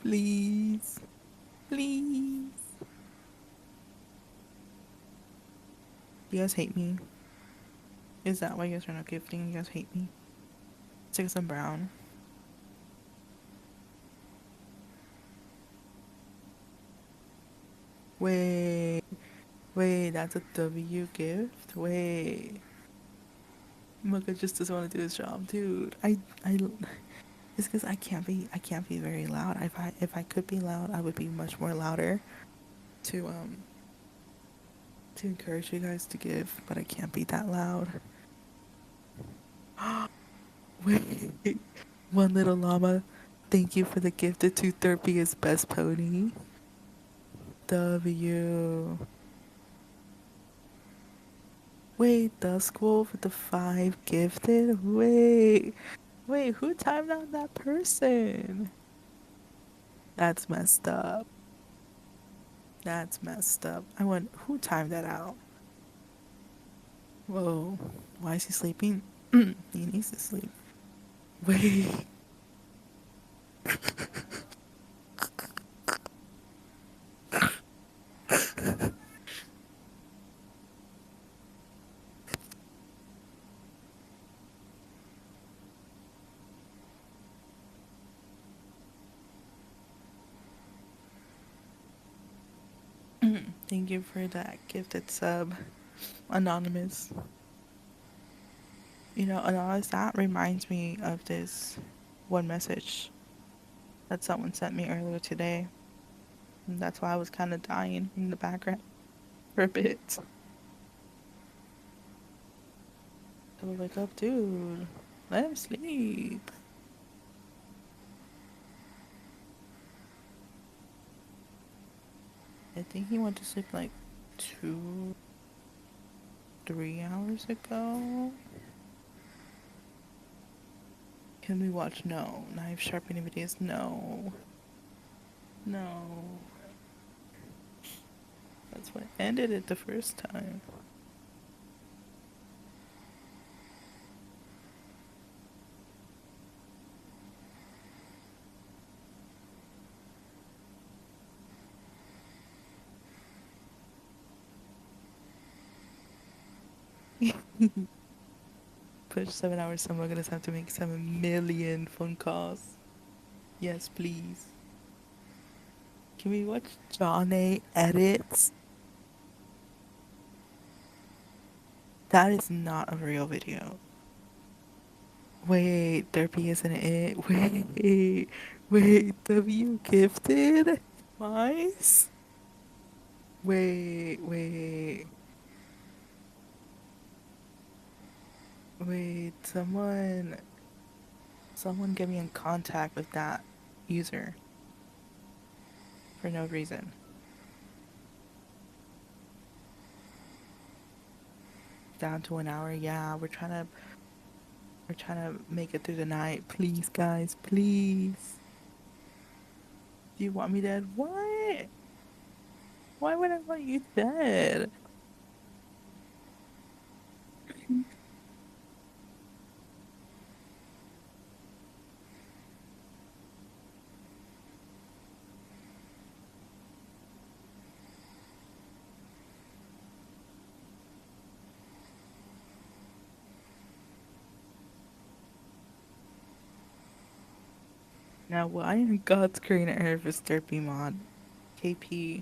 Please. Please. You guys hate me? Is that why you guys are not gifting? You guys hate me? It's because I'm brown. Wait, that's a W gift? Wait. Mugga just doesn't want to do his job, dude. It's because I can't be very loud. If I could be loud, I would be much more louder to encourage you guys to give, but I can't be that loud. Wait, one little llama, thank you for the gift of 230 is best pony. W. Wait, Duskwolf with the 5 gifted? Wait, who timed out that person? That's messed up. That's messed up. I want, who timed that out? Whoa, why is he sleeping? He needs to sleep. Wait. Thank you for that gifted sub, Anonymous. You know, Anonymous, that reminds me of this one message that someone sent me earlier today. And that's why I was kind of dying in the background for a bit. So wake up, dude. Let him sleep. I think he went to sleep like 2-3 hours ago. Can we watch? No. Knife sharpening videos? No. No. That's what ended it the first time. Push 7 hours, someone gonna have to make 7 million phone calls. Yes, please. Can we watch John A edits? That is not a real video. Wait, Derpy isn't it? Wait, W gifted? Twice? Wait, someone Someone get me in contact with that user for no reason. Down to an hour. Yeah, we're trying to make it through the night. Please, guys, please. Do you want me dead? What? Why would I want you dead? Now, why in God's green earth is Derpy mod? KP.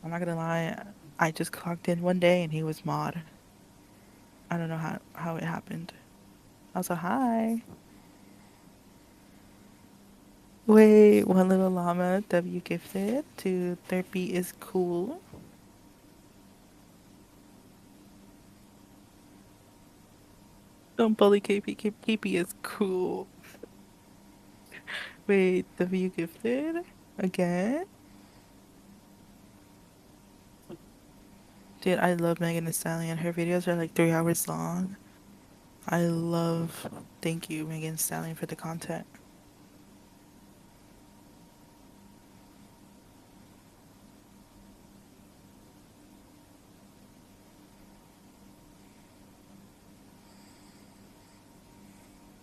I'm not gonna lie, I just clocked in one day and he was mod. I don't know how it happened. Also, hi. Wait, one little llama W gifted to Derpy is cool. Don't bully KP. KP is cool. Wait, W gifted? Again? Dude, I love Megan Thee Stallion. Her videos are like 3 hours long. I love... Thank you, Megan Thee Stallion, for the content.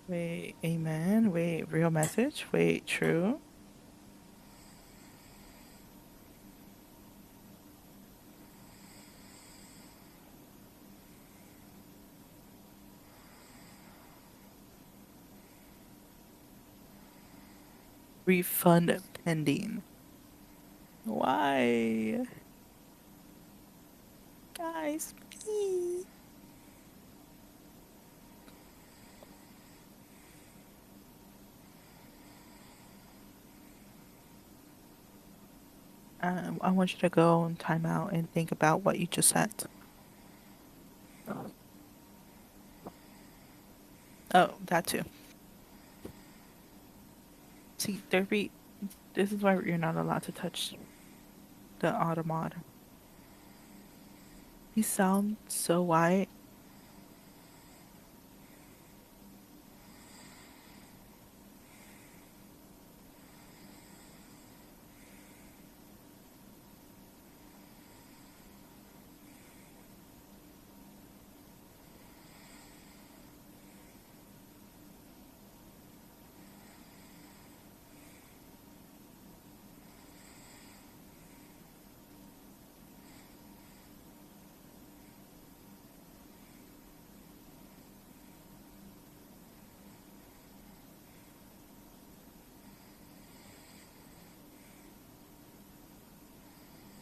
Wait, amen? Wait, real message? Wait, true? Refund pending. Why? Guys, please. I want you to go and time out and think about what you just said. Oh, that too. See, Derpy, this is why you're not allowed to touch the automod. He sounds so white.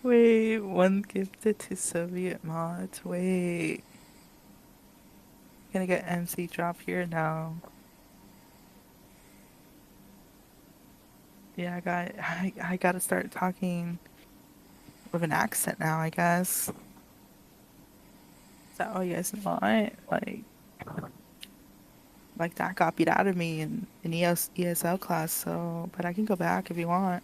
Wait, one gifted to Soviet mods. Wait. Gonna get MC drop here now. Yeah, I gotta start talking with an accent now, I guess. Is that all you guys want? Like that copied out of me in ESL class, so but I can go back if you want.